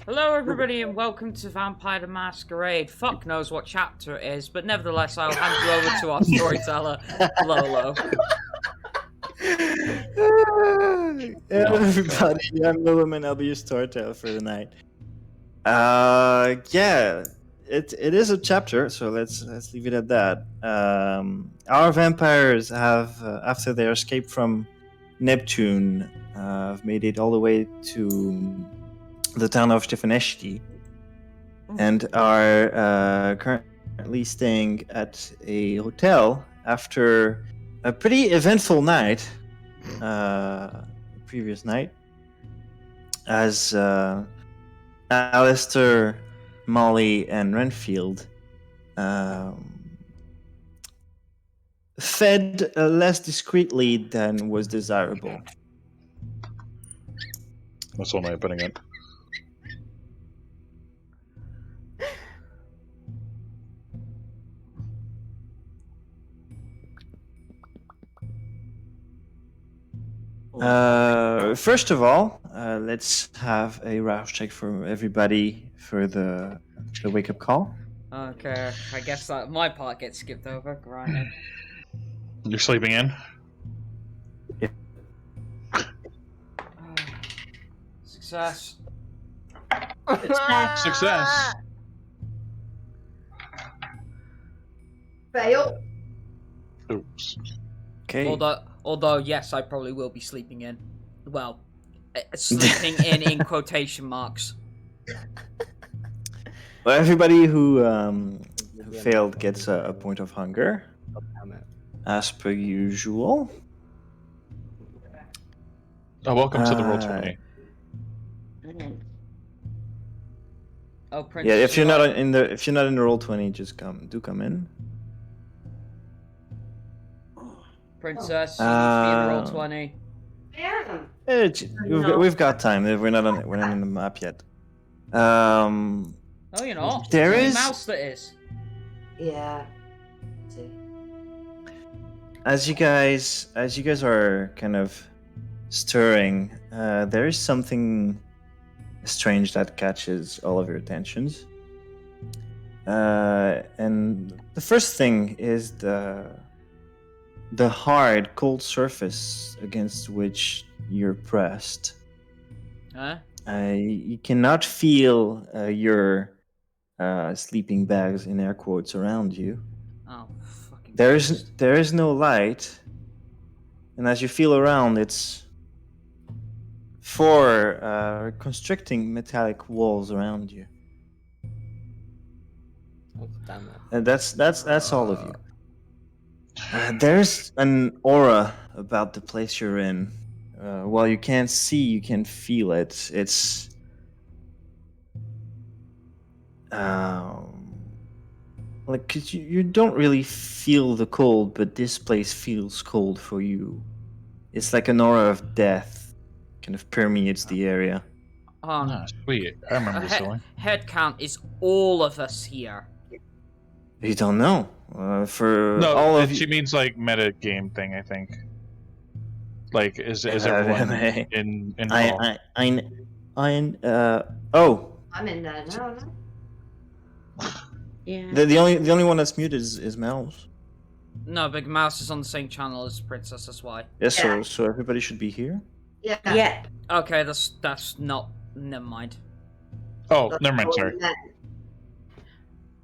Hello everybody and welcome to Vampire the Masquerade. Fuck knows what chapter it is, but nevertheless I'll hand you over to our storyteller, Lolo. Hello everybody, I'm Lolo and I'll be your storyteller for the night. Yeah, it is a chapter, so let's leave it at that. Our vampires have, after their escape from Neptune, have made it all the way to the town of Stefaneshti, and are currently staying at a hotel after a pretty eventful night, previous night, as Alister, Mollie, and Renfield fed less discreetly than was desirable. That's one way of putting it. First of all, let's have a rouse check for everybody for the wake-up call. Okay, I guess that my part gets skipped over, granted. You're sleeping in? Success. Success. Fail. Oops. Okay. Although, yes, I probably will be sleeping in. Well, sleeping in quotation marks. Well, everybody who failed gets a point of hunger, as per usual. Oh, welcome to the roll 20. Oh, Princess. Yeah, if you're not in the roll 20, just come in. Princess, you need to be in roll 20. Yeah. We've got time. We're not on the map yet. Oh, you're not. There It's is- mouse that is. Yeah. See. As you guys are kind of stirring, there is something strange that catches all of your attentions. And the first thing is the hard, cold surface against which you're pressed. Huh? You cannot feel your sleeping bags in air quotes around you. Oh, fucking There Christ. is no light, and as you feel around, it's four constricting metallic walls around you. Oh, damn it. And that's all of you. There's an aura about the place you're in. While you can't see, you can feel it. It's like 'cause you don't really feel the cold, but this place feels cold for you. It's like an aura of death, kind of permeates the area. Ah, sweet. I remember this going. Head count is all of us here. You don't know. For No, all of she you, means like meta game thing, I think. Like, is everyone in involved? Oh, I'm in there now. No? Yeah. the only one that's muted is Mouse. No, Big Mouse is on the same channel as Princess, that's why. Yes, Yeah. so everybody should be here. Yeah. Yeah. Okay, that's not... Never mind. Oh, never mind, sorry.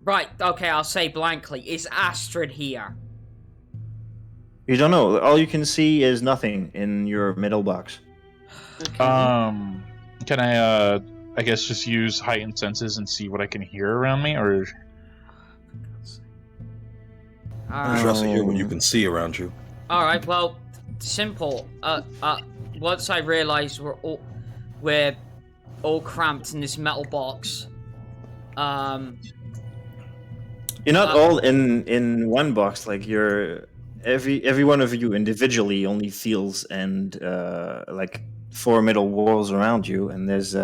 Right, okay, I'll say blankly. Is Astrid here? You don't know. All you can see is nothing in your middle box. Can I guess just use heightened senses and see what I can hear around me, or You should also hear what you can see around you. Alright, well, simple. Once I realised we're all cramped in this metal box, You're not all in one box. Like you're every one of you individually only feels and like four middle walls around you, and there's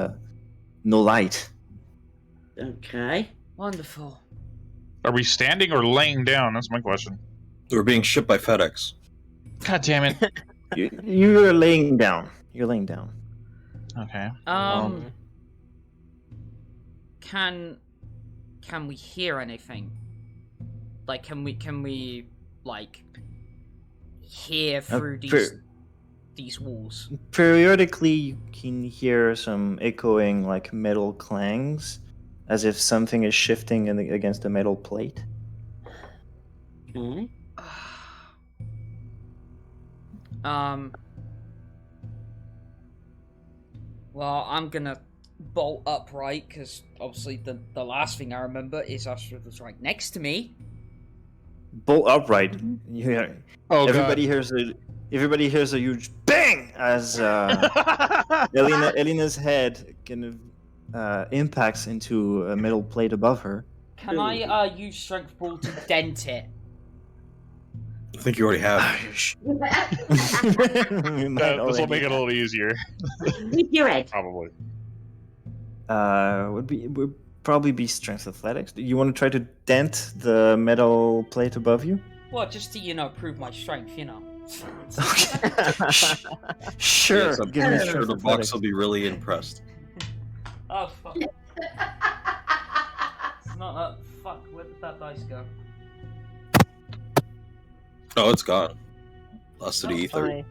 no light. Okay. wonderful. are we standing or laying down? That's my question. We're being shipped by FedEx. God damn it. You're laying down. You're laying down. Okay. can we hear anything? Like, can we like hear through these walls? Periodically, you can hear some echoing, like metal clangs, as if something is shifting against the metal plate. Okay. Well, I'm gonna bolt upright because obviously the last thing I remember is Astrid was right next to me. Bolt upright. You hear, Oh, everybody hears a huge bang as Elina's head kind of impacts into a metal plate above her. Can I use strength ball to dent it? I think you already have. This will make it a little easier. With your head. Probably. Would probably be strength athletics. Do you want to try to dent the metal plate above you? Well, just to prove my strength, Okay. Sure. Yes, I'm Give me pretty sure strength the box athletics. will be really impressed. Oh fuck! It's not that. Fuck. Where did that dice go? Oh, it's gone. Lost to the No, ether.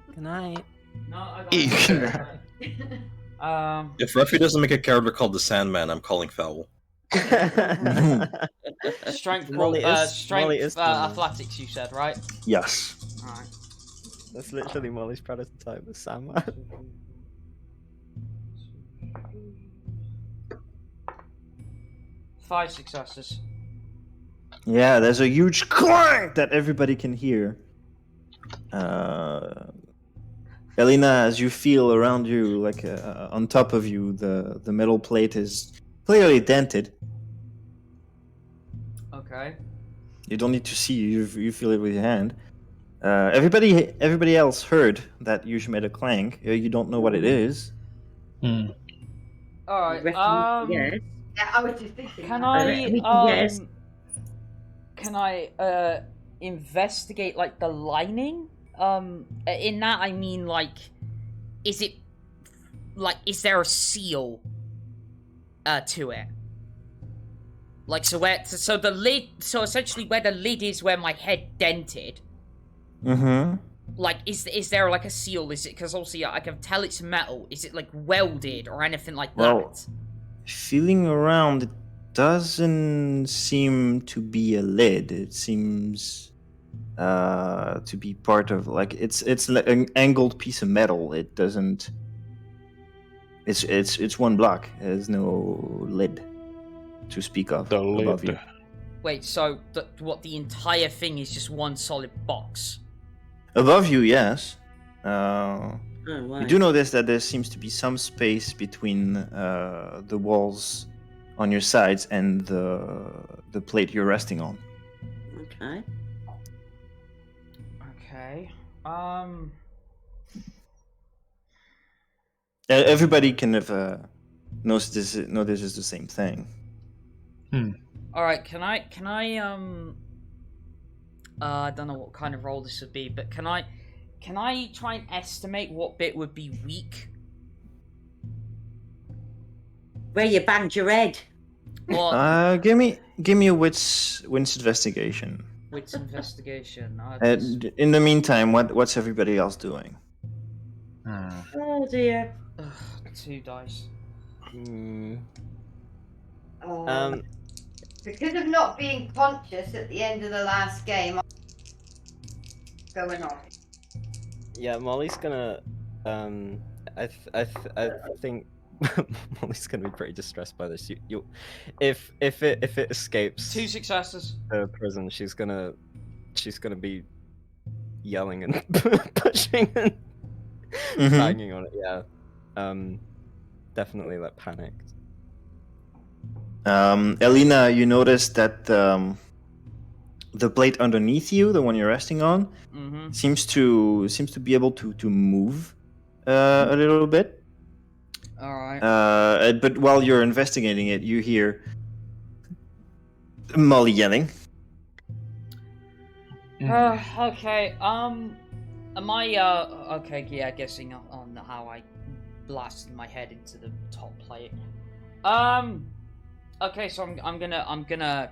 Good night. No, I got it. If Refi doesn't make a character called the Sandman, I'm calling foul. Strength, Mollie is athletics. You said, right? Yes. All right. That's literally Mollie's prototype of Sandman. 5 successes. Yeah, there's a huge clang that everybody can hear. Helina, as you feel around you, like on top of you, the metal plate is clearly dented. Okay. You don't need to see; you feel it with your hand. Everybody else heard that huge metal clang. You don't know what it is. All right. Yes. Yeah, I was just thinking. Can Yes. Can I investigate like the lining? In that I mean like, is there a seal to it? Like so the lid, so essentially where the lid is where my head dented. Mm-hmm. Like is there like a seal? Is it, because obviously I can tell it's metal. Is it like welded or anything like that? Feeling around, it doesn't seem to be a lid. It seems to be part of, like, it's an angled piece of metal. It doesn't. It's one block. There's no lid to speak of The above lid. you. Wait, so the entire thing is just one solid box? Above you, yes. Oh, You right. do notice that there seems to be some space between the walls on your sides and the plate you're resting on. Okay. Okay. Everybody kind of knows this is the same thing. All right. Can I I don't know what kind of roll this would be, but can I try and estimate what bit would be weak? Where you banged your head. Or Give me a wits investigation. wits investigation. In the meantime, what's everybody else doing? Oh dear. 2 dice. Because of not being conscious at the end of the last game, going on. Yeah, Mollie's gonna. I think Mollie's gonna be pretty distressed by this. If it escapes 2 successes. the prison, she's gonna be yelling and pushing and banging on it. Yeah, definitely like panicked. Helina, you notice that the plate underneath you, the one you're resting on, Mm-hmm. seems to be able to move a little bit. All right. But while you're investigating it, you hear Mollie yelling. Okay. Am I okay? Yeah, guessing on how I blasted my head into the top plate. Okay, so I'm gonna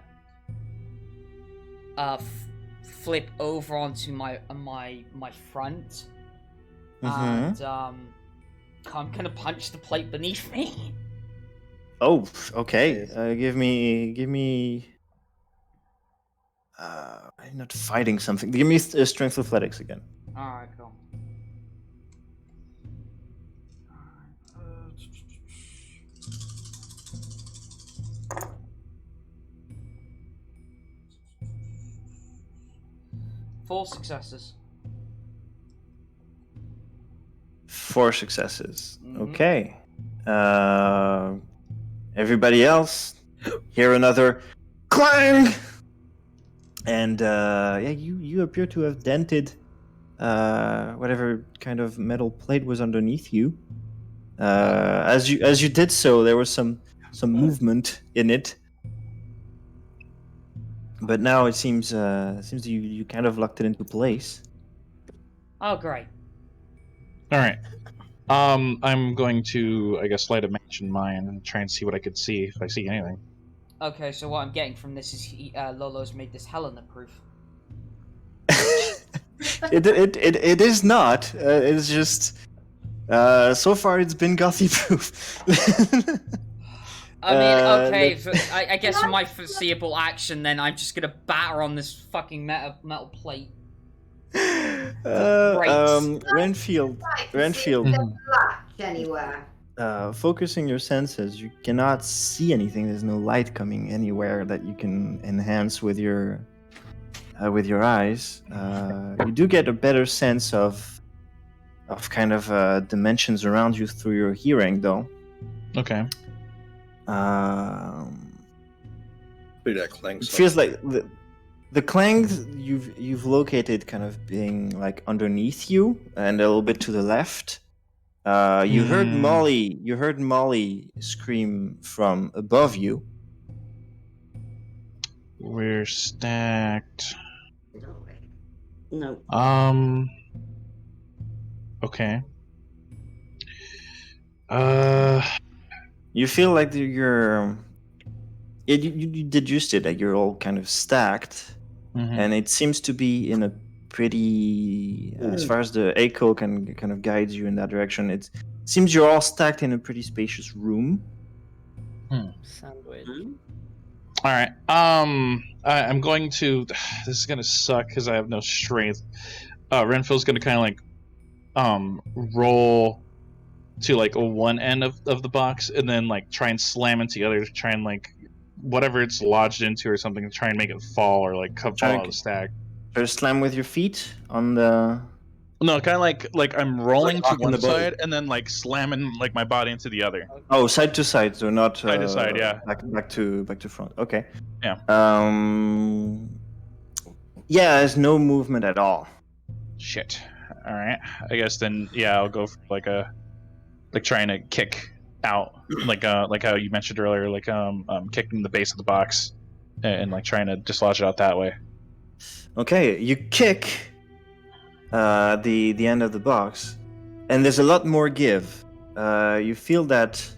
flip over onto my front, and I'm gonna punch the plate beneath me. Oh, okay. Give me. I'm not fighting something. Give me strength athletics again. All right, cool. Four successes. 4 successes. Mhm. Okay. Everybody else, hear another clang, and you appear to have dented whatever kind of metal plate was underneath you. As you did so, there was some movement in it, but now it seems you kind of locked it into place. Oh, great. All right. I'm going to, I guess, light a match in mine and try and see what I could see if I see anything. Okay, so what I'm getting from this is Lolo's made this Helina proof. It is not. It's just so far it's been Gothy proof. I mean, okay, I guess for my foreseeable action, then I'm just gonna batter on this fucking metal plate. Renfield. Latch anywhere. Focusing your senses, you cannot see anything. There's no light coming anywhere that you can enhance with your eyes. You do get a better sense of kind of dimensions around you through your hearing, though. Okay. Maybe that clang It song. feels like the clangs you've located kind of being like underneath you and a little bit to the left. You heard Mollie scream from above you. We're stacked. No. Okay. You feel like you deduced it that you're all kind of stacked, and it seems to be in a pretty, as far as the echo can kind of guide you in that direction, it seems you're all stacked in a pretty spacious room. Sandwich. All right. I'm going to. This is gonna suck because I have no strength. Renfield's gonna kind of like, roll to like one end of the box and then like try and slam into the other to try and like whatever it's lodged into or something to try and make it fall or like fall out of the stack. Try to slam with your feet on the. No, kind of like I'm rolling like to rocking one the boat. side and then like slamming like my body into the other. Oh, side to side, so not Side to side, yeah. back to front. Okay. Yeah. Yeah, there's no movement at all. Shit. All right. I guess then I'll go for like trying to kick out like how you mentioned earlier, like kicking the base of the box and like trying to dislodge it out that way. Okay, you kick the end of the box, and there's a lot more give. You feel that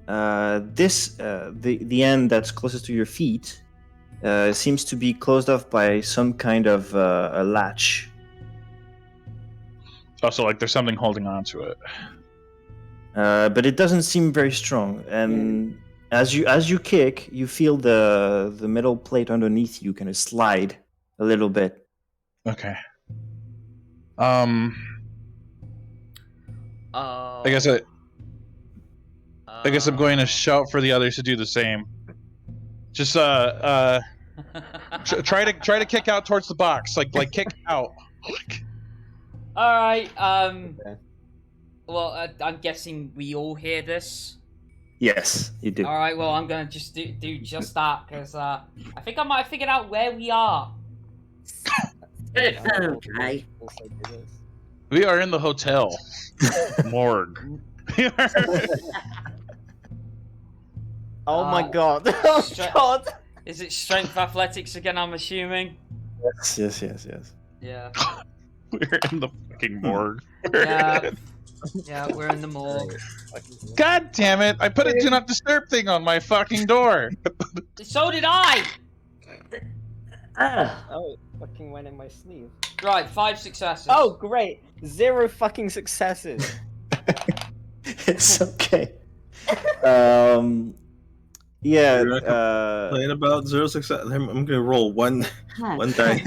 the end that's closest to your feet seems to be closed off by some kind of a latch. Also, like there's something holding on to it. But it doesn't seem very strong, and as you kick, you feel the metal plate underneath you kind of slide a little bit. Okay. I guess I'm going to shout for the others to do the same. Just try to kick out towards the box, like kick out. All right. Well, I'm guessing we all hear this. Yes, you do. All right. Well, I'm gonna just do just that because I think I might have figured out where we are. Okay. We are in the hotel morgue. Oh my god. Oh god. Is it strength athletics again? I'm assuming. Yes. Yeah. We're in the fucking morgue. Yeah. Yeah, we're in the morgue. God damn it! I put a do not disturb thing on my fucking door. So did I! Oh, it fucking went in my sleeve. Right, 5 successes. Oh, great! 0 fucking successes. It's okay. Yeah. Playing about 0 success. I'm gonna roll one die.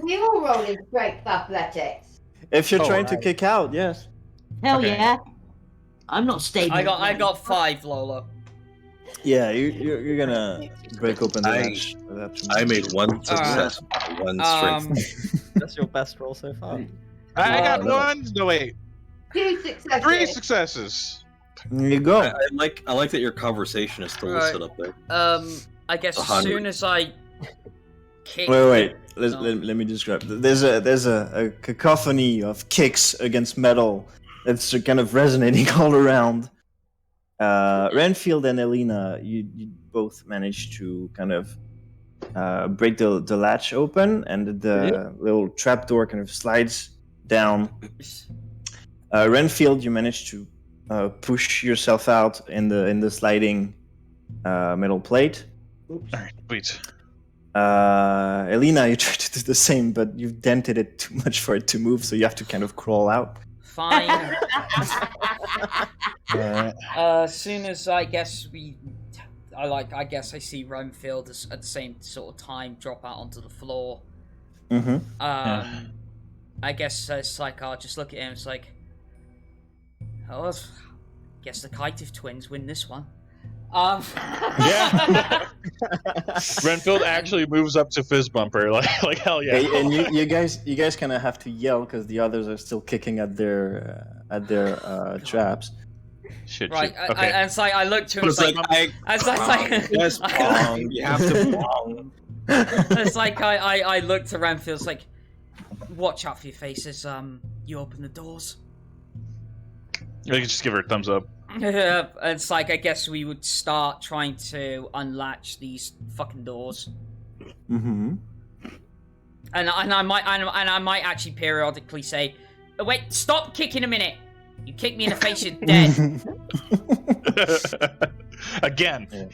We all rolling strength athletics. If you're Oh, trying to right. kick out, yes. Hell Okay. yeah. I'm not stable. I got 5, Lola. Yeah, you're gonna break open the I- latch. I made one success, one strength. That's your best roll so far. I got no. 1. No wait, 2 successes. 3 successes. There you go. I like that your conversation is still Right. listed up there. I guess as 100. soon as I kick... Wait. Let No. me describe. There's a cacophony of kicks against metal that's kind of resonating all around. Renfield and Helina, you both managed to kind of break the latch open, and the little trapdoor kind of slides down. Renfield, you managed to push yourself out in the sliding metal plate. Alright, sweet. Helina, you tried to do the same, but you've dented it too much for it to move, so you have to kind of crawl out. Fine. As soon as I guess I guess I see Renfield at the same sort of time drop out onto the floor. Mm-hmm. I guess it's like I'll just look at him. It's like, oh, guess the Kaitif twins win this one. Yeah. Renfield actually moves up to fist bumper, like hell yeah. And you guys kind of have to yell because the others are still kicking at their traps. Shit. Right, Okay. and it's like I look to him. But It's it's like, like, it's like, yes, bong. You have to bong. it's like I look to Renfield. It's like, watch out for your faces. You open the doors. You can just give her a thumbs up. It's like I guess we would start trying to unlatch these fucking doors, Mm-hmm. and I might actually periodically say, oh, "Wait, stop kicking a minute! You kick me in the face, you're dead." Again.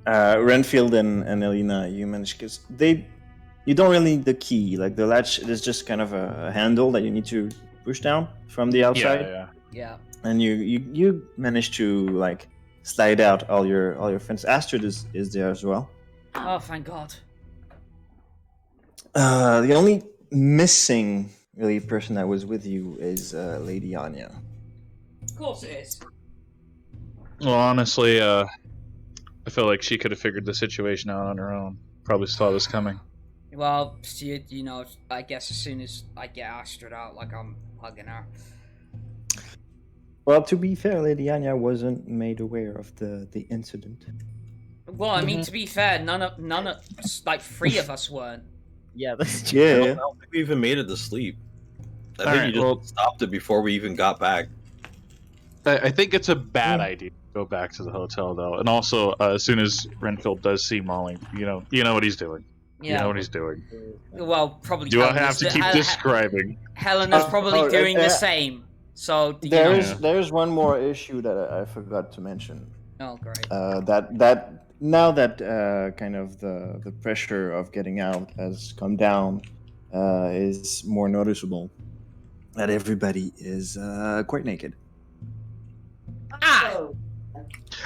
Renfield and Helina, you manage because you don't really need the key. Like the latch is just kind of a handle that you need to push down from the outside. Yeah. Yeah. And you manage to like slide out all your friends. Astrid is there as well. Oh, thank God. The only missing really person that was with you is Lady Anya. Of course it is. Well, honestly, I feel like she could have figured the situation out on her own. Probably saw this coming. Well, you know, I guess as soon as I get Astrid out, like I'm hugging her. Well, to be fair, Lady Anya wasn't made aware of the incident. Well, I mean, to be fair, none of like 3 of us weren't. Yeah, that's I Yeah. don't think we even made it to sleep. I think Alright, you just stopped it before we even got back. I think it's a bad idea to go back to the hotel, though. And also, as soon as Renfield does see Mollie, you know what he's doing. You know Yeah. what he's doing. Well, probably. Do I Helena's have to keep describing? Helena's probably doing the uh, same. So you There's know. there's one more issue that I forgot to mention. Oh, great. That now that kind of the pressure of getting out has come down, is more noticeable. That everybody is quite naked. Ah! Oh,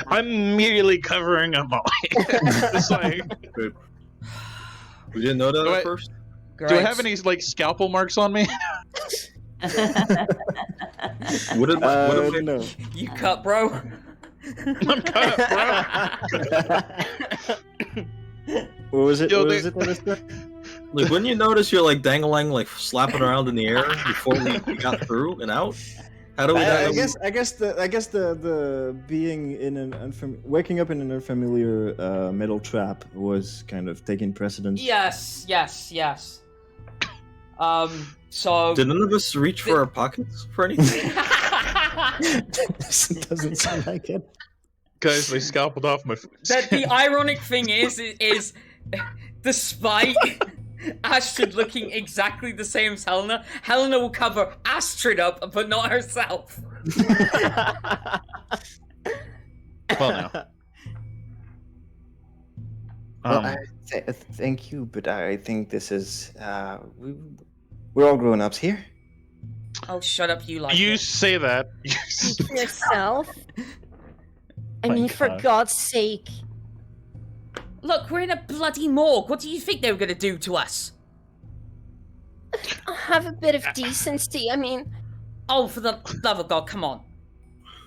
I'm immediately covering up Mollie. It's like, We didn't know that Do I- at first. Great. do I have any like scalpel marks on me? What did my No. You cut, bro. I'm cut, What was it? Yo, What they- was it? Alister? like when you notice you're like dangling, like slapping around in the air before we got through and out? How do we? I not- guess the being in an waking up in an unfamiliar metal trap was kind of taking precedence. Yes. So. Did none of us reach for our pockets for anything? Doesn't sound like it. Guys, they scalpeled off my. The ironic thing is, despite Astrid looking exactly the same as Helina. Helina will cover Astrid up, but not herself. Well, no. Well, thank you, but I think this is we're all grown-ups here. Oh, shut up, you like You it. say that. Speak for yourself. I My mean, for God. God's sake. Look, we're in a bloody morgue. What do you think they were gonna do to us? Have a bit of decency. I mean, Oh, for the love of God, come on.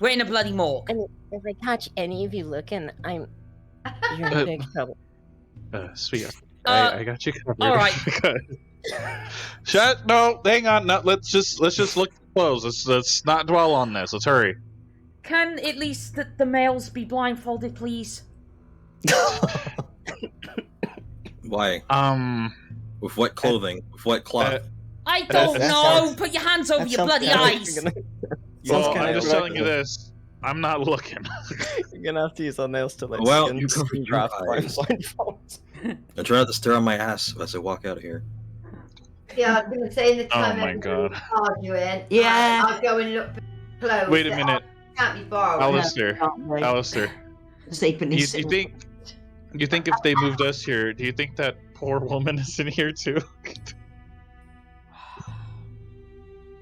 We're in a bloody morgue. if I catch any of you looking, you're in big trouble. Sweetheart, Uh, I got you covered. all right. Shut. No, hang on. No, let's just look close. Let's not dwell on this. Let's hurry. Can at least the males be blindfolded, please? Why? With what clothing? With what cloth? I don't that know. sounds- Put your hands over that your sounds bloody kinda- eyes. Well, Sounds kinda I'm just telling you correct. this. I'm not looking. You're gonna have to use our nails to like Well, skin you covered your draft eyes. blindfolds. I try not to stare on my ass as I walk out of here. Yeah, I was going to say in the Oh time my everybody's God. arguing, Yeah. I'll go and look for clothes. Wait a that minute, can't be borrowed. Alistair. Alistair. Sleeping You think if they moved us here, do you think that poor woman is in here too?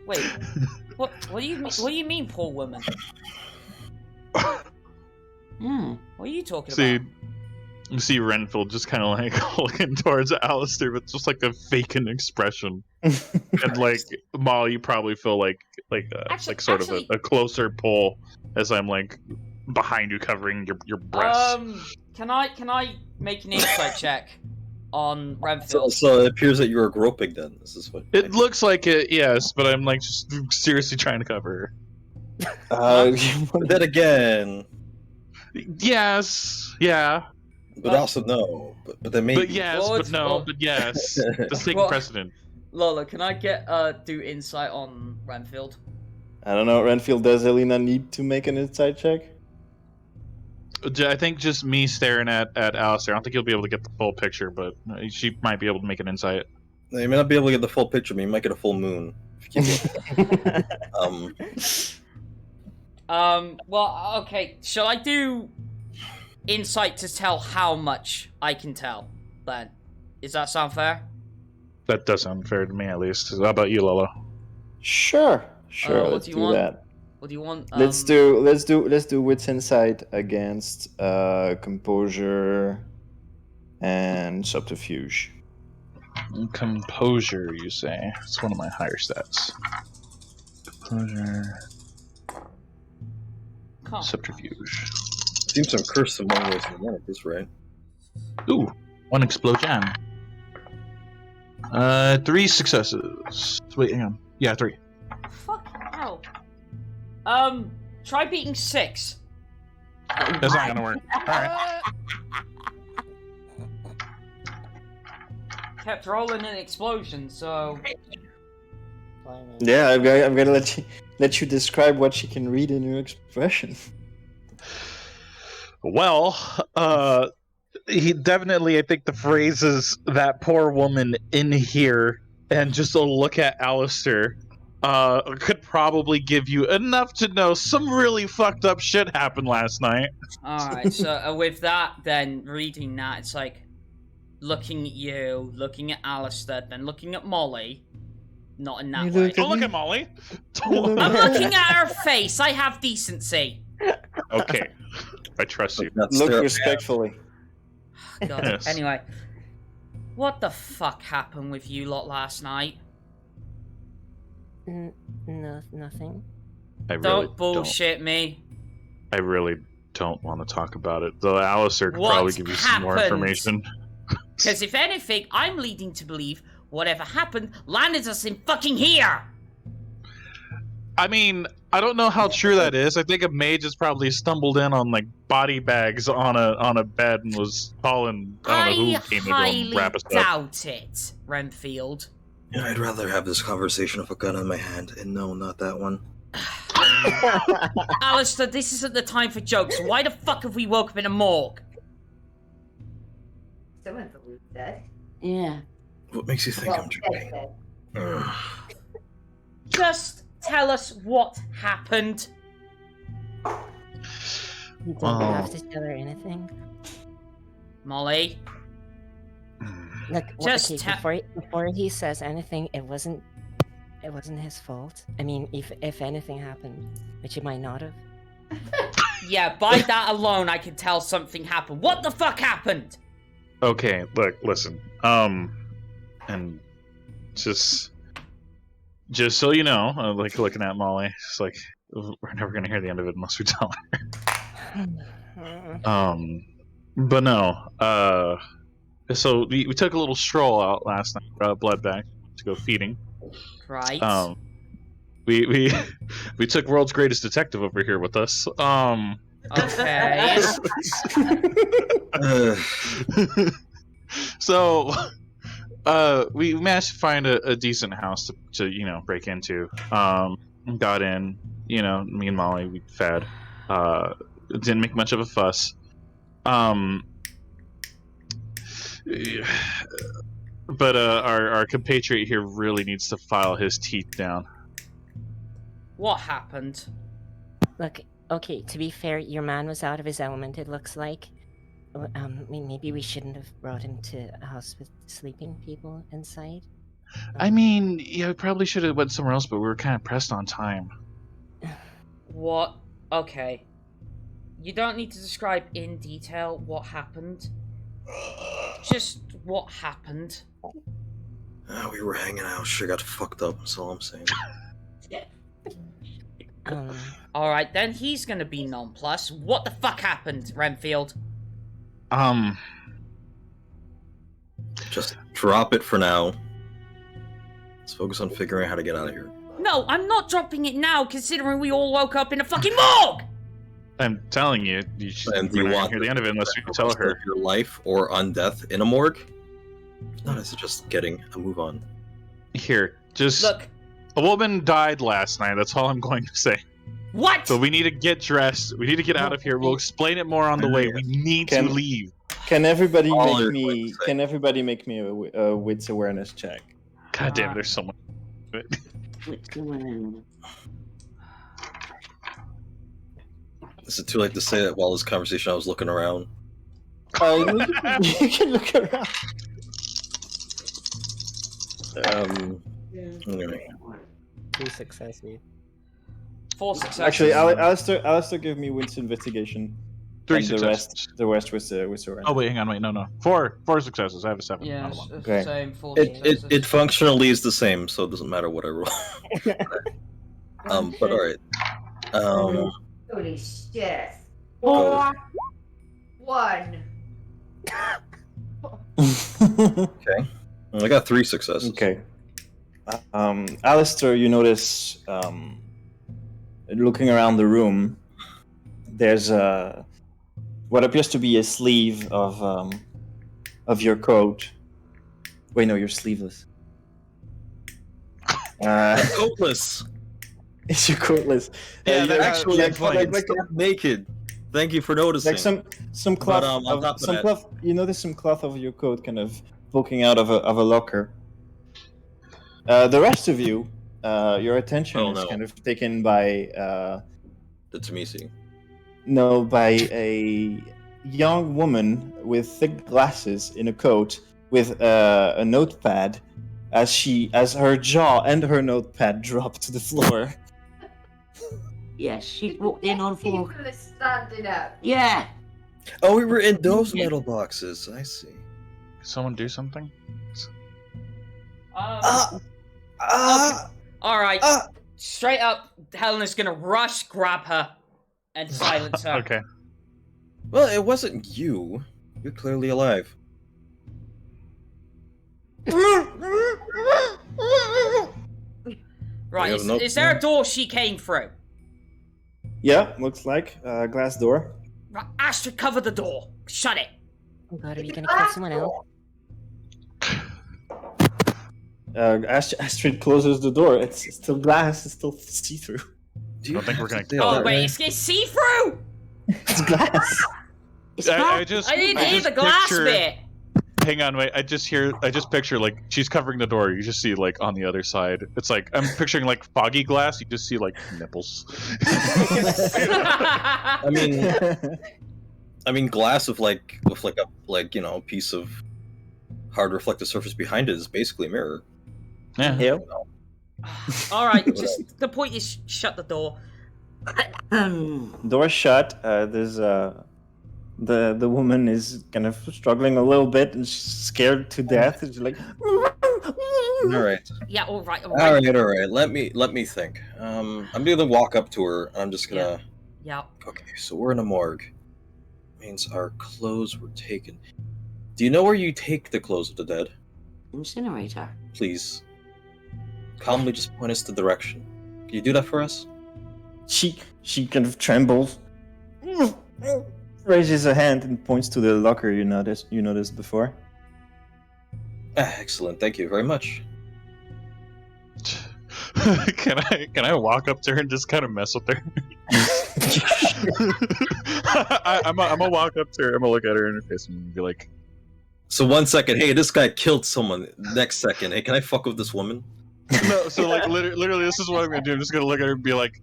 Wait, what do you mean? What do you mean, poor woman? What are you talking See, about? you see Renfield just kind of like looking towards Alistair with just like a vacant expression, and like Mollie, you probably feel like sort of a closer pull as I'm like behind you, covering your breasts. Can I make an insight check on Renfield? So it appears that you were groping then. This is what It looks like it, yes, but I'm like just seriously trying to cover her. But then again, Yes, yeah, but also no. But then maybe. but yes, Well, but it's- no, well- but yes. Let's take Well- precedent. Lola, can I get do insight on Renfield? I don't know. Renfield, does Helina need to make an insight check? I think just me staring at Alistair. I don't think you'll be able to get the full picture, but she might be able to make an insight. You may not be able to get the full picture, but you might get a full moon. If you keep Well, okay. Shall I do insight to tell how much I can tell? Then, does that sound fair? That does sound fair to me, at least. How about you, Lola? Sure. what Let's do you do want? that. What do you want? Let's do wits insight against composure and subterfuge. Composure, you say? It's one of my higher stats. Composure, Come. subterfuge. seems some curse in one way to one at this rate. Ooh, one explosion. 3 successes. Wait, hang on. Yeah, 3. Fuck hell. Try beating 6. That's not gonna work. Alright. Kept rolling an explosion, so Yeah, I'm gonna let you describe what she can read in your expression. Well, he definitely, I think the phrase is that poor woman in here, and just a look at Alister could probably give you enough to know some really fucked up shit happened last night. alright, so with that, then reading that, it's like looking at you, looking at Alister, then looking at Mollie. Not in that You way. look Don't look at Mollie. I'm looking at her face. I have decency. Okay, I trust you. That's Look terrible. respectfully. God. Yes. Anyway, what the fuck happened with you lot last night? No, nothing. I really Don't bullshit me. I really don't want to talk about it. Though Alistair could What probably give you some more happened? information. Because if anything, I'm leading to believe whatever happened landed us in fucking here. I mean, I don't know how true that is. I think a mage has probably stumbled in on like body bags on a bed and was calling. I don't know who came in to highly wrap us up. doubt it, Renfield. Yeah, I'd rather have this conversation with a gun in my hand, and no, not that one. Alistair, this isn't the time for jokes. Why the fuck have we woke up in a morgue? Someone's always dead. Yeah. What makes you think I'm dreaming? Just tell us what happened. You don't have to tell her anything. Molly. Look, Just before he says anything, it wasn't his fault. I mean, if anything happened, which it might not have. Yeah, by that alone, I can tell something happened. What the fuck happened? Okay, look, listen. And just so you know, like looking at Mollie, it's like we're never gonna hear the end of it unless we tell her. But no. So we took a little stroll out last night, Bloodback, to go feeding. Right. We took world's greatest detective over here with us. Okay. So, we managed to find a decent house to break into. Got in, me and Mollie, we fed. Didn't make much of a fuss. But our compatriot here really needs to file his teeth down. What happened? Look, okay, to be fair, your man was out of his element, it looks like. Maybe we shouldn't have brought him to a house with sleeping people inside. I mean, yeah, we probably should have went somewhere else, but we were kind of pressed on time. What? Okay. You don't need to describe in detail what happened. Just what happened. We were hanging out, sure got fucked up, that's all I'm saying. Alright, then he's gonna be nonplussed. What the fuck happened, Renfield? Just drop it for now. Let's focus on figuring out how to get out of here. No, I'm not dropping it now, considering we all woke up in a fucking morgue! I'm telling you, you should And do you want hear the end of it unless you tell her. Your life or on death in a morgue? No, it's just getting a move on. Here, just look. A woman died last night. That's all I'm going to say. What? So we need to get dressed. We need to get out of here. We'll explain it more on the way. We need to leave. Can everybody make me a wits awareness check? God damn it! There's so much. Is it too late to say that while this conversation I was looking around? You can look around. Anyway. 3 successes. 4 successes. Actually, Alister gave me wits investigation. 3 and successes. The rest was awareness. Oh wait, hang on, wait, no. 4 successes. I have a 7. Yeah, Okay. same. 4 It successes. functionally is the same, so it doesn't matter what I roll. But alright. Holy shit. Go. 1. Okay. I got 3 successes. Okay. Alister, you notice, looking around the room, there's what appears to be a sleeve of your coat. Wait, no, you're sleeveless. Coatless. Is your coatless? Yeah, you're actually, like naked. Thank you for noticing. Like some cloth. on top of that- cloth. You notice some cloth of your coat kind of poking out of a locker. The rest of you, your attention is kind of taken by the Tamisi. No, by a young woman with thick glasses in a coat with a notepad, as her jaw and her notepad drop to the floor. Yes, she walked in on 4. People are standing up. Yeah. Oh, we were in those metal boxes. I see. Can someone do something? Alright. Straight up, Helena's gonna rush, grab her, and silence her. Okay. Well, it wasn't you. You're clearly alive. Right, is there a door she came through? Yeah, looks like a glass door. Right, Astrid, cover the door. Shut it. Oh god, are you gonna kill someone else? Astrid closes the door. It's still glass. It's still see-through. I don't think we're gonna. Oh wait, it's see-through. It's glass. It's I didn't hear the glass bit. hang on, wait. I just picture like she's covering the door. You just see like on the other side. It's like I'm picturing like foggy glass. You just see like nipples. I mean, glass with a piece of hard reflective surface behind it is basically a mirror. Yeah. Yep. All right, just the point is shut the door. Door shut. There's the woman is kind of struggling a little bit and she's scared to death. She's like, All right. Yeah, all right. All right. Let me think. I'm gonna walk up to her and I'm just gonna. Yeah. Okay, so we're in a morgue. Means our clothes were taken. Do you know where you take the clothes of the dead? Incinerator. Please. Calmly just point us the direction. Can you do that for us? she kind of trembles, raises a hand and points to the locker you noticed before. Excellent, thank you very much. Can I walk up to her and just kind of mess with her? I'm gonna walk up to her. I'm gonna look at her in her face and be like, "So 1 second, hey, this guy killed someone. Next second, hey, can I fuck with this woman?" No. So like literally, this is what I'm gonna do. I'm just gonna look at her and be like,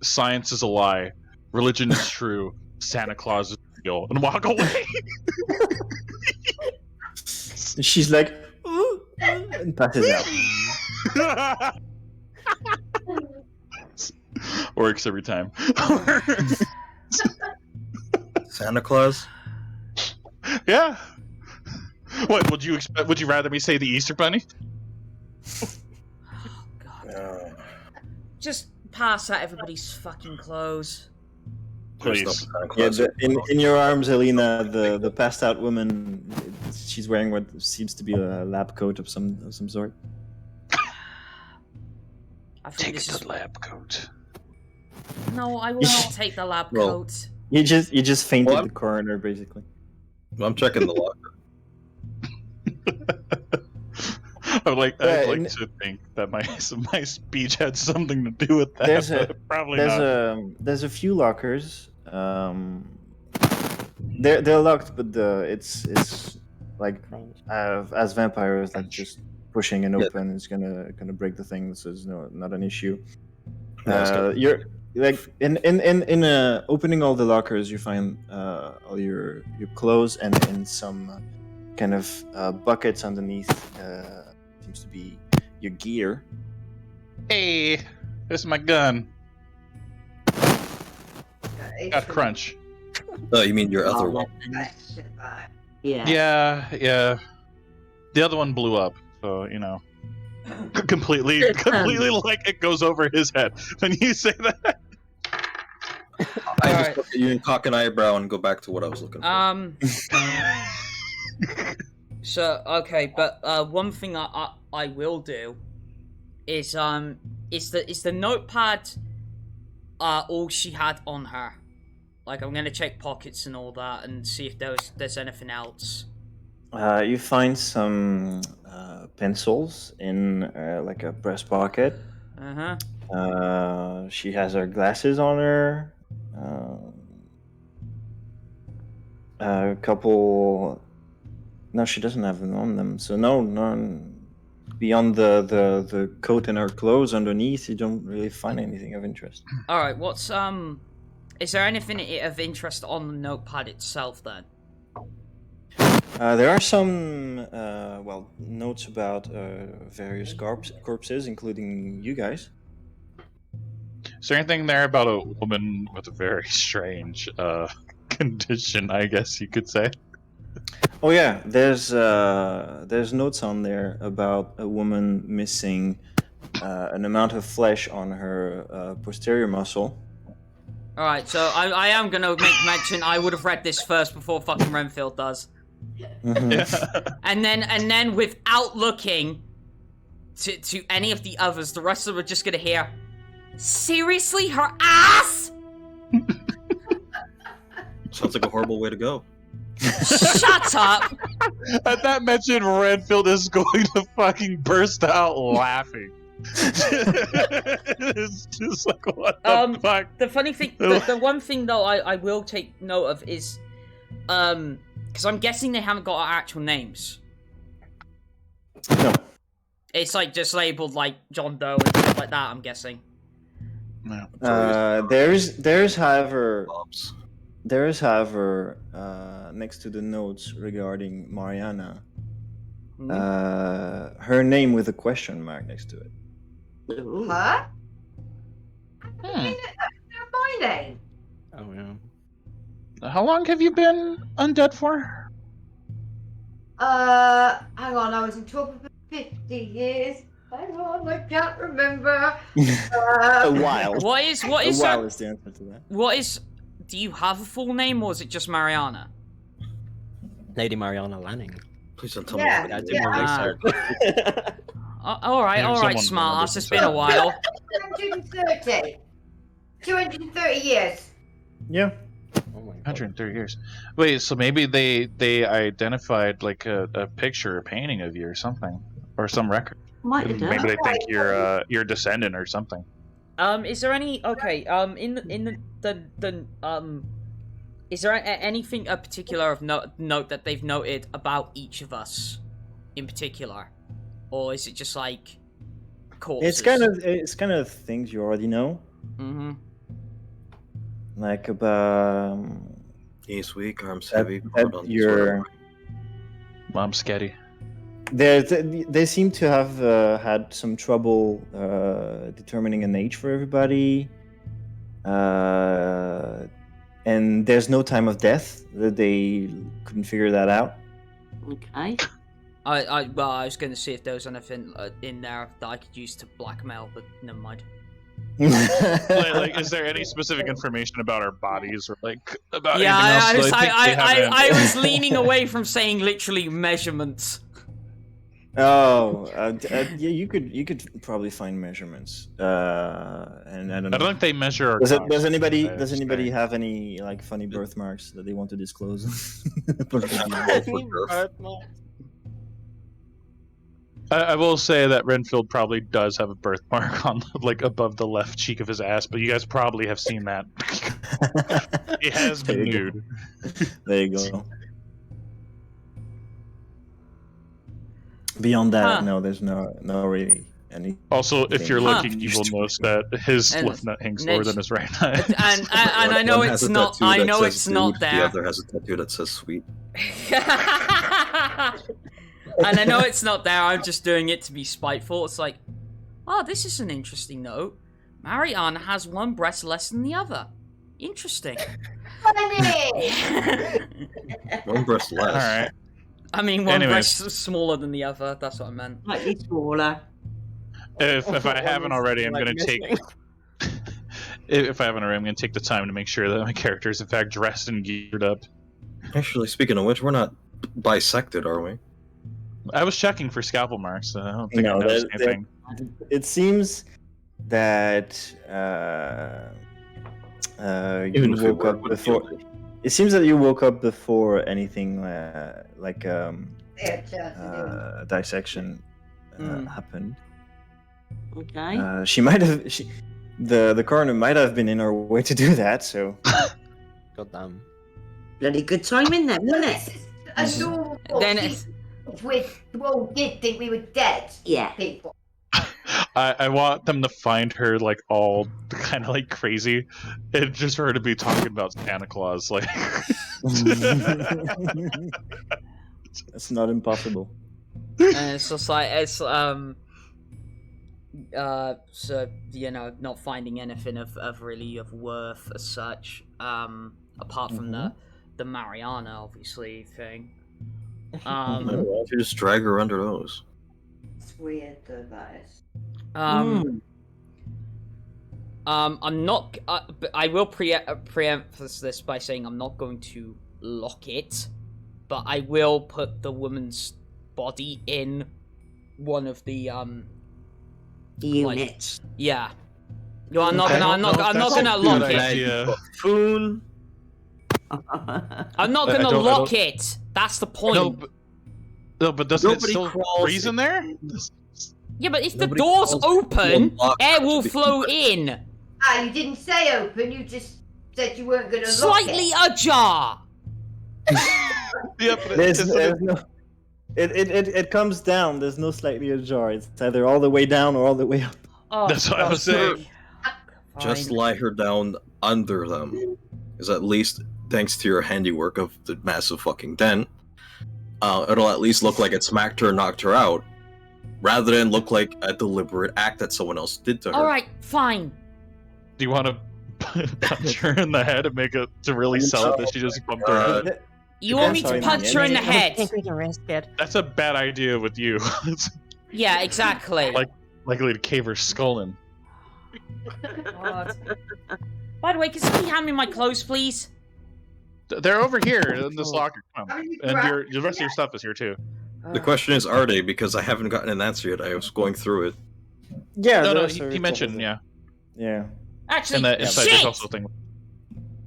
"Science is a lie. Religion is true. Santa Claus is real," and walk away. She's like, "Ooh," and passes out. Works every time. Santa Claus? Yeah. What would you expect? Would you rather me say the Easter Bunny? God. Just pass out everybody's fucking clothes. Please. Yeah, in your arms, Helina, the passed out woman. She's wearing what seems to be a lab coat of some sort. I think Take the lab coat. No, I will not take the lab Well, coat. You just fainted What? the coroner, basically. I'm checking the locker. I'd like Yeah, to think that my speech had something to do with that. There's but probably not. there's a few lockers. They're locked, but it's like as vampires, like just pushing it open is gonna break the thing. So it's not an issue. You're like in opening all the lockers, you find all your clothes and in some kind of buckets underneath. Seems to be your gear. Hey, this is my gun. Got crunch. Oh, you mean your other one? Yeah. Yeah. The other one blew up, so you know, completely like it goes over his head when you say that. I just look at you and cock an eyebrow and go back to what I was looking for. So okay, but one thing I will do is the notepad all she had on her. Like I'm gonna check pockets and all that and see if there's anything else. You find some pencils in like a breast pocket. She has her glasses on her. A couple. No, she doesn't have them on them. So none beyond the coat and her clothes underneath. You don't really find anything of interest. All right, what's is there anything of interest on the notepad itself then? There are some notes about various corpses, including you guys. Is there anything there about a woman with a very strange condition? I guess you could say. Oh yeah, there's notes on there about a woman missing an amount of flesh on her posterior muscle. All right, so I am gonna make mention. I would have read this first before fucking Renfield does. Mm-hmm. And then without looking to any of the others, the rest of them are just gonna hear, seriously, her ass? Sounds like a horrible way to go. Shut up! At that mention, Renfield is going to fucking burst out laughing. It's just like, what the fuck? The funny thing, the one thing though I will take note of is, because I'm guessing they haven't got our actual names, No. It's like just labeled like John Doe and stuff like that. I'm guessing. No. There's however Bobs. next to the notes regarding Marianna, Hmm? her name with a question mark next to it. Ooh. Huh? Hmm. My name. Oh yeah. How long have you been undead for? Hang on, I was in trouble for 50 years. Hang on, I can't remember. A while. What is A while is the answer to that. what is? Do you have a full name or is it just Marianna? Lady Marianna Lanning. Please don't tell Yeah, me. I did yeah. my research. All right, Yeah, someone smart ass. remembers It's been a while. 230. 230 years. Yeah. Oh my god. 103 years. Wait, so maybe they identified like a picture, a painting of you or something, or some record. Might have done. Maybe they think you're your descendant or something. Is there any is there anything particular of note that they've noted about each of us, in particular, or is it just like corpses? It's kind of things you already know, Mm-hmm. like about Knees weak, arms that, heavy. that hold on, you're. Mom's sketty. They seem to have had some trouble determining an age for everybody, and there's no time of death. That they couldn't figure that out. Okay. I was going to see if there was anything in there that I could use to blackmail, but never mind. Like, is there any specific information about our bodies or like about Yeah, anything else? I was leaning away from saying literally measurements. Oh, yeah, you could probably find measurements, and I don't know. I don't think they measure our Does cocks, anybody just saying. have any like funny birthmarks that they want to disclose? I will say that Renfield probably does have a birthmark on like above the left cheek of his ass, but you guys probably have seen that. He has been There you nude. There you go. Beyond that, Huh. no, there's no really any. Also, if you're Huh. looking, you will notice that his And left nut hangs lower than his right nut. And I know One has it's a not. tattoo I that know says it's dude, not The there. other has a tattoo that says sweet. And I know it's not there. I'm just doing it to be spiteful. It's like, oh, this is an interesting note. Marianna has one breast less than the other. Interesting. Funny! One breast less. All right. I mean, one Anyways. breast is smaller than the other. That's what I meant. Slightly smaller. If I haven't already, I'm Like going to take. missing. If I haven't already, I'm going to take the time to make sure that my character is in fact dressed and geared up. Actually, speaking of which, we're not bisected, are we? I was checking for scalpel marks. So I don't think I No, noticed that- anything. It seems that Even you if we woke were, up it wouldn't before. feel good. It seems that you woke up before anything like Yeah, dissection Mm. happened. Okay. She might have. The coroner might have been in her way to do that. So God damn. Bloody good timing then, wasn't This it? is a normal Then thing it's with we all did think we were dead Yeah. people. I want them to find her like all kind of like crazy, and just for her to be talking about Santa Claus. Like, it's not impossible. and it's just like so you know, not finding anything of really of worth as such, apart from the Marianna obviously thing. Why don't you just drag her under those? It's weird though, that is. I'm not. But I will preempt this by saying I'm not going to lock it, but I will put the woman's body in one of the Units. yeah. No, I'm not I gonna. don't I'm know not if gonna that's a lock good it. idea. Fool. I'm not I gonna don't- lock it. That's the point. No, but doesn't it Nobody still crawls freeze in there? Yeah, but if the Nobody door's calls open, people unlocked air to will be flow open. in. Ah, you didn't say open, you just said you weren't gonna lock Slightly it. ajar. Yeah, but There's no. It comes down. There's no slightly ajar. It's either all the way down or all the way up. Oh, That's what I was saying. Just Fine. lie her down under them. Is at least thanks to your handiwork of the massive fucking den. It'll at least look like it smacked her and knocked her out, rather than look like a deliberate act that someone else did to her. All right, fine. Do you want to punch her in the head and make it to really sell it that she just bumped her head? You want me Sorry, to punch her in the I don't think head? we can risk it. That's a bad idea with you. It's Yeah, exactly. Like- likely to cave her skull in. God. By the way, can somebody hand me my clothes, please? They're over here in this locker. Come on. How many And grabs the rest of your you stuff is here too. The question is, are they? Because I haven't gotten an answer yet. I was going through it. Yeah. No, there no, was a he mentioned, report. yeah. Yeah. Actually, And that inside there's shit! also a thing.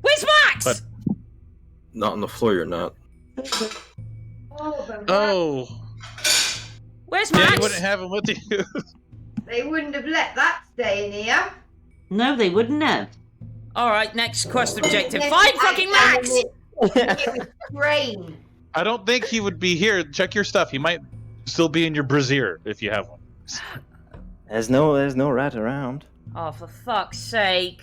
Where's Max? But- Not on the floor, you're not. Oh, the Oh, Where's yeah, Max? you wouldn't have him with you. They wouldn't have let that stay in here. No, they wouldn't have. Alright, next quest objective. Yes, Find I fucking Max! It was brain. I don't think he would be here. Check your stuff. He might still be in your brassiere if you have one. There's no rat around. Oh, for fuck's sake.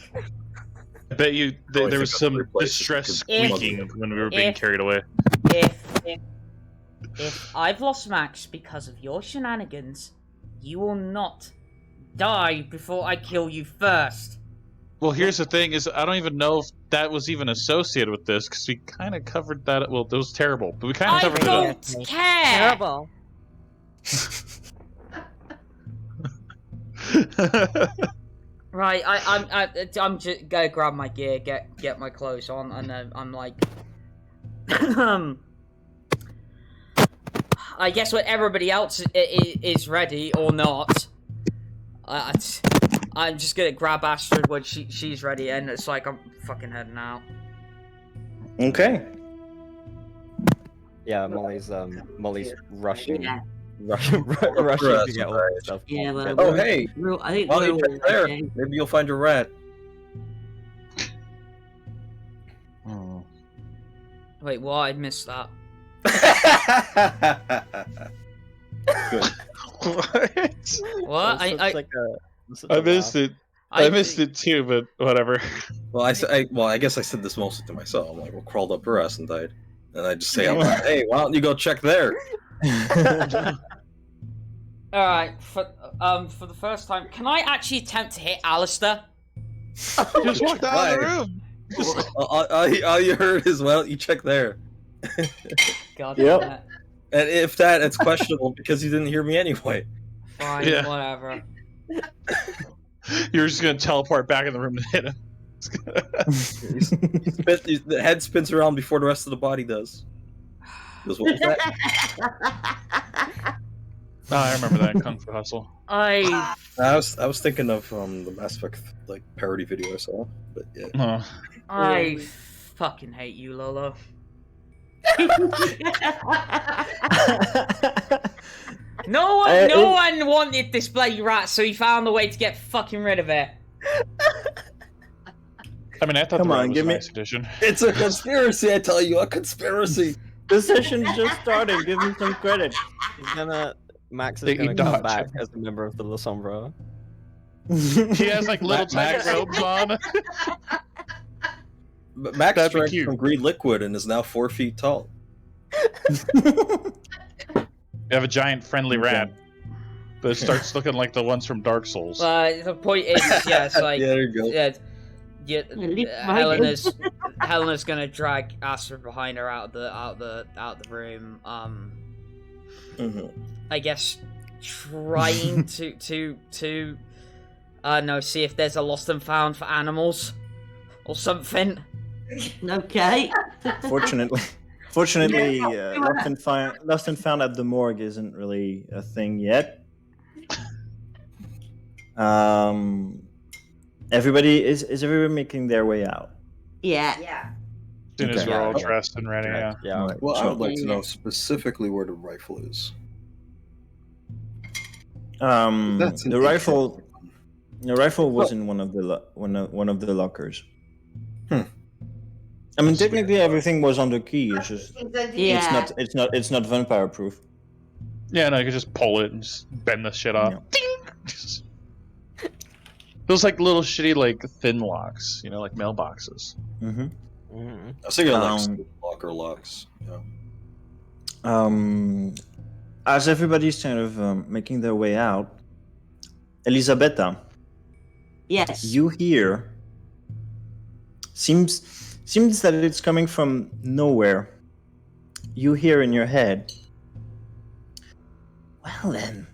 I bet you Oh, I there was think some other places distress could- squeaking when we were being If- carried away. If I've lost Max because of your shenanigans, you will not die before I kill you first. Well, here's the thing: is I don't even know if that was even associated with this because we kind of covered that. Well, it was terrible, but we kind of I covered don't care! Terrible. it. Right, I'm just gonna grab my gear, get my clothes on, and then I'm like, I guess when everybody else is ready or not, I'm just gonna grab Astrid when she's ready, and it's like I'm fucking heading out. Okay. Yeah, Mollie's rushing, Yeah. rushing to get all that stuff. Yeah, well, Oh, hey! I think While we're you all check there, okay. maybe you'll find your rat. Oh. Wait, what? I missed that. Good. What? What? I missed it. I missed it too, but whatever. Well, I guess I said this mostly to myself. I'm like, well, crawled up her ass and died. And I just say, I'm like, hey, why don't you go check there? Alright, for the first time, can I actually attempt to hit Alister? Just walked out of the room. All you heard is, well, you check there. God Yep. damn it. And if that, it's questionable because you didn't hear me anyway. Fine, Yeah. whatever. You're just gonna teleport back in the room and hit him. The head spins around before the rest of the body does. Goes, what was that? Oh, I remember that in Kung Fu Hustle. I I was thinking of the Mass Effect like parody video I saw, but yeah. Oh. fucking hate you, Lolo. No one wanted this bloody rat, so he found a way to get fucking rid of it. I mean, I thought Come the on, rat was give a me- nice addition. It's a conspiracy, I tell you, a conspiracy. The session's just started. Give me some credit. Max is They gonna dodge. come back as a member of the La Sombra. He has like little tiny Max- robes on. But Max That'd be drank cute. from green liquid and is now 4 feet tall. You have a giant friendly rat, but it starts looking like the ones from Dark Souls. The point is, yeah, it's like, Yeah, there you go. yeah, Helena's gonna drag Astrid behind her out of the room. Mhm. I guess trying to no, see if there's a lost and found for animals or something. Okay. Fortunately, lost and found at the morgue isn't really a thing yet. Everybody is everybody making their way out? Yeah. Yeah. As soon as Okay. we're all Yeah. dressed and ready, yeah. Yeah. Alright, Well, I sure. would like to know specifically where the rifle is. That's an The rifle was in one of the lockers. I mean, technically everything was on the key. It's just Yeah. it's not vampire proof. Yeah, and I could just pull it and just bend the shit off. Yeah. Ding! Those like little shitty like thin locks, you know, like mailboxes. Mm-hmm. Mm. I was thinking like locker locks. Yeah. As everybody's kind of making their way out, Elizabetha, Yes. you hear. Seems that it's coming from nowhere. You hear in your head. Well then,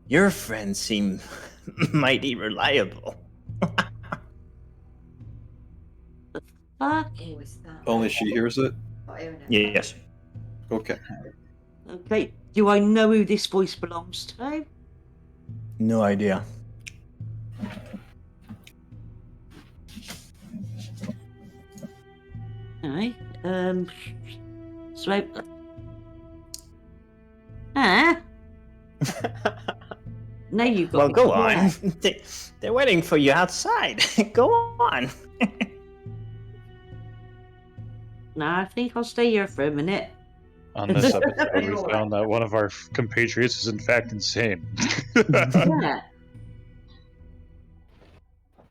your friends seem mighty reliable. Fuck. Who is that? Only she hears it. Not hearing it. Yes. Okay. Okay. Do I know who this voice belongs to? No idea. Alright. So. Ah. No, you got. Well, me go correct. on. They're waiting for you outside. Go on. Nah, I think I'll stay here for a minute. On this episode, we found that one of our compatriots is in fact insane. Yeah.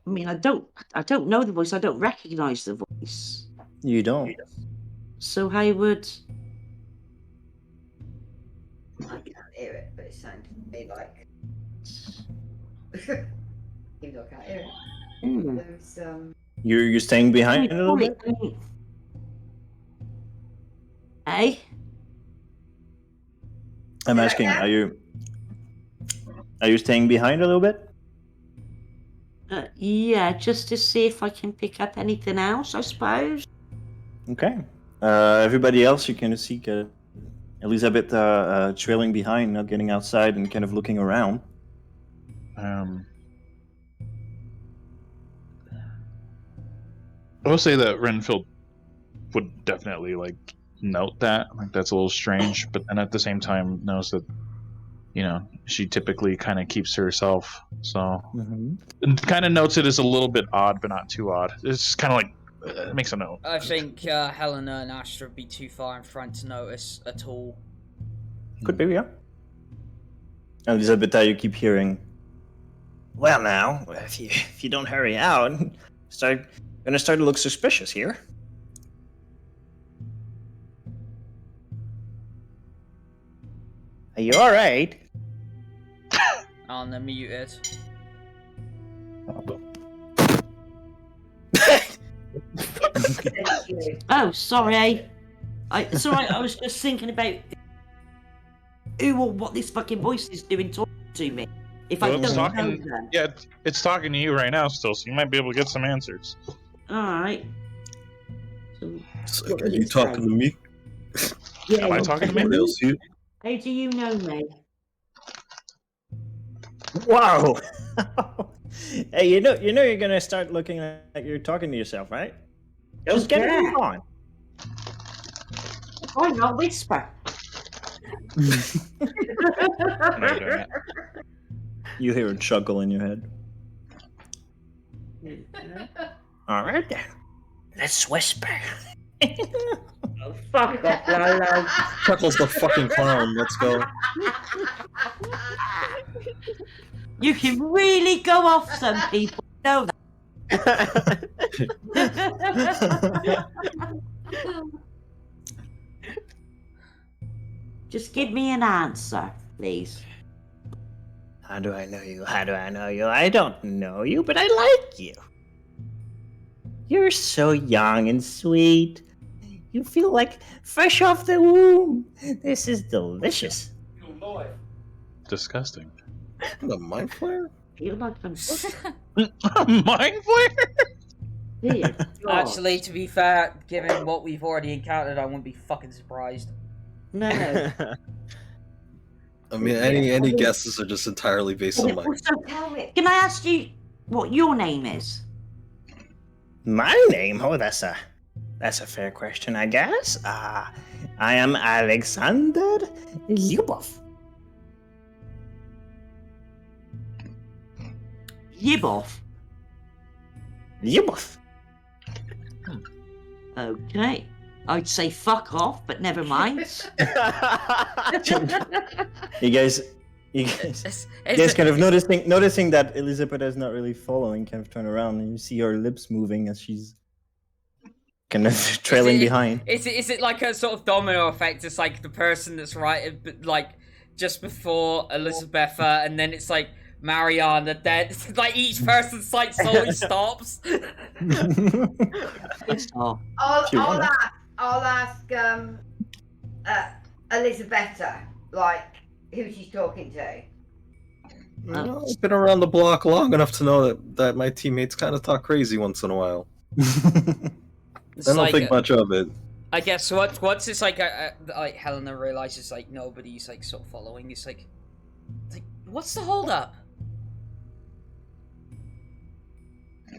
I mean, I don't know the voice. I don't recognize the voice. You don't. So how would? I can't hear it, but it sounded to me like. Even though I can't hear it. Hmm. There's You're staying behind a little bit. Hey. I'm asking. Are you staying behind a little bit? Yeah, just to see if I can pick up anything else, I suppose. Okay. Everybody else, you can see Elizabeth trailing behind, not getting outside and kind of looking around. I will say that Renfield would definitely like note that. Like that's a little strange, but then at the same time knows that, you know, she typically kind of keeps to herself. So kind of notes it as a little bit odd, but not too odd. It's kind of like it makes a note. I think Helina and Astra would be too far in front to notice at all. Could be, yeah. Elizabeth, you keep hearing. Well, now, if you don't hurry out, gonna start to look suspicious here. Are you all right? On the muted. Oh, sorry. It's alright, I was just thinking about who or what this fucking voice is doing talking to me. If I Well, it's don't know talking- them. Yeah, it's talking to you right now still, so you might be able to get some answers. Alright. So, are you talking to me? Yeah, Am I talking to me? What else you? How do you know me? Wow. Hey, you know you're gonna start looking like you're talking to yourself, right? Just get it on. Why not whisper? I know you're doing it. You hear a chuckle in your head. All right then. Let's whisper. Oh, fuck off, Lolo. Chuckles the fucking clown. Let's go. You can really go off some people. Know that. Just give me an answer, please. How do I know you? How do I know you? I don't know you, but I like you. You're so young and sweet. You feel like fresh off the womb. This is delicious. Disgusting. The mind flare? Feel like I'm Mind flare? dear God. Actually, to be fair, given what we've already encountered, I wouldn't be fucking surprised. No. I mean, any guesses are just entirely based on mine. Also, can I ask you what your name is? My name? Oh, that's a fair question, I guess. I am Alexander Lyubov. Yibov. Lyubov. Okay. I'd say fuck off, but never mind. You guys kind of noticing that Elizabeth is not really following, kind of turn around and you see her lips moving as she's kind of trailing behind. Is it like a sort of domino effect? It's like the person that's right, like just before Elizabetha, and then it's like Marianna. Then like each person's like slowly stops. I'll ask Elizabetha, like who she's talking to. I've been around the block long enough to know that my teammates kind of talk crazy once in a while. I don't think much of it. I guess once it's like Helena realizes like nobody's like sort of following. It's like what's the hold up?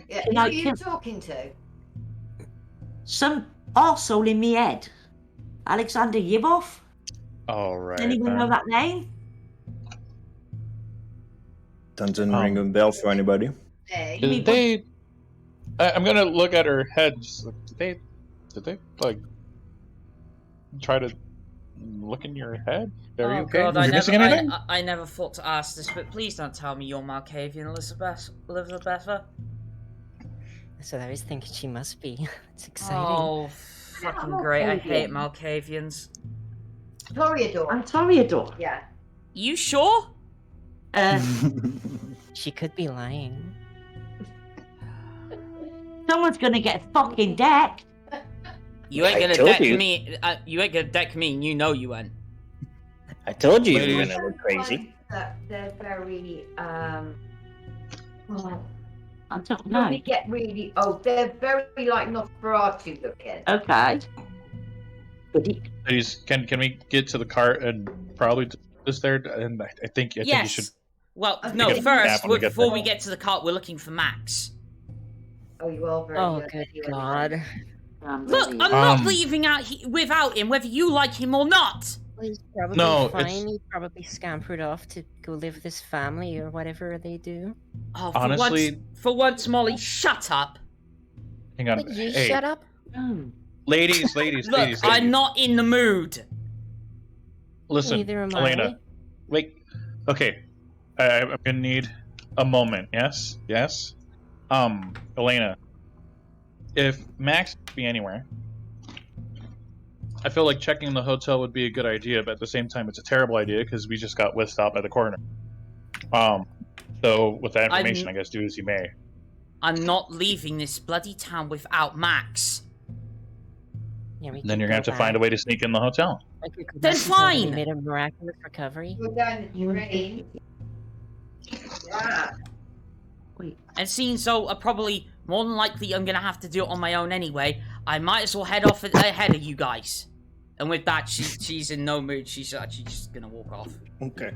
Yeah, who are you talking to? Some arsehole in me head. Alexander Yibov? Alright. Anyone know that name? Doesn't ring a bell for anybody. Did they... I'm gonna look at her head. Did they like try to look in your head? Are you okay? God, I never thought to ask this, but please don't tell me you're Malkavian, Elizabetha. So I was thinking she must be. It's exciting. Oh, fucking great! I hate Malkavians. Toreador. I'm Toreador. Yeah. You sure? She could be lying. Someone's gonna get fucking decked. You ain't gonna deck me. You ain't gonna deck me, and you know you ain't. I told you you were gonna look crazy. They're very I don't know. they get really they're very like Nosferatu looking. Okay. Ladies, can we get to the cart and probably just there? And I think you should. Well, no. First, before we get to the cart, we're looking for Max. Oh, you are very. Oh, good God! Look, I'm not leaving out without him, whether you like him or not. He's probably fine. He probably scampered off to go live with his family or whatever they do. Oh, honestly, for once, Mollie, shut up. Hang on. You shut up. Ladies, Look, I'm not in the mood. Listen, Neither am Helena. Wait. Okay. I'm gonna need a moment. Yes. Helena. If Max could be anywhere, I feel like checking the hotel would be a good idea, but at the same time, it's a terrible idea because we just got whisked out by the coroner. So with that information, I guess do as you may. I'm not leaving this bloody town without Max. Yeah, Then you're gonna have to find a way to sneak in the hotel. Then fine. We made a miraculous recovery. We're down the drain. Yeah. Wait. And seeing so, probably more than likely I'm gonna have to do it on my own anyway. I might as well head off ahead of you guys. And with that, she's in no mood. She's actually just gonna walk off. Okay.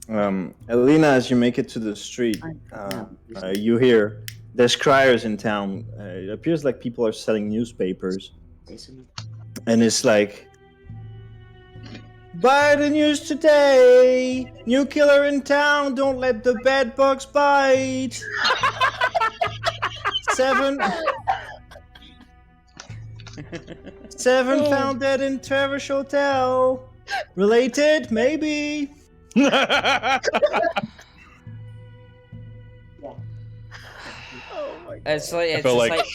Helina, as you make it to the street, you hear there's criers in town. It appears like people are selling newspapers. And it's like, buy the news today! New killer in town, don't let the bed bugs bite! Seven found dead in Traverse Hotel. Related? Maybe. It's like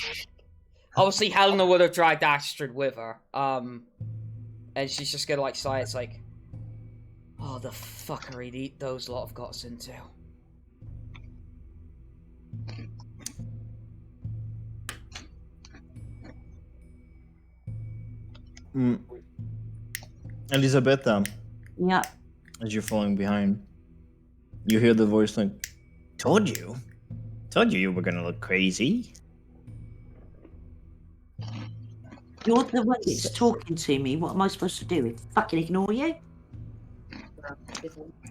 obviously Helena would have dragged Astrid with her. And she's just gonna like sigh. It's like, oh, the fuckery those lot have got us into. Elizabetha. Yeah. As you're following behind, you hear the voice like, Told you you were gonna look crazy. You're the one that's talking to me. What am I supposed to do? Fucking ignore you?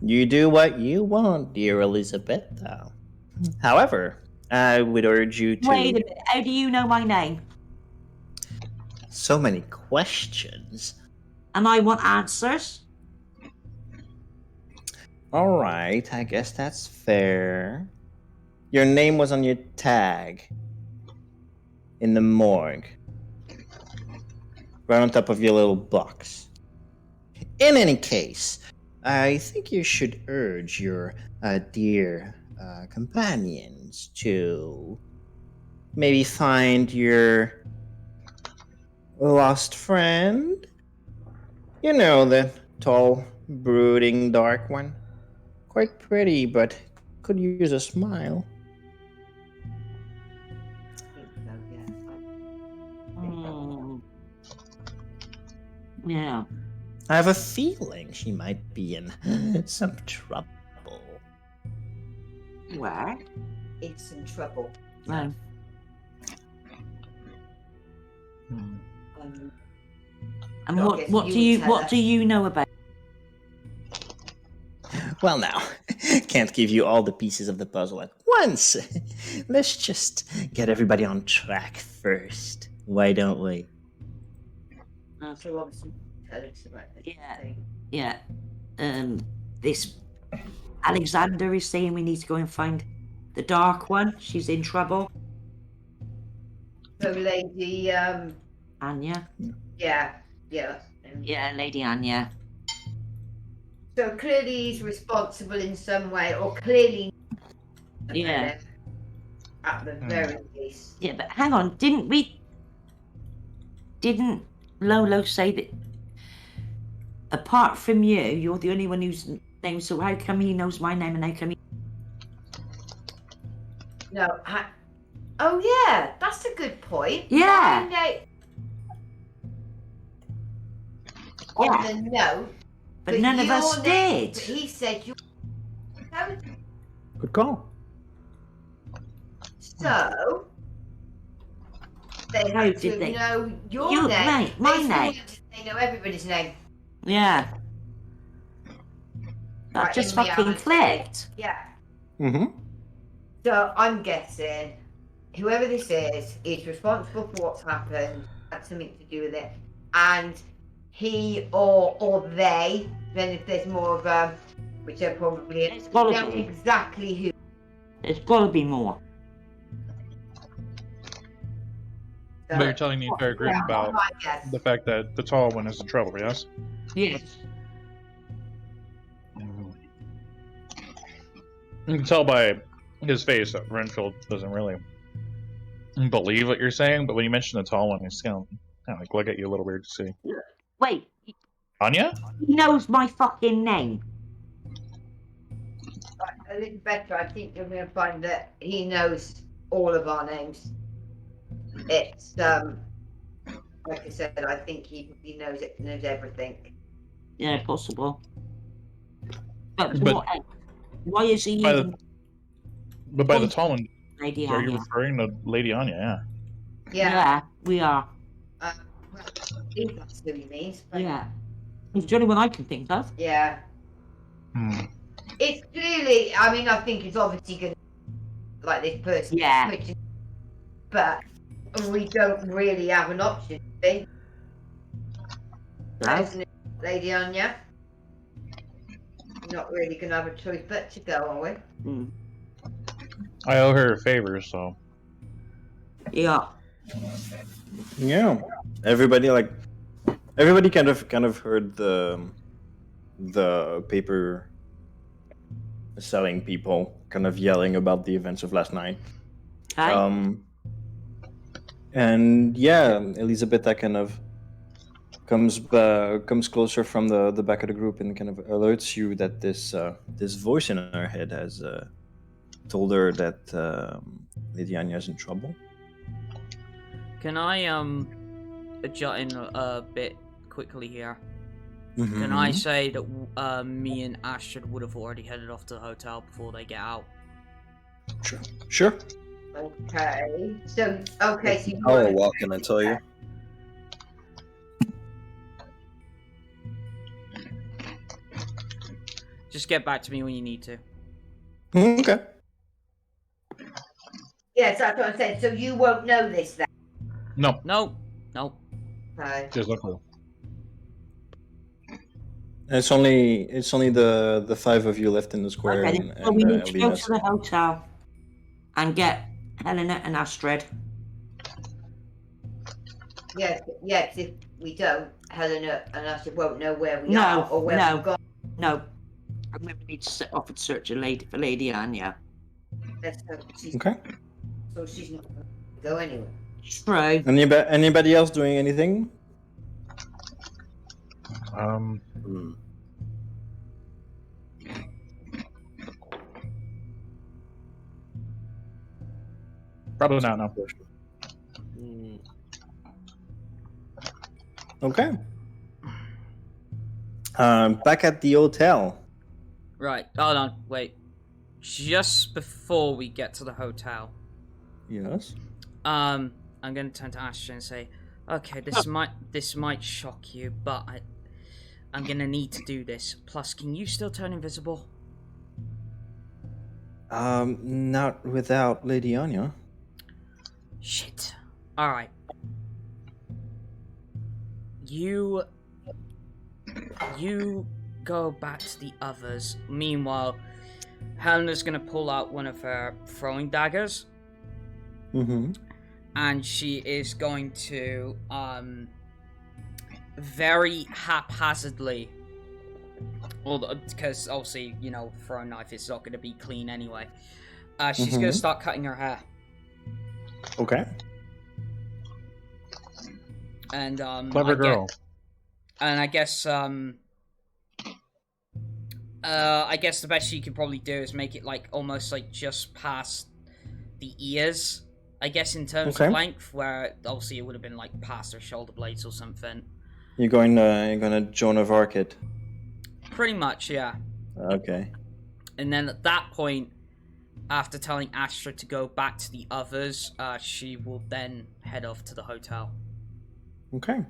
You do what you want, dear Elizabetha. However, I would urge you to... Wait a minute. How do you know my name? So many questions. And I want answers? Alright, I guess that's fair. Your name was on your tag. In the morgue. right on top of your little box. In any case, I think you should urge your dear companions to maybe find your lost friend. You know, the tall, brooding, dark one. Quite pretty, but could use a smile. Yeah. I have a feeling she might be in some trouble. Where? It's some trouble. Um, and So I what guess what you do would you tell what us. do you know about? Well, now, can't give you all the pieces of the puzzle at once. Let's just get everybody on track first. Why don't we? So obviously, tell us about it. Yeah. This Alexander is saying we need to go and find the dark one. She's in trouble. So Lady, Anya. yeah. Yeah, Lady Anya. So clearly he's responsible in some way, or clearly. Yeah. At the very least. Yeah, but hang on, didn't Lolo say that apart from you, you're the only one who's named, so how come he knows my name and how come he... No. Oh yeah, that's a good point. Yeah. On the note. But none of us did. But he said you. Good call. So they How have did to they? know your Your name. name, my They name. know everybody's name. Yeah. That Right, just in fucking reality. clicked. Yeah. Mm-hmm. So I'm guessing whoever this is responsible for what's happened, had something to do with it, and he or they. Then if there's more of a, which there probably is, It's gotta know be. exactly who. There's got to be more. But you're telling the entire group Yeah, about my guess. the fact that the tall one is in trouble, yes? Yes. You can tell by his face that Renfield doesn't really believe what you're saying, but when you mention the tall one, he's kind of like look at you a little weird to see. Wait, Anya? he knows my fucking name. Elizabetha, I think you're going to find that he knows all of our names. It's like I said, I think he knows it, knows everything. Yeah, possible. But But- what else? Why is he By using But by the tall one, Lady are you Anya? referring to Lady Anya? Yeah. Yeah. We are. Well, I think that's who he means. But Yeah. He's the only one I can think of. yeah. It's clearly. I mean, I think it's obviously going to like this person. Yeah. But we don't really have an option. See? Right. Isn't it, Lady Anya? Not really going to have a choice but to go, are we? Mm. I owe her a favor, so. Yeah. Yeah. Everybody kind of heard the paper selling people kind of yelling about the events of last night. Okay. And yeah, Elizabetha kind of comes closer from the back of the group and kind of alerts you that this voice in her head has told her that Lady Anya's in trouble. Can I jut in a bit quickly here? Mm-hmm. Can I say that me and Astrid would have already headed off to the hotel before they get out? Sure. Okay. So you I'll walk in and tell you. Just get back to me when you need to. Okay. Yes, that's what I said. So you won't know this then. No, No. Okay. just look cool. It's only the five of you left in the square. Okay, and, so we and, need to go Alina's- to the hotel and get Helena and Astrid. Yes. we don't, Helena and us won't know where we No, are or where no. we've gone. No. I'm going to need to set off and search for Lady Anya. Let's hope she's, Okay. so she's not going to go anywhere. True. Anybody else doing anything? Hmm. Probably not. No. Mm, Okay. Back at the hotel. Right, hold on, wait. Just before we get to the hotel, Yes. I'm gonna turn to Asher and say, okay, this might shock you, but I'm gonna need to do this. Plus, can you still turn invisible? Not without Lady Anya. Shit. Alright. You go back to the others. Meanwhile, Helena's gonna pull out one of her throwing daggers. Mm-hmm. And she is going to, very haphazardly, because obviously, you know, throwing knife is not gonna be clean anyway. She's gonna start cutting her hair. Okay. And, Clever girl. I guess the best she could probably do is make it like almost like just past the ears. I guess in terms of length, where obviously it would have been like past her shoulder blades or something. You're gonna Joan of Arc it. Pretty much, yeah. Okay. And then at that point, after telling Astra to go back to the others, she will then head off to the hotel. Okay.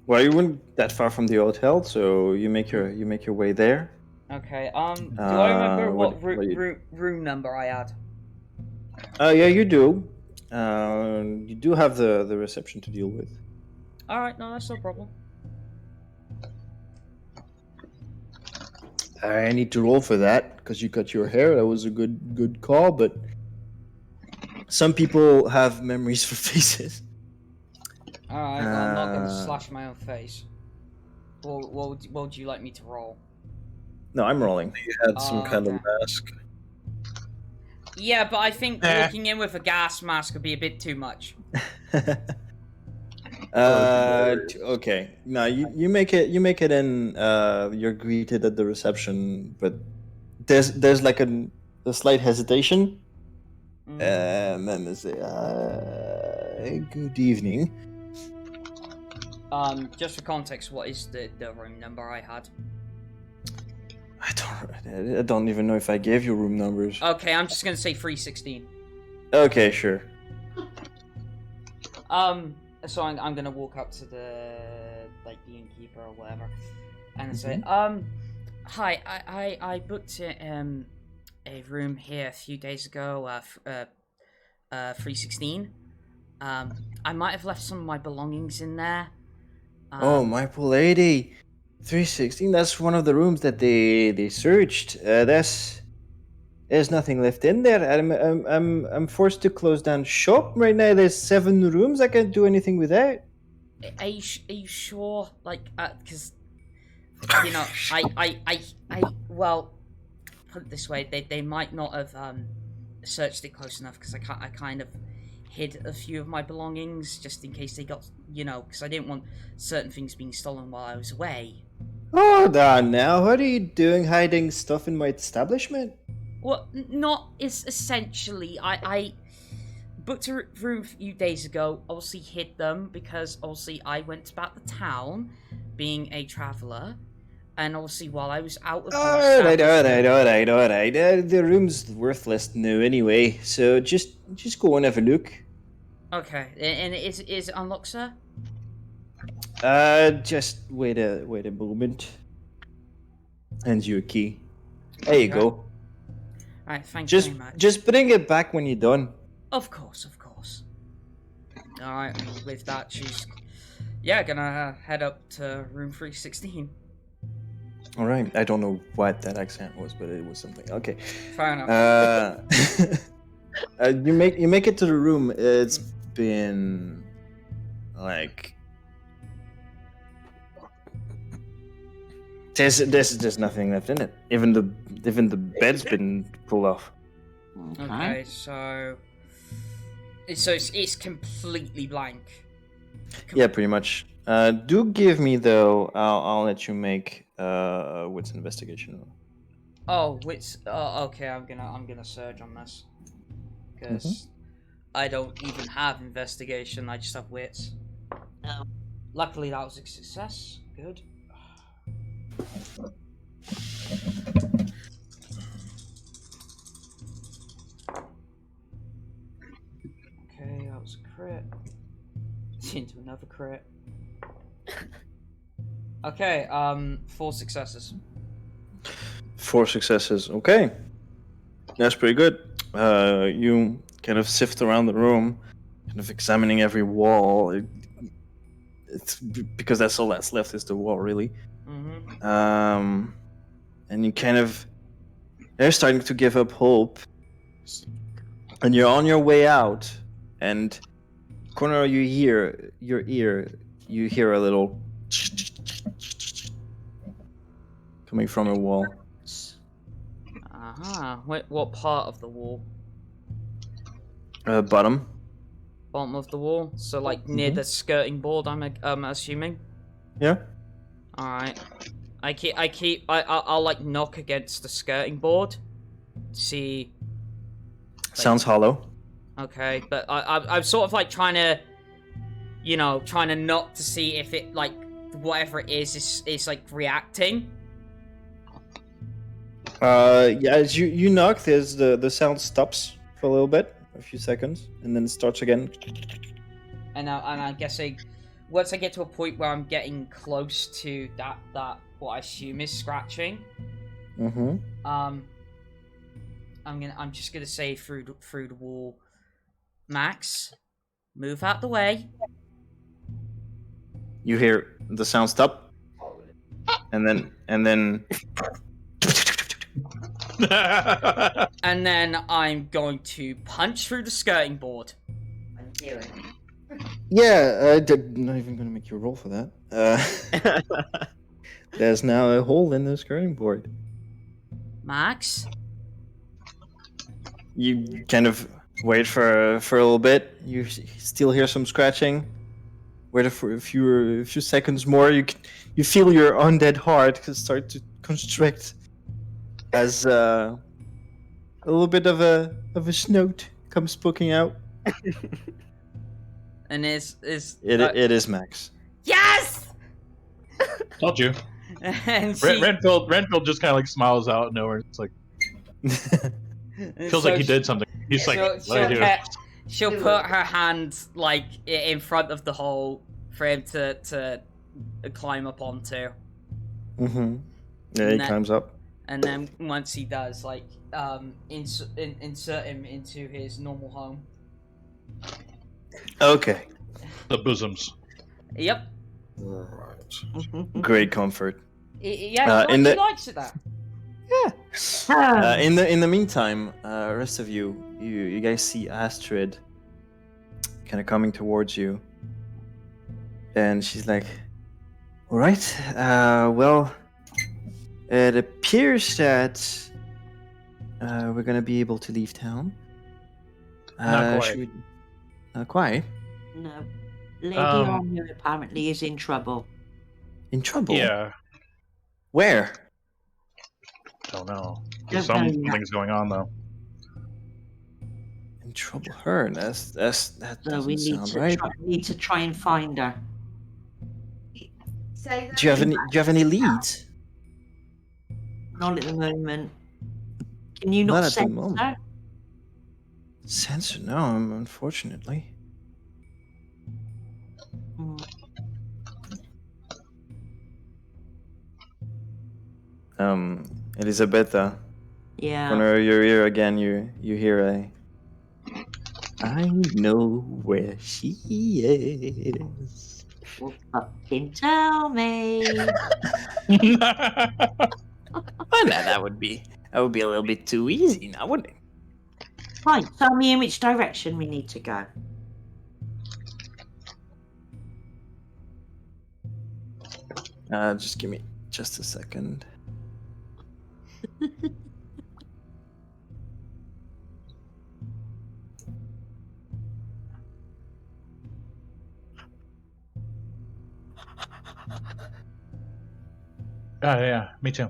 Well, you weren't that far from the hotel, so you make your way there. Okay. Do I remember what what room number I had? Yeah, you do. You do have the reception to deal with. All right. No, that's no problem. I need to roll for that because you cut your hair. That was a good call, but some people have memories for faces. Alright, well, I'm not gonna slash my own face. What would you like me to roll? No, I'm rolling. You had some kind of okay. mask. Yeah, but I think walking in with a gas mask would be a bit too much. Okay. No, you make it in. You're greeted at the reception, but there's like a slight hesitation, and then they say, "Good evening." Just for context, what is the room number I had? I don't even know if I gave you room numbers. Okay, I'm just gonna say 316. Okay, sure. So I'm gonna walk up to the innkeeper or whatever, and say, hi, I booked a room here a few days ago, 316. I might have left some of my belongings in there. Oh, my poor lady. 316, that's one of the rooms that they searched. There's nothing left in there. I'm forced to close down shop right now. There's 7 rooms. I can't do anything without. Are you sure? Like, because you know, I well, put it this way, they might not have searched it close enough because I kind of hid a few of my belongings just in case they got, you know, because I didn't want certain things being stolen while I was away. Hold on now. What are you doing hiding stuff in my establishment? Well, not is essentially. I booked a room a few days ago. Obviously, hid them because obviously I went about the town, being a traveller, and obviously while I was out of Alright. The room's worthless now anyway. So just go and have a look. Okay, and is it unlocked, sir? Just wait a moment. Hands you a key. There you go. Alright, thank you very much. Just bring it back when you're done. Of course. Alright, with that, she's gonna head up to room 316. Alright, I don't know what that accent was, but it was something. Okay. Fair enough. You make it to the room. It's been like there's nothing left in it. Even the bed's been pulled off. Okay, so it's completely blank. Yeah, pretty much. Do give me though. I'll let you make wits investigation roll. Oh, wits. Okay, I'm gonna surge on this because I don't even have investigation. I just have wits. Oh. Luckily, that was a success. Good. Okay, that was a crit. Into another crit. Okay, 4 successes. 4 successes. Okay, that's pretty good. You kind of sift around the room, kind of examining every wall. It's because that's all that's left is the wall, really. Mm-hmm. And you kind of they're starting to give up hope, and you're on your way out, and corner of your ear, you hear a little coming from a wall. What part of the wall? Bottom. Bottom of the wall. So like near the skirting board. I'm assuming. Yeah. All right. I'll like knock against the skirting board. See. Like, sounds hollow. Okay, but I'm sort of like trying to knock to see if it like whatever it is like reacting. Yeah, as you knock, there's the sound stops for a little bit, a few seconds, and then it starts again. And I'm guessing once I get to a point where I'm getting close to that what I assume is scratching. Mm-hmm. I'm just gonna say through the wall, Max, move out the way. You hear the sound stop, and then and then I'm going to punch through the skirting board. I'm hearing. yeah, I'm not even gonna make you roll for that. There's now a hole in the skirting board. Max, You kind of wait for a little bit. You still hear some scratching. Wait for a few seconds more. You feel your undead heart start to constrict as a little bit of a snout comes poking out. and it is Max. Yes. Told you. And she, Renfield just kind of like smiles out of nowhere. It's like feels like he did something. He's like, what do I do? She'll put her hand like in front of the hole for him to climb up onto. Mm-hmm. Yeah, he climbs up. And then once he does, like, insert him into his normal home. Okay. The bosoms. Yep. Right. Great comfort. Yeah, he likes it that. Yeah. In the meantime, rest of you guys see Astrid kind of coming towards you, and she's like, "All right, well, it appears that we're gonna be able to leave town. Not quite. Not quite. No. Lady Armia apparently is in trouble. In trouble? Yeah. Where? Don't know. Don't Something's going on though. In trouble? Her? That So we doesn't sound right. need to try and find her. Say that Do you have any leads? Not at the moment. Can you not Not at the sense moment. her? Censor? No, unfortunately. Hmm. Elizabetha. Yeah. Corner of your ear again. You hear a. I know where she is. Well, fucking tell me. Well, now that would be a little bit too easy, now wouldn't it? Right, tell me in which direction we need to go. Just give me just a second. Oh, yeah, me too.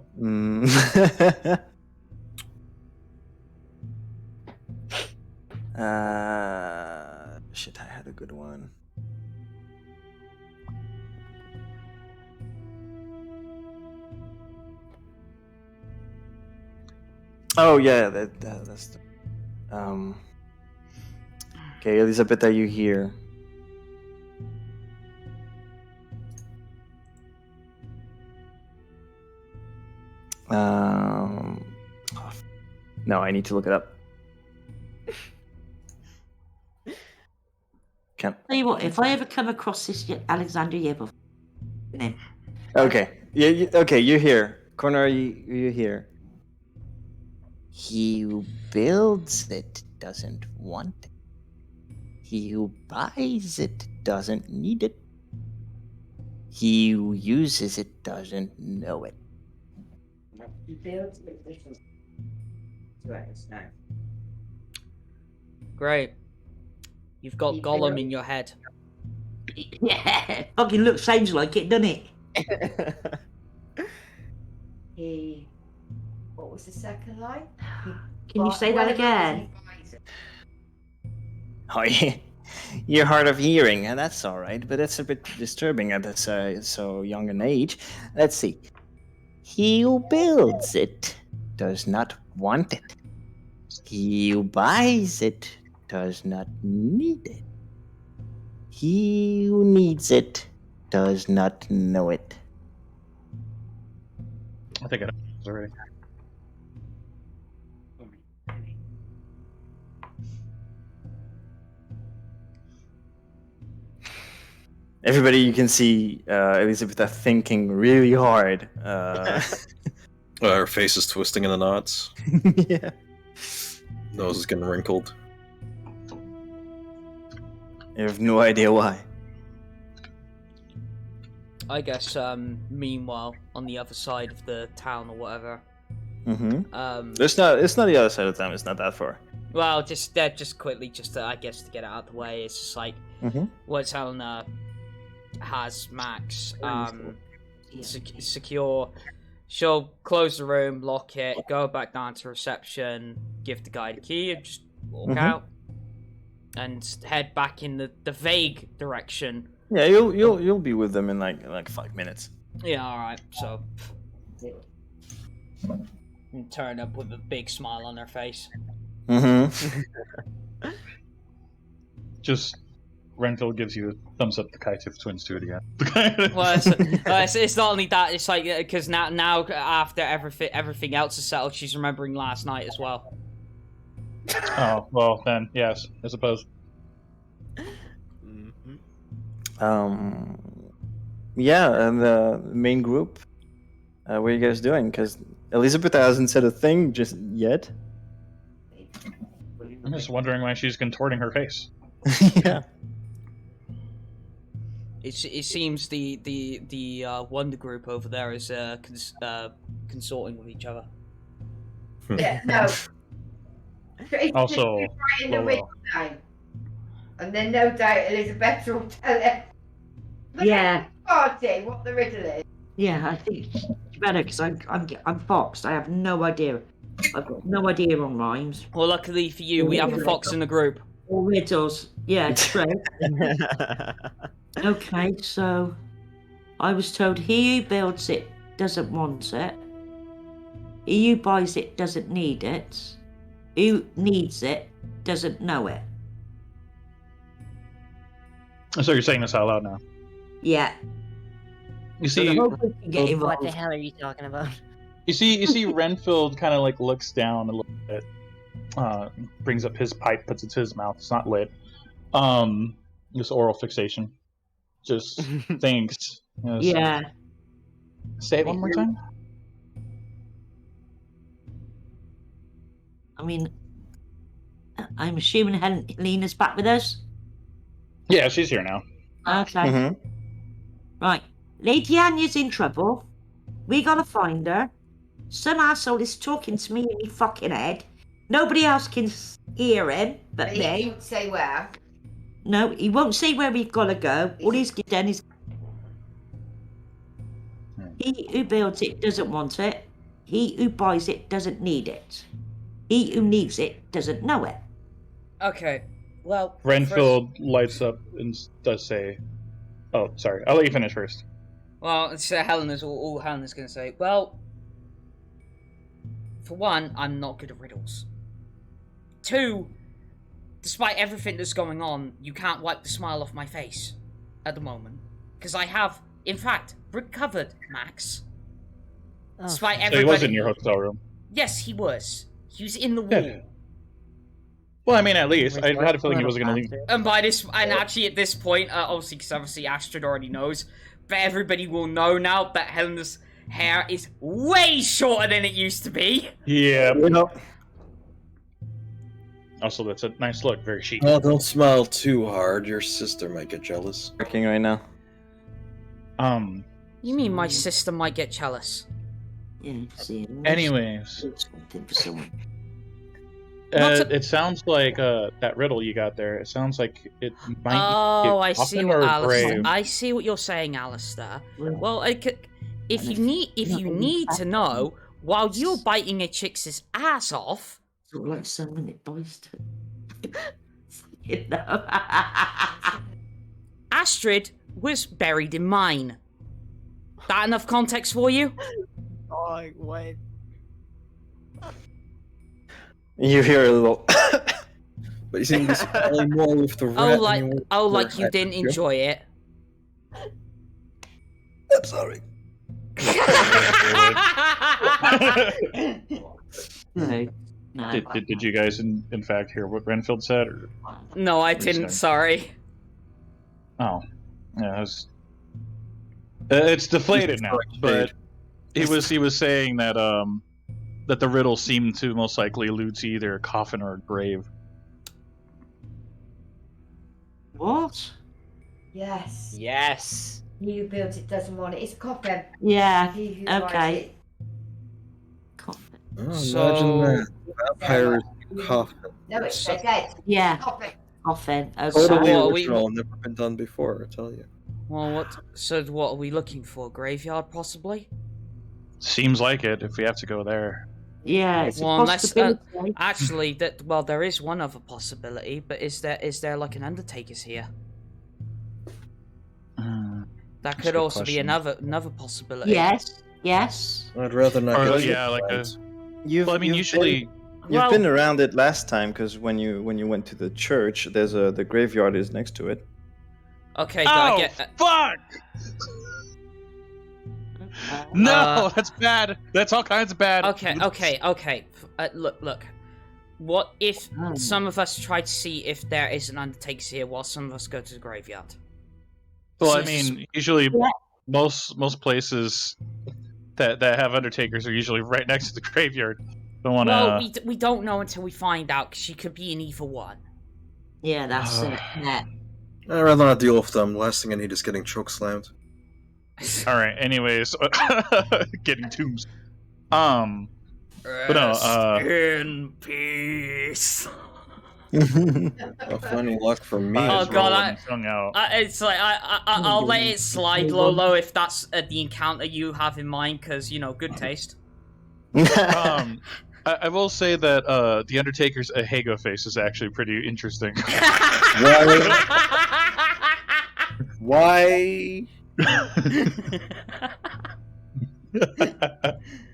Shit, I had a good one. Oh yeah, that's the, okay, Elizabeth, are you here? No, I need to look it up. Can't. Tell you what, if I ever come across this Alexander Yebov, then Okay. Yeah. Okay. You're here. Corner, you're here. He who builds it doesn't want it. He who buys it doesn't need it. He who uses it doesn't know it. he builds it different to us now. Great. You've got He Gollum built- in your head. Yeah, fucking looks sounds like it, doesn't it? He. What was the second line? Can you say that again? Oh, yeah. You're hard of hearing, and that's all right, but that's a bit disturbing at this so young an age. Let's see. He who builds it does not want it. He who buys it does not need it. He who needs it does not know it. I think I know this already. Everybody, you can see Elizabetha thinking really hard. Her face is twisting in the knots. Yeah. Nose is getting wrinkled. I have no idea why. I guess, meanwhile, on the other side of the town or whatever. Mm-hmm. It's not the other side of town. It's not that far. Well, just quickly, just to, I guess, to get it out of the way, it's just like, once Helena has Max secure, she'll close the room, lock it, go back down to reception, give the guy the key, and just walk out, and head back in the vague direction. Yeah, you'll be with them in like 5 minutes. Yeah, all right. So, and turn up with a big smile on their face. Just Renfield gives you a thumbs up. The Kaitif twins do it again. Well, it's not only that. It's like because now after everything else is settled, she's remembering last night as well. Oh well, then yes, I suppose. Yeah, and the main group. What are you guys doing? Because Elizabeth hasn't said a thing just yet. I'm just wondering why she's contorting her face. Yeah. It seems the Wonder Group over there is consorting with each other. Yeah, no. It's Also, just right in the well, winter time. And then no doubt Elizabetha will tell her. Yeah. Party, what the riddle is. Yeah, I think it's better because I'm foxed. I have no idea. I've got no idea on rhymes Well, luckily for you, we have a fox in the group. or riddles. Yeah, true. Okay, so I was told he who builds it doesn't want it. He who buys it doesn't need it. Who needs it doesn't know it. So you're saying this out loud now. Yeah. You So the see, whole group can get What involved. the hell are you talking about? you see Renfield kind of like looks down a little bit, brings up his pipe, puts it to his mouth. It's not lit. Just oral fixation. Just thinks. Yeah. Say it one more time. I mean, I'm assuming Helina's back with us. Yeah, she's here now. Okay. Right. Lady Anya's in trouble. We gotta find her. Some asshole is talking to me in my fucking head. Nobody else can hear him but He me. won't say where. No, he won't say where we've gotta go. All he's done is... He who builds it doesn't want it. He who buys it doesn't need it. He who needs it doesn't know it. Okay, well... Renfield lights up and does say, "Oh, sorry. I'll let you finish first." Well, it's Helena's all Helena's going to say. Well, for one, I'm not good at riddles. Two, despite everything that's going on, you can't wipe the smile off my face at the moment. Because I have, in fact, recovered Max. Oh, Despite So everybody... he was in your hotel room. Yes, he was. He was in the wall. Yeah. Well, I mean, at least. I had a feeling he wasn't going to leave. And by this, and actually at this point, obviously Astrid already knows, but everybody will know now that Helena's hair is way shorter than it used to be. Yeah. You know, Also, that's a nice look. Very chic. Oh, don't smile too hard. Your sister might get jealous. working right now. You mean my sister might get jealous? Yeah, see. Anyways, Something for someone. it sounds like that riddle you got there. It sounds like it might. Oh, be I a see coffin what or a Alister. grave. I see what you're saying, Alister. Well, if you And need to know, while you're biting a chick's ass off, Sort of like someone that buys to... you know? Astrid was buried in mine. That enough context for you? Oh, what? You hear a little. But you seem to be smiling more with the rat. Like you didn't enjoy it. I'm sorry. No. Did you guys in fact hear what Renfield said? Or... No, I didn't. Sorry. Oh, yeah, it's deflated now. But he was saying that that the riddle seemed to most likely allude to either a coffin or a grave. What? Yes. Yes. He who builds it doesn't want it. It's a coffin. Yeah, He who buys okay. it. Coffin. Oh, So- imagine that. Vampires coffin. No, it's they're dead. Yeah, Coffin. coffin. Okay. Totally what are original. Never been done before, I tell you. Well, what are we looking for? Graveyard, possibly? Seems like it. If we have to go there. Yeah, it's Well, a unless, possibility. Actually, there is one other possibility, but is there like an Undertaker's here? That That's a could good also be question. another possibility. Yes. I'd rather not Or, go yeah, to like a. plans. Well, I mean, usually. You've Well- been around it last time because when you went to the church, the graveyard is next to it. Okay, I get. Fuck! No, that's bad. That's all kinds of bad. Okay. Look. What if Oh. some of us try to see if there is an Undertaker's here while some of us go to the graveyard? Well, I mean, usually Yeah. most places that have undertakers are usually right next to the graveyard. Don't want to. Well, we don't know until we find out, because she could be in either one. Yeah, that's it. Yeah. I'd rather not deal with them. Last thing I need is getting chokeslammed. All right. Anyways, getting tombs. But no. In peace. Well, funny luck for me. Oh, as God, well. Hung out. It's like I'll let it slide, Lolo, if that's the encounter you have in mind, because good taste. I will say that the Undertaker's Ahego face is actually pretty interesting. Why?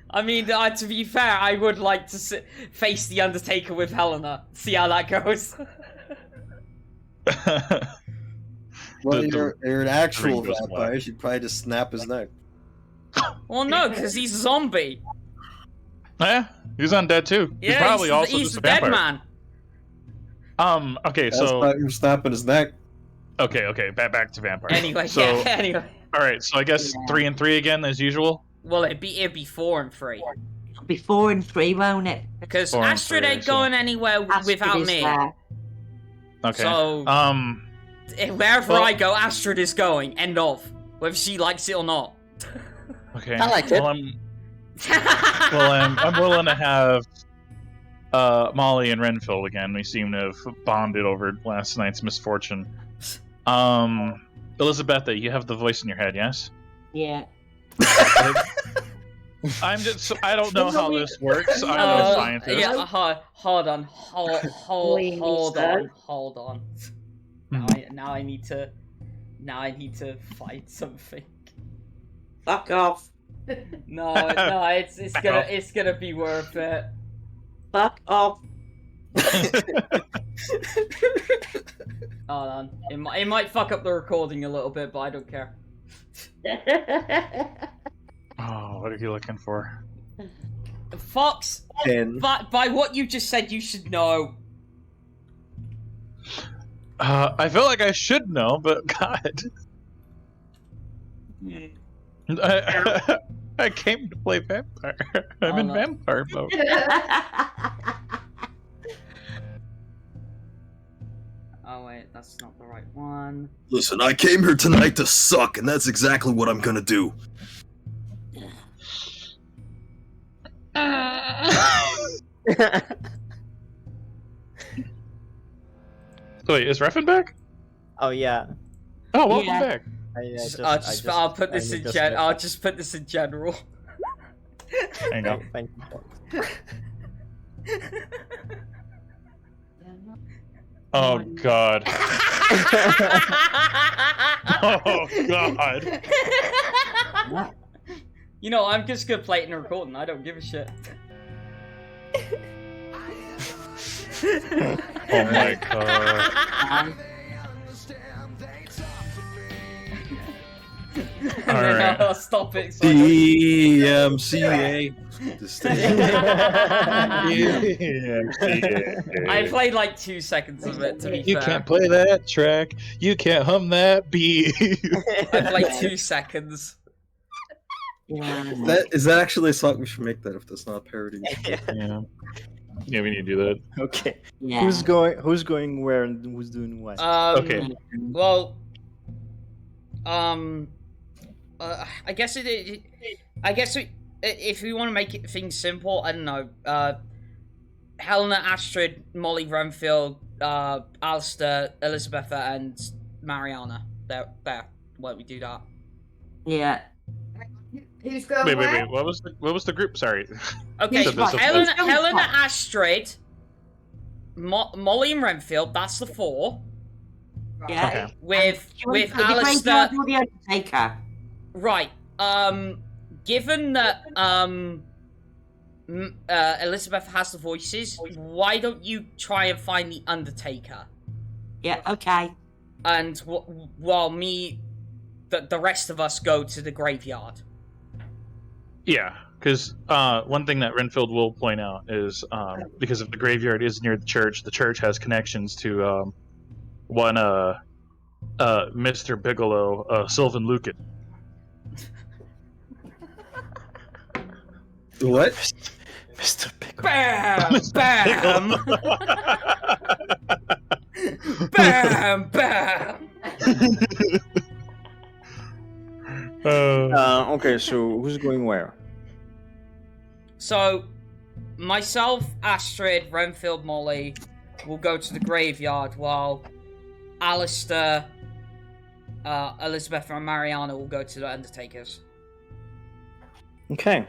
I mean, to be fair, I would like to face the Undertaker with Helina. See how that goes. Well, The you're an actual ring goes vampire. black. You'd probably just snap his neck. Well, no, because he's a zombie. Yeah, he's undead too. He's Yeah, probably also he's just the a dead vampire. man. Okay, That's so not you're snapping his neck. okay, back to vampire. Anyway, so anyway. all right, so I guess 3 and 3 again as usual. Well, it'd be 4 and 3. It'll be 4 and 3, won't it? Because 4 and Astrid 3, ain't so- going anywhere Astrid without is me. there. Okay. So- Wherever Well- I go, Astrid is going. End of. whether she likes it or not. Okay. I like it. Well, I'm willing to have Mollie and Renfield again. We seem to have bonded over last night's misfortune. Elizabetha, you have the voice in your head, yes? Yeah. I don't know how this works. I'm no scientist. Yeah, hold on. Now I need to find something. Fuck off. No, it's gonna be worth it. Fuck off. Hold on. It might fuck up the recording a little bit, but I don't care. Oh, what are you looking for? Fox, by what you just said, you should know. I feel like I should know, but God. I came to play vampire. I'm in vampire mode. Oh wait, that's not the right one. Listen, I came here tonight to suck, and that's exactly what I'm gonna do. Wait, is Refin back? Oh yeah. Oh, welcome Yeah. back. I'll put this in I'll just put this in general. There you go. Thank you. Oh God. Oh God. You know, I'm just gonna play it in a recording. I don't give a shit. Oh my God. And then Alright. I'll stop it. So DMCA. I played like 2 seconds of it, to be You fair. can't play that track. You can't hum that beat. I played 2 seconds. Is that actually a song? We should make that if that's not a parody. Yeah. Yeah, we need to do that. Okay. Yeah. Who's going where and who's doing what? Okay. Well, I guess if we want to make things simple, I don't know. Helina, Astrid, Mollie, Renfield, Alister, Elizabetha, and Marianna. There. Why don't we do that? Yeah. Who's going Wait. where? What was the group? Sorry. Okay, So this is- Helina, Astrid, Mollie, and Renfield. That's the 4. Yeah. Okay. With The Alister. graveyard or the Undertaker? Right. Given that Elizabeth has the voices, why don't you try and find the Undertaker? Yeah. Okay. And while the rest of us go to the graveyard. Yeah, because one thing that Renfield will point out is because if the graveyard is near the church has connections to one Mr. Bigelow, Sylvan Lucan. What? Mr. Pickle. Bam! Bam! Bam! Okay, so who's going where? So, myself, Astrid, Renfield, Mollie will go to the graveyard while Alister, Elizabeth, and Marianna will go to the Undertakers. Okay.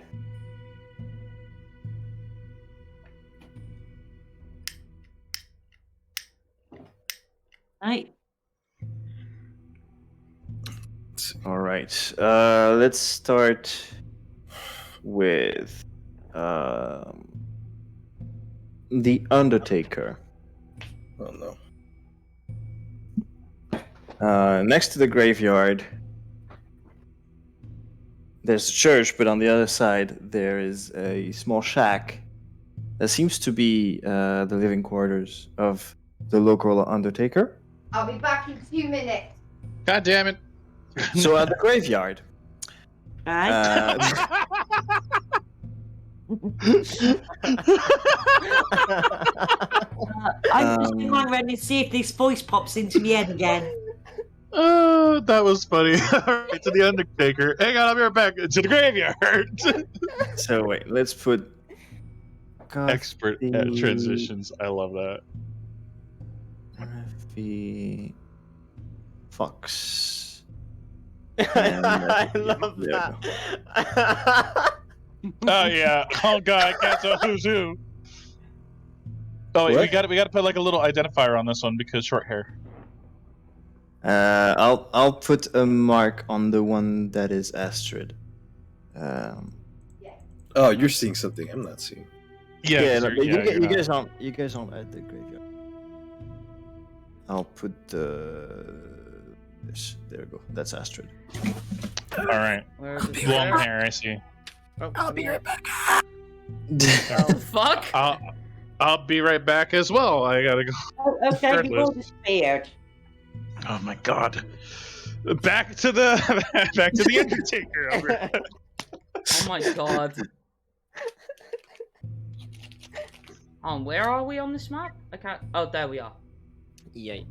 Right. All right. Let's start with the Undertaker. Oh no. Next to the graveyard, there's a church, but on the other side there is a small shack that seems to be the living quarters of the local Undertaker. I'll be back in 2 minutes. God damn it. So at the graveyard, Right. I'm just going around and see if this voice pops into my head again. That was funny. Alright, to the Undertaker. Hang on, I'll be right back. To the graveyard. So wait, let's put Expert at transitions. I love that. Gothy Fox. I love There that. Oh yeah. Oh god, I can't tell who's who. Oh, wait, What? we got to put like a little identifier on this one because short hair. I'll put a mark on the one that is Astrid. Oh, you're seeing something I'm not seeing. Yeah, no, you're- but yeah, you're you not. guys aren't at the graveyard. I'll put this. There we go. That's Astrid. All right. Where's it? Long hair, I see. I'll be right back. Oh, fuck! I'll be right back as well. I gotta go. Oh, okay, you've Regardless. all disappeared. Oh my god. Back to the Undertaker. Oh my god. Where are we on this map? I can't. Oh, there we are. Yay.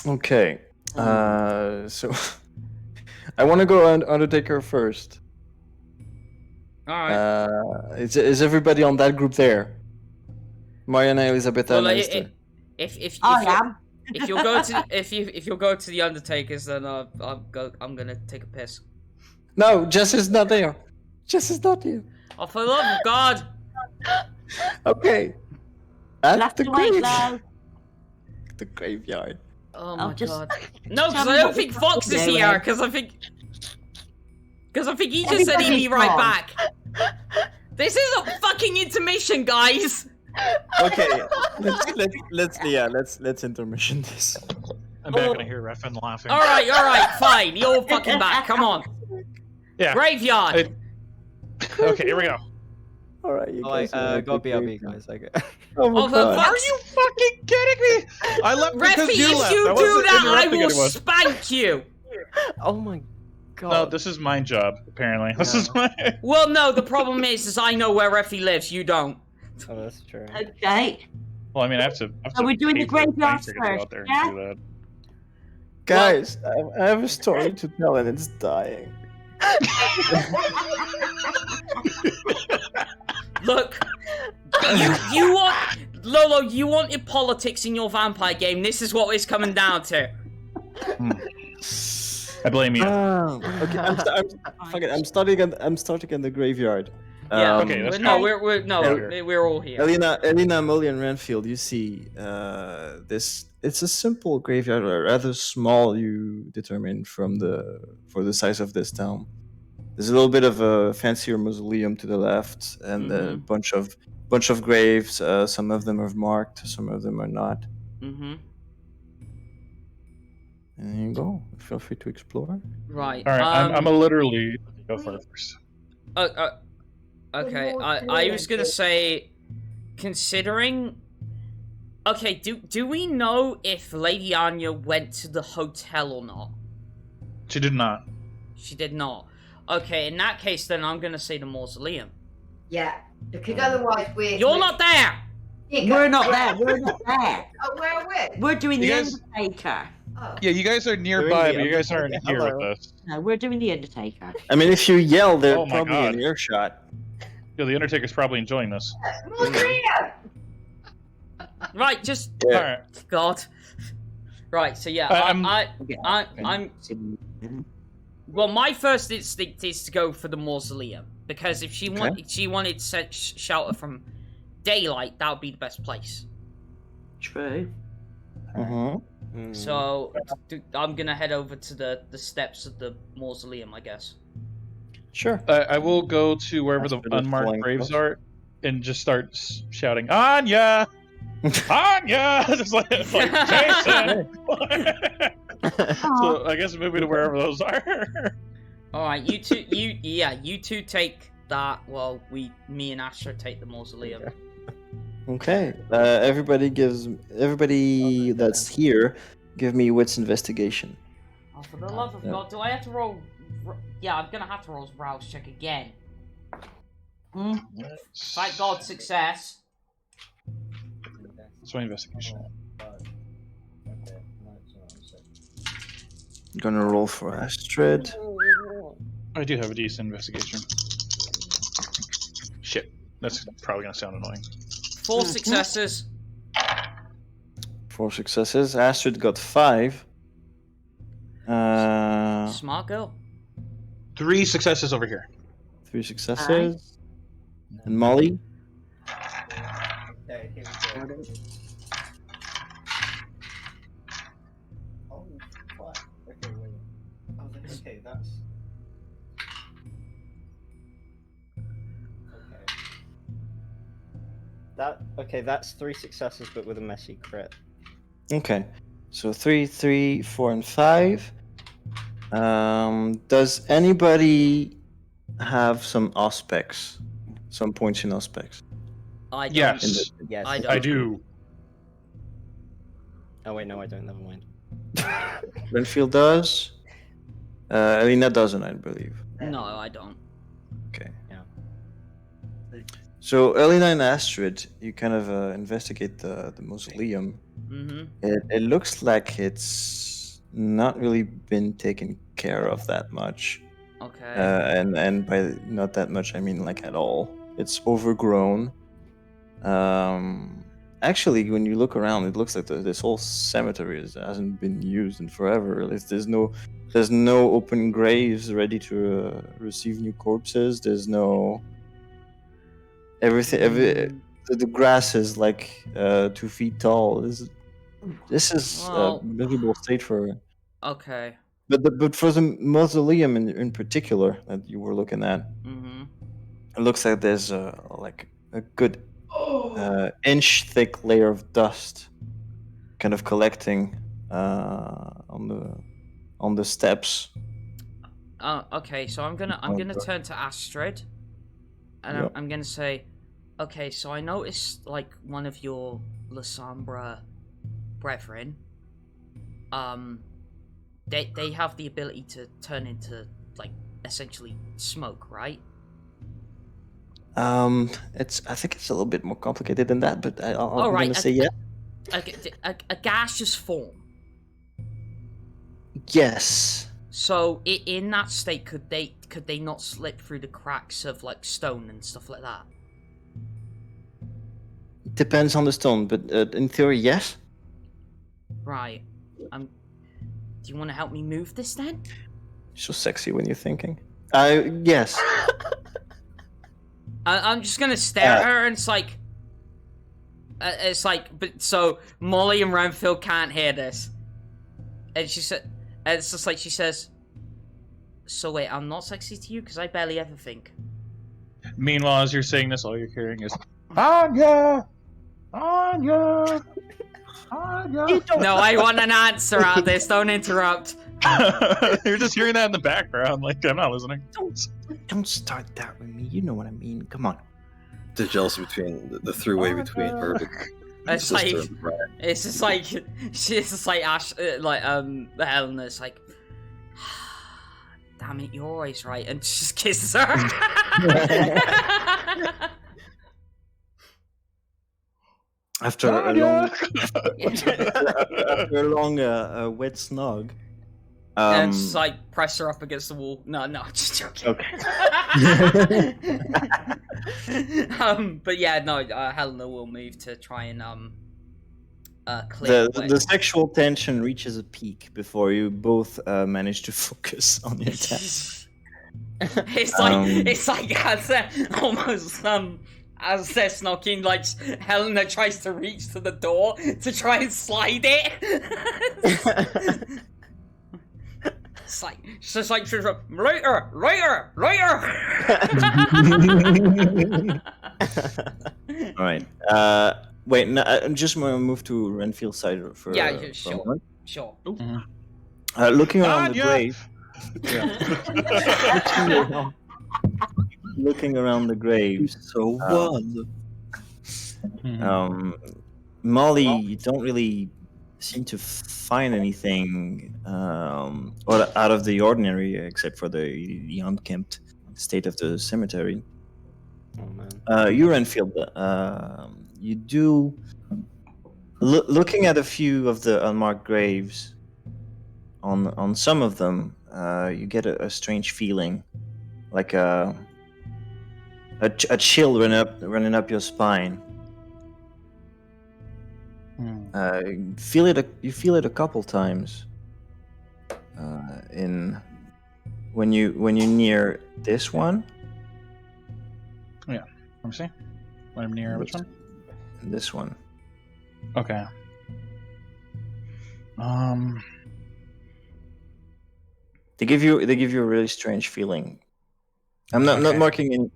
Okay. So I want to go on Undertaker first. All right. Is everybody on that group there? Marianna, Elizabetha, and Alister. If I you're- am. if you'll go to if you'll go to the Undertakers, then I'm gonna take a piss. No, Jess is not there. Jess is not here. Oh, for the love of God! Okay. At Left the to right, graveyard. love. The graveyard. Oh my just- God! No, because Tell I me don't what think you're Fox is doing. here. Because I think he just said he'd be Everybody's right gone. back. This is a fucking intermission, guys. Okay. let's intermission this. I'm back and I hear Refn laughing. All right, fine. You're fucking back. Come on. Yeah. Graveyard. Okay, here we go. All right, you Oh, guys. are at go the BRB, graveyard. guys. Okay. Oh my Oh, for God. fuck's Are you fucking kidding me? I left Reffy, because you if left. you I do wasn't that, I interrupting will anyone. spank you. Oh my god. No, this is my job, apparently. This Yeah. is my... Well, no, the problem is I know where Reffy lives. You don't. Oh, that's true. Okay. Well, I mean, I have to... So we're doing pay the for a graveyard plane ticket to go out first, there and yeah? do that. Guys, I have a story to tell and it's dying. Look, you want Lolo. You wanted politics in your vampire game. This is what it's coming down to. I blame you. Okay, I'm starting in the graveyard. Yeah. Okay, that's No, fine. we're all here. Elina, Mollie, and Renfield. You see, this. It's a simple graveyard, or rather small. You determine for the size of this town. There's a little bit of a fancier mausoleum to the left, and a bunch of graves. Some of them are marked, some of them are not. Mm-hmm. And there you go. Feel free to explore. Right. All right, I'm a literally... Go for it first. Okay. I was gonna say, considering. Okay. Do we know if Lady Anya went to the hotel or not? She did not. She did not. Okay. In that case, then I'm gonna say the mausoleum. Yeah, because otherwise we're... You're not there. We're not there. We're not there. Oh, where are we? We're doing You the guys- Undertaker. Oh. Yeah, you guys are nearby, Doing the but you guys aren't Undertaker. here Hello. with us. No, we're doing the Undertaker. I mean, if you yell, they're Oh my probably God. in earshot. Yeah, the Undertaker's probably enjoying this. Maria! Right. Just. Yeah. All right. God. Right. So yeah. I'm- I'm. Well, my first instinct is to go for the mausoleum because if she wanted shelter from daylight, that would be the best place. True. Mm. So I'm gonna head over to the steps of the mausoleum, I guess. Sure. I will go to wherever That's the a bit of unmarked flying graves close. are and just start shouting, Anya! Anya! Just like Jason! So I guess moving to wherever those are. All right, you two take that. Well, me and Asher take the mausoleum. Okay. Everybody that's here, give me wits investigation. Oh, for the love of God, do I have to roll? Yeah, I'm gonna have to roll rouse check again. Thank God, success. That's my investigation. Gonna roll for Astrid. I do have a decent investigation. Shit, that's probably gonna sound annoying. 4 successes. 4 successes. Astrid got 5. Smart girl. 3 successes over here. 3 successes. And Mollie? Okay, here we go. Oh, what? Okay, wait. I was like, okay, that's... Okay, that's 3 successes, but with a messy crit. Okay. So 3, 3, 4, and 5. Does anybody have some auspex? Some points in auspex? I don't. Yes, Yes, I it's- don't. I do. Oh wait, no, I don't. Never mind. Renfield does. Helina doesn't, I believe. No, I don't. Okay. Yeah. So Helina and Astrid, you kind of investigate the mausoleum. Mm-hmm. It looks like it's not really been taken care of that much. Okay. And by not that much, I mean like at all. It's overgrown. Actually, when you look around, it looks like this whole cemetery hasn't been used in forever. There's no open graves ready to receive new corpses. There's no everything. The grass is like 2 feet tall. This is Well- a miserable state for. Okay. But for the mausoleum in particular that you were looking at, Mm-hmm. it looks like there's like a good inch thick layer of dust, kind of collecting on the steps. Okay, so I'm gonna turn to Astrid, and Yep. I'm gonna say, okay, so I noticed like one of your Lasombra brethren, they have the ability to turn into like essentially smoke, right? I think it's a little bit more complicated than that, but I'm right, gonna say yeah. A gaseous form. Yes. So in that state, could they not slip through the cracks of like stone and stuff like that? Depends on the stone, but in theory, yes. Right. Do you want to help me move this then? So sexy when you're thinking. Yes. I'm just gonna stare at her, and it's like, but so Mollie and Renfield can't hear this, and she said, it's just like she says, so wait, I'm not sexy to you because I barely ever think. Meanwhile, as you're saying this, all you're hearing is Anya, Anya, Anya. No, I want an answer out of this. Don't interrupt. You're just hearing that in the background. Like I'm not listening. Don't start that with me. You know what I mean. Come on. The jealousy between the throughway between her and It's sister like, and Brad. it's just like, she's just like Helena's like, damn it, you're always right, and she just kisses her. After a long, after a long wet snog. And just like press her up against the wall. No, just joking. Okay. But yeah, no, Helena will move to try and clear the sexual tension reaches a peak before you both manage to focus on your task. It's like as they're almost as they're knocking, like Helena tries to reach to the door to try and slide it. It's like she's like later. All right. Wait. No, I'm just gonna move to Renfield side for Yeah, for a sure. moment. Sure. Looking around the Anya! grave. Looking around the graves. So Mollie, you don't really seem to find anything out of the ordinary, except for the unkempt state of the cemetery. Oh man. You, Renfield, you do looking at a few of the unmarked graves. on some of them, you get a strange feeling, like a chill running up your spine. You feel it a couple times. When you near this one. Let me see. When I'm near which one? This one. Okay. They give you a really strange feeling. I'm not Okay. marking any.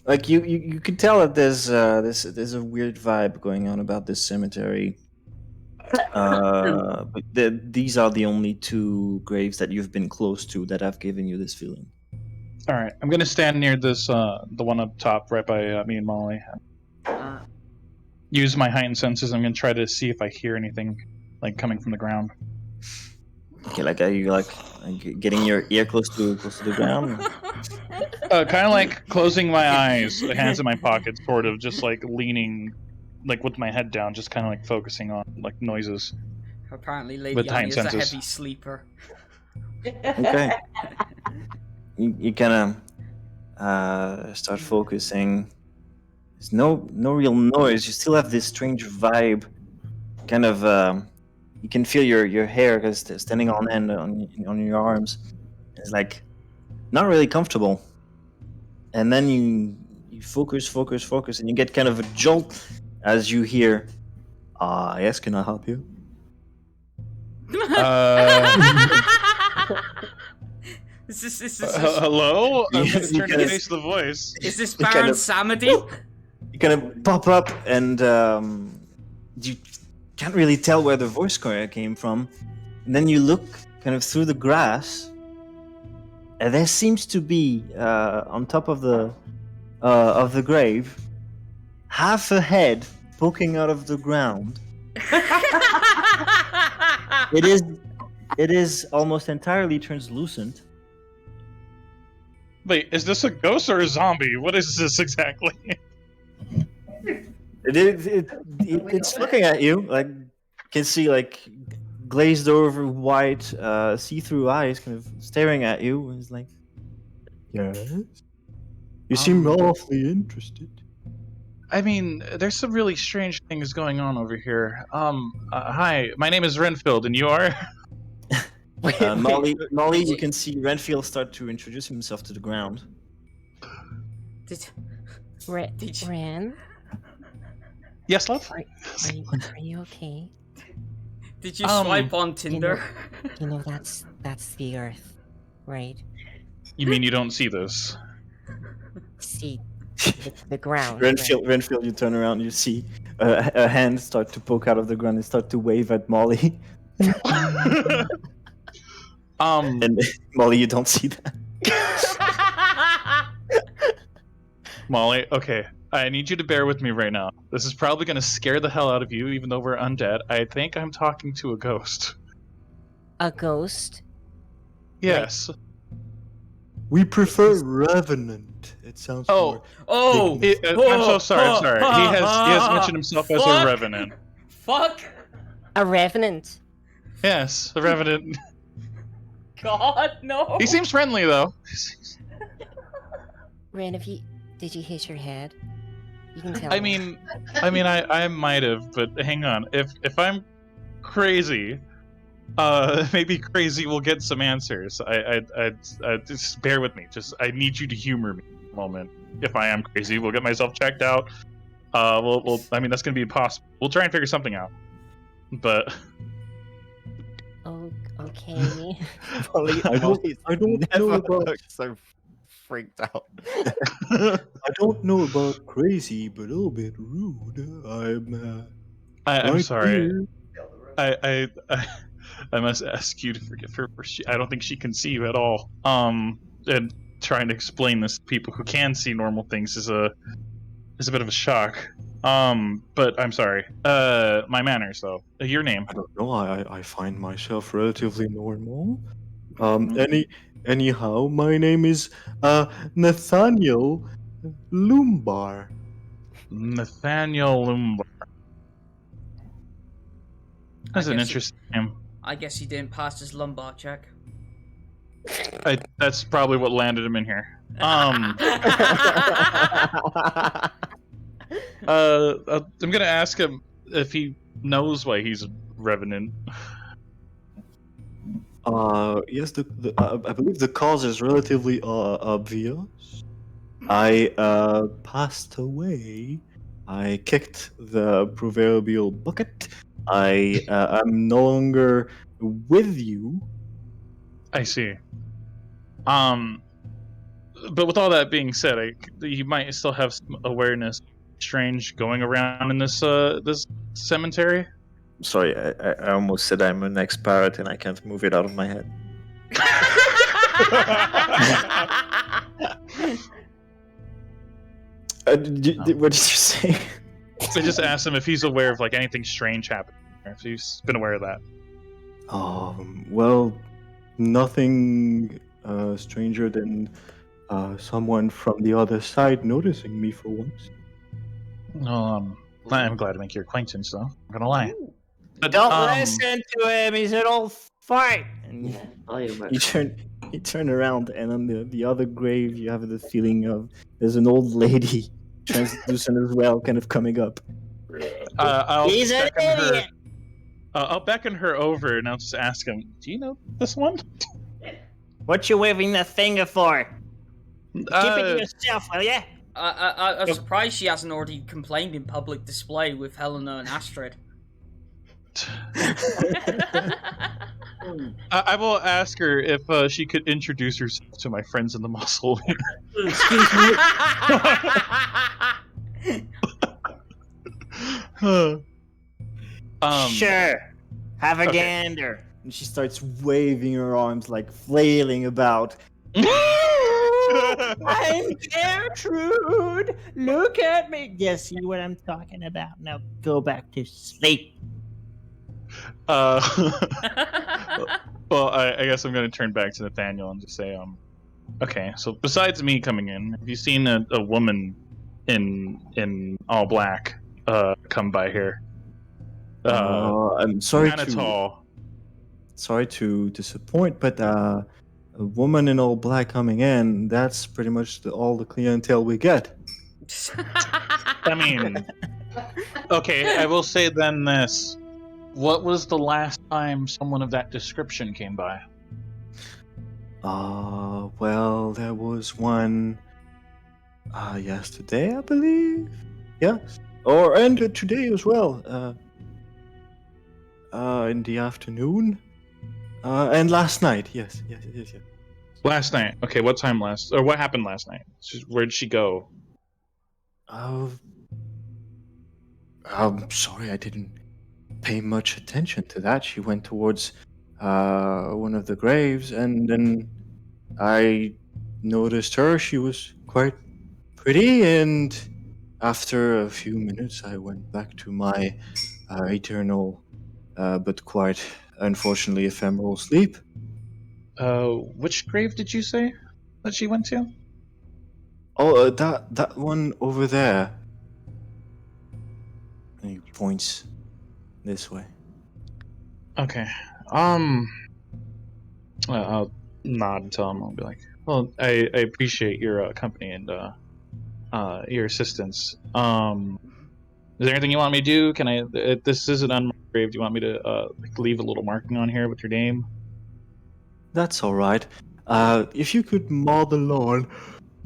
Like you could tell that there's a weird vibe going on about this cemetery. But these are the only two graves that you've been close to that have given you this feeling. All right, I'm gonna stand near this, the one up top, right by me and Mollie. Use my heightened senses. I'm gonna try to see if I hear anything, like coming from the ground. Okay, like are you like getting your ear close to the ground? Kind of like closing my eyes, hands in my pockets, sort of, just like leaning, like with my head down, just kind of like focusing on like noises. Apparently, Lady With Annie is a senses. heavy sleeper. Okay. You kind of start focusing. There's no real noise. You still have this strange vibe. Kind of, you can feel your hair because standing on end on your arms. It's like not really comfortable. And then you focus, and you get kind of a jolt as you hear, yes, can I help you? Is this Hello? I'm Yes, gonna turn to because- face the voice. is this You kind Baron of- Samedi? You kind of pop up and you can't really tell where the voice came from. And then you look kind of through the grass, and there seems to be on top of the grave half a head poking out of the ground. It is almost entirely translucent. Wait, is this a ghost or a zombie? What is this exactly? It's looking at you. Like you can see like glazed over white see-through eyes kind of staring at you. And it's like, yes, you seem awfully interested. I mean, there's some really strange things going on over here. Hi, my name is Renfield, and you are? Mollie, you can see Renfield start to introduce himself to the ground. Did you- Ren, Yes, love? are you okay? Did you swipe on Tinder? You know that's the Earth, right? You mean you don't see this? See, the ground. Renfield, you turn around, you see a hand start to poke out of the ground and start to wave at Mollie. And Mollie, you don't see that. Mollie, okay. I need you to bear with me right now. This is probably going to scare the hell out of you, even though we're undead. I think I'm talking to a ghost. A ghost? Yes. We prefer Revenant. It sounds Oh. Oh! I'm so sorry. I'm sorry. He has mentioned himself as a Fuck. revenant. Fuck! A revenant? Yes, a revenant. God, no! He seems friendly though. Ren, did you hit your head? You can tell. I mean, I might have, but hang on. If I'm crazy, maybe crazy will get some answers. I just bear with me. Just I need you to humor me for a moment. If I am crazy, we'll get myself checked out. We'll I mean that's gonna be impossible. We'll try and figure something out. But Oh, okay. Mollie, I don't know never about- looked so freaked out. I don't know about crazy, but a little bit rude. I'm right sorry. here. I must ask you to forgive her for I don't think she can see you at all. And trying to explain this to people who can see normal things is a bit of a shock. But I'm sorry. My manners though. Your name. I don't know. I find myself relatively normal. Anyhow, my name is Nathaniel Lumbar. Nathaniel Lumbar. That's an guess interesting name. I guess he didn't pass his lumbar check. That's probably what landed him in here. I'm gonna ask him if he knows why he's a revenant. Yes, I believe the cause is relatively obvious. I passed away. I kicked the proverbial bucket. I'm no longer with you. I see. But with all that being said, you might still have some awareness strange going around in this this cemetery. Sorry, I almost said I'm an ex-pirate and I can't move it out of my head. What did you say? I just asked him if he's aware of like anything strange happening, or if he's been aware of that. Well, nothing stranger than someone from the other side noticing me for once. I'm glad to make your acquaintance, though. I'm gonna lie. But, Don't listen to him. He's an old fart. And you turn around, and on the other grave, you have the feeling of there's an old lady, translucent as well, kind of coming up. He's an idiot. I'll beckon her over, and I'll just ask him, "Do you know this one?" What you waving the finger for? Keep it to yourself, will ya? I'm surprised she hasn't already complained in public display with Helina and Astrid. I will ask her if she could introduce herself to my friends in the mausoleum. Excuse me? Sure. Have a gander. And she starts waving her arms, like flailing about. I'm Gertrude. Look at me. You see what I'm talking about? Now go back to sleep. Well, I guess I'm going to turn back to Nathaniel and just say, okay, so besides me coming in, have you seen a woman in all black come by here? I'm sorry kind of tall. Sorry to disappoint, but a woman in all black coming in, that's pretty much all the clientele we get. I mean, okay, I will say then this. What was the last time someone of that description came by? Well, there was one yesterday, I believe. Yes. And today as well. In the afternoon. And last night. Yes. Last night. Okay, what time what happened last night? Where'd she go? I'm sorry, I didn't pay much attention to that. She went towards one of the graves, and then I noticed her. She was quite pretty, and after a few minutes, I went back to my eternal, but quite unfortunately ephemeral sleep. Which grave did you say that she went to? Oh, that one over there. And he points this way. Okay. I'll nod and tell him. I'll be like, well, I appreciate your company and your assistance. Is there anything you want me to do? Can I? This is an unmarked grave. Do you want me to leave a little marking on here with your name? That's all right. If you could mow the lawn,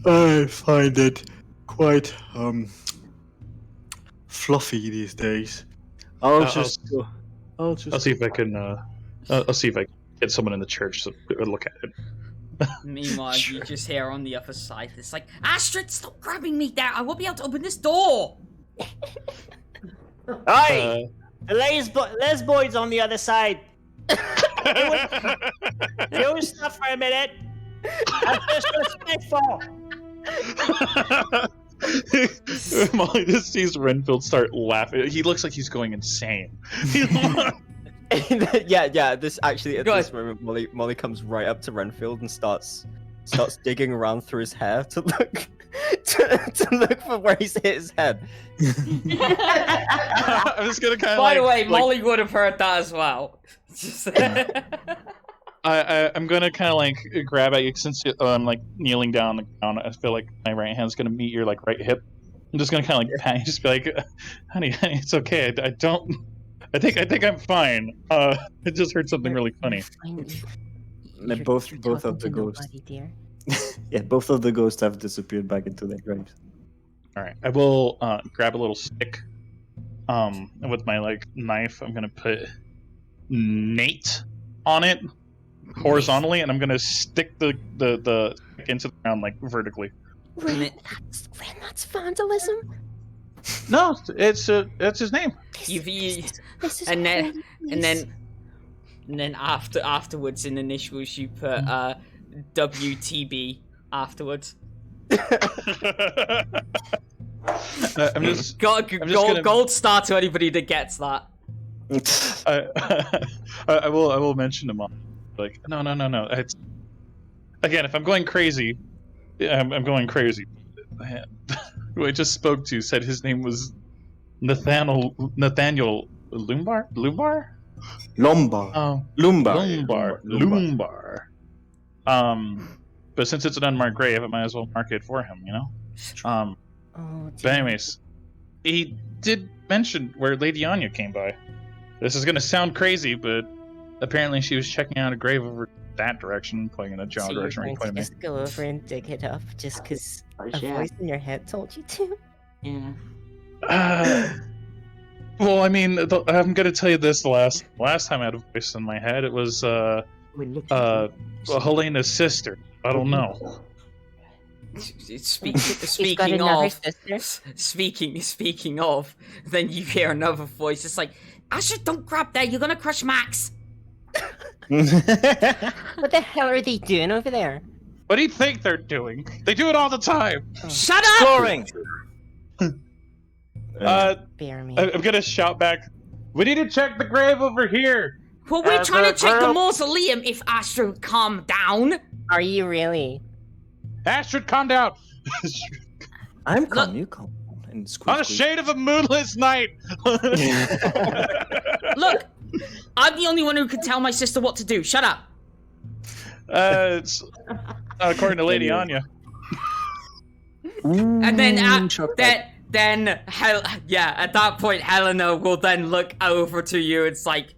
I find it quite fluffy these days. I'll see if I can. I'll see if I can get someone in the church to look at it. Meanwhile, you just hear on the other side, it's like, Astrid, stop grabbing me there! I won't be able to open this door! Oi! The lesboid's on the other side. Do stuff for a minute. I'm disrespectful. Mollie just sees Renfield start laughing. He looks like he's going insane. yeah. This actually at this moment, Mollie comes right up to Renfield and starts digging around through his hair to look to look for where he's hit his head. I'm just gonna kind of. By the way, Mollie would have heard that as well. I'm gonna kind of like grab at you since I'm like kneeling down on the ground. I feel like my right hand's gonna meet your like right hip. I'm just gonna kind of like pat you, just be like, honey, it's okay. I think I'm fine. I just heard something really funny. Both of the ghosts. Yeah, both of the ghosts have disappeared back into their graves. All right, I will grab a little stick. With my like knife, I'm gonna put Nate on it horizontally, and I'm gonna stick the stick into the ground like vertically. That's vandalism. No, it's his name. And then afterwards in initials you put WTB afterwards. I'm just gold star to anybody that gets that. I will mention him. Like no. It's again, if I'm going crazy, I'm going crazy. Who I just spoke to said his name was Nathaniel Lumbar. But since it's an unmarked grave, I might as well mark it for him, you know? But anyways, he did mention where Lady Anya came by. This is gonna sound crazy, but apparently she was checking out a grave over that direction, pointing in a general direction where you pointed me. Just go over and dig it up, just because a voice in your head told you to. Yeah. Well, I mean, I'm gonna tell you this: the last time I had a voice in my head, it was Helena's sister. I don't know. Speaking of, then you hear another voice. It's like, Asher, don't grab that. You're gonna crush Max. What the hell are they doing over there? What do you think they're doing? They do it all the time. Shut up! Scoring. Bear me. I'm gonna shout back. We need to check the grave over here. Well, we're trying to check the mausoleum. If Asher would calm down. Are you really? Astrid, calm down. I'm calm. You calm. And squeak, On a shade of a moonless night. Look, I'm the only one who can tell my sister what to do. Shut up. It's according to Lady Anya. And then at that point, Helena will then look over to you. It's like,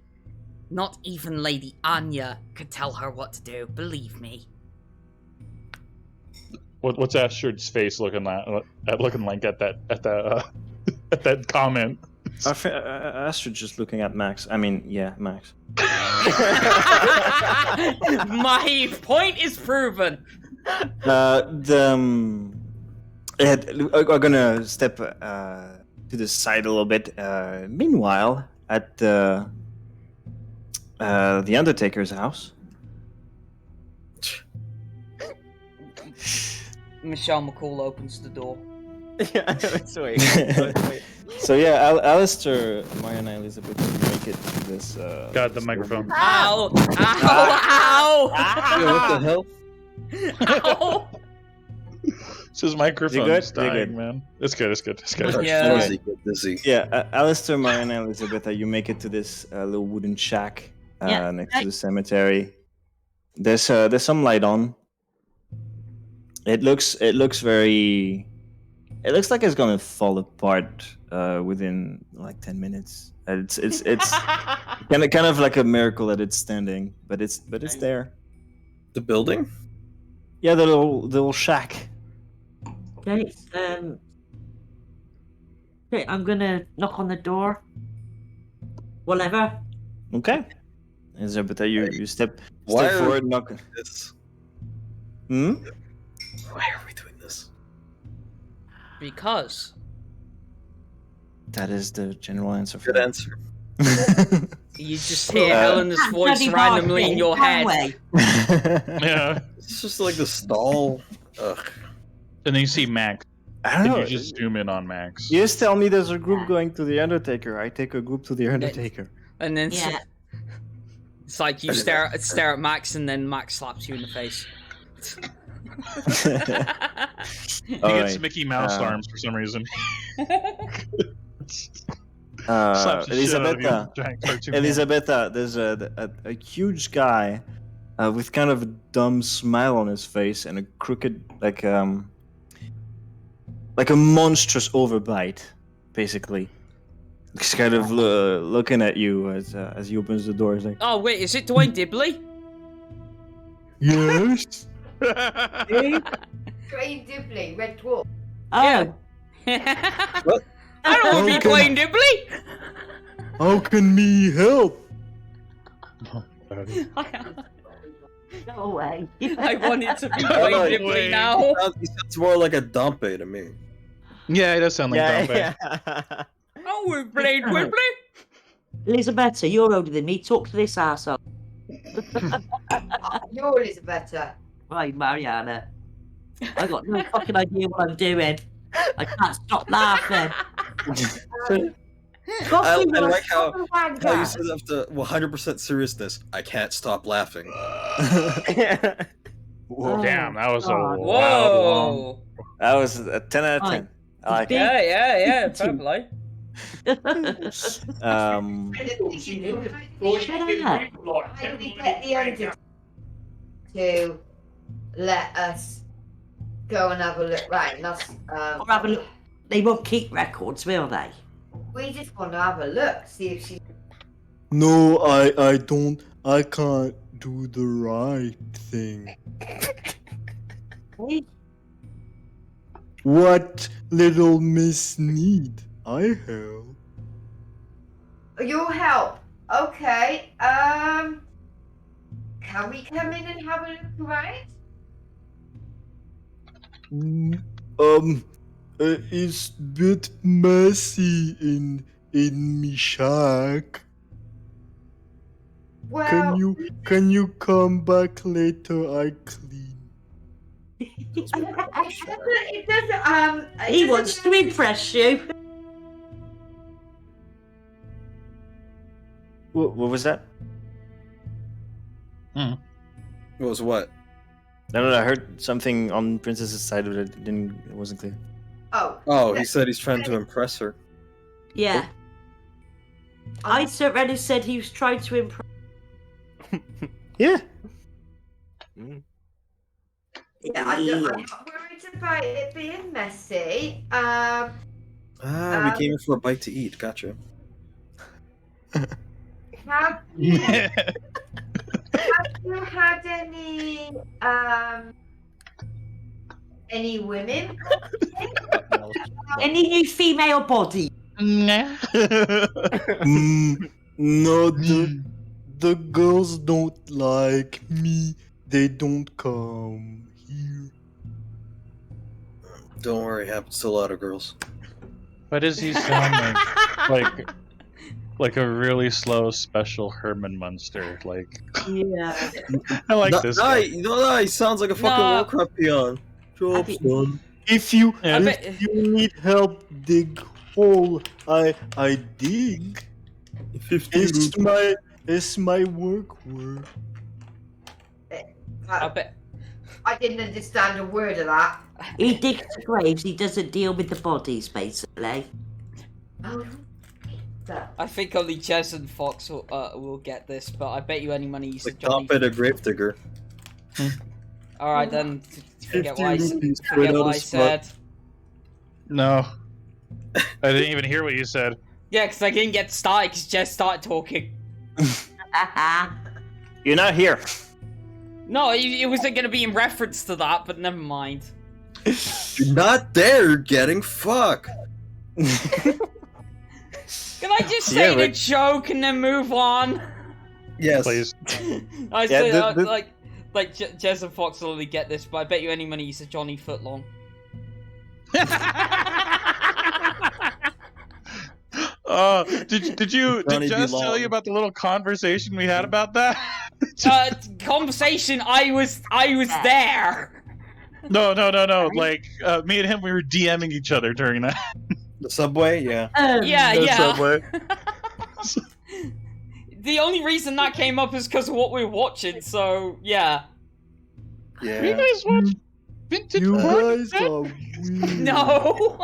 not even Lady Anya could tell her what to do. Believe me. What's Astrid's face looking like at that comment? Astrid's just looking at Max. I mean, yeah, Max. My point is proven. I'm gonna step to the side a little bit. Meanwhile, at the Undertaker's house. Michelle McCall opens the door. Yeah, wait. So yeah, Alister, Marianna, Elizabeth, you make it to this. God, the microphone. Ow! Ow! Yeah, what the hell? Ow! It's his microphone's good? dying, You're good. Man. It's good. Yeah. Get busy. Yeah, Alister, Marianna, Elizabetha, you make it to this little wooden shack next to the cemetery. There's some light on. It looks very. It looks like it's gonna fall apart within like 10 minutes. It's kind of like a miracle that it's standing, but it's there. The building? Yeah, the little shack. Okay, okay, I'm gonna knock on the door. Whatever. Okay. Elizabeth, you step Why are forward, we knock. doing this? Hmm? Why are we doing this? Because. That is the general answer. Good answer. You just hear Helena's voice randomly in your head. Yeah. It's just like the stall. Ugh. And then you see Max. I don't And know. you just zoom in on Max. You just tell me there's a group going to the Undertaker. I take a group to the Undertaker. And then Yeah. it's like you stare at Max, and then Max slaps you in the face. He All gets right, Mickey Mouse arms for some reason. Uh, Slaps the shit out of you with Elizabetha, a giant cartoon hand. Elizabetha, there's a huge guy with kind of a dumb smile on his face and a crooked, like a monstrous overbite, basically. He's kind of looking at you as he opens the door. He's like, Oh wait, is it Dwayne Dibley? yes. Train Dibley, Red Dwarf. Oh, What? I don't want to be Okay. Dwayne Dibley. How can me help? go away. I wanted to be Oh, Dwayne no, Dibley now. He sounds more like a Dompe to me. Yeah, it does sound like Dompe. yeah. Oh, we're Dwayne Dibley. Elizabetha, you're older than me. Talk to this arsehole. You're Elizabetha. Right, Marianna. I got no fucking idea what I'm doing. I can't stop laughing. I like how you said after 100% seriousness, I can't stop laughing. Oh, Damn, that was a God. wild one. Whoa. That was a 10 out of 10. I like it. Yeah, fair play. Shut up. How do we get the Undertaker to let us go and have a look? Right, and that's, Or have a look. They won't keep records, will they? we just want to have a look, see if she. No, I don't. I can't do the right thing. What little miss need? I help. Your help. Okay. Can we come in and have a look around? It's bit messy in me shack. Well, Can you come back later? I clean. it doesn't. He wants to impress you. What was that? What was what? No, I heard something on Princess's side of it. It wasn't clear. Oh, he said he's trying to impress her. Yeah. I already said he was trying to impress. Yeah. Yeah, I'm not worried about it being messy. We came in for a bite to eat. Gotcha. Have you had any women? Any new female body? No, the girls don't like me. They don't come here. Don't worry, happens to a lot of girls. Why does he sound like a really slow special Herman Munster? Like, Yeah. I like this guy. He sounds like a fucking No. Warcraft peon. Job done. If you Yeah. need help dig hole, I dig. 50 It's my work. I bet. I didn't understand a word of that. He digs the graves, he doesn't deal with the bodies, basically. I think only Jez and Fox will get this, but I bet you any money you Like said Johnny. Dompe the Gravedigger. All right, then forget what I, 50 rupees forget right what out I of said. No, I didn't even hear what you said. Yeah, because I didn't get started because Jez started talking. You're not here. No, it wasn't going to be in reference to that, but never mind. You're not there getting fucked. Can I just say the joke and then move on? Yes. Please. I say the- like Jez and Fox will only get this, but I bet you any money you said Johnny Footlong. Did Johnny Jess B. tell Long. you about the little conversation we had about that? Conversation. I was there. No. Like me and him, we were DMing each other during that. The subway, yeah. Yeah. Subway. The only reason that came up is because of what we were watching. So yeah. Yeah. You guys watch? Vintage You porn? guys are weird. No.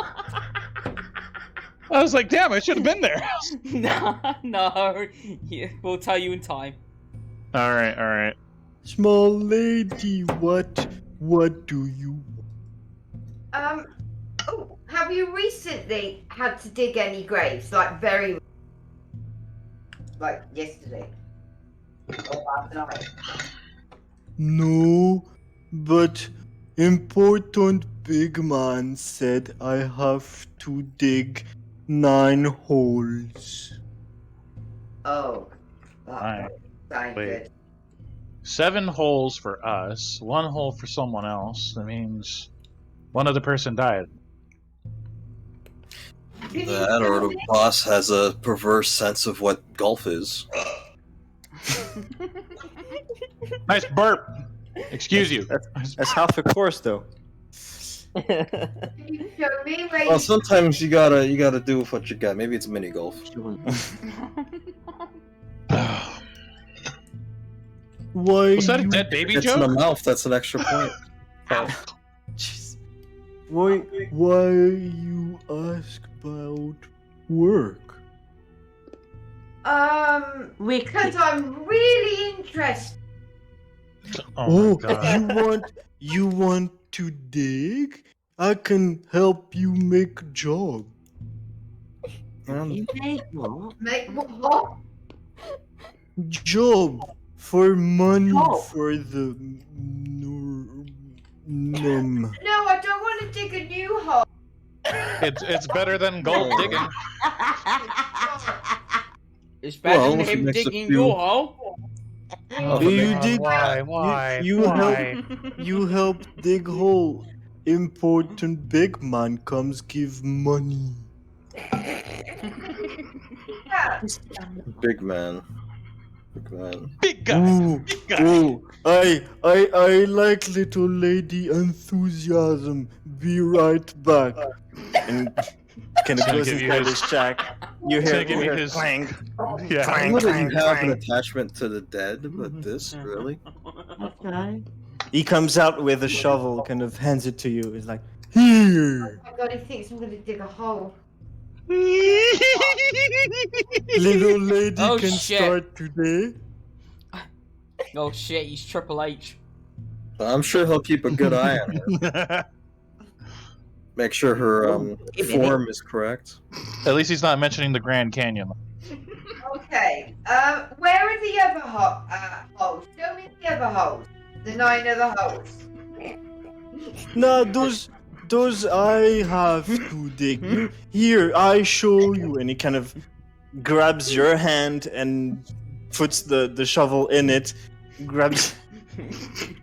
I was like, damn, I should have been there. no. Yeah, we'll tell you in time. All right. Small lady, what do you? Oh, have you recently had to dig any graves? Like yesterday or last night? No, but important big man said I have to dig 9 holes. Oh, Alright. sounds Wait. good. 7 holes for us, 1 hole for someone else. That means one other person died. That or the boss has a perverse sense of what golf is. Nice burp. Excuse you. That's half a course, though. Can you show me where Well, you... sometimes you gotta do with what you got. Maybe it's mini golf. Why? Was that a you- dead baby It's in the joke? mouth. That's an extra point. Jeez. Why you ask about work? Because I'm really interested. Oh, my God. you want to dig? I can help you make a job. You make what? Make what? Job for money Job. for the No, I don't want to dig a new hole. It's better than gold digging. It's better Well, than if it him makes a digging few- your hole. Oh, You God, dig- Why? you Why? You help dig hole. Important big man comes give money. Yeah. Big man. Big man. Big guy. Ooh, Big guy. ooh, I like little lady enthusiasm. Be right back. And kind of Gonna goes give you inside his- his shack. You Gonna hear, give you his- clang. Yeah. I know that you have an clang. attachment to the dead, but this really? Okay. He comes out with a shovel, kind of hands it to you. He's like, here, Oh my god, he thinks I'm going to dig a hole. little lady Oh, can shit. start today. Oh shit, he's Triple H. I'm sure he'll keep a good eye on her. Make sure her form is correct. At least he's not mentioning the Grand Canyon. Okay, where are the other holes? Show me the other holes. The 9 other holes. No, those I have to dig. Here, I show you. And he kind of grabs your hand and puts the shovel in it. Grabs,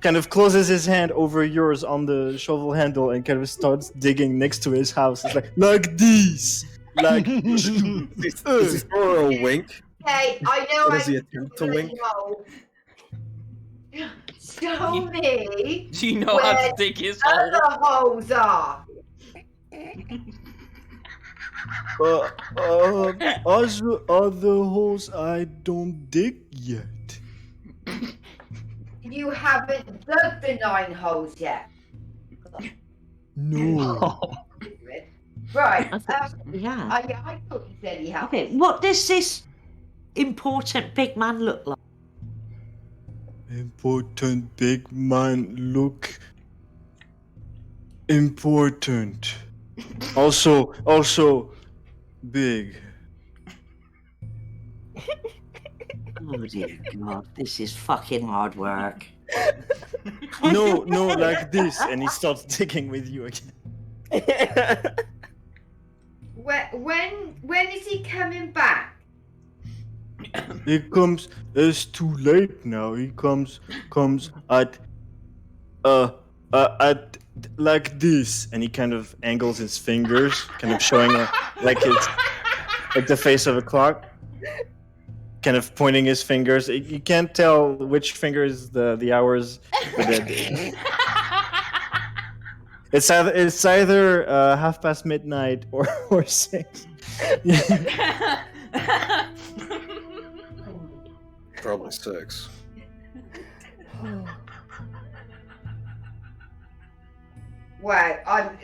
kind of closes his hand over yours on the shovel handle and kind of starts digging next to his house. It's like this. Like, Does he throw her a wink? Okay, I know Or does he I attempt to wink? hole. Show me Do you know how to dig his hole? other holes are. Other holes I don't dig yet. You haven't dug the 9 holes yet. No. Right. I thought yeah. I thought you said he had. Okay, what does this important big man look like? Important big man look important. Also big. Oh dear God, this is fucking hard work. No, like this, and he starts digging with you again. When is he coming back? It's too late now. He comes at like this, and he kind of angles his fingers, kind of showing like it's like the face of a clock, kind of pointing his fingers. You can't tell which finger is the hours. It's either midnight or 6. Probably 6. Well, I'm.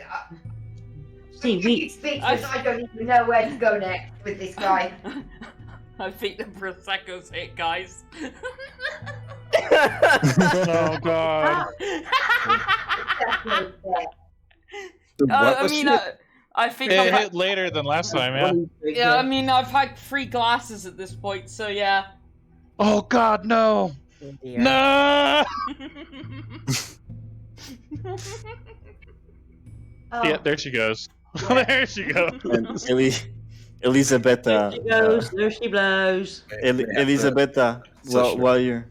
See, we. Speechless. I don't even know where to go next with this guy. I think the Prosecco's hit, guys. Oh god. I mean, I think It I've hit later than last time, yeah. yeah, I mean, I've had 3 glasses at this point, so yeah. Oh god, no! Oh, dear. No! Oh, Yeah, there she goes. There she goes. And Elizabetha. There she goes. There she blows. Elizabetha, while you're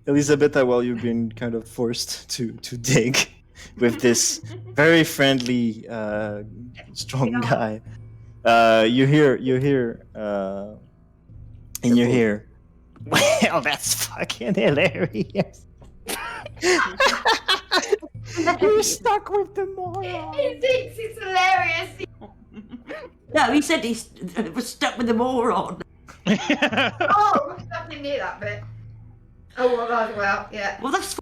Elizabetha, while you've been kind of forced to dig with this very friendly, strong guy, you hear in your ear. Well, that's fucking hilarious. You're stuck with the moron. he thinks it's hilarious. No, he said he was stuck with the moron. Oh, nothing near that bit. Oh, well, yeah. Well, that's.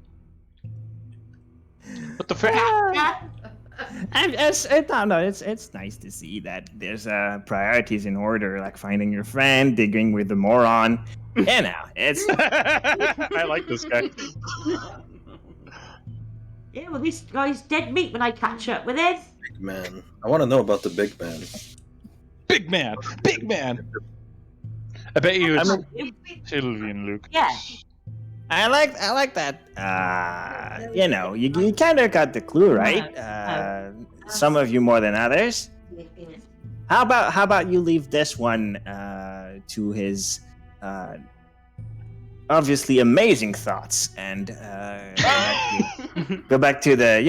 What the frick? And it's nice to see that there's priorities in order, like finding your friend, digging with the moron. You know, it's. I like this guy. Yeah, well, this guy's dead meat when I catch up with him. Big man. I want to know about the big man. Big man! Big man! I bet you it's Sylvian Luke. Yeah. I like that. You know, you kind of got the clue, right? Some of you more than others. How about you leave this one to his obviously amazing thoughts and go back to the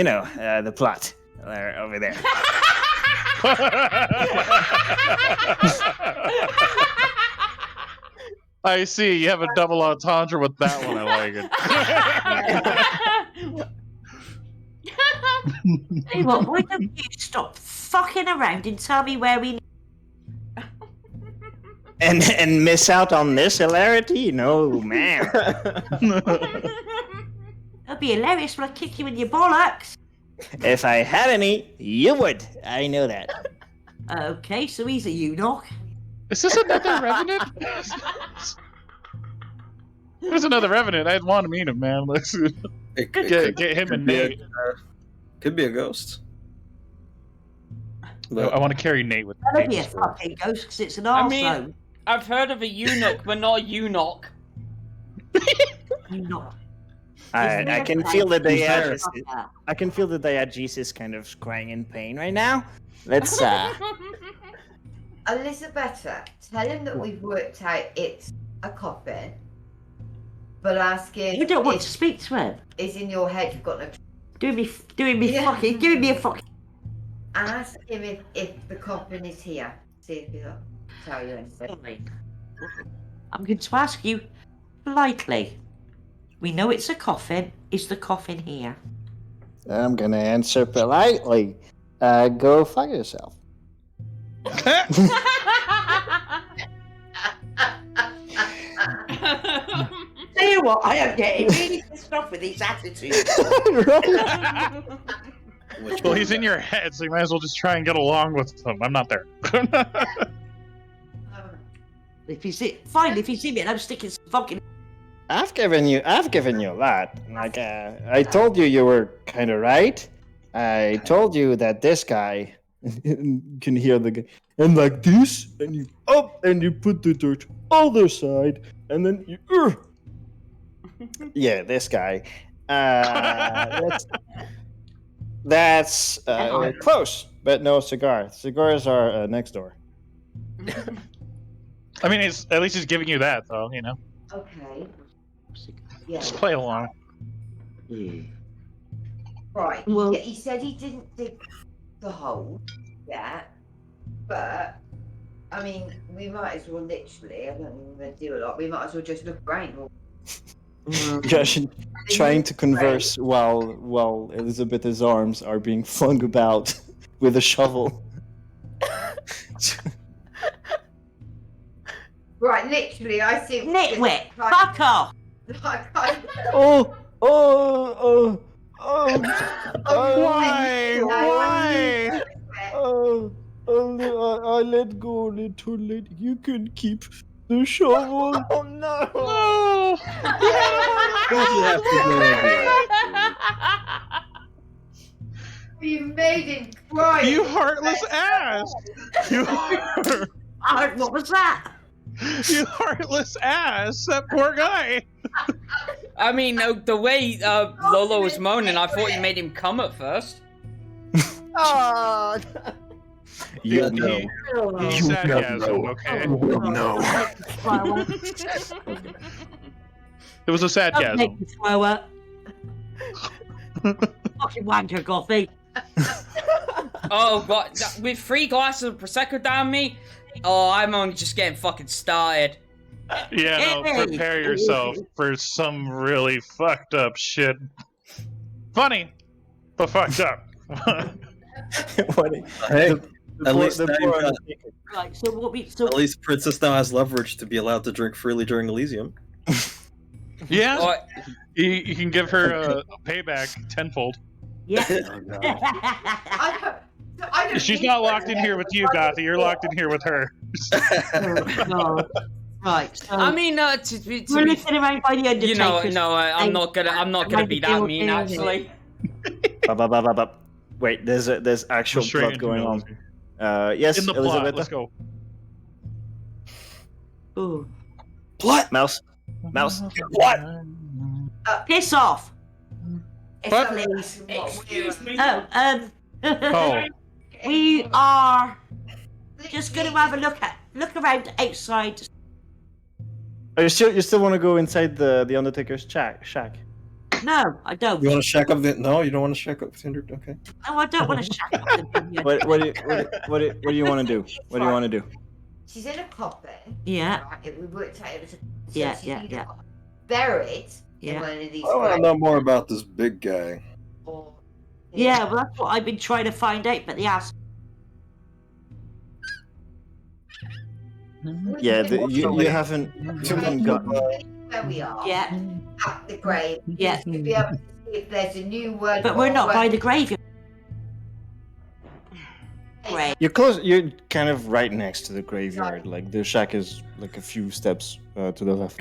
the plot over there. I see, you have a double entendre with that one, I like it. Hey, what? Why don't you stop fucking around and tell me where we? And miss out on this hilarity? No, man. That'd be hilarious when I kick you in your bollocks. If I had any, you would. I know that. Okay, so he's a eunuch. Is this another Revenant? There's another Revenant. I'd want to meet him, man. Let's get him and Nate. Could be a ghost. I want to carry Nate with me. That'd be a fucking ghost because it's an I arsehole. mean, I've heard of a eunuch, but not a eunuch. Eunuch. I can feel the diegesis. I can feel the diegesis kind of crying in pain right now. Let's Elizabetha, tell him that we've worked out it's a coffin, but ask him. You don't want to speak to him. Is in your head. You've got no. Doing me fucking, giving me a fucking. Ask him if the coffin is here. See if he'll tell you anything. I'm going to ask you politely. We know it's a coffin. Is the coffin here? I'm gonna answer politely. Go fuck yourself. Tell you what, I am getting really pissed off with these attitudes. Well, he's in your head, so you might as well just try and get along with him. I'm not there. If you see, fine. If you see me and I'm sticking some fucking. I've given you a lot. Like I told you were kind of right. I told you that this guy can hear the guy, and like this, and you up, and you put the dirt other side, and then you. Yeah, this guy. That's close, but no cigar. Cigars are next door. I mean, at least he's giving you that, though. You know. Okay. Yeah. Just play along. Right. Well- he said he didn't dig the hole yet, but I mean, we might as well literally. I don't think we're gonna do a lot. We might as well just look around. Josh trying to converse while Elizabeth's arms are being flung about with a shovel. Right, literally, I see. Nitwit, fuck off. Why? Why? I let go a little late. You can keep the shovel. Oh no! No! Don't you have to do You made him cry. You heartless ass! You What was that? you heartless ass! That poor guy! I mean, the way Lolo was moaning, I thought you made him come at first. Oh, You He- know. He sarcasm, okay? No. It was a Don't sarcasm. make me throw up. Fucking wanker, Gothy. Oh, God. With 3 glasses of Prosecco down me? Oh, I'm only just getting fucking started. Yeah, no, Hey! prepare yourself for some really fucked up shit. Funny, but fucked up. Hey, at least now you've got- Right, so what we so At least Princess now has leverage to be allowed to drink freely during Elysium. Yeah, Oh, you can give her a payback tenfold. yeah. I don't She's need not to- locked in here with you, Gothy. You're locked in here with her. Oh, God. Right, so I mean, to we're be, looking around by the Undertaker. you know, no, I'm not gonna be that mean, actually. Wait, there's actual Straight plot into going on. melody. Yes, In the Elizabeth. plot, let's go. Ooh. What? Mouse. What? Piss off. What? Please. Excuse me. Oh, Oh, we are just going to have a look around outside. Are you still want to go inside the Undertaker's shack? No, I don't. You want to shack up the? No, you don't want to shack up Tinder. Okay. No, I don't want to shack up the W. What do you want to do? What do you want to do? She's in a coffin. Yeah, Right, we worked out it was a Yeah, she's yeah, either yeah. buried in yeah. one of these I want to graves know more about this big guy. or Yeah, well, that's what I've been trying to find out, but the ass. Yeah, you haven't gotten. where we are Yeah, at the grave. yeah. To be able to see if there's a new word. But we're not by the graveyard. Grave. You're close. You're kind of right next to the graveyard. Like the shack is like a few steps to the left.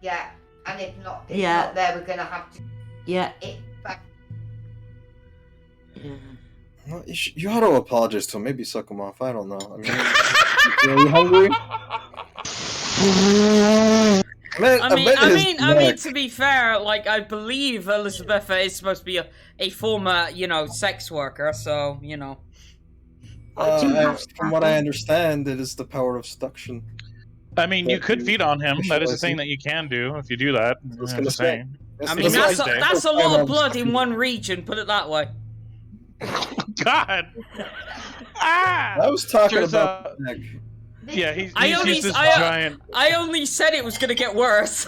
Yeah, and if not Yeah. there, we're gonna have to Yeah. it back. Yeah. Well, you ought to apologize to him. Maybe suck him off. I don't know. I mean, are you hungry? I mean, to be fair, like, I believe Elizabetha is supposed to be a former, sex worker, so, From what I understand, it is the power of seduction. I mean, you could feed on him. That is a thing that you can do if you do that. was I'm gonna just say. saying. I mean, It's that's Wednesday. that's a lot of blood in one region, put it that way. God. Ah! I was talking Turns about out- the neck. Yeah, he's I this giant. I only said it was gonna get worse.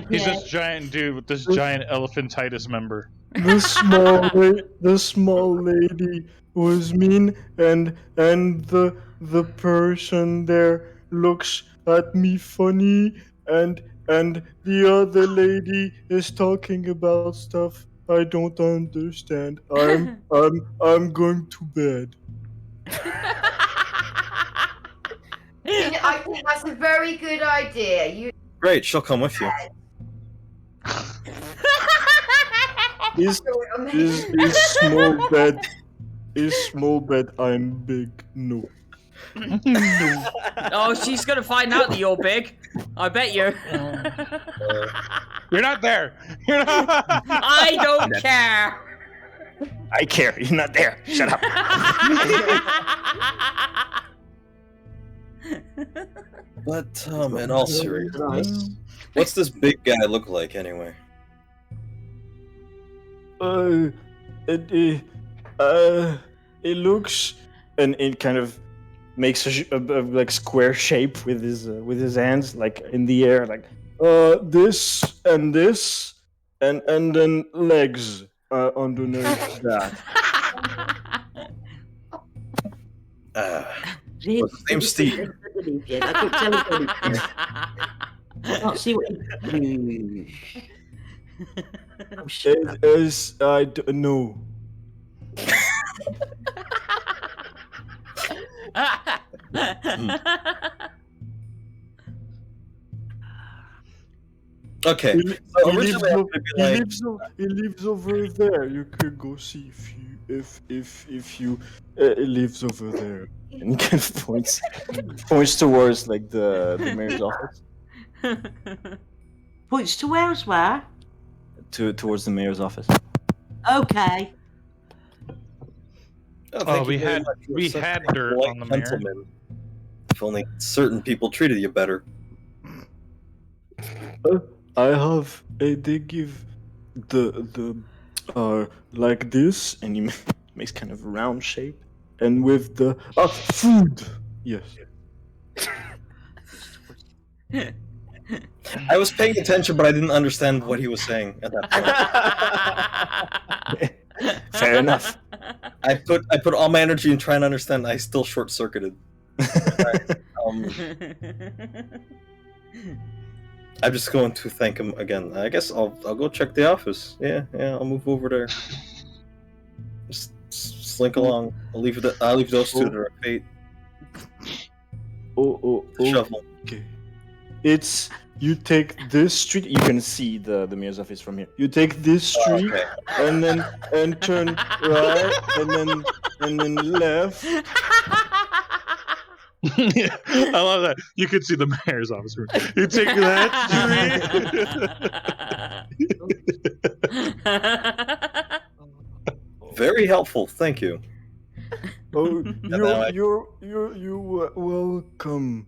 He's this giant dude with this giant elephantitis member. The small lady was mean, and the person there looks at me funny, and the other lady is talking about stuff I don't understand. I'm going to bed. I think that's a very good idea. You Great, she'll come with you. Is small bed I'm big? No. Oh, she's gonna find out that you're big. I bet you. You're not there. You're not. I don't care. I care. You're not there. Shut up. But in all seriousness, what's this big guy look like anyway? It looks, and it kind of makes a like square shape with his hands, like in the air, like this and this, and then legs underneath that. What's his name? Steve. I could tell you. I can't see what you shut up. No. Okay. So originally I was gonna be like, He lives over there. You can go see if you it lives over there. And he kind of points towards like the mayor's office. Points to where? Towards the mayor's office. Okay. thank we you very had much. You're we such had a dirt polite on the mayor. gentleman. If only certain people treated you better. I have. They give the like this, and he makes kind of a round shape, and with the food. Yes. I was paying attention, but I didn't understand what he was saying at that point. Fair enough. I put all my energy in trying to understand. I still short circuited. I'm just going to thank him again. I guess I'll go check the office. Yeah, I'll move over there. Just slink along. I'll leave those two to their fate. Oh. Shovel. Okay. It's you take this street. You can see the mayor's office from here. You take this street Okay. and turn right and then left. Yeah, I love that. You could see the mayor's office. You take that street. Very helpful. Thank you. Oh, you're welcome.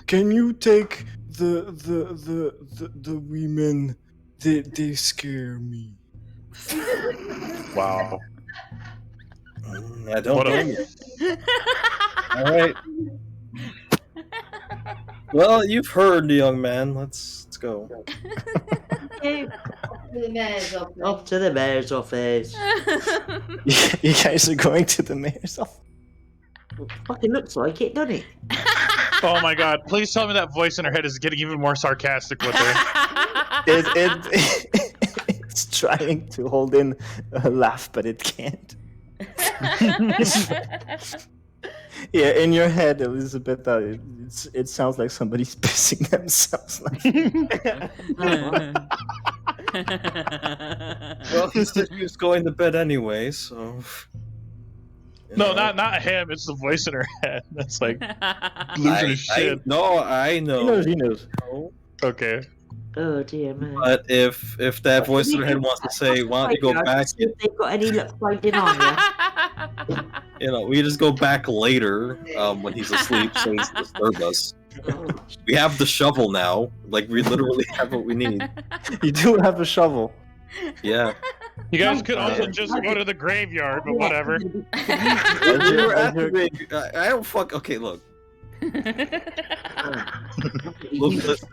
Can you take the women? They scare me. Wow. I don't What blame you. All right. Well, you've heard, young man. Let's go. Off to the mayor's office. You guys are going to the mayor's office. Fucking looks like it, doesn't it? Oh my god! Please tell me that voice in her head is getting even more sarcastic with her. It's trying to hold in a laugh, but it can't. Yeah, in your head, Elizabetha, it sounds like somebody's pissing themselves. Well, he said he was going to bed anyway, so. No, not him. It's the voice in her head. That's like losing his shit. I know. He knows. Okay. Oh dear man. But if that voice in her head wants to say, "Why don't you go back?" See if they've got any luck finding on you. We just go back later when he's asleep, so he doesn't disturb us. We have the shovel now. Like we literally have what we need. You do have a shovel. Yeah. You guys could also just go to the graveyard, but whatever. I don't fuck. Okay, look. Look, listen.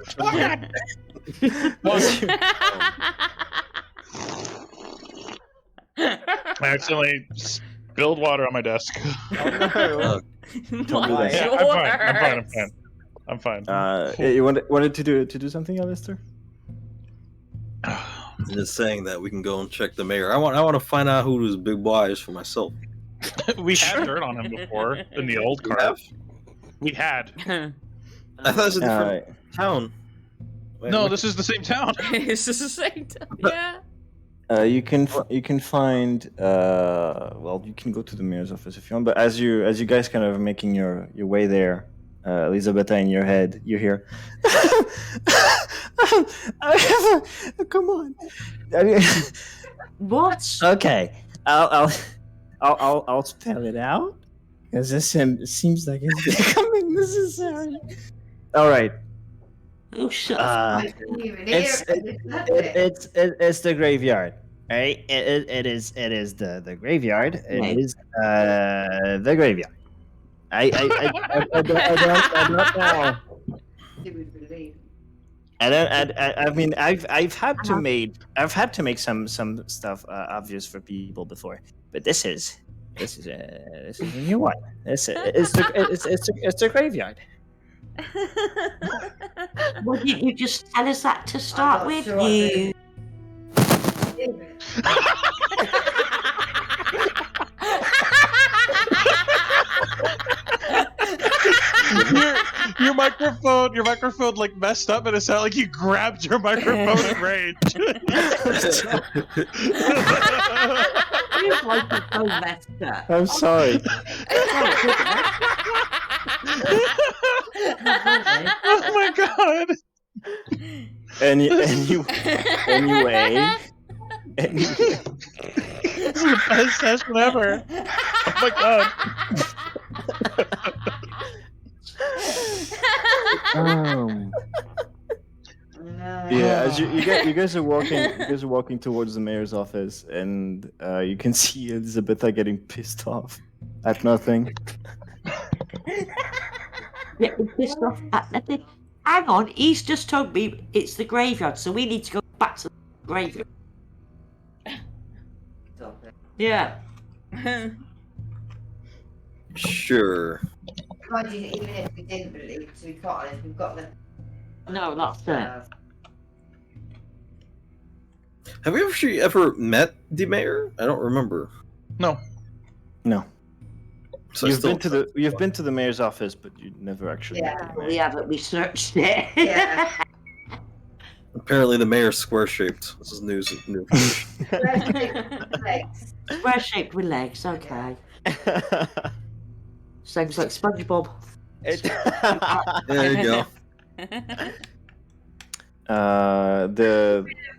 I accidentally spilled water on my desk. Look, Yeah, I'm fine. You wanted to do something, Alister? I'm just saying that we can go and check the mayor. I want to find out who this big boy is for myself. We had dirt on him before in the old car. We had. I thought it was a different town. Wait, No, wait. this is the same town. It's just the same time. Yeah. You can find well, you can go to the mayor's office if you want, but as you guys kind of making your way there, Elizabetha, in your head you hear come on. What? Okay, I'll spell it out because this seems like it's becoming necessary. All right. Oh, shut up. It's the graveyard, right? It is the graveyard. It is the graveyard. I don't know. I mean, I've had to make some stuff obvious for people before, but this is a new one. It's the graveyard. Why didn't you just tell us that to start with? You. Your microphone like messed up, and it sounded like you grabbed your microphone in rage. It's like it's so messed up. I'm sorry. Oh my god! Anyway. This is the best session ever. Oh my god! Yeah, as you guys are walking towards the mayor's office, and you can see Elizabetha getting pissed off at nothing. Yeah, pissed off at nothing. Hang on, he's just told me it's the graveyard, so we need to go back to the graveyard. Yeah. Sure. Imagine even if we didn't believe, to be quite honest, we've got the. No, that's it. Have we actually ever met the mayor? I don't remember. No. So You've been to the mayor's office, but you never actually. Yeah. met the mayor. We haven't researched it. Yeah. Apparently, the mayor's square-shaped. This is news. Legs. Square shaped with legs, okay. Sounds like SpongeBob. There you go.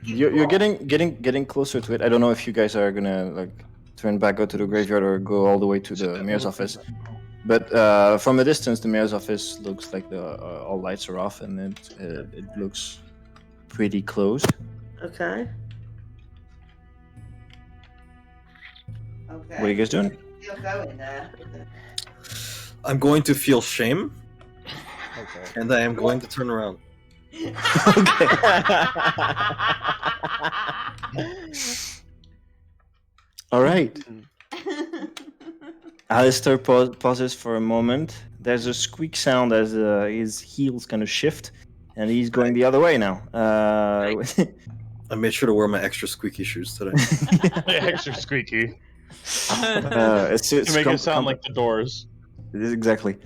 You're getting closer to it. I don't know if you guys are gonna like turn back out to the graveyard or go all the way to the mayor's office. But from a distance, the mayor's office looks like all lights are off, and it looks pretty closed. Okay. Okay. What are you guys doing? You're going there. I'm going to feel shame, Okay. and I am going to turn around. All right. Alister pauses for a moment. There's a squeak sound as his heels kind of shift, and he's going the other way now. I made sure to wear my extra squeaky shoes today. Extra squeaky. It's To make it sound like the doors. Exactly.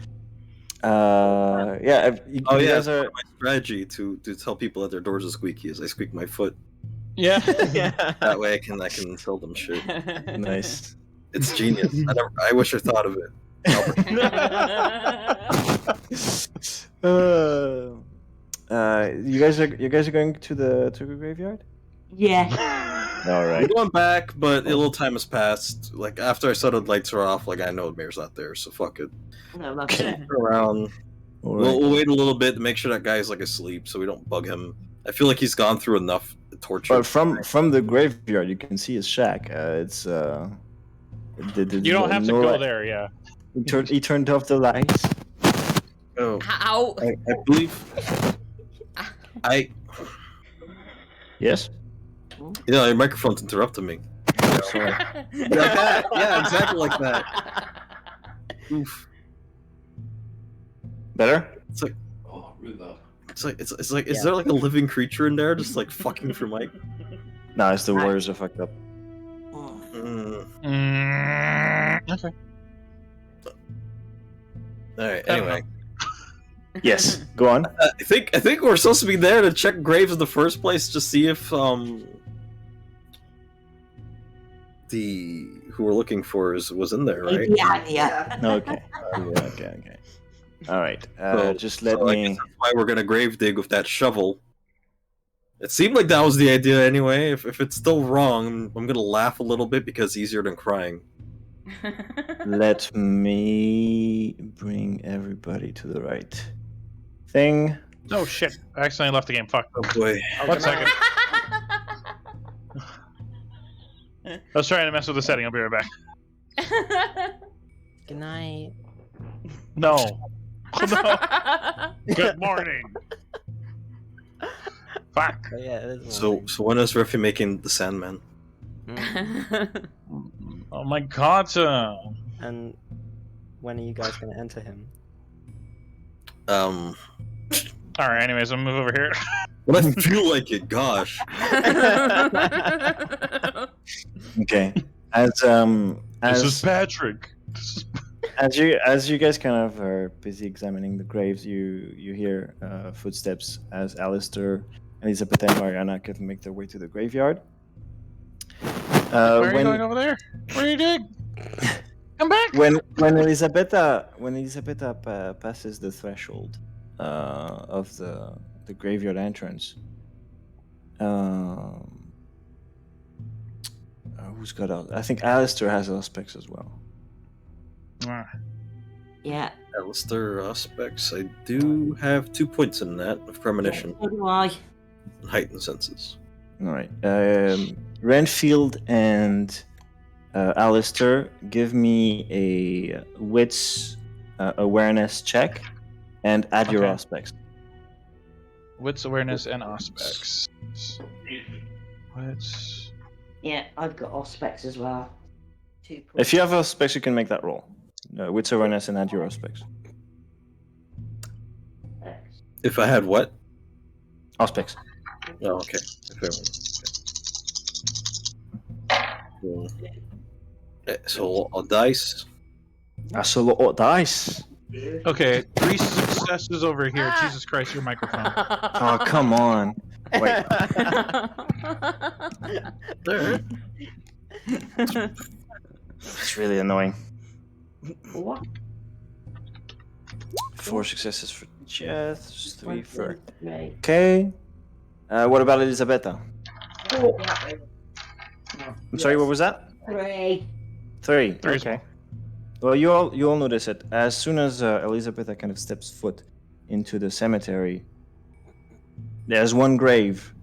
Yeah. You guys are. My strategy to tell people that their doors are squeaky is I squeak my foot. Yeah. That way I can tell them shit. Nice. It's genius. I wish I thought of it. You guys are going to the graveyard? Yeah. All right. We're going back, but a little time has passed. Like after I saw the lights are off, like I know the mayor's not there, so fuck it. No, that's it. Turn around. All right. We'll wait a little bit to make sure that guy's like asleep, so we don't bug him. I feel like he's gone through enough torture. But from the graveyard, you can see his shack. It's You don't have to go there, yeah. He turned off the lights. Oh, How? I believe. Yes. Yeah, your microphone's interrupting me. Sorry. Like that. Yeah, exactly like that. Oof. Better. It's like, is there like a living creature in there just like fucking with your mic? No, it's the wires are fucked up. Okay. All right. Anyway, Yes. Go on. I think we're supposed to be there to check graves in the first place, just see if the who we're looking for was in there, right? Yeah. Okay. Okay. All right. Just let I me. guess that's why we're gonna grave dig with that shovel. It seemed like that was the idea anyway. If it's still wrong, I'm gonna laugh a little bit because it's easier than crying. Let me bring everybody to the right thing. Oh shit! I accidentally left the game. Fuck. Oh boy. 1 second. I was trying to mess with the setting. I'll be right back. Good night. No. Oh, no. Good morning. Fuck. But yeah, it is So morning. when is Refi making the Sandman? Oh my god. And when are you guys going to enter him? All right. Anyways, I'm gonna move over here. But I feel like it. Gosh. Okay. As This is Patrick. as you guys kind of are busy examining the graves, you hear footsteps as Alister, Elizabetha, and Marianna can make their way to the graveyard. Why are you going over there? What are you doing? Come back. When Elizabetha passes the threshold of the graveyard entrance, who's got out? I think Alister has aspects as well. Yeah. Alister aspects. I do have 2 points in that of premonition. So do I. And heightened senses. All right. Renfield and Alister, give me a wits awareness check and add your Okay. aspects. Wits, awareness, and aspects. Wits. Yeah, I've got aspects as well. 2 points. If you have aspects, you can make that roll. Wits awareness and add your aspects. If I had what? Aspects. Oh, okay. So a dice. That's a lot of dice. Okay, 3 successes over here. Jesus Christ, your microphone. Oh, come on. Wait. There. It's really annoying. What? 4 successes for Jess, 3 for... Right. Okay. What about Elizabetha? I'm sorry, what was that? 3. 3. Three is Okay. Well, you all notice it. As soon as Elizabetha kind of steps foot into the cemetery, there's one grave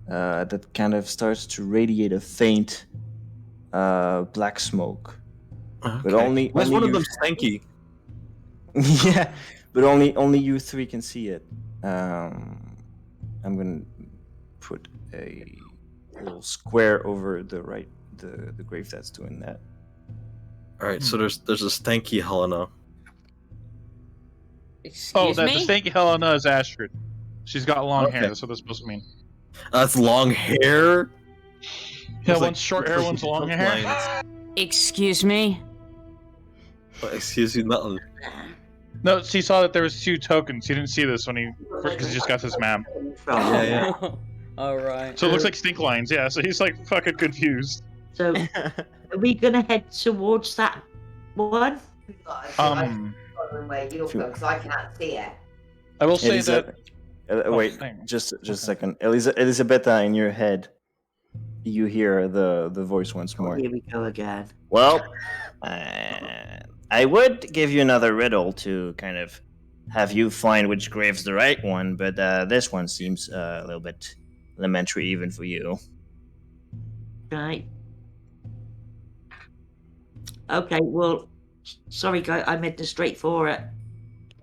that kind of starts to radiate a faint black smoke. But only Where's one you... of them stanky? Yeah, but only you 3 can see it. I'm gonna put a little square over the grave that's doing that. All right, so there's a stanky Helena. Excuse The me? stanky Helena is Astrid. She's got long hair. Okay. That's what that's supposed to mean. That's long hair. Yeah, It's one's short hair, one's long hair. Excuse me? Excuse you, nothing. No, she saw that there was 2 tokens. He didn't see this when because he just got this map. Yeah. Alright. So it looks like stink lines. Yeah, so he's like fucking confused. So, are we gonna head towards that one? Where you because I can't see it. I will say that. Wait, hang on. just a second. Elizabetha, in your head, you hear the voice once more. Here we go again. Well, I would give you another riddle to kind of have you find which grave's the right one, but this one seems a little bit elementary even for you. Right. Okay, well, sorry, guy, I meant to straight for it.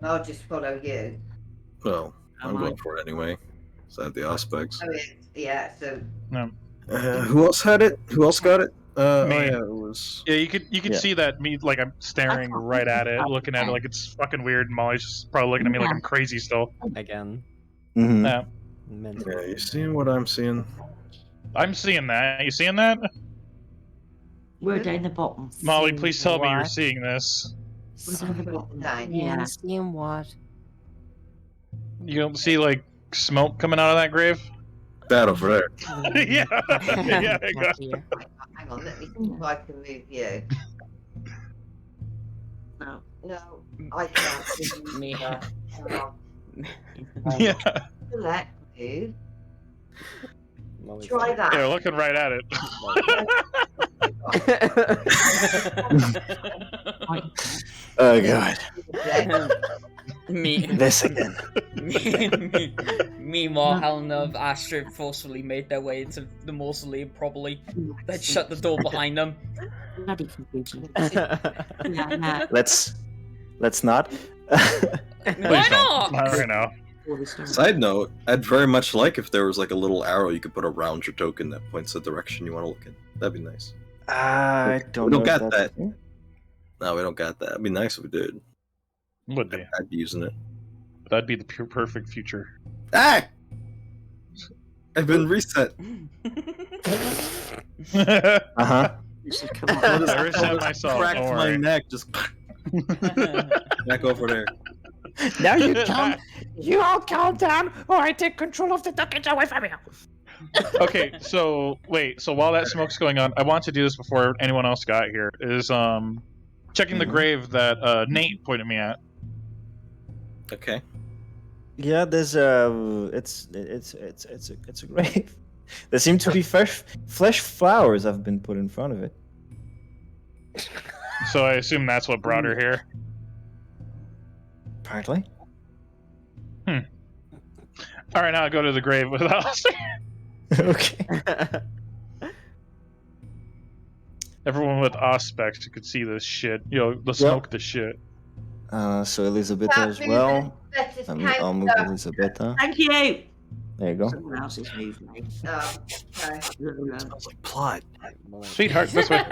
I'll just follow you. Well, I'm Am I? going for it anyway. So I have the aspects. I mean, yeah, so Who else had it? Who else got it? Me. Oh yeah, it was. Yeah, you could Yeah. see that me like I'm staring right at it, looking at it like it's fucking weird. And Mollie's just probably looking at me like I'm crazy still. Again. Mm-hmm. Yeah, Mental. Yeah, you seeing what I'm seeing? I'm seeing that. You seeing that? We're down the bottom. Mollie, please tell me you're What? seeing this. we're down the bottom line. Yeah. Seeing what? You don't see like smoke coming out of that grave? That over there. Yeah. Yeah, there you go. Not here. Hang on, let me see if I can move you. No. No, I can't. Me. Hang on. Yeah. Select move. Molly's Try like, that. Yeah, looking right at it. Oh god, Me. this again. Meanwhile, Helena and Astrid forcefully made their way into the mausoleum, probably. Then shut the door behind them. Bloody confusion. Yeah, Let's not. Why Please don't. not? Not right now. Side note, I'd very much like if there was like a little arrow you could put around your token that points the direction you want to look in. That'd be nice. I don't. We don't know got if that. that's- No, we don't got that. It'd be nice if we did. Would be. I'd be using it. that'd be the perfect future. Ah! I've been reset. Uh-huh. You should come on. I reset myself. Cracked Don't my worry. neck. Just back over there. Now you all calm down, or I take control of the duckage away from you. Okay, so wait. So while that smoke's going on, I want to do this before anyone else got here. Is checking the grave that Nate pointed me at. Okay. Yeah, there's it's a grave. There seem to be fresh flowers have been put in front of it. So I assume that's what brought her here. Apparently. All right, now I go to the grave with Alister. Okay. Everyone with aspects, you could see this shit. You know, the smoke, the shit. So Elizabetha as well. I'll move Elizabetha. Thank you. There you go. Someone else is moving. Oh, okay. Smells like blood. Sweetheart, this way.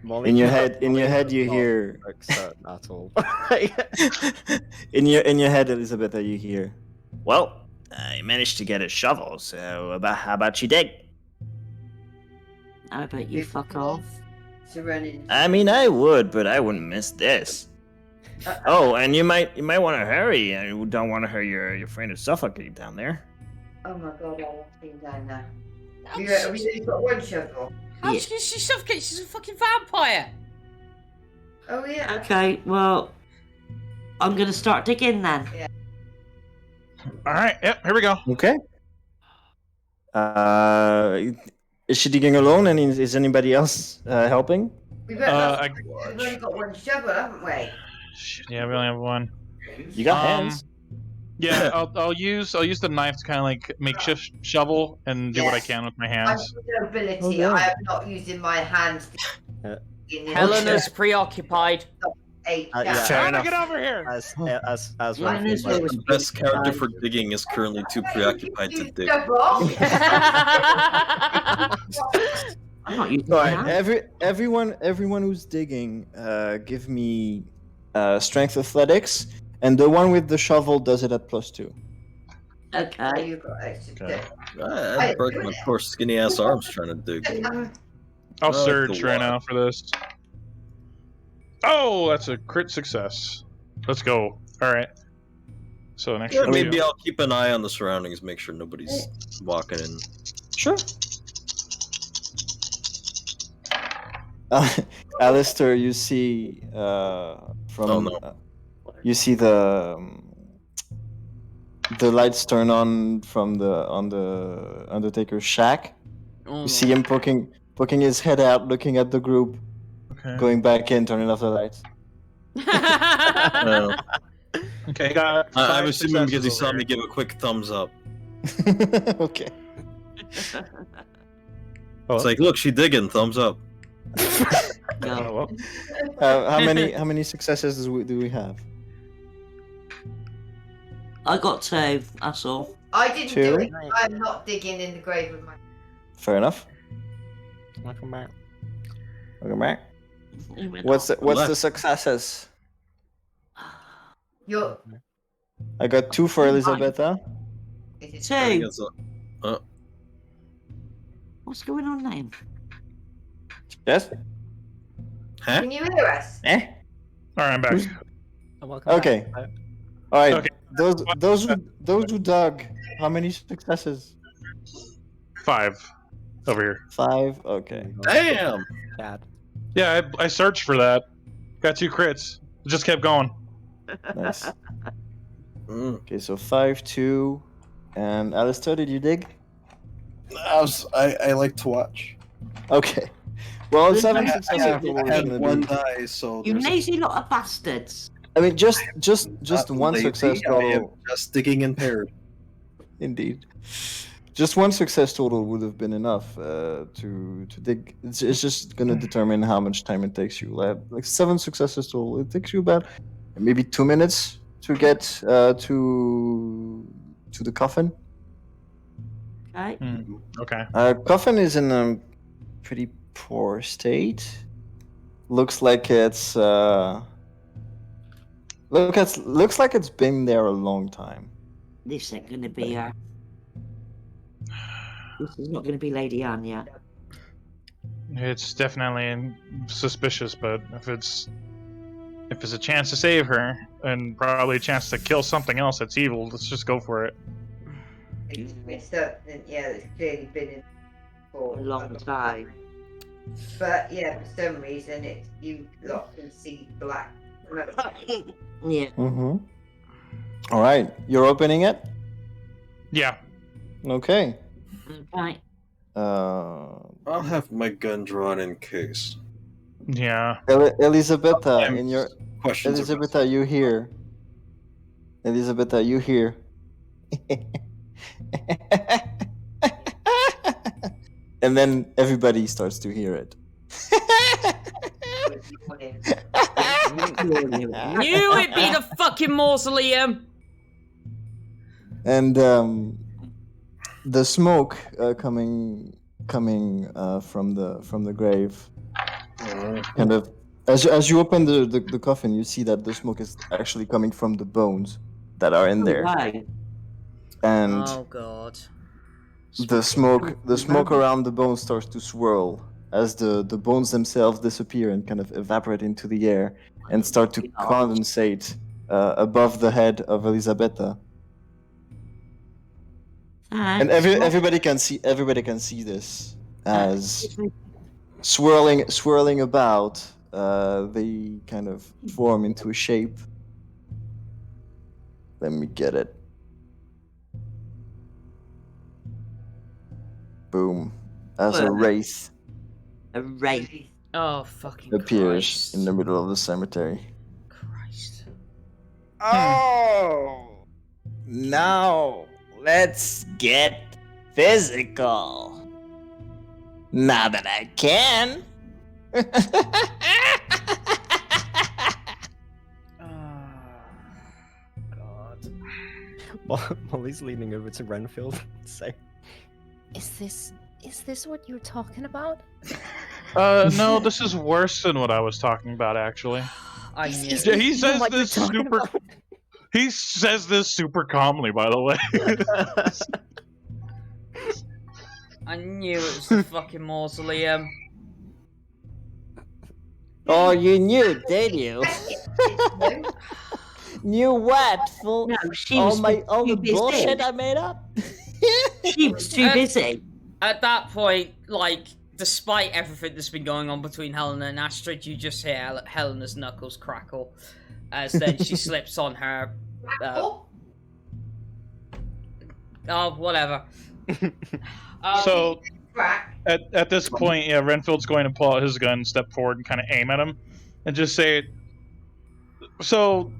Mollie In your cannot- head, you Mollie hear. cannot fix that at all. in your head, Elizabetha, you hear. Well, I managed to get a shovel. So how about you dig? How about you fuck off? Serenity. I mean, I would, but I wouldn't miss this. Oh, and you might want to hurry. You don't want to hurt your friend who suffocated down there. Oh my god, I love being down there. We only got one shovel. How's she suffocate? She's a fucking vampire. Oh yeah. Okay, well, I'm gonna start digging then. All right, yep, here we go. Okay. Is she digging alone? And is anybody else helping? We've I- only got one shovel, haven't we? Shit, yeah, we only have one. You got hands. Yeah, I'll use the knife to kind of like makeshift shovel and do what I can with my I'm hands. no ability. Okay. I am not using my hands. Helena's preoccupied. Yeah. Fair How do I enough. get over here? As Yeah, Renfield it's might- always- The best character for digging is currently too preoccupied to dig. I'm not using All my right, hand. everyone who's digging, give me strength athletics, and the one with the shovel does it at +2. Okay. You got extra Okay. I broke my poor skinny ass arms trying to dig. I'll Oh, surge the right one. now for this. Oh, that's a crit success. Let's go. All right. So an extra Maybe two. I'll keep an eye on the surroundings, make sure nobody's walking in. Sure. Alister, you see from Oh, no. you see the lights turn on from the Undertaker's shack. You see him poking his head out, looking at the group, Okay. going back in, turning off the lights. Okay. Got I'm 5 assuming because he successes saw over me here. give a quick thumbs up. Okay. Oh, It's like, look, she digging, thumbs up. Go. How many successes do we have? I got 2, that's all. I didn't Two. do it. I'm not digging in the grave with my. Fair enough. Welcome back. Welcome back. You went What's off. the successes? You're. I got 2 for Elizabetha. It is- I think 2. it's What's going on then? Yes. Huh? Can you hear us? Eh. All right, I'm back. Welcome Okay. back. All right. Okay. Those who dug. How many successes? 5 over here. 5. Okay. Damn! Bad. Yeah, I searched for that. Got 2 crits. It just kept going. Nice. Mm. Okay, so 5, 2, and Alister, did you dig? I like to watch. Okay. Well, Good 7 night. successes. I total is had gonna one be- die, so You there's a- lazy lot of bastards. I mean, just not one lazy, success I am total. just digging impaired. Indeed. Just one success total would have been enough to dig. It's just gonna determine how much time it takes you. Like 7 successes total. It takes you about maybe 2 minutes to get to the coffin. Okay. Okay. Coffin is in a pretty poor state. Looks like it's Looks like it's been there a long time. This ain't gonna be her. This is not gonna be Lady Anya. It's definitely suspicious, but if it's a chance to save her and probably a chance to kill something else that's evil, let's just go for it. It's something, yeah, that's clearly been in for A long time. But yeah, for some reason, it's you lot can see black. Yeah. Mm-hmm. All right, you're opening it. Yeah. Okay. Right. I'll have my gun drawn in case. Yeah. Elizabetha, in your Questions. Elizabetha, you hear. Elizabetha, you hear. And then everybody starts to hear it. Knew it'd be the fucking mausoleum. And the smoke coming from the grave, kind of as you open the coffin, you see that the smoke is actually coming from the bones that are in there. Right. And Oh god. the smoke around the bones starts to swirl as the bones themselves disappear and kind of evaporate into the air and start to condensate above the head of Elizabetha. And everybody can see this as swirling about. They kind of form into a shape. Let me get it. Boom. As a wraith A wraith. Oh fucking appears Christ. in the middle of the cemetery. Christ. Oh, now let's get physical. Now that I can. God. Mollie's leaning over to Renfield. Say, Is this what you're talking about? No, this is worse than what I was talking about, actually. I knew. Yeah, he You know says what you're this talking super. about? He says this super calmly, by the way. I knew it was the fucking mausoleum. Oh, you knew, did you? Knew what? Full No, she all was my all too the busy. bullshit I made up. She was too busy. At that point, like, despite everything that's been going on between Helena and Astrid, you just hear Helena's knuckles crackle as then she slips on her. Oh, whatever. So Crack. at this point, yeah, Renfield's going to pull out his gun, step forward, and kind of aim at him, and just say, "So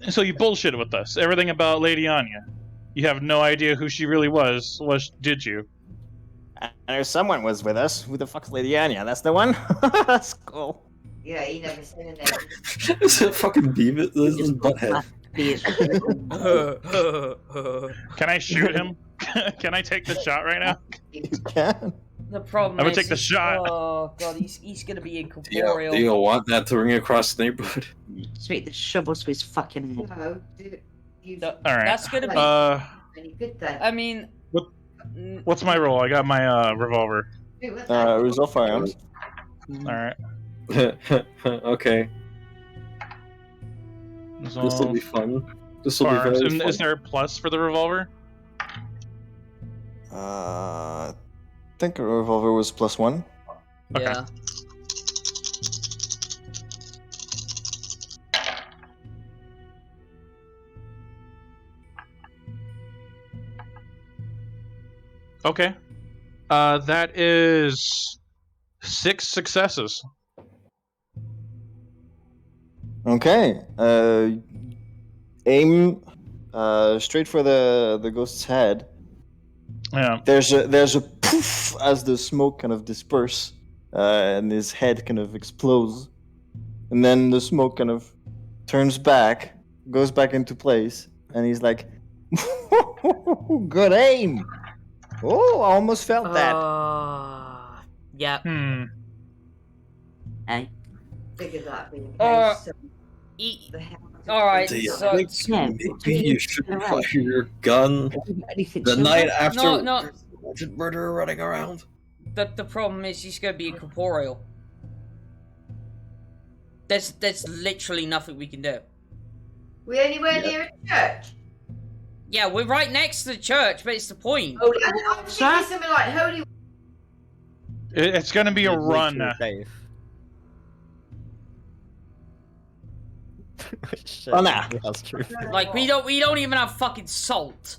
you bullshitted with us. Everything about Lady Anya. You have no idea who she really was, did you?" I know someone was with us. Who the fuck's Lady Anya? That's the one? That's cool. Yeah, you never seen a name. Is it fucking Beavis? This is Butthead. Can I shoot him? Can I take the shot right now? You can. The problem I'm gonna is, take the shot. Oh god, he's gonna be Do incorporeal. you want that to ring across the neighborhood? Sweet the shovels with his fucking. No, you Th- All right. That's gonna be. any good then. I mean, What's my role? I got my revolver. Resolve firearms. All right. Okay, So, this will be fun. This will be firearms. very And fun. is there a plus for the revolver? I think a revolver was +1. Okay. yeah. Okay. That is 6 successes. Okay. Aim straight for the ghost's head. Yeah. There's a poof as the smoke kind of disperse, and his head kind of explodes, and then the smoke kind of turns back, goes back into place, and he's like, "Good aim! Oh, I almost felt that." Yeah. Hey. Figured that'd be the Uh, case. So He, the hell All right. Do you So think Yeah, maybe you should fire your gun Anything the to night that? after No. there's a alleged murderer running around? the problem is she's gonna be incorporeal. There's literally nothing we can do. We anywhere near a church? Yeah, we're right next to the church, but it's the point. Oh, I'm thinking something like holy. It's gonna be a You'd make run. sure Dave. Shit, Oh, nah. that's true. Like we don't even have fucking salt.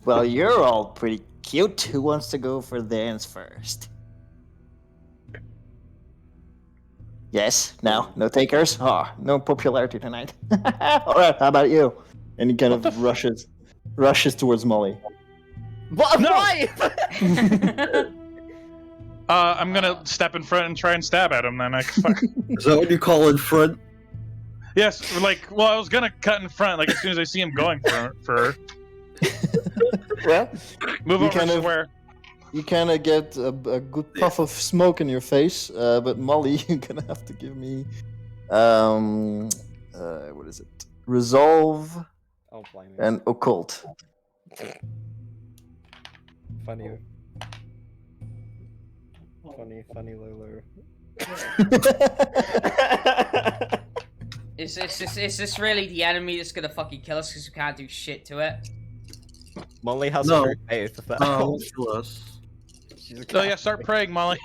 Well, you're all pretty cute. Who wants to go for dance first? Yes? No? No takers? Oh, no popularity tonight. Alright, how about you? And he kind of rushes towards Mollie. What? No! Why? I'm gonna step in front and try and stab at him. Then fuck. Is that what you call in front? Yes, like, well, I was gonna cut in front, like as soon as I see him going for Well, move You over kind of- square. you kind of get a good puff of smoke in your face, but Mollie, you're gonna have to give me, what is it? Resolve Oh, blimey. and occult. Funny. Funny Lolo. Is this really the enemy that's gonna fucking kill us because we can't do shit to it? Molly has No. straight faith. If that Oh, helps. us. She's a Oh yeah, start praying, Molly.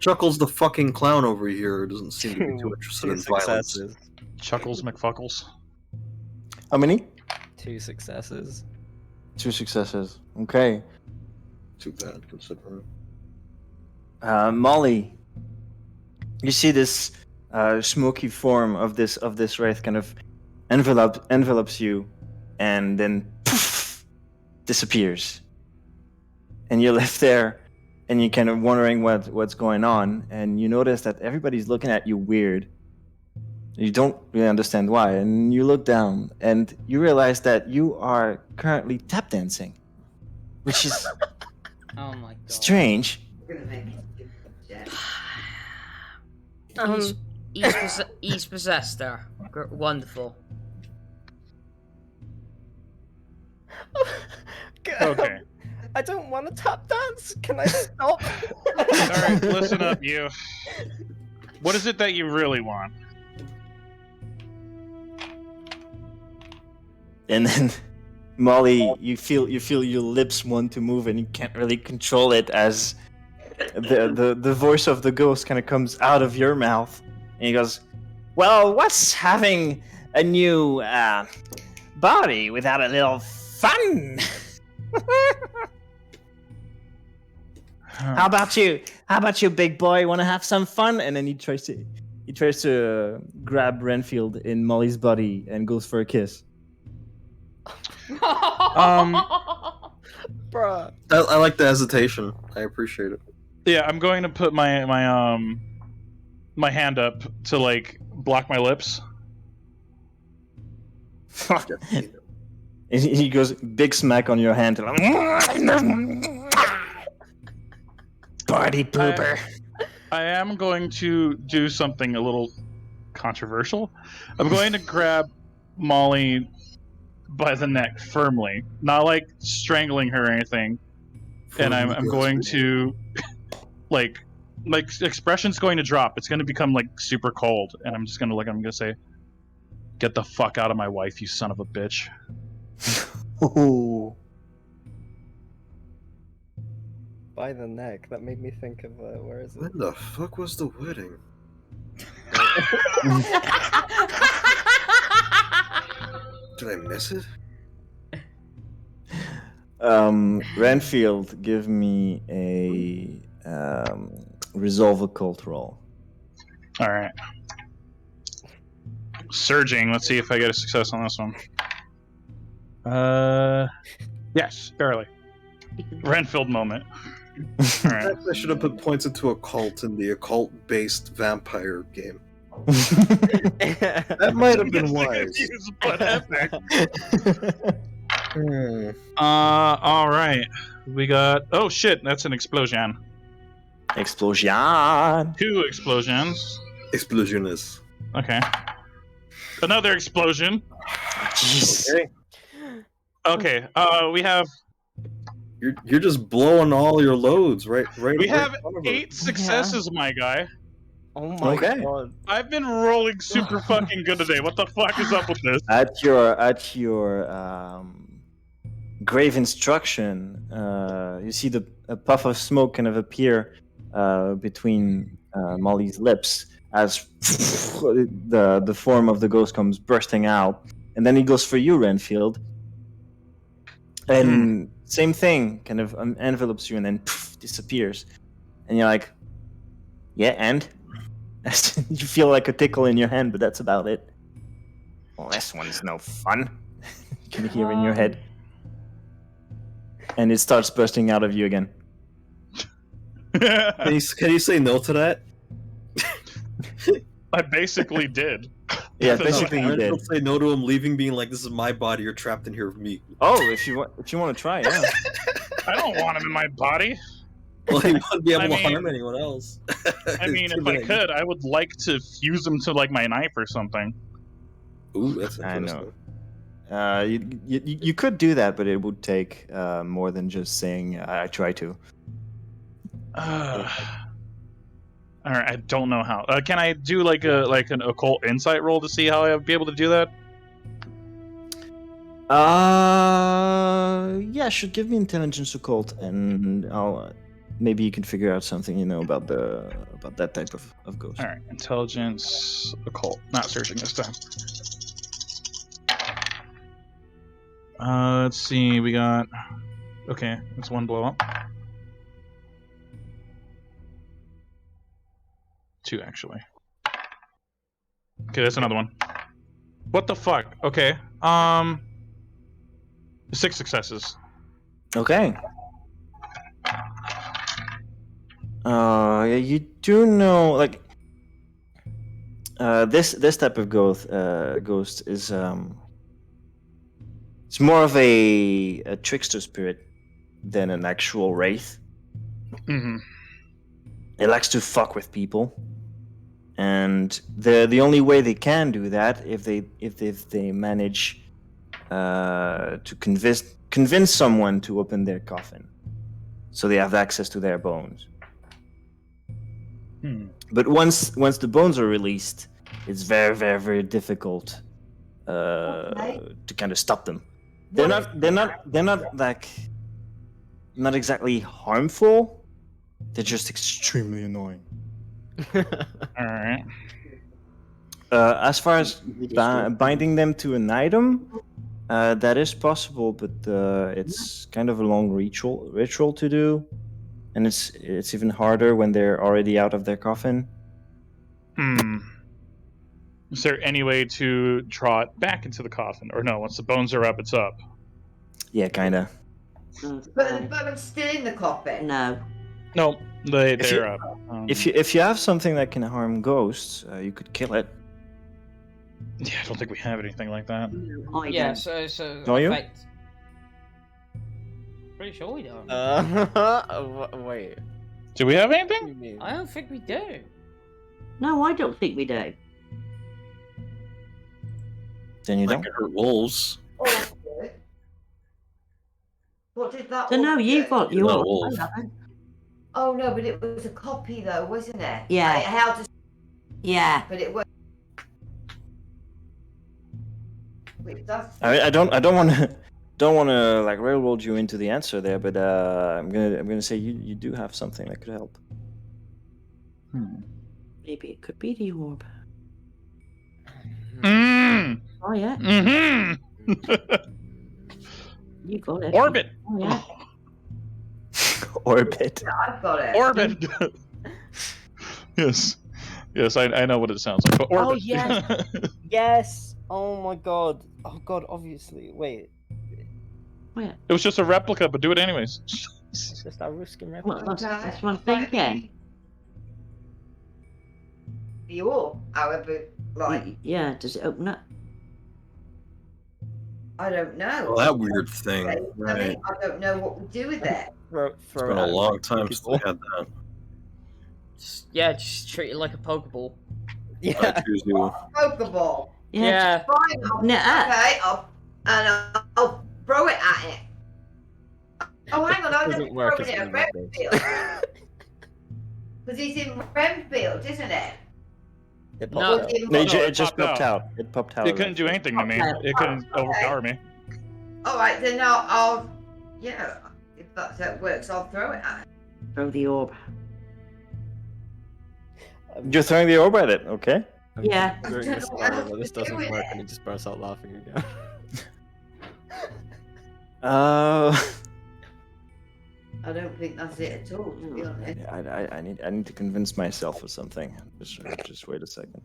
Chuckles the fucking clown over here doesn't seem to be too interested in violence. successes. Chuckles McFuckles. How many? 2 successes. 2 successes. Okay. Too bad, considering. Mollie, you see this smoky form of this wraith kind of envelops you, and then poof, disappears. And you're left there, and you're kind of wondering what's going on, and you notice that everybody's looking at you weird. You don't really understand why, and you look down, and you realize that you are currently tap dancing, which is Oh my god. strange. We're gonna make it. Yeah. He's possessed there. Wonderful. Okay. I don't want to tap dance. Can I stop? Alright, listen up, you. What is it that you really want? And then, Mollie, you feel your lips want to move, and you can't really control it as the voice of the ghost kind of comes out of your mouth, and he goes, "Well, what's having a new body without a little fun? How about you? How about you, big boy? Want to have some fun?" And then he tries to grab Renfield in Mollie's body and goes for a kiss. Bruh. I like the hesitation. I appreciate it. Yeah, I'm going to put my hand up to like block my lips. And he goes big smack on your hand. Party pooper. I am going to do something a little controversial. I'm going to grab Molly by the neck firmly, not like strangling her or anything. And I'm going to like expression's going to drop. It's going to become like super cold, and I'm just going to I'm going to say, "Get the fuck out of my wife, you son of a bitch." Ooh. By the neck. That made me think of where is it? When the fuck was the wedding? Did I miss it? Renfield, give me a resolve occult roll. All right. Surging. Let's see if I get a success on this one. Yes, barely. Renfield moment. All right. I should have put points into occult in the occult-based vampire game. That might have been wise. All right. We got. Oh shit! That's an explosion. Explosion. 2 explosions. Explosionist. Okay. Another explosion. Jeez. Okay. We have You're just blowing all your loads right. we have in front of us. 8 successes, my guy. Oh my Okay. god. I've been rolling super fucking good today. What the fuck is up with this? At your grave instruction, you see a puff of smoke kind of appear between Mollie's lips as the form of the ghost comes bursting out, and then he goes for you, Renfield, and same thing, kind of envelopes you and then disappears, and you're like, yeah, and you feel like a tickle in your hand, but that's about it. Well, this one's no fun. You can hear in your head. And it starts bursting out of you again. Can you say no to that? I basically did. Yeah, basically you did. Don't say no to him leaving, being like, "This is my body. You're trapped in here with me." Oh, if you want to try, yeah. I don't want him in my body. Well, he wouldn't be able I to mean- harm anyone else. I mean, Too if I bad. could, I would like to fuse him to like my knife or something. Ooh, that's I interesting. know. You could do that, but it would take more than just saying I try to. All right, I don't know how. Can I do like an occult insight roll to see how I would be able to do that? Yeah, sure. Give me intelligence occult, and I'll maybe you can figure out something about that type of ghost. All right, intelligence occult. Not searching this time. Let's see. We got. Okay, that's one blow up. 2 actually. Okay, that's another one. What the fuck? Okay. 6 successes. Okay. Yeah, you do know, like, this type of ghost is it's more of a trickster spirit than an actual wraith. Mm-hmm. It likes to fuck with people, and the only way they can do that if they manage to convince someone to open their coffin, so they have access to their bones. But once the bones are released, it's very, very, very difficult to kind of stop them. They're not like not exactly harmful. They're just extremely annoying. All right. As far as binding them to an item, that is possible, but it's kind of a long ritual to do, and it's even harder when they're already out of their coffin. Is there any way to draw it back into the coffin, or no? Once the bones are up, it's up. Yeah, kinda. But the bone's still in the coffin. No. No, they're you- up. If you have something that can harm ghosts, you could kill it. Yeah, I don't think we have anything like that. I Yeah, don't. so Don't you? effect- Pretty sure we don't. Wait. Do we have What do anything? you mean? I don't think we do. No, I don't think we do. Then you That don't. could hurt wolves. Oh, good. What did that So no, one you do? got You're not a yours. wolf. I haven't. Oh no, but it was a copy though, wasn't it? Yeah. Like, how to... Yeah. But it was. Wait, that's... I don't want to like railroad you into the answer there, but I'm gonna say you do have something that could help. Maybe it could be the orb. Mm. Oh yeah, Mm-hmm. you got it. Orbit. Oh yeah. Orbit. Yeah, I've got it. Orbit. Yes. Yes, I know what it sounds like. But orbit. Oh, yes. Yes. Oh my god. Oh god. Obviously. Wait. Where? It was just a replica, but do it anyways. It's just a Ruskin Well, replica. that's what I'm thinking. The orb, however, like, Yeah. Does it open up? I don't know. Oh, that weird thing. I Right. don't know what we do with it. Throw It's it been a at long time since we people. had that. Yeah, just treat it like a Pokeball. Yeah. I choose you. Pokeball. Yeah. Fine. No. Okay. I'll throw it at it. Oh, hang on. I Doesn't don't work throw it as at well as Renfield. Because he's in Renfield, isn't it? It No. popped out. No, No, it it just popped popped out. It popped out. It couldn't do anything to me. It couldn't overpower me. All right, then I'll yeah. If that's how it works, I'll throw it at it. Throw the orb. You're throwing the orb at it, okay? I'm Yeah. considering I this don't know scenario what where this to do doesn't with work it. and he just bursts out laughing again. I don't think that's it at all, to be honest. I need to convince myself of something. Just wait a second.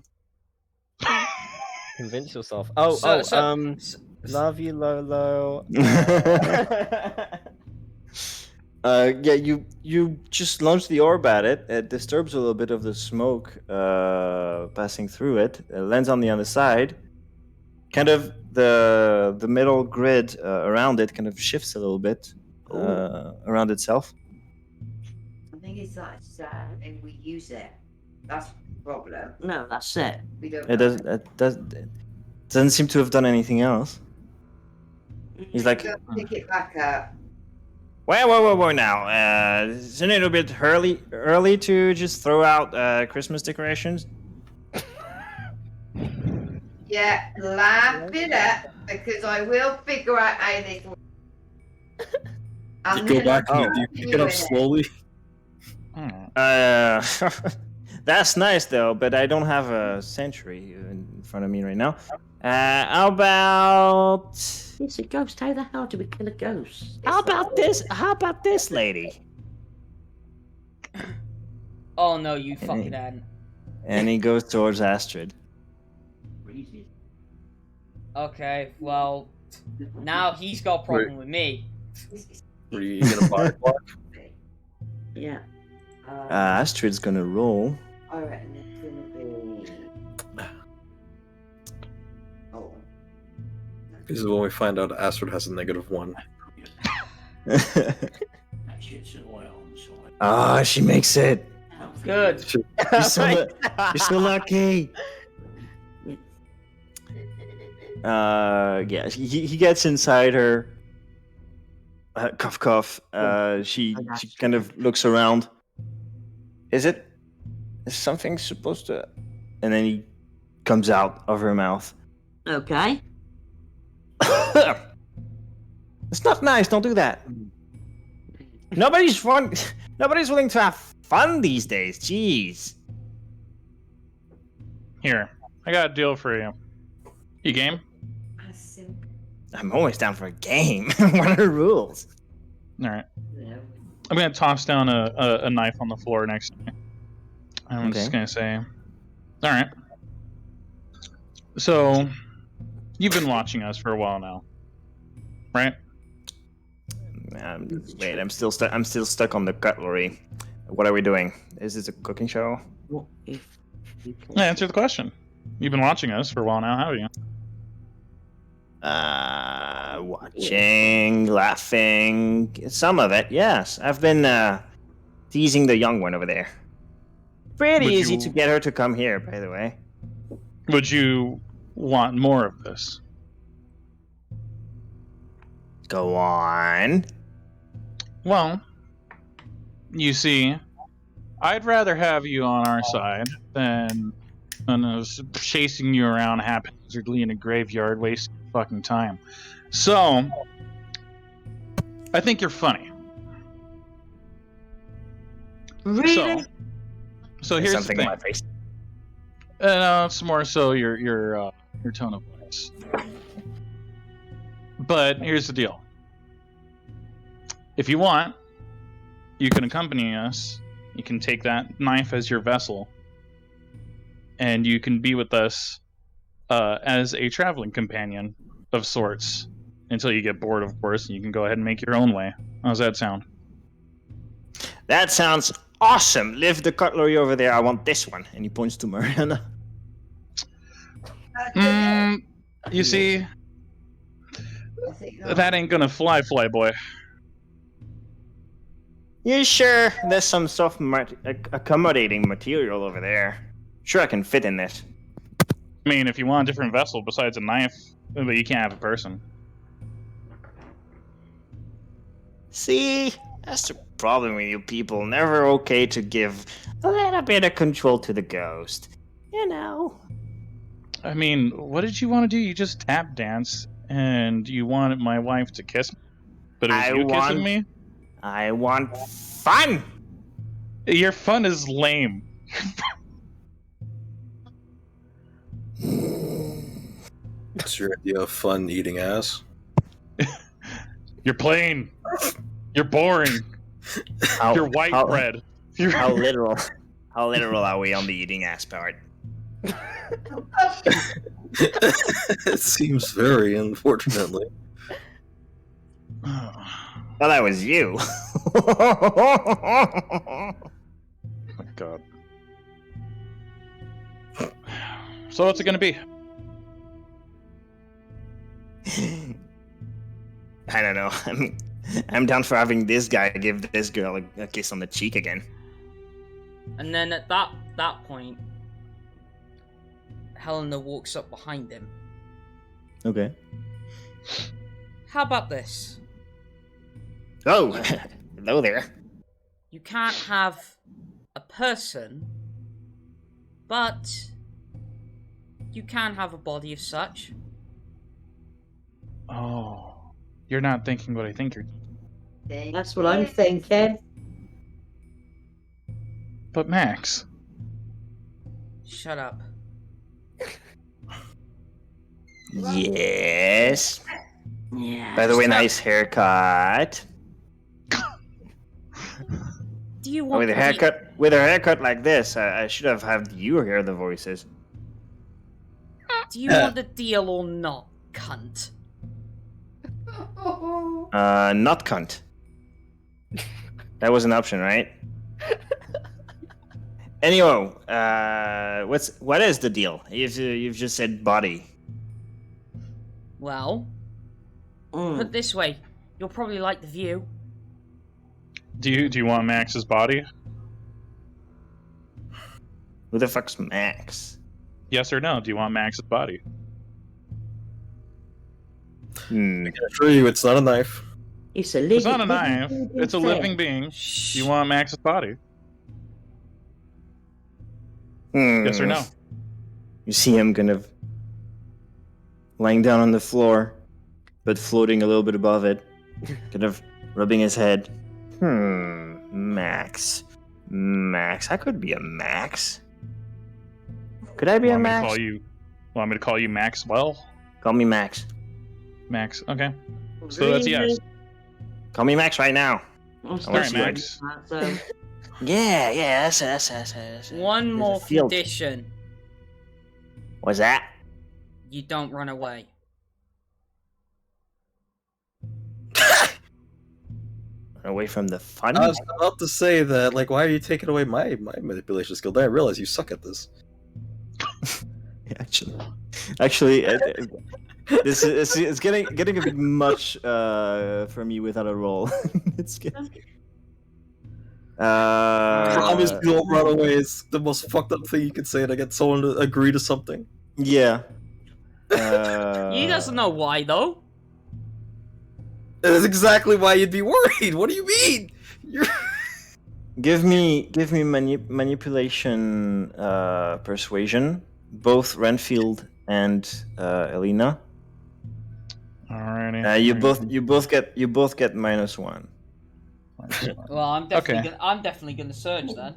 Convince yourself. Love you, Lolo. Yeah, you just launch the orb at it. It disturbs a little bit of the smoke passing through it. It lands on the other side. Kind of the middle grid around it kind of shifts a little bit around itself. I think it's like sad and we use it. That's the problem. No, that's it. We don't It doesn't seem to have done anything else. He's like, Go pick it back up. whoa now. It's a little bit early to just throw out Christmas decorations. Yeah, laugh it up because I will figure out how this works. You go back and you pick it up slowly. That's nice though, but I don't have a sentry in front of me right now. How about It's a ghost. How the hell do we kill a ghost? How about this lady? Oh no, you fucking hadn't. And he goes towards Astrid. Okay, well, now he's got a problem with me. Were you gonna fire block? Yeah. Astrid's gonna roll. I reckon it's gonna be. Oh. This is when we find out Astrid has a -1. Ah, she makes it. Good. You're so lucky. Yeah, he gets inside her. Cough, cough. She kind of looks around. Is something supposed to? And then he comes out of her mouth. Okay. It's not nice. Don't do that. Nobody's willing to have fun these days. Jeez. Here, I got a deal for you. You game? I'm always down for a game. What are the rules? All right. I'm gonna toss down a knife on the floor next to me. I'm just gonna say, all right. So, you've been watching us for a while now, right? Wait, I'm still stuck on the cutlery. What are we doing? Is this a cooking show? What if we Yeah, answer the question. You've been watching us for a while now, haven't you? Watching, laughing, some of it, yes. I've been teasing the young one over there. Pretty Would easy you- to get her to come here, by the way. Would you want more of this? Go on. Well, you see, I'd rather have you on our side than us chasing you around haphazardly in a graveyard, wasting fucking time. So, I think you're funny. Really? So here's something the in thing. my face. It's more so your tone of voice. But here's the deal. If you want, you can accompany us. You can take that knife as your vessel, and you can be with us as a traveling companion of sorts until you get bored, of course, and you can go ahead and make your own way. How's that sound? That sounds awesome. Leave the cutlery over there. I want this one. And he points to Marianna. You see, that ain't gonna fly, boy. You sure? There's some soft accommodating material over there. Sure, I can fit in this. I mean, if you want a different vessel besides a knife, but you can't have a person. See? That's the problem with you people. Never okay to give a little bit of control to the ghost. You know. I mean, what did you want to do? You just tap dance, and you wanted my wife to kiss me? But it was kissing me? I want fun! Your fun is lame. What's your idea of fun eating ass? You're plain. You're boring. You're white bread. How literal? How literal are we on the eating ass part? It seems very, unfortunately. Well, that was you. Oh my god. So what's it gonna be? I don't know. I'm down for having this guy give this girl a kiss on the cheek again. And then at that point, Helena walks up behind him. Okay. How about this? Oh, hello there. You can't have a person, but you can have a body of such. Oh, you're not thinking what I think you're. That's what I'm thinking. But Max, Shut up. Yes. Yeah. By the way, nice haircut. Do you want With a haircut like this, I should have had you hear the voices. Do you want the deal or not, cunt? Not cunt. That was an option, right? Anyway, what is the deal? You've just said body. Well, put it this way, you'll probably like the view. do you want Max's body? Who the fuck's Max? Yes or no? Do you want Max's body? I can assure you it's not a knife. It's a It's not a knife. It's a living being. Shh. Do you want Max's body? Hmm. Yes or no? You see him kind of laying down on the floor, but floating a little bit above it, kind of rubbing his head. Max. I could be a Max. Could I be a Want me to Max? want me to call you Maxwell? Call me Max. Max. Okay. So that's yes. Call me Max right now. All right, Max. Yeah, that's One more field. condition. What's that? You don't run away. Run away from the fun? I was about to say that, like, why are you taking away my manipulation skill? Then I realize you suck at this. Actually, this is it's getting a bit much for me without a roll. It's getting. Promise you don't run away is the most fucked up thing you can say to get someone to agree to something. Yeah. He doesn't know why, though. That's exactly why you'd be worried. What do you mean? You're... Give me manipulation, persuasion, both Renfield and Helina. Alrighty. You both get -1. Well, I'm definitely gonna surge then.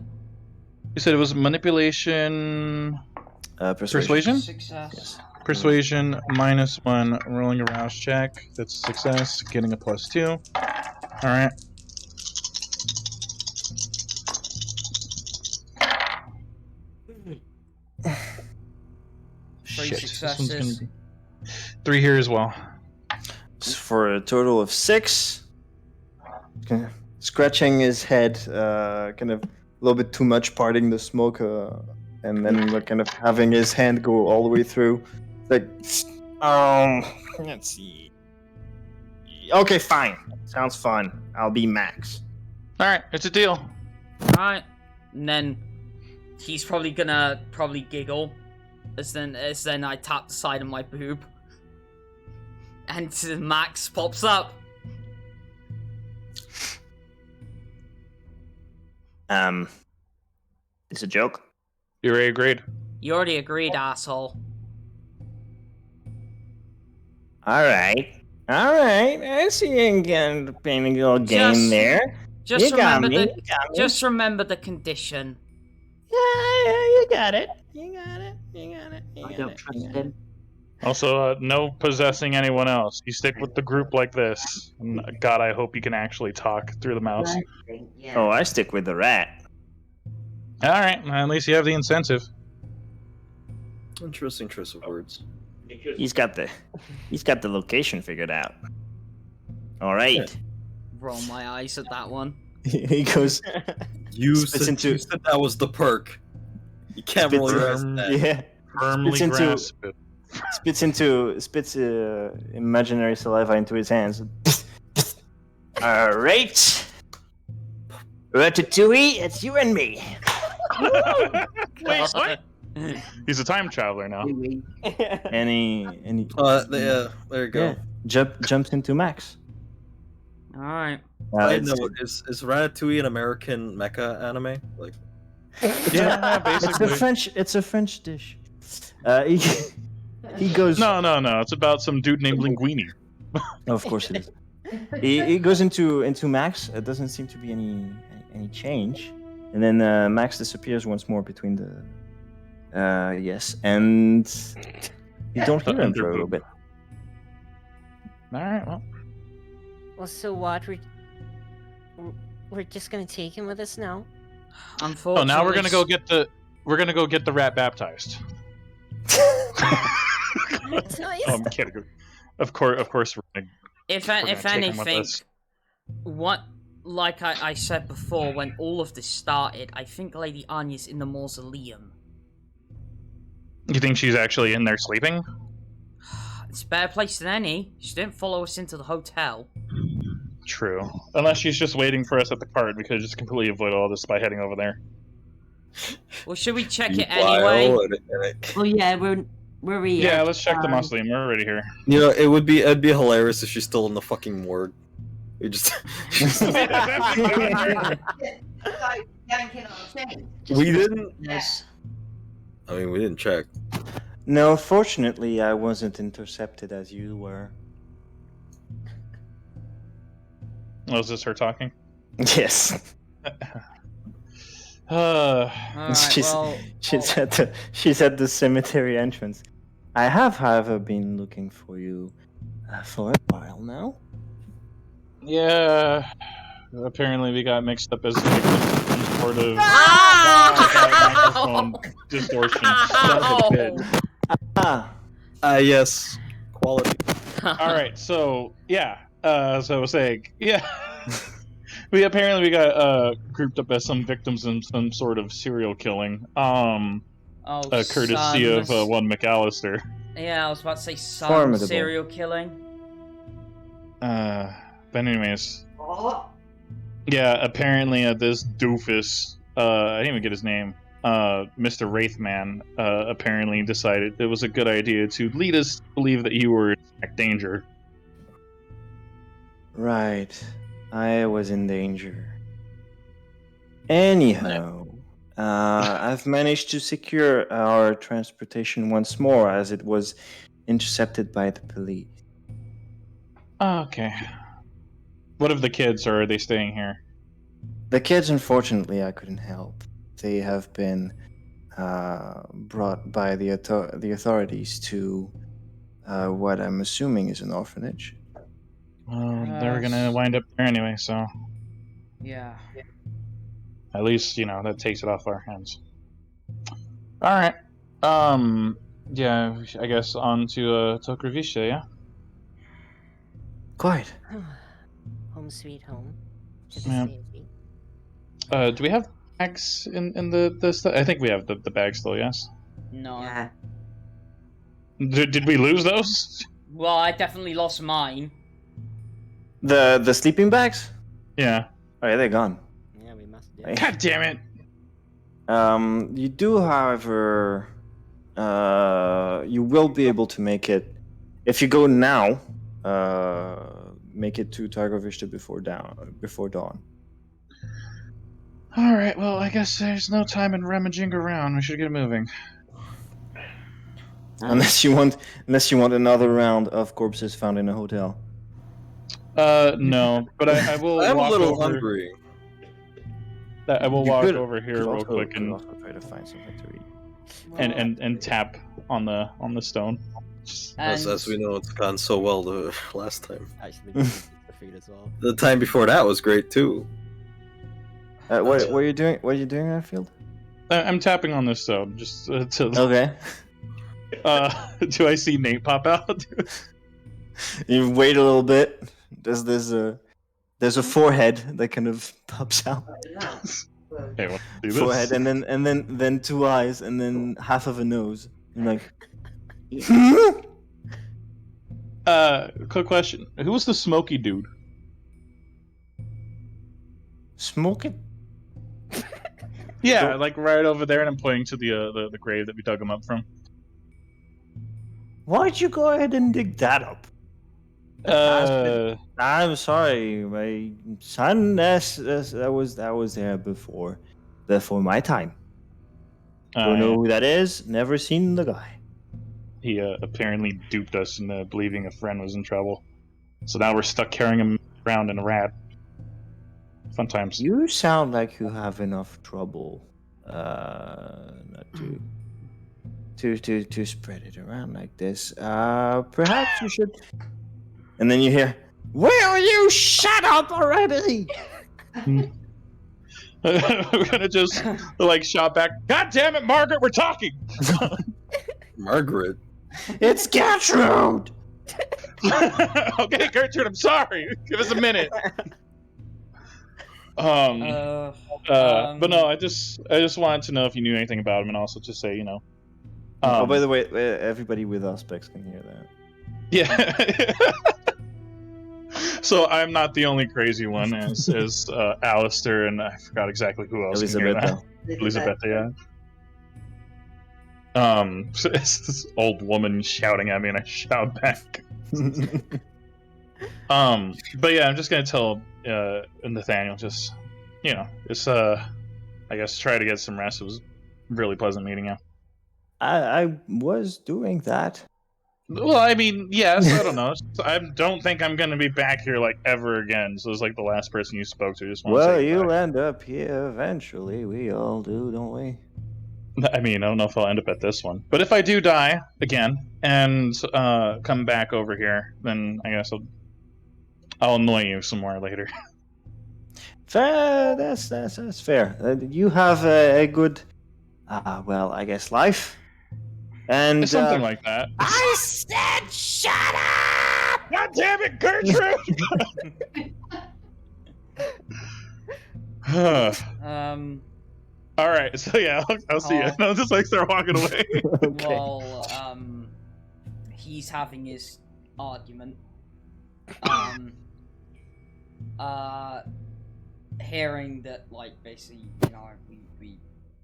You said it was manipulation. Persuasion? Success. Yes. Persuasion -1. Rolling a rouse check. That's a success. Getting a +2. All right. Three Shit, this one's successes. gonna be 3 here as well. For a total of 6. Okay. Scratching his head, kind of a little bit too much, parting the smoke, and then like, kind of having his hand go all the way through. Like, let's see. Okay, fine. Sounds fun. I'll be Max. All right, it's a deal. Alright. And then he's probably gonna giggle as then I tap the side of my boob. And Max pops up. It's a joke. You already agreed. You already agreed, asshole. Alright. I see you again playing a little game Just- there. Just You got remember me, the you got me. just remember the condition. Yeah, you got it. You got it. I don't trust him. Also, no possessing anyone else. You stick with the group like this. And God, I hope you can actually talk through the mouse. Yeah. Oh, I stick with the rat. All right, well, at least you have the incentive. Interesting choice of words. He's got the location figured out. All right. Roll my eyes at that one. He goes. You Spits said, into- you said that was the perk. You can't Spits roll your eyes into- at that. Yeah. Firmly into- grasp it. Spits imaginary saliva into his hands. All right. Ratatouille, it's you and me. Wait, what? He's a time traveler now. Any There you go. yeah, jumps into Max. Alright. I It's- know. Is Ratatouille an American mecha anime? Like, Yeah, basically. It's a French dish. He goes. No. It's about some dude named Linguini. Oh, of course it is. He goes into Max. It doesn't seem to be any change, and then Max disappears once more between the. Yes, and you don't hear him for a little bit. All right, well. Well, so what? We're just gonna take him with us now. Unfortunately. Oh, now we're gonna go get the rat baptized. It's nice. Oh, I'm kidding. Of course, we're gonna. If gonna take him with anything, us. what, like I said before, when all of this started, I think Lady Anya's in the mausoleum. You think she's actually in there sleeping? It's a better place than any. She didn't follow us into the hotel. True. Unless she's just waiting for us at the cart, we could just completely avoid all this by heading over there. Well, should we check it Bio anyway? Oh yeah, we're here. Yeah, let's check the mausoleum. We're already here. you know, it'd be hilarious if she's still in the fucking morgue. You just. We didn't. Yes. I mean, we didn't check. No, fortunately, I wasn't intercepted as you were. Oh, is this her talking? Yes. Alright, She's at the cemetery entrance. I have, however, been looking for you for a while now. Yeah. Apparently, we got mixed up as some sort of microphone distortion. Son of a bitch. Yes. Quality. All right, so yeah, so I was saying, yeah, we got grouped up as some victims in some sort of serial killing. Courtesy of one McAllister. Yeah, I was about to say some Formidable. serial killing. But anyways, What? yeah, apparently this doofus, I didn't even get his name, Mr. Wraithman, apparently decided it was a good idea to lead us to believe that you were in fact danger. Right. I was in danger. Anyhow, I've managed to secure our transportation once more as it was intercepted by the police. Okay. What of the kids, or are they staying here? The kids, unfortunately, I couldn't help. They have been brought by the authorities to what I'm assuming is an orphanage. They were gonna wind up there anyway, so Yeah. at least, that takes it off our hands. Alright. Yeah, I guess on to Tokrovisha, yeah? Quite. Home sweet home. To the Yeah. safety. Do we have bags in the stuff? I think we have the bag still, yes? No. Yeah. Did we lose those? Well, I definitely lost mine. The sleeping bags? Yeah. Oh yeah, they're gone. Yeah, we must do. Hey. God damn it! You do, however, you will be able to make it if you go now. Make it to Targovishta before dawn. All right. Well, I guess there's no time in rummaging around. We should get moving. Unless you want another round of corpses found in a hotel. No, but I will. I'm a walk little over, hungry. I will You walk could- over here could real also- quick could and also try to find something to eat. and tap on the stone. As we know, it's gone so well the last time. Actually, defeat as well. The time before that was great too. What are you doing? What are you doing, Renfield? I'm tapping on this stone just to. Okay. Do I see Nate pop out? You wait a little bit. There's a forehead that kind of pops out. Okay, well, do this. Forehead, and then two eyes, and then half of a nose. And like, Quick question: who was the smoky dude? smoking. Yeah, like right over there, and I'm pointing to the grave that we dug him up from. Why'd you go ahead and dig that up? I'm sorry, my son. That was there before my time. Don't know who that is. Never seen the guy. He apparently duped us into believing a friend was in trouble. So now we're stuck carrying him around in a rat. Fun times. You sound like you have enough trouble, not to spread it around like this. Perhaps you should. And then you hear, "Will you shut up already?" We're gonna just like shout back. God damn it, Margaret, we're talking. Margaret. It's Gertrude. Okay, Gertrude, I'm sorry. Give us a minute. But no, I just wanted to know if you knew anything about him, and also just say, Oh, by the way, everybody with aspects can hear that. Yeah. So I'm not the only crazy one, as Alister, and I forgot exactly who else can hear that. Elizabetha, yeah. So it's this old woman shouting at me, and I shout back. But yeah, I'm just gonna tell Nathaniel, just I guess try to get some rest. It was really pleasant meeting you. I was doing that. Well, I mean, yes, I don't know. I don't think I'm gonna be back here like ever again. So it's like the last person you spoke to. Just want to Well, say you'll goodbye. end up here eventually. We all do, don't we? I mean, I don't know if I'll end up at this one, but if I do die again and come back over here, then I guess I'll annoy you some more later. Fair. That's fair. You have a good, well, I guess life. And Something like that. I said, shut up! God damn it, Gertrude! All right, so yeah, I'll see you. I'll just like start walking away. Okay. While he's having his argument, hearing that like basically we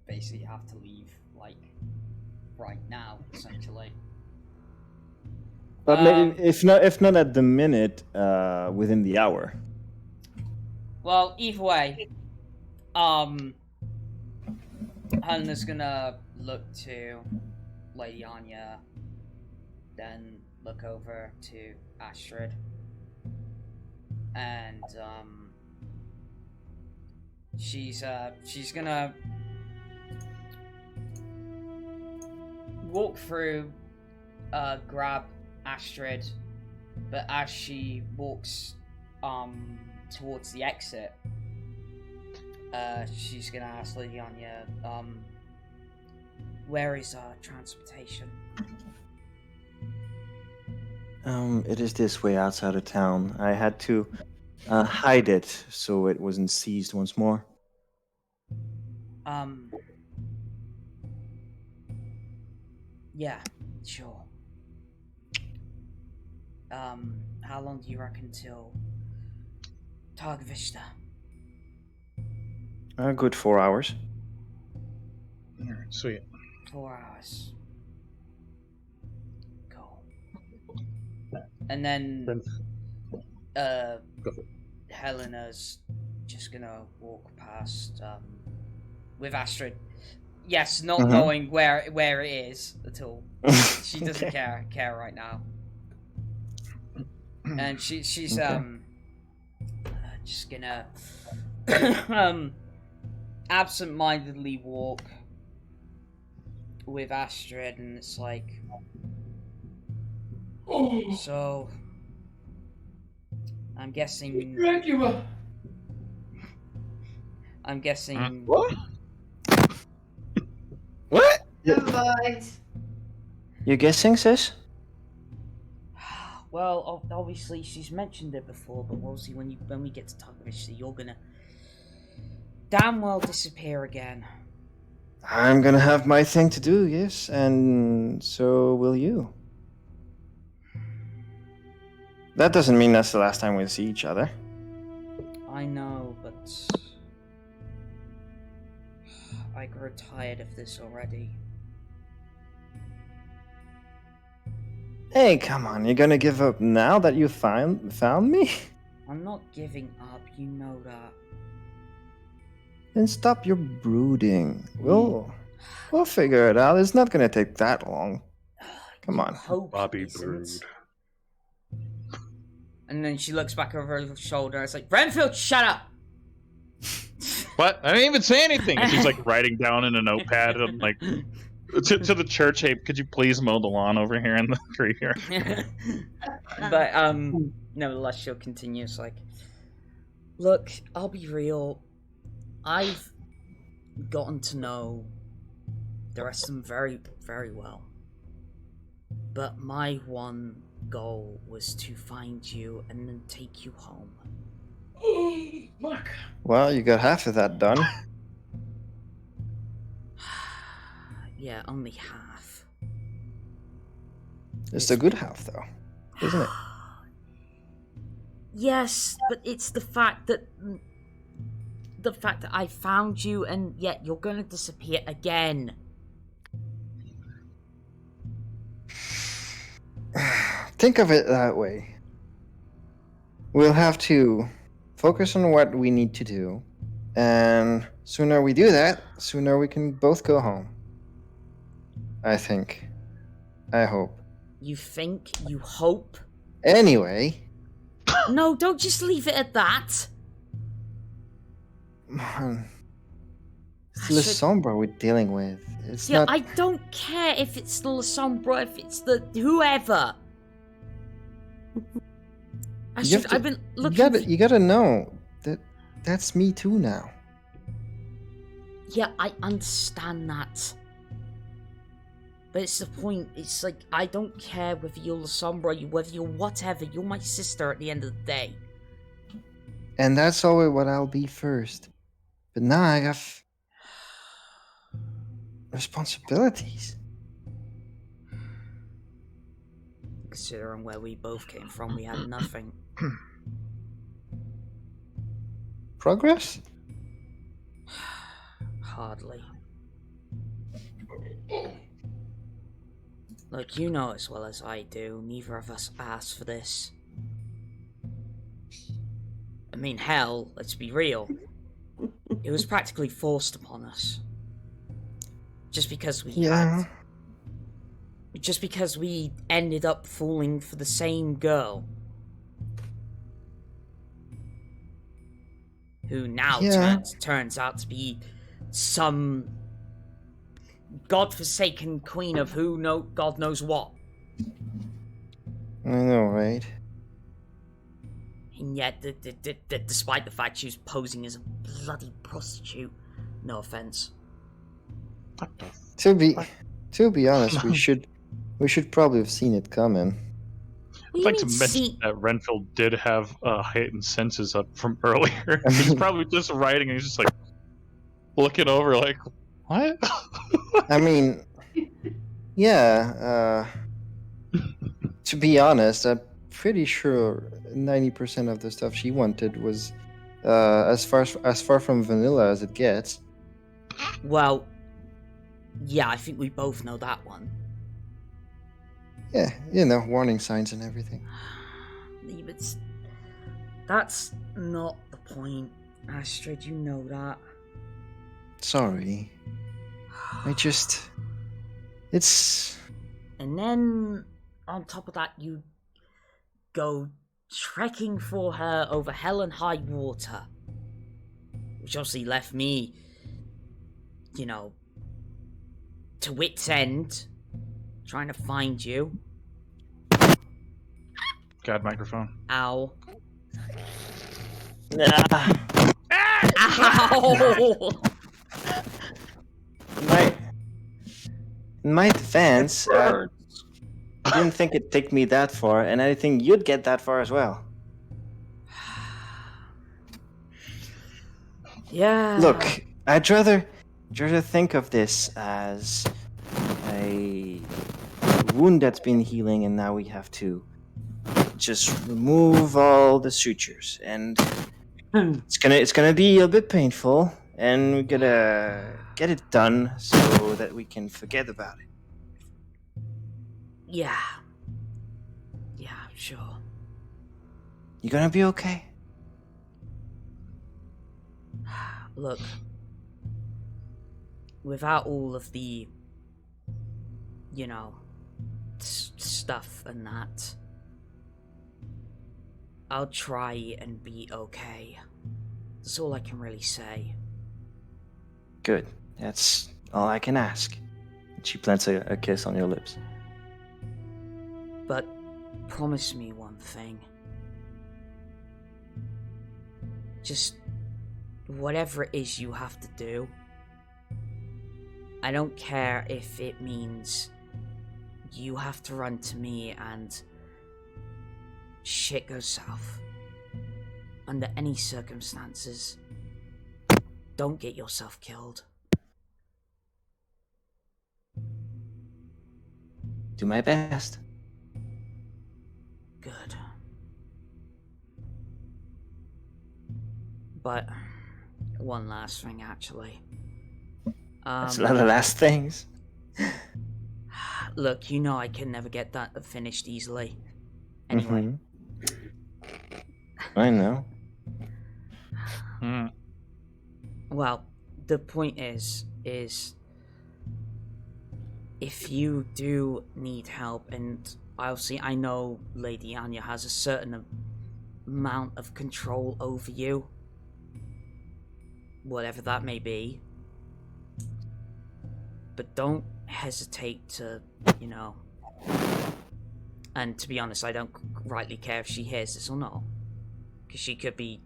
basically have to leave like right now essentially. But maybe if not at the minute, within the hour. Well, either way, Helena's gonna look to Lady Anya, then look over to Astrid, and she's gonna walk through, grab Astrid, but as she walks towards the exit, she's gonna ask Lady Anya, where is our transportation? It is this way outside of town. I had to hide it so it wasn't seized once more. Yeah, sure. How long do you reckon till Targovishta? A good 4 hours. sweet. 4 hours. Cool. And then Go for it. Helena's just gonna walk past with Astrid. Yes, not knowing where it is at all. She doesn't care right now. And she's just gonna absent-mindedly walk with Astrid, and it's like, so I'm guessing What? What? Never mind. You guessing, sis? well, obviously she's mentioned it before, but obviously when we get to talk about it, you're gonna damn well disappear again. I'm gonna have my thing to do, yes, and so will you. That doesn't mean that's the last time we'll see each other. I know, but I grow tired of this already. Hey, come on, you're gonna give up now that you found me? I'm not giving up, you know that. Then stop your brooding. We'll figure it out. It's not gonna take that long. Come on. Hope Bobby isn't. Brood. And then she looks back over her shoulder and it's like, Renfield, shut up! What? I didn't even say anything. And she's like writing down in a notepad and like to the church. Hey, could you please mow the lawn over here in the graveyard? But nevertheless, she'll continue. It's like, look, I'll be real. I've gotten to know the rest of them very, very well. But my one goal was to find you and then take you home. Well, you got half of that done. Yeah, only half. It's the good half, though, isn't it? Yes, but it's the fact that I found you and yet you're gonna disappear again. Think of it that way. We'll have to focus on what we need to do, and sooner we do that, sooner we can both go home. I think. I hope. You think? You hope? Anyway. No, don't just leave it at that. It's the Sombra we're dealing with. It's Yeah, not... I don't care if it's the Sombra, if it's the whoever. I've been looking. You gotta know that that's me too now. Yeah, I understand that. But it's the point. It's like, I don't care whether you're the Sombra, whether you're whatever. You're my sister at the end of the day. And that's always what I'll be first. But now I have responsibilities. Considering where we both came from, we had nothing. Progress? Hardly. Look, you know as well as I do, neither of us asked for this. I mean, hell, let's be real. It was practically forced upon us. Just because we had... Just because we ended up falling for the same girl. Who now turns out to be some godforsaken queen of God knows what. I know, right? And yet, despite the fact she was posing as a bloody prostitute, no offense. To be honest, we should probably have seen it coming. I'd like to mention that Renfield did have heightened senses up from earlier. He's probably just writing and he's just like looking over like, what? I mean, yeah, to be honest, I'm pretty sure 90% of the stuff she wanted was as far from vanilla as it gets. Well, Yeah, I think we both know that one. Yeah, warning signs and everything. But that's not the point, Astrid. You know that. Sorry. It's... And then, on top of that, you go trekking for her over hell and high water. Which obviously left me, to wit's end, trying to find you. God, microphone. Ow. Ah. Ow! In my defense, I didn't think it'd take me that far, and I think you'd get that far as well. Yeah. Look, I'd rather think of this as a wound that's been healing, and now we have to just remove all the sutures, and it's gonna be a bit painful, and we're gonna get it done so that we can forget about it. Yeah, sure. You gonna be okay? Look, without all of the, stuff and that, I'll try and be okay. That's all I can really say. Good. That's all I can ask. She plants a kiss on your lips. But promise me one thing. Just whatever it is you have to do, I don't care if it means you have to run to me and shit goes south. Under any circumstances, don't get yourself killed. Do my best. Good. But one last thing, actually. That's a lot of last things. Look, I can never get that finished easily. Anyway. I know. Well, the point is if you do need help, and obviously I know Lady Anya has a certain amount of control over you, whatever that may be, but don't hesitate to, and to be honest, I don't rightly care if she hears this or not, because she could be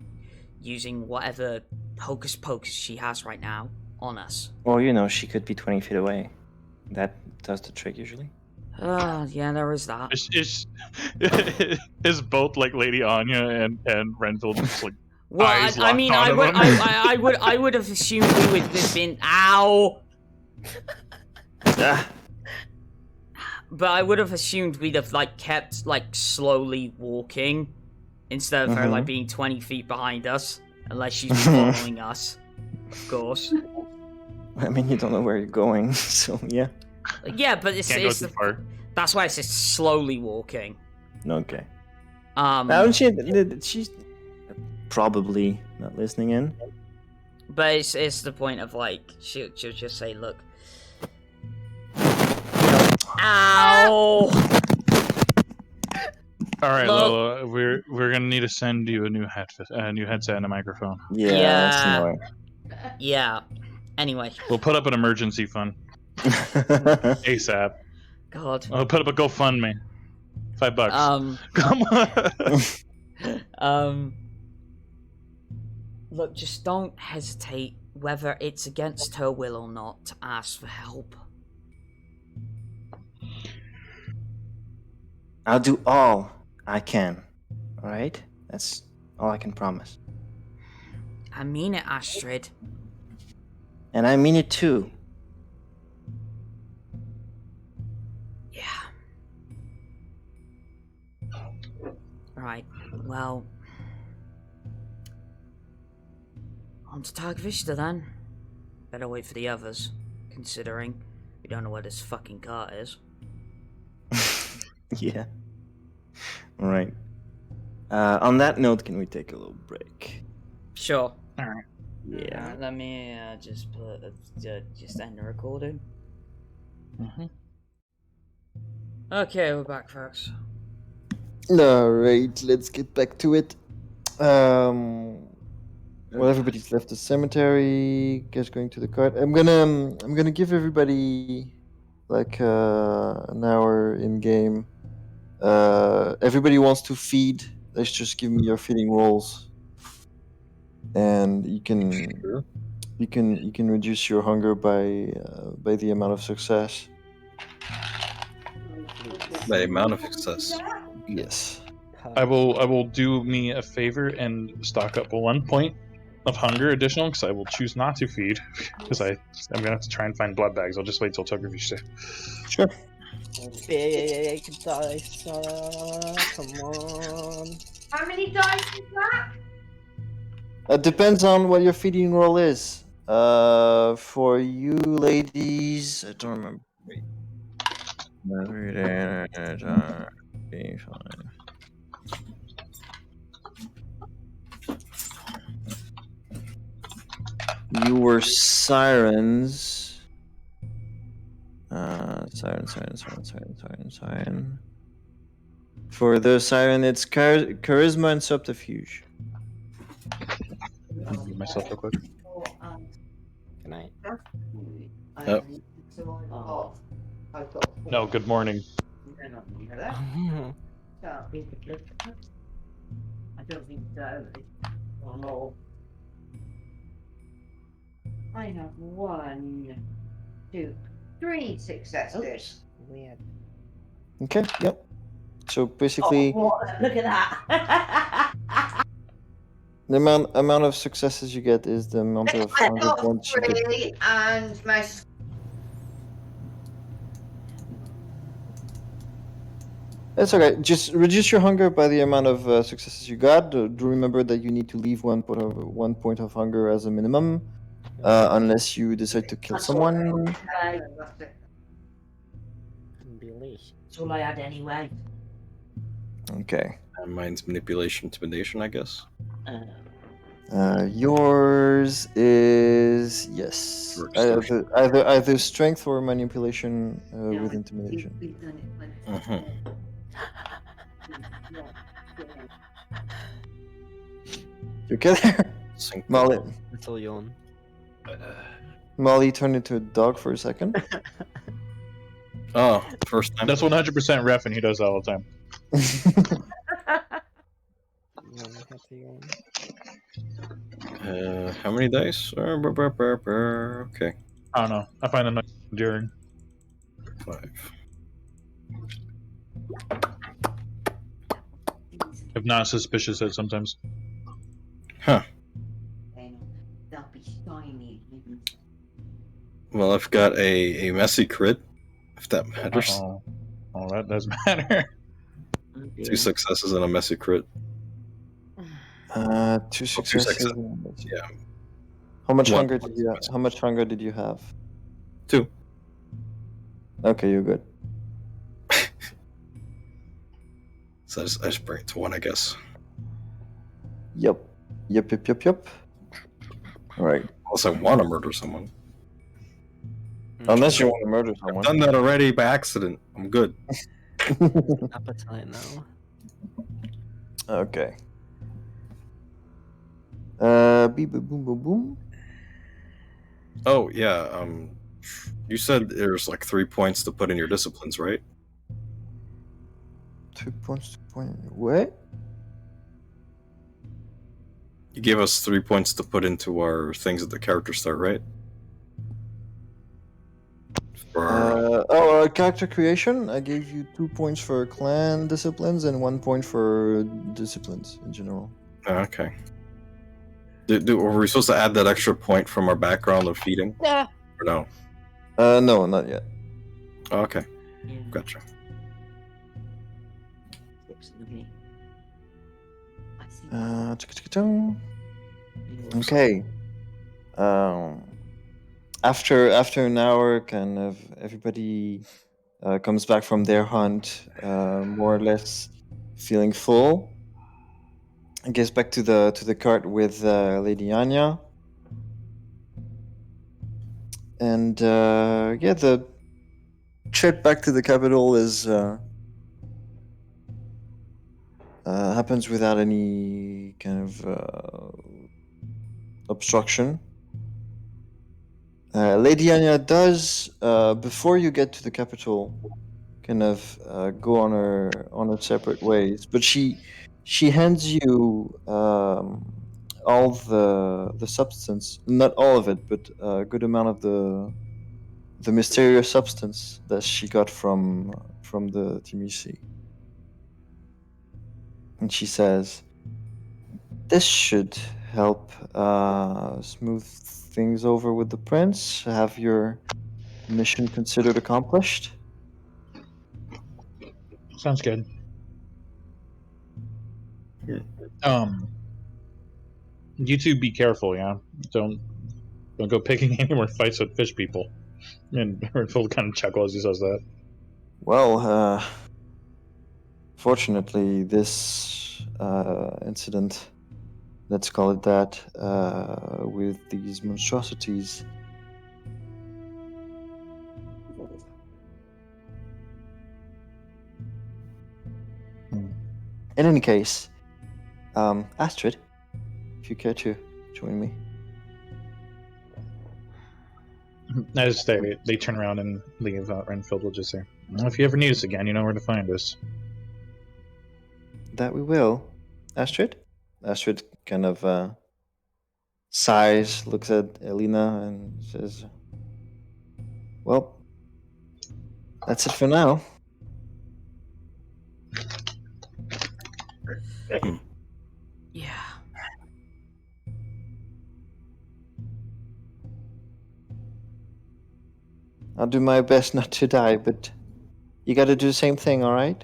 using whatever hocus pocus she has right now on us. Well, she could be 20 feet away. That does the trick usually. Yeah, there is that. Is both like Lady Anya and Renfield just like well, eyes I mean, locked onto them? I would have assumed we would have been ow. But I would have assumed we'd have kept slowly walking instead of her being 20 feet behind us, unless she's following us, of course. I mean, you don't know where you're going, so yeah. Yeah, but it's Can't go too far. That's why it's just slowly walking. Okay. Now she's probably not listening in. But it's the point of she'll just say, look. Ow! All right, Lola, we're gonna need to send you a new headset and a microphone. Yeah. That's annoying. Yeah. Anyway. We'll put up an emergency fund. ASAP. God. I'll put up a GoFundMe. $5. Come on. Look, just don't hesitate, whether it's against her will or not, to ask for help. I'll do all I can. Alright? That's all I can promise. I mean it, Astrid. And I mean it too. Yeah. Right, well... on to Targvista then. Better wait for the others, considering You don't know where this fucking car is. Yeah. All right. On that note, can we take a little break? Sure. Alright. Yeah. Let me just put just end the recording. Mm-hmm. Okay, we're back, folks. All right, let's get back to it. Well, everybody's left the cemetery. Guys, going to the cart. I'm gonna give everybody like an hour in game. Everybody wants to feed. Let's just give me your feeding rolls, and you can reduce your hunger by the amount of success. The amount of success. Yes. I will do me a favor and stock up 1 point of hunger additional because I will choose not to feed because I'm gonna have to try and find blood bags. I'll just wait till Tography safe. Sure. Big dice. Come on. How many dice is that? It depends on what your feeding roll is. For you ladies, I don't remember. Wait. You were sirens. Siren. For the siren, it's charisma and subterfuge. I'll mute myself real quick. Good night. Yep. No, good morning. I don't think so. Oh. I have 1, 2, 3 successes. Weird. Okay. Yep. So basically, Look at that. the amount of successes you get is the amount of I hunger got points you get. 3 and my That's okay. Just reduce your hunger by the amount of successes you got. Do remember that you need to leave 1 point of hunger as a minimum, unless you decide to kill someone. That's all I had anyway. Okay. And mine's manipulation, intimidation, I guess. Yours is yes. Or Either strength or manipulation with intimidation. Mhm. You okay there? Sync Mollie, Little yawn. Mollie turned into a dog for a second. Oh, first time. That's 100% ref, and he does that all the time. How many dice? Okay, I don't know. I find them nice and endearing. 5. If not suspicious at sometimes. Huh. They'll be shiny. Well, I've got a messy crit, if that matters. Oh, that does matter. 2 successes and a messy crit. 2 successes. Yeah. How much One. hunger did you have? How much hunger did you have? 2. Okay, you're good. So I just bring it to 1, I guess. Yep. All right. Unless I want to murder someone. Unless you want to murder someone. I've done that already by accident. I'm good. Appetite now. Okay. Beep, boom, boom, boom, boom. Oh, yeah. You said there's like 3 points to put in your disciplines, right? 2 points to point. What? You gave us 3 points to put into our things at the character start, right? For our, Character creation. I gave you 2 points for clan disciplines and 1 point for disciplines in general. Okay. Were we supposed to add that extra point from our background of feeding? Yeah. Or no? No, not yet. Oh, okay. Gotcha. Okay. after an hour, kind of everybody comes back from their hunt, more or less feeling full. And gets back to the cart with Lady Anya. And yeah, the trip back to the capital is happens without any kind of obstruction. Lady Anya does, before you get to the capital, kind of go on her separate ways, but she hands you all the substance, not all of it, but a good amount of the mysterious substance that she got from the Timisi. And she says, "This should help smooth things over with the prince. Have your mission considered accomplished." Sounds good. You two be careful, yeah. Don't go picking any more fights with fish people. And Renfield kind of chuckles as he says that. Well, fortunately, this incident, let's call it that, with these monstrosities, in any case, Astrid, if you care to join me. As they turn around and leave, Renfield will just say, "Well, if you ever need us again, you know where to find us." That we will. Astrid? Astrid kind of sighs, looks at Helina, and says, "Well, that's it for now." Yeah. I'll do my best not to die, but you gotta do the same thing, alright?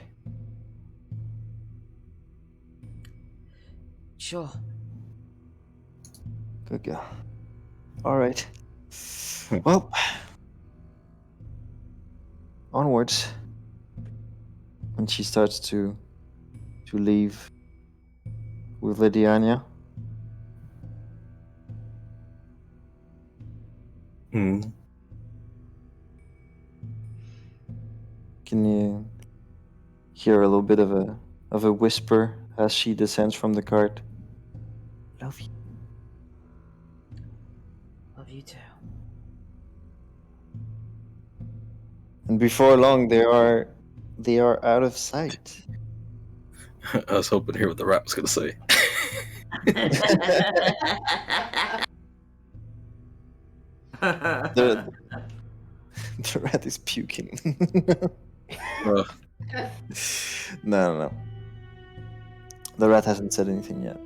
Sure. Good girl. Alright. Well, onwards. And she starts to leave with Lady Anya. Can you hear a little bit of a whisper as she descends from the cart? Love you. Love you too. And before long, they are out of sight. I was hoping to hear what the rap was gonna say. the rat is puking. No. The rat hasn't said anything yet.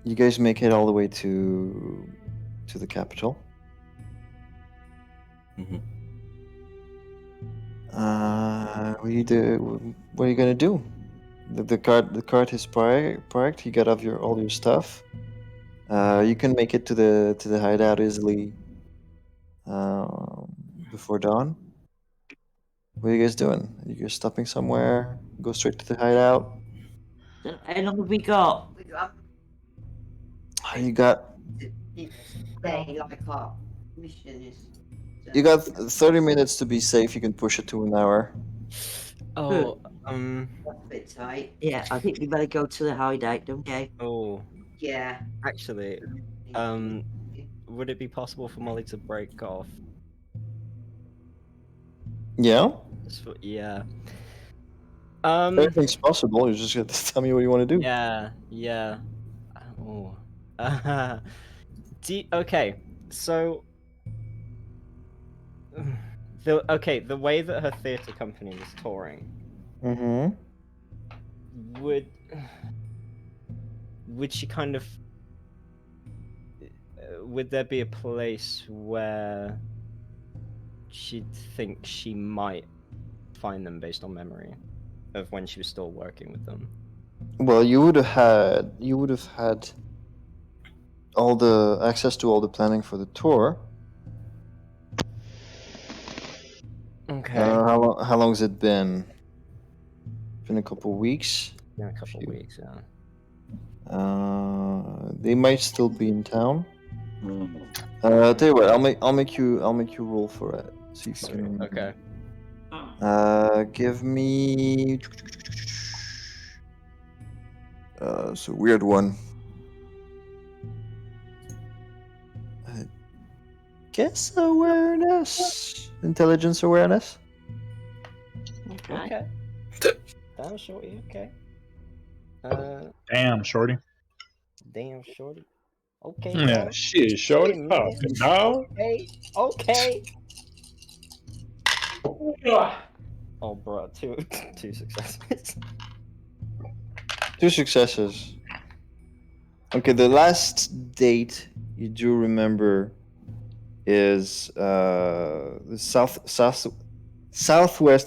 You guys make it all the way to the capital. What are you gonna do? The cart is parked. You got all your stuff. You can make it to the hideout easily before dawn. What are you guys doing? Are you guys stopping somewhere? Go straight to the hideout? How long have we got? You got Say like our mission is. you got 30 minutes to be safe. You can push it to an hour. Oh, That's a bit tight. Yeah, I think we better go to the hideout, don't we? oh, Yeah. actually, would it be possible for Mollie to break off? Yeah? Yeah. Everything's possible. You just got to tell me what you want to do. Yeah. Oh. Okay, so the way that her theatre company was touring, Mm-hmm. would she kind of would there be a place where she'd think she might find them based on memory of when she was still working with them? Well, you would have had all the access to all the planning for the tour. Okay. How long has it been? Been a couple weeks. Yeah, a couple weeks. Yeah. They might still be in town. Tell you what, I'll make you roll for it. See if you Sweet. can. Okay. Give me. It's a weird one. Guess awareness, intelligence awareness. Okay. Damn, shorty. Okay. Damn, shorty. Damn, shorty. Okay. Yeah, dog. shit, shorty. Hey, Oh, man. no. Okay. Oh, bro, two successes. 2 successes. Okay, the last date you do remember is the southwest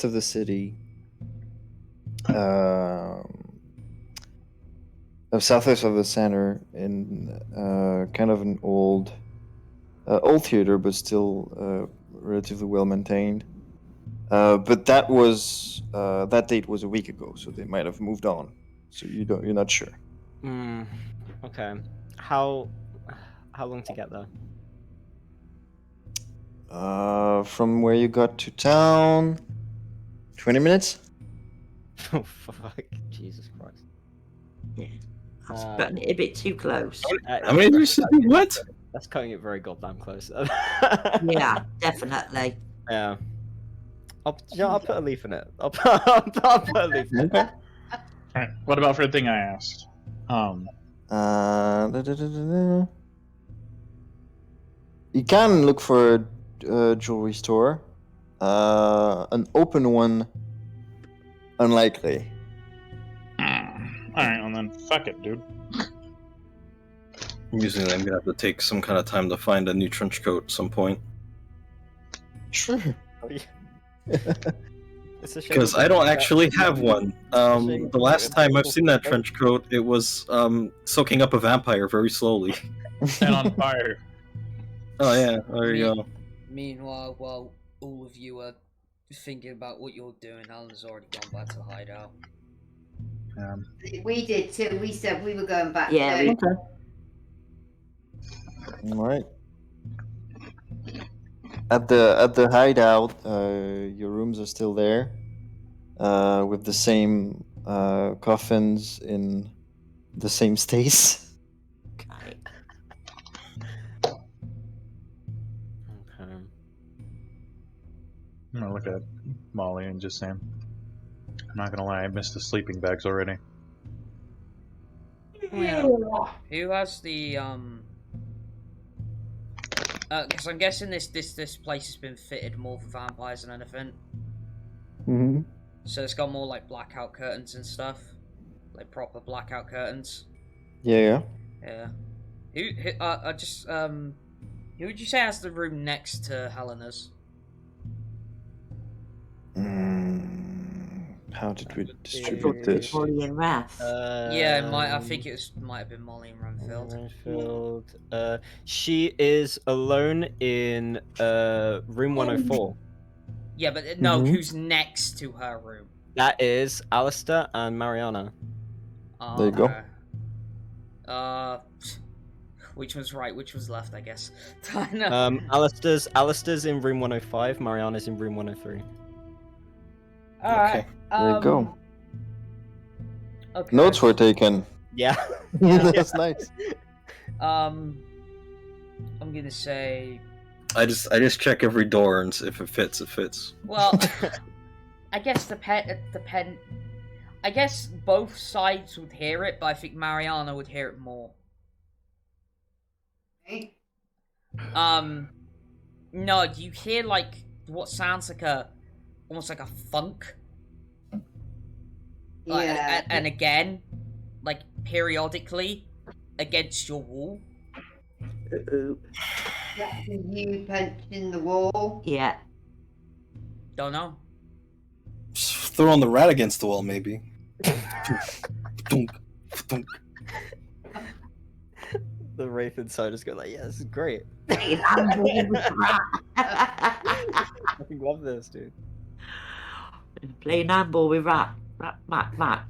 of the city. Southwest of the center, in kind of an old theater, but still relatively well maintained. But that date was a week ago, so they might have moved on. So you're not sure. Okay. How long to get there? From where you got to town, 20 minutes. Oh fuck! Jesus Christ. That's gotten a bit too close. How many did you say? What? That's cutting it very goddamn close. Yeah, definitely. Yeah. I'll put a leaf in it. I'll put a leaf in it. Alright, what about for the thing I asked? You can look for a jewelry store. An open one, unlikely. Alright, well then, fuck it, dude. Usually, I'm gonna have to take some kind of time to find a new trench coat at some point. Sure. Because I don't actually have one. The last time I've seen that trench coat, it was soaking up a vampire very slowly. And on fire. Oh yeah, there you go. Meanwhile, while all of you are thinking about what you're doing, Helena's already gone back to the hideout. We did too. We said we were going back. Yeah, too. All right. At the hideout, your rooms are still there, with the same coffins in the same stays. Okay. Okay. I'm gonna look at Mollie and just say, I'm not gonna lie, I missed the sleeping bags already. Who has the because I'm guessing this place has been fitted more for vampires than anything. Mm-hmm. So it's got more like blackout curtains and stuff, like proper blackout curtains. Yeah. Yeah. Who would you say has the room next to Helena's? How did we distribute this? Mollie and Wrath. Yeah, I think it might have been Mollie and Renfield. Renfield. She is alone in room 104. Yeah, but no, who's next to her room? That is Alister and Marianna. There you go. Which was right, which was left, I guess. Alister's in room 105, Marianna's in room 103. Alright. There you go. Okay. Notes were taken. Yeah. That's nice. I'm gonna say. I just check every door, and if it fits, it fits. Well, I guess I guess both sides would hear it, but I think Marianna would hear it more. No, do you hear like what sounds like almost like a thunk? Yeah. And again, like periodically against your wall. That's you punching the wall. Yeah. Don't know. Just throwing the rat against the wall, maybe. Thunk, thunk. The wraith inside is going like, yeah, this is great. I fucking love this, dude. Playing handball with rat. Rat.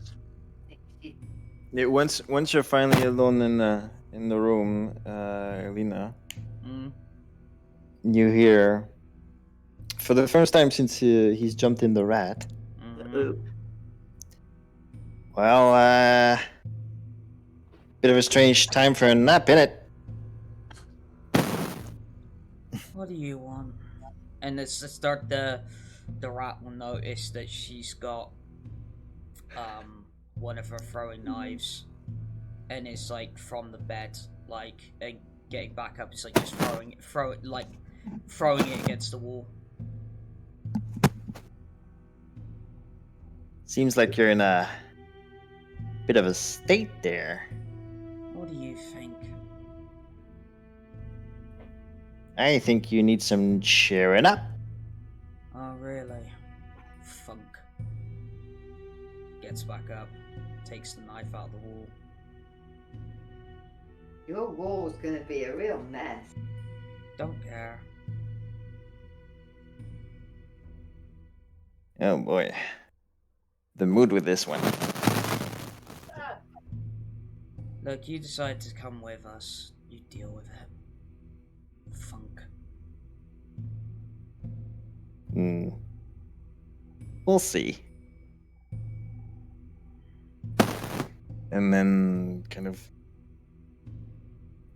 Yeah, once you're finally alone in the room, Helina, you hear, for the first time since he's jumped in the rat. Well, bit of a strange time for a nap, innit? What do you want? And it's to start the rat will notice that she's got one of her throwing knives, and it's like from the bed, like and getting back up. It's like just throwing it against the wall. Seems like you're in a bit of a state there. What do you think? I think you need some cheering up. Oh really? Funk. Gets back up, takes the knife out of the wall. Your wall's gonna be a real mess. Don't care. Oh boy. The mood with this one. Look, you decide to come with us. You deal with it. Funk. We'll see. And then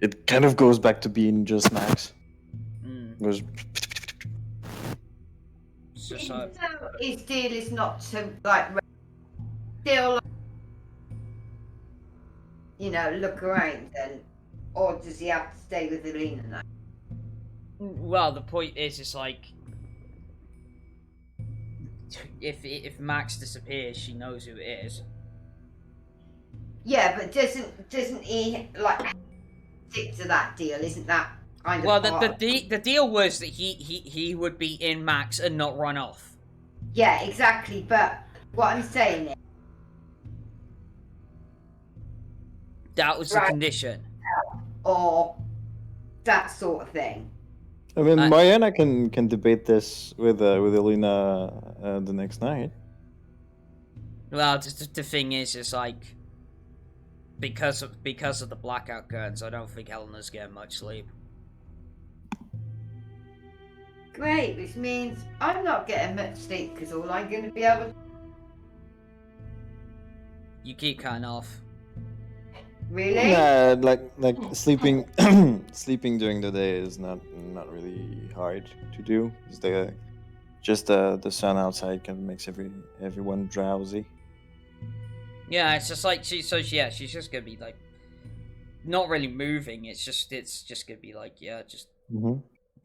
it kind of goes back to being just Max. Goes. So, So his deal is not to like still, look around then, or does he have to stay with Helina now? well, the point is, it's like if Max disappears, she knows who it is. Yeah, but doesn't he like stick to that deal? Isn't that kind of Well, part the deal was that he would be in Max and not run off. Yeah, exactly. But what I'm saying is, That was the condition. or that sort of thing. I mean, Marianna can debate this with Helina the next night. Well, the thing is, it's like because of the blackout curtains, I don't think Helena's getting much sleep. Great, which means I'm not getting much sleep because all I'm going to be able to... You keep cutting off. Really? Yeah, like sleeping sleeping during the day is not really hard to do. It's just the sun outside kind of makes everyone drowsy. Yeah, it's just like she's just gonna be like not really moving. It's just gonna be like just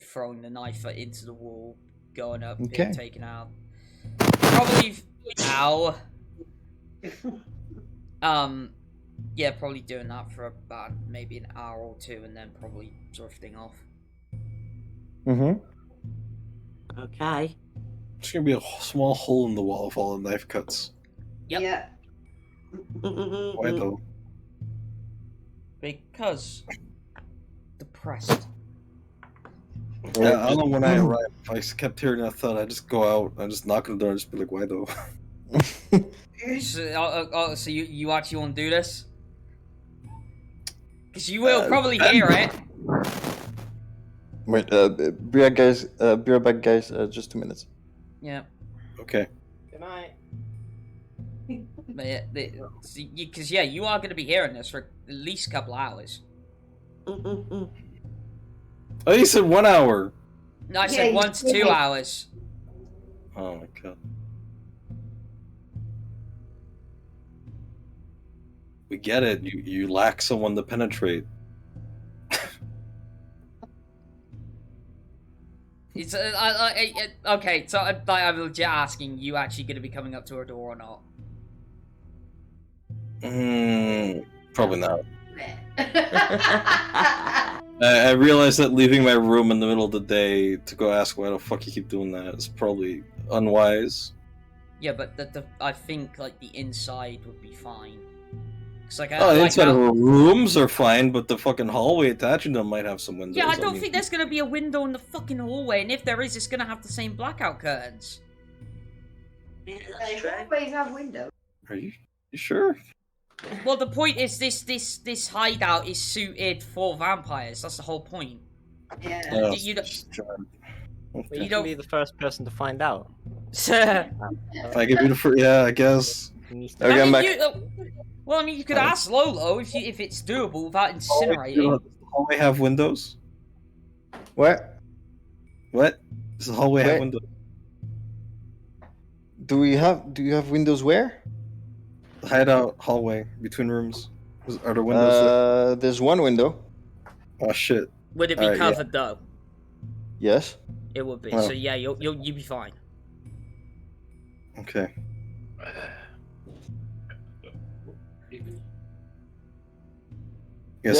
throwing the knife into the wall, going up, being taken out. Probably yeah, probably doing that for about maybe an hour or two, and then probably drifting off. Okay. It's gonna be a small hole in the wall of all the knife cuts. Yep. Yeah. Why though? Because depressed. Yeah, I don't know when I arrived. If I kept hearing that thought, I just go out, I just knock on the door, and just be like, why though? So you actually want to do this? Because you will probably hear it. Wait, be right back, guys. Just 2 minutes. Yeah. Okay. Good night. But yeah, because you are going to be hearing this for at least a couple hours. Oh, you said 1 hour. No, I said 1 to 2 hours. Oh my god. We get it. You lack someone to penetrate. It's okay. So I'm legit asking, you actually going to be coming up to her door or not? Probably not. I realized that leaving my room in the middle of the day to go ask why the fuck you keep doing that is probably unwise. Yeah, but I think like the inside would be fine. It's like inside of our rooms are fine, but the fucking hallway attaching them might have some windows. Yeah, I don't think there's gonna be a window in the fucking hallway, and if there is, it's gonna have the same blackout curtains. Hallways have windows. Are you sure? Well, the point is this hideout is suited for vampires. That's the whole point. Yeah. You don't. You can be the first person to find out. If I give you the first, yeah, I guess. Well, I mean, you could ask Lolo if it's doable without incinerating. Does the hallway have windows? What? What? Does the hallway have windows? Do you have windows where? The hideout hallway between rooms. Are there windows there? There's one window. Oh shit. Would it be covered though? Yes. It would be. Oh. So yeah, you'll be fine. Okay. Yeah,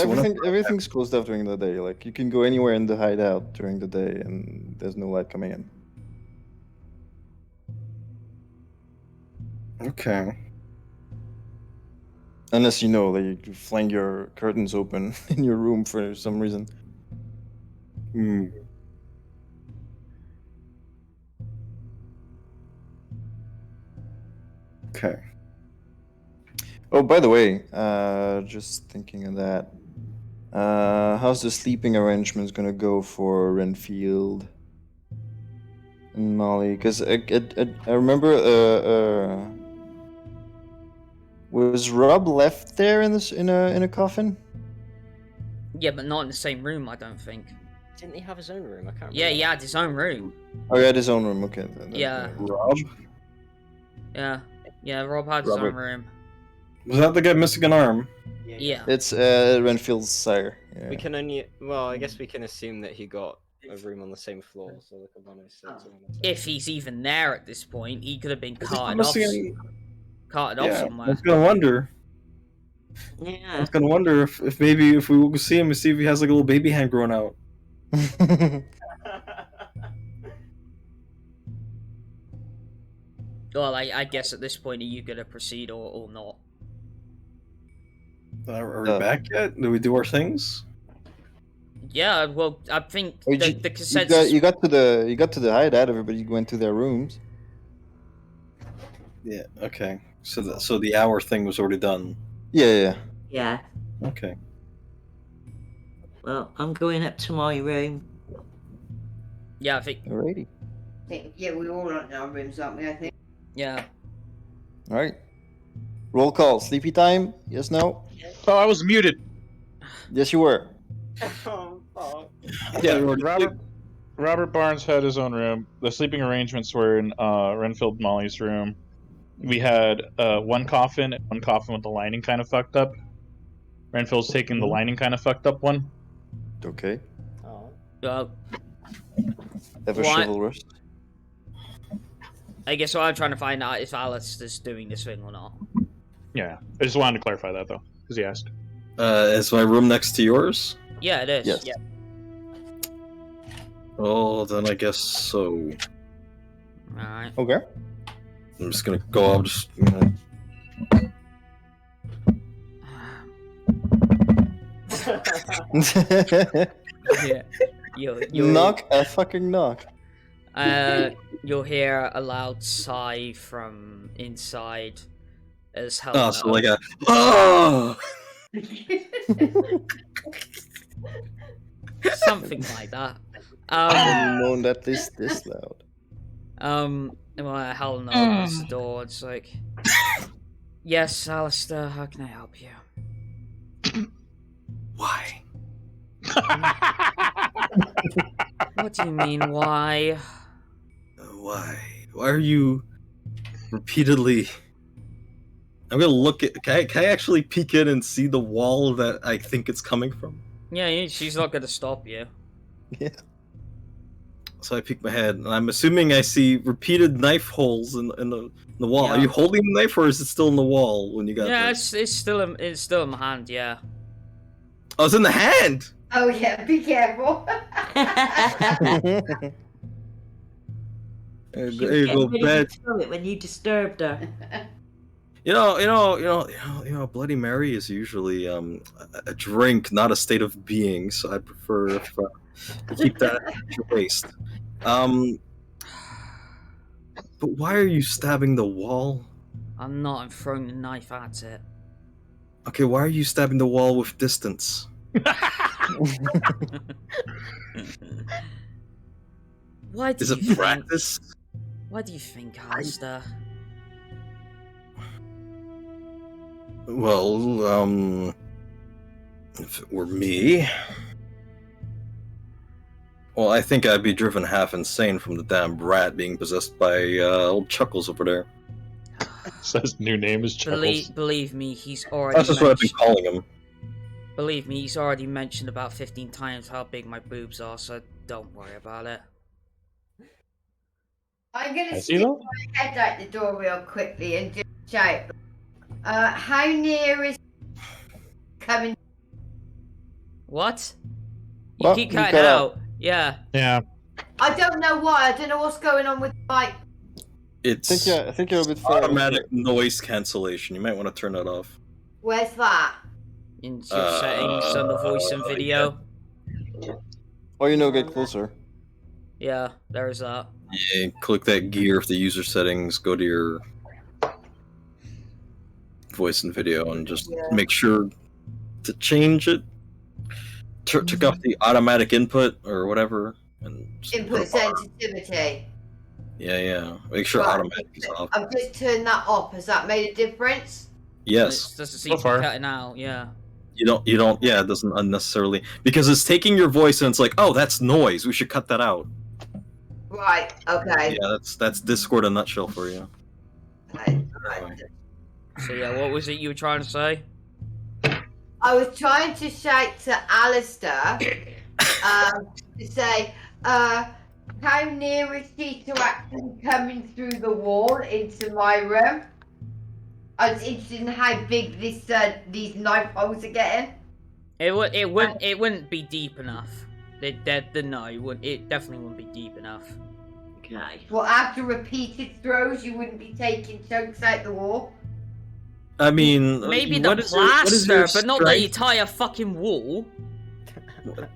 everything's closed off during the day. Like you can go anywhere in the hideout during the day, and there's no light coming in. Okay. Unless like, you fling your curtains open in your room for some reason. Hmm. Okay. Oh, by the way, just thinking of that. How's the sleeping arrangements gonna go for Renfield and Mollie? Because I remember, was Rob left there in a coffin? Yeah, but not in the same room, I don't think. Didn't he have his own room? I can't remember. Yeah, he had his own room. Oh, he had his own room. Okay. Yeah. Rob? Yeah, Rob had his own room. Was that the guy missing an arm? Yeah. It's Renfield's sire. Yeah. We can only. Well, I guess we can assume that he got a room on the same floor, so like a 106. If he's even there at this point, he could have been carted off somewhere. I was gonna wonder. Yeah. I was gonna wonder if maybe if we will see him and see if he has like a little baby hand growing out. Well, I guess at this point, are you gonna proceed or not? Are we back yet? Do we do our things? Yeah, well, I think Wait, the consensus. you got to the hideout. Everybody went to their rooms. Yeah. Okay. So the hour thing was already done. Yeah. Yeah. Okay. Well, I'm going up to my room. Yeah, I think. Alrighty. Yeah, we all want our rooms, aren't we? I think. Yeah. All right. Roll call. Sleepy time? Yes. No. Oh, I was muted. Yes, you were. Yeah, Robert Barnes had his own room. The sleeping arrangements were in Renfield Mollie's room. We had one coffin with the lining kind of fucked up. Renfield's taking the lining kind of fucked up one. Okay. What? Ever chivalrous. I guess what I'm trying to find out if Alister's doing this thing or not. Yeah, I just wanted to clarify that though, because he asked. Is my room next to yours? Yeah, it is. Yes. Yeah. Oh, then I guess so. Alright. Okay. I'm just gonna go up. Yeah. Knock a fucking knock. You'll hear a loud sigh from inside as Helena. Oh, so like a oh. Something like that. Known that this loud. Well, Helena opens the door. It's like, yes, Alister, how can I help you? Why? What do you mean, why? Why? Why are you repeatedly? I'm gonna look at. Can I actually peek in and see the wall that I think it's coming from? Yeah, she's not gonna stop you. Yeah. So I peek my head, and I'm assuming I see repeated knife holes in the wall. Yeah. Are you holding the knife, or is it still in the wall when you got? Yeah, there? it's still in my hand. Yeah. Oh, it's in the hand. Oh yeah, be careful. There you go, Really bad. throw it when you disturbed her. Bloody Mary is usually a drink, not a state of being. So I prefer if you keep that at your waist. But why are you stabbing the wall? I'm not. I'm throwing the knife at it. Okay, why are you stabbing the wall with distance? Why do Is you it think? practice? Why do you think, Alister? Well, if it were me, well, I think I'd be driven half insane from the damn rat being possessed by old Chuckles over there. So his new name is Chuckles. Believe me, he's already. That's just what I've been calling him. Believe me, he's already mentioned about 15 times how big my boobs are, so don't worry about it. I'm gonna Has he stick though? my head out the door real quickly and just shout. How near is coming? What? You Well, keep you cutting cut out. Yeah. Yeah. I don't know why. I don't know what's going on with my. It's I think you're a bit far. automatic noise cancellation. You might want to turn that off. Where's that? Into your settings on the voice and video. Or get closer. Yeah, there's that. Yeah, click that gear of the user settings, go to your voice and video, and just make sure to change it. Took off the automatic input or whatever, and just Input put on. sensitivity. Yeah. Make sure Right. automatic is off. I've just turned that off. Has that made a difference? Yes. It doesn't So seem to be far. cutting out, yeah. You don't. Yeah, it doesn't unnecessarily because it's taking your voice and it's like, oh, that's noise. We should cut that out. Right. Okay. Yeah, that's Discord in a nutshell for you. Right. So yeah, what was it you were trying to say? I was trying to shout to Alister to say, how near is she to actually coming through the wall into my room? I was interested in how big these knife holes are getting. It wouldn't be deep enough. No, it definitely wouldn't be deep enough. Okay. Well, after repeated throws, you wouldn't be taking chunks out the wall. I mean, Maybe what the is your plaster, but not the strength? entire fucking wall.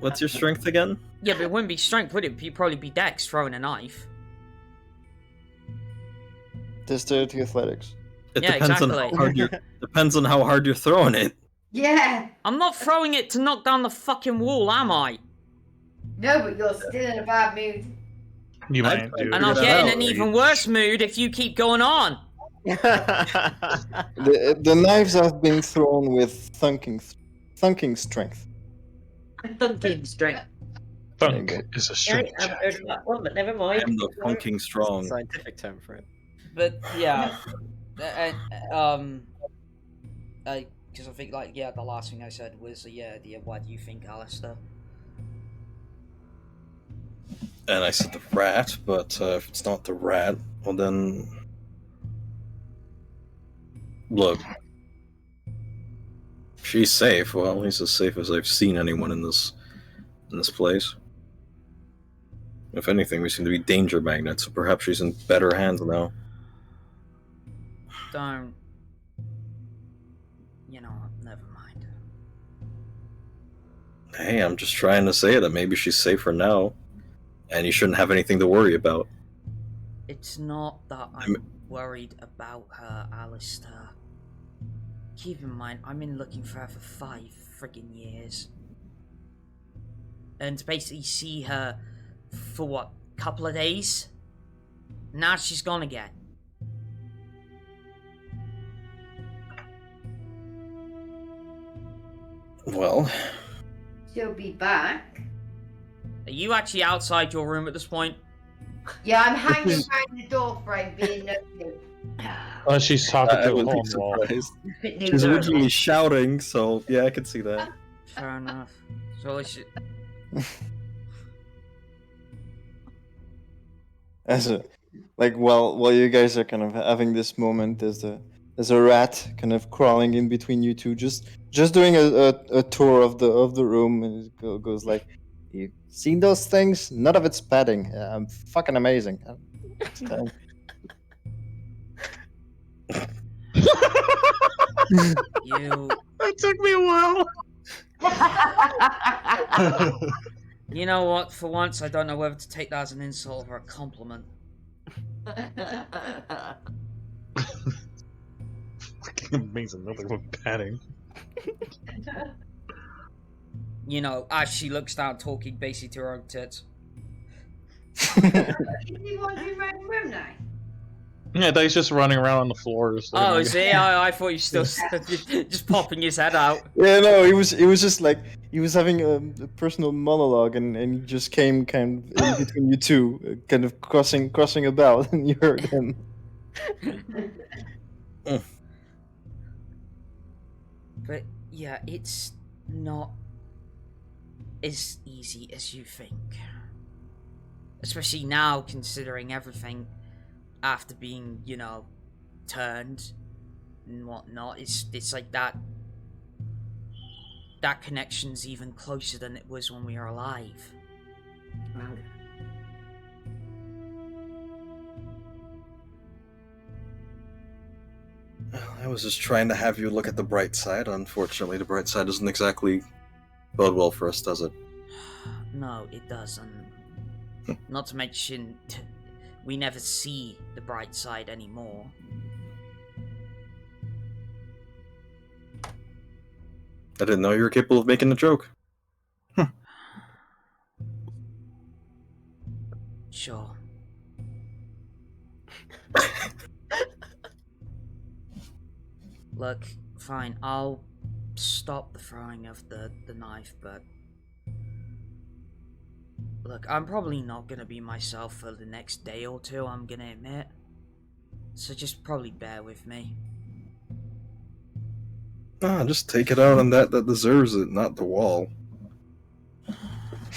What's your strength again? Yeah, but it wouldn't be strength, would it? It'd probably be dex throwing a knife. Dexterity athletics. It Yeah, depends on exactly. how hard depends on how hard you're throwing it. Yeah. I'm not throwing it to knock down the fucking wall, am I? No, but you're still in a bad mood. You I- might do. And I'll Figure get in that an out, even right? worse mood if you keep going on. The knives have been thrown with thunking strength. Thunking strength. Funk Okay. is a Yeah, strength. I've heard of that one, but never I mind. am the funking strong. Scientific term for it. But yeah, because I think the last thing I said was why do you think, Alister? And I said the rat, but if it's not the rat, well then, look, she's safe. Well, at least as safe as I've seen anyone in this place. If anything, we seem to be danger magnets, so perhaps she's in better hands now. Don't. You know what? Never mind. Hey, I'm just trying to say that maybe she's safer now, and you shouldn't have anything to worry about. It's not that I'm worried about her, Alister. Keep in mind, I've been looking for her for 5 friggin' years. And to basically see her for what, couple of days? Now she's gone again. Well, She'll be back. Are you actually outside your room at this point? Yeah, I'm hanging around the door frame being nosy. Well, she's talking I to a wouldn't hole be in the wall. surprised. Bit new She's girl. originally shouting, so yeah, I can see that. Fair enough. So at least While you guys are kind of having this moment, there's a rat kind of crawling in between you two, just doing a tour of the room, and it goes like, "You seen those things? None of it's padding. I'm fucking amazing." You. That took me a while. You know what? For once, I don't know whether to take that as an insult or a compliment. Fucking amazing. Nothing but padding. You know, as she looks down, talking basically to her own tits. Is he wandering around the room now? Yeah, he's just running around on the floor. Just Oh, is he? I thought you still just popping his head out. Yeah, no, he was just like he was having a personal monologue, and he just came kind of in between you two, kind of crossing about, and you heard him. But yeah, it's not as easy as you think. Especially now, considering everything after being, you know, turned and whatnot. It's like that connection's even closer than it was when we were alive. I was just trying to have you look at the bright side. Unfortunately, the bright side doesn't exactly bode well for us, does it? No, it doesn't. Not to mention, we never see the bright side anymore. I didn't know you were capable of making a joke. Sure. Look, fine, I'll stop the throwing of the knife, but... Look, I'm probably not gonna be myself for the next day or two, I'm gonna admit. So just probably bear with me. Just take it out on that deserves it, not the wall.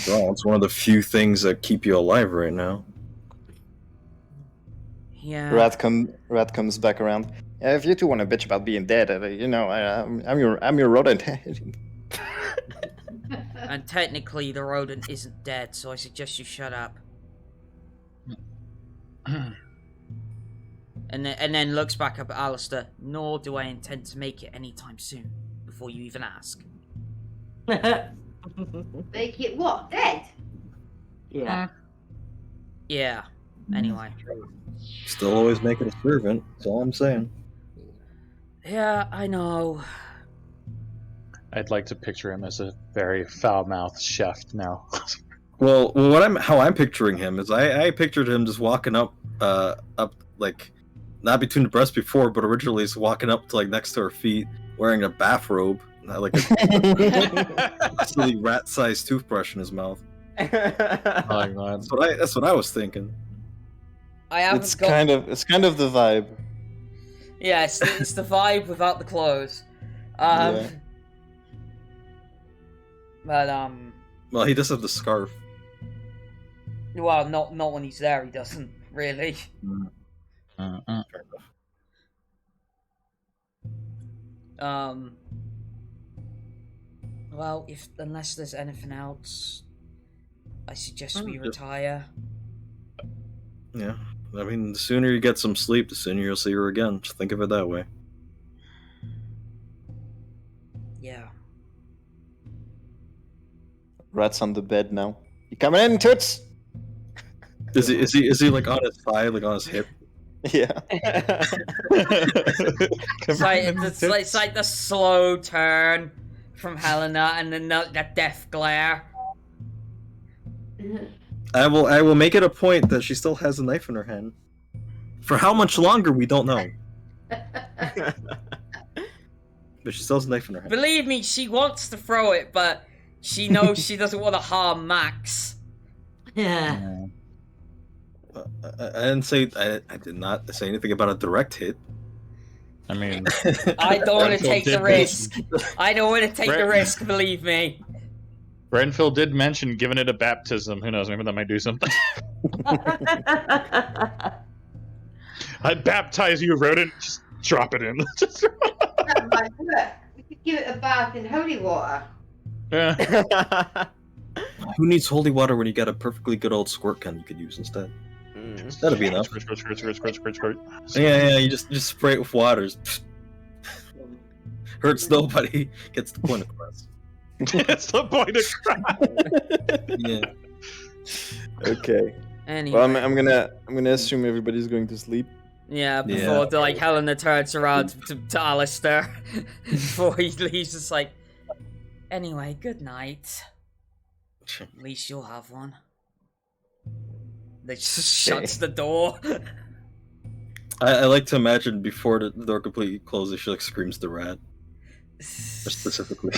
Well, it's one of the few things that keep you alive right now. Yeah. Rat comes back around. Yeah, if you two want to bitch about being dead, you know, I'm your rodent. And technically, the rodent isn't dead, so I suggest you shut up. And then looks back up at Alister. Nor do I intend to make it anytime soon, before you even ask. Make it what? Dead? Yeah. Yeah. Anyway. Still always make it a servant, that's all I'm saying. Yeah, I know. I'd like to picture him as a very foul-mouthed chef now. Well, how I'm picturing him is I pictured him just walking up like, not between the breasts before, but originally he's walking up to like next to her feet, wearing a bathrobe, like a silly rat-sized toothbrush in his mouth. Oh my god. That's what I was thinking. It's kind of the vibe. Yeah, it's the vibe without the clothes. Yeah. But Well, he does have the scarf. well, not when he's there. He doesn't really. Fair enough. Well, unless there's anything else, I suggest we retire. Yeah, I mean, the sooner you get some sleep, the sooner you'll see her again. Just think of it that way. Yeah. Rat's on the bed now. You coming in, Toots? Is he like on his thigh, like on his hip? Yeah. It's like the slow turn from Helina, and then that death glare. I will make it a point that she still has a knife in her hand. For how much longer, we don't know. But she still has a knife in her hand. Believe me, she wants to throw it, but she knows she doesn't want to harm Max. Yeah. I did not say anything about a direct hit. I mean, I don't want to Renfield take the did risk. I don't want to take the risk, believe me. Renfield did mention giving it a baptism. Who knows? Maybe that might do something. I baptize you, rodent. Just drop it in. That might work. We could give it a bath in holy water. Yeah. Who needs holy water when you got a perfectly good old squirt gun you could use instead? That'd be enough. Squirt. Yeah, you just spray it with water. hurts nobody, gets the point across. That's the point of Yeah. Okay. Anyway. Well, I'm gonna assume everybody's going to sleep. Yeah, before like Helena turns around to Alister before he leaves, it's like, anyway, good night. At least you'll have one. They just shuts the door. I like to imagine before the door completely closes, she like screams the rat. Specifically.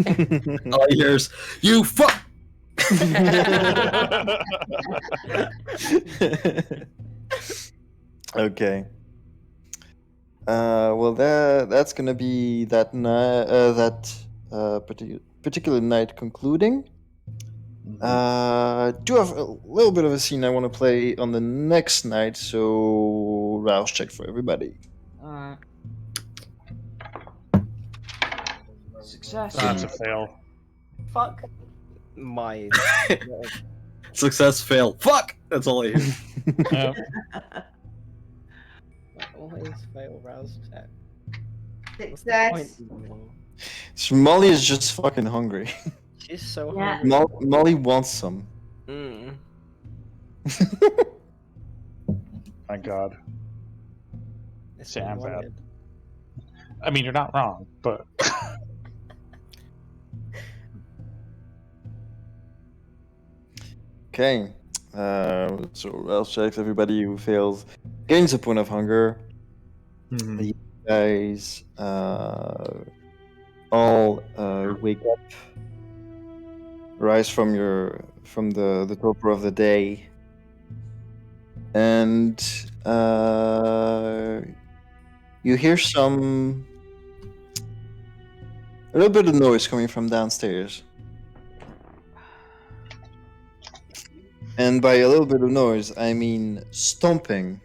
All I hear is, "You fuck!" Okay. Well, that's gonna be that particular night concluding. Do have a little bit of a scene I want to play on the next night, so rouse check for everybody. Success. That's a fail. Fuck my. Success, fail. Fuck! That's all I hear. Yeah. Always fail rouse check. Success. Mollie is just fucking hungry. She's so Yeah. hungry. Mollie wants some. Mm. My God. It's Damn what I bad. wanted. I mean, you're not wrong, but Okay. So rouse checks. Everybody who fails gains a point of hunger. You guys all wake up, rise from the torpor of the day, and you hear a little bit of noise coming from downstairs. And by a little bit of noise, I mean stomping.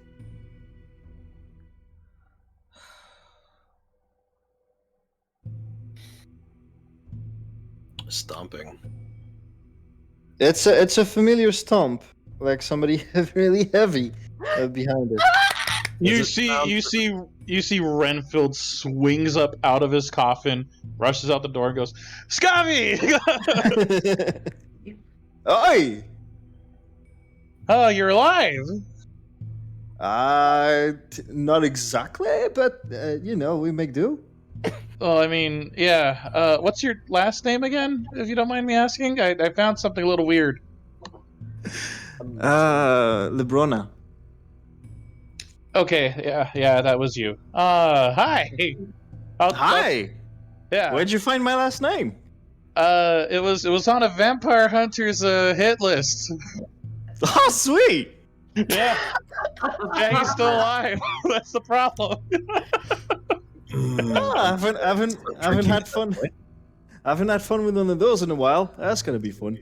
Stomping. It's a familiar stomp, like somebody really heavy behind it. you Does it see Renfield swings up out of his coffin, rushes out the door, and goes, "Scabby!" Oi! Oh, you're alive. Not exactly, but we make do. Well, I mean, yeah. What's your last name again, if you don't mind me asking? I found something a little weird. Lebrona. Okay, yeah, that was you. Hi. Hi. Yeah. Where'd you find my last name? It was on a vampire hunter's hit list. Oh, sweet. Yeah. Yeah, he's still alive. That's the problem. I haven't had fun. I haven't had fun with one of those in a while. That's gonna be fun.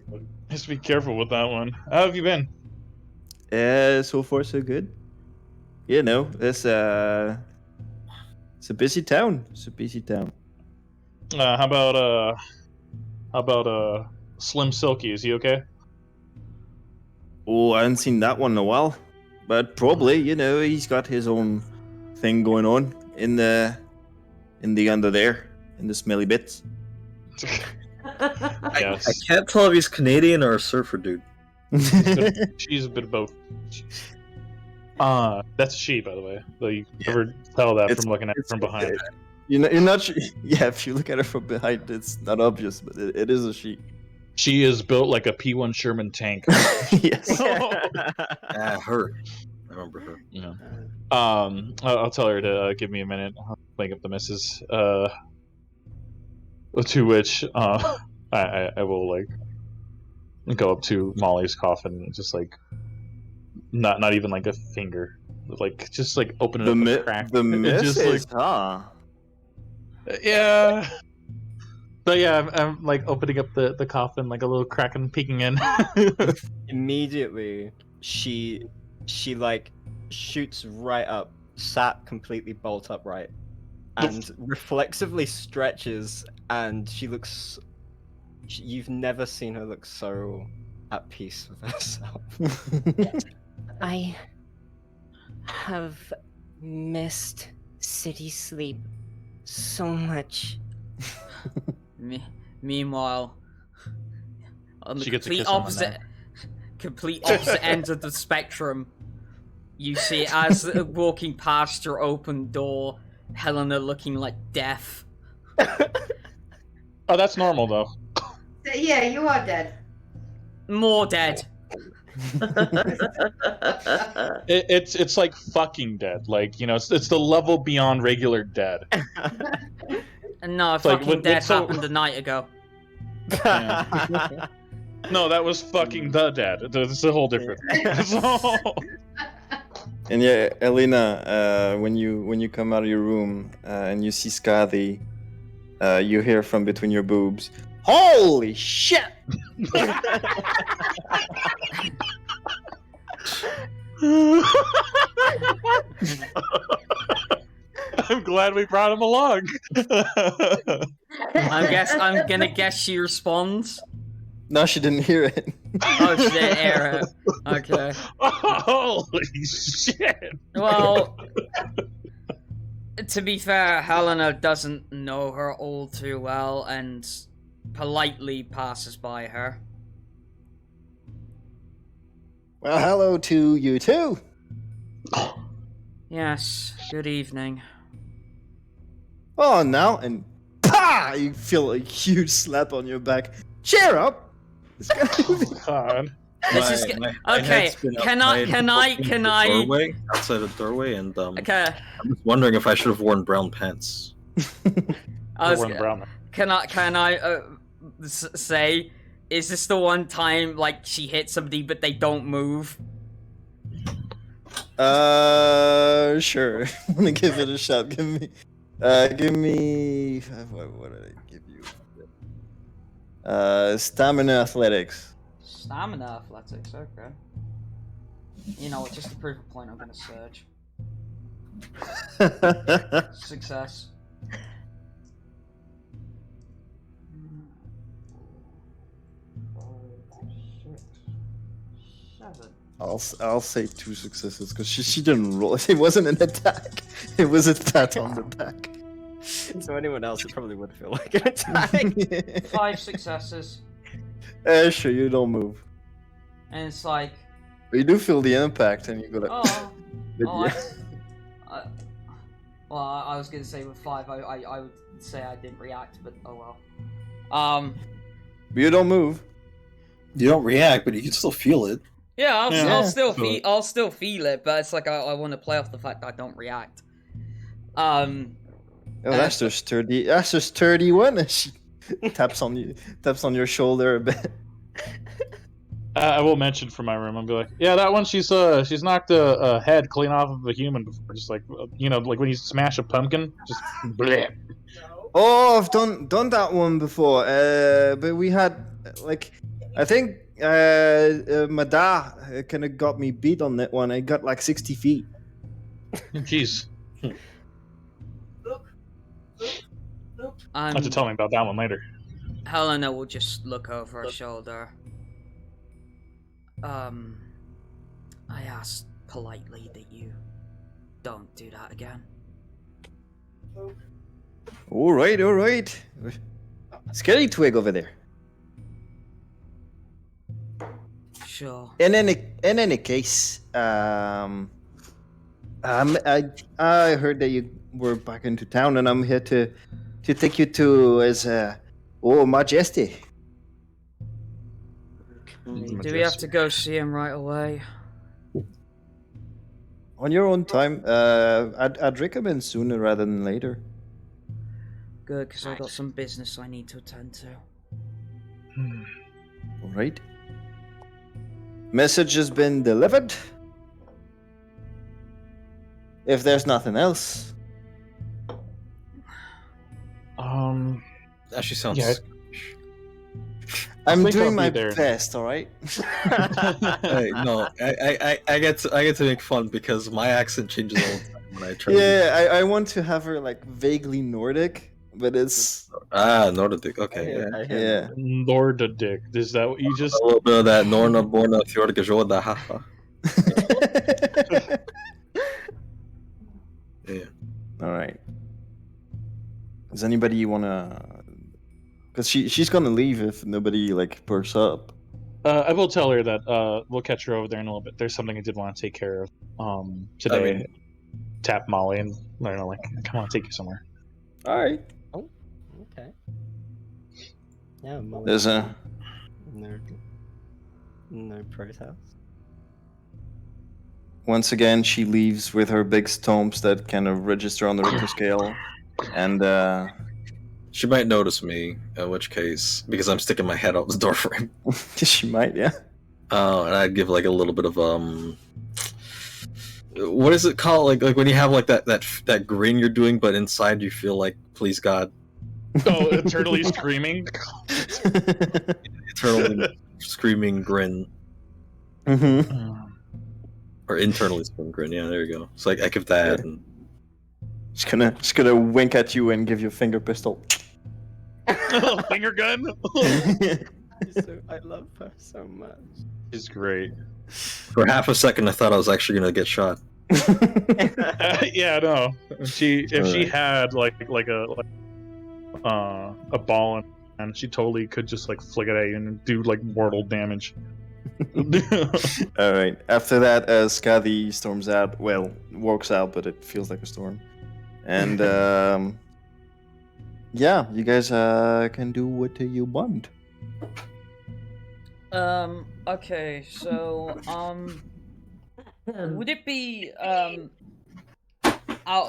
Just be careful with that one. How have you been? So far so good. It's a busy town. How about Slim Silky? Is he okay? Oh, I haven't seen that one in a while. But probably, he's got his own thing going on in the under there, in the smelly bits. I can't tell if he's Canadian or a surfer dude. She's a bit of both. That's a she, by the way. Though you never tell that from looking at her from behind. You're not. Yeah, if you look at her from behind, it's not obvious, but it is a she. She is built like a P1 Sherman tank. Yes. Her. I remember her. Yeah. I'll tell her to give me a minute. I'll make up the misses. To which I will like go up to Mollie's coffin and just like not even like a finger, like just like open it up a crack. The misses, just, huh? Yeah. But yeah, I'm like opening up the coffin, like a little crack and peeking in. Immediately, she like shoots right up, sat completely bolt upright, and reflexively stretches, and she looks. You've never seen her look so at peace with herself. I have missed city sleep so much. Meanwhile, on the She gets a complete kiss on the opposite, neck. complete opposite ends of the spectrum, you see as walking past your open door, Helena looking like death. Oh, that's normal though. Yeah, you are dead. More dead. It's like fucking dead. Like, you know, it's the level beyond regular dead. And no, like, fucking when- dead so- happened a night ago. Yeah. No, that was fucking the dead. It's a whole different. And yeah, Helina, when you come out of your room and you see Gothy, you hear from between your boobs, "Holy shit!" I'm glad we brought him along. I'm gonna guess she responds. No, she didn't hear it. Oh, she didn't hear it. Okay. Holy shit! Well, to be fair, Helena doesn't know her all too well and politely passes by her. Well, hello to you too. Yes, good evening. Oh, now and pa! You feel a huge slap on your back. Cheer up. It's gonna be... God. This is My okay. head's been Can outside I? the doorway, outside the doorway, and Okay. I'm just wondering if I should have worn brown pants. Can I say, is this the one time like she hit somebody but they don't move? Sure. I'm gonna give it a shot. Give me. What did I give you? Stamina athletics. Stamina athletics, okay. You know what, just to prove a point, I'm gonna surge. Success. I'll say 2 successes because she didn't roll. It wasn't an attack. It was a pat on the back. So anyone else, it probably would feel like an attack. 5 successes. Sure, you don't move. And it's like, But you do feel the impact, and you go like. oh, But oh yeah. well, I was gonna say with 5, I would say I didn't react, but oh well. But you don't move. You don't react, but you can still feel it. Yeah, I'll still So- I'll still feel it, but it's like I want to play off the fact that I don't react. Oh, that's just sturdy. That's just sturdy one. And she taps on your shoulder a bit. I will mention from my room. I'll be like, yeah, that one. She's knocked a head clean off of a human before. Just like, you know, like when you smash a pumpkin, just bleh. Oh, I've done that one before. But we had like, I think Mada kind of got me beat on that one. I got like 60 feet. Jeez. Have to Um, tell me about that one later. Helena will just look over her shoulder. I asked politely that you don't do that again. All right. Scary twig over there. Sure. In any case, I heard that you were back into town, and I'm here to take you to his Majesty. Do we have to go see him right away? On your own time. I'd recommend sooner rather than later. Good, because I've got some business I need to attend to. All right. Message has been delivered. If there's nothing else. Actually sounds. Yeah. I'm think doing I'll my be there. best, all right? Hey, no, I get to make fun because my accent changes all the time when I try. Yeah, I want to have her like vaguely Nordic, but it's Nordic. Okay, yeah. yeah. Lord the dick. Is that what you just? A little bit of that Norna Borna Fjordajoda haha. Yeah. All right. Does anybody wanna? Because she's gonna leave if nobody like perks up. I will tell her that we'll catch her over there in a little bit. There's something I did want to take care of today. I mean- Tap Mollie and let her know, like, come on, take you somewhere. All right. Oh, okay. Yeah, Molly. There's a. No protest. Once again, she leaves with her big stomps that kind of register on the Richter scale, and She might notice me, in which case, because I'm sticking my head out the doorframe. she might, yeah. And I'd give like a little bit of what is it called? Like when you have like that grin you're doing, but inside you feel like, please God. Oh, eternally screaming. Eternally screaming grin. Mm-hmm. Or internally screaming grin, yeah, there you go. So like I give that Yeah. and She's gonna wink at you and give you a finger pistol. Finger gun. I love her so much. She's great. for half a second I thought I was actually gonna get shot. Yeah, no. If she Alright. had like a ball and she totally could just like flick it at you and do like mortal damage. All right. After that, Gothy storms out. Well, walks out, but it feels like a storm. And yeah, you guys can do what you want. Okay, so, would it be, out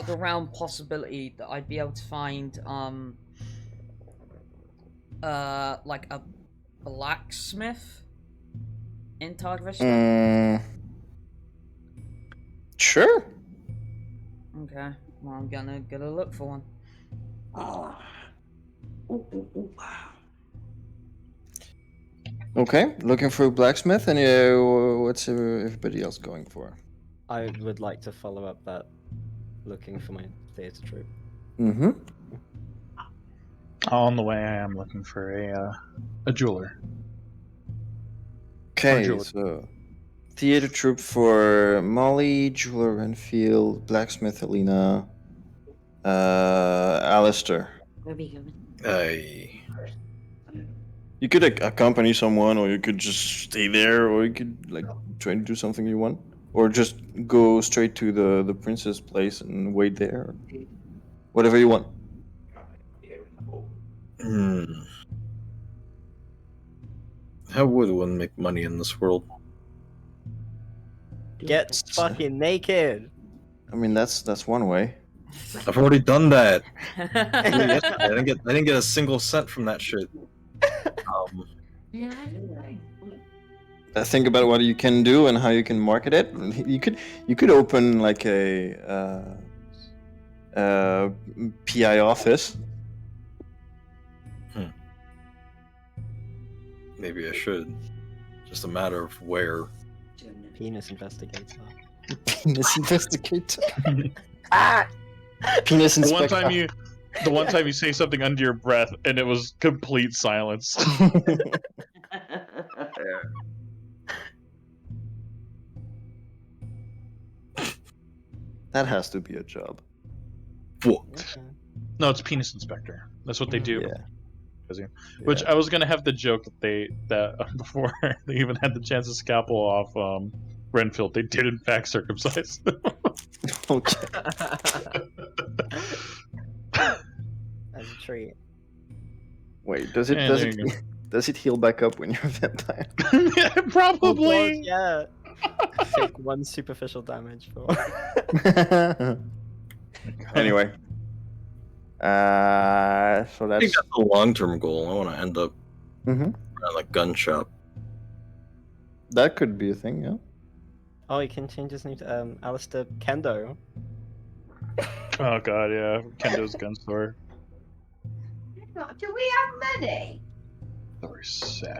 of the realm possibility that I'd be able to find, like a blacksmith in Agarefin? Sure. Okay, well, I'm gonna look for one. Okay, looking for a blacksmith, and what's everybody else going for? I would like to follow up that looking for my theatre troupe. Mm-hmm. On the way, I am looking for a jeweler. Okay, jeweler. so theater troupe for Mollie, jeweler Renfield, blacksmith Helina, Alister. Where are we going? You could accompany someone, or you could just stay there, or you could like try to do something you want, or just go straight to the princess place and wait there. Whatever you want. How would one make money in this world? Get fucking naked. I mean, that's one way. I've already done that. I didn't get a single cent from that shit. Think about what you can do and how you can market it. You could open like a PI office. Maybe I should. Just a matter of where. Penis investigator. Penis investigator. Penis The inspector. one time you say something under your breath and it was complete silence. That has to be a job. What? Okay. No, it's penis inspector. That's what they do. Yeah. Which Yeah. I was gonna have the joke that before they even had the chance to scalpel off Renfield, they did in fact circumcise. Okay. As a treat. Wait, does it Yeah, does there it you go. does it heal back up when you're a vampire? Probably. Yeah. Take one superficial damage for. Anyway. So I think that's that's a long-term goal. I want to end up Mhm. around a gun shop. That could be a thing, yeah. Oh, he can change his name to Alister Kendo. Oh god, yeah. Kendo's gun store. Do we have money? Very sad.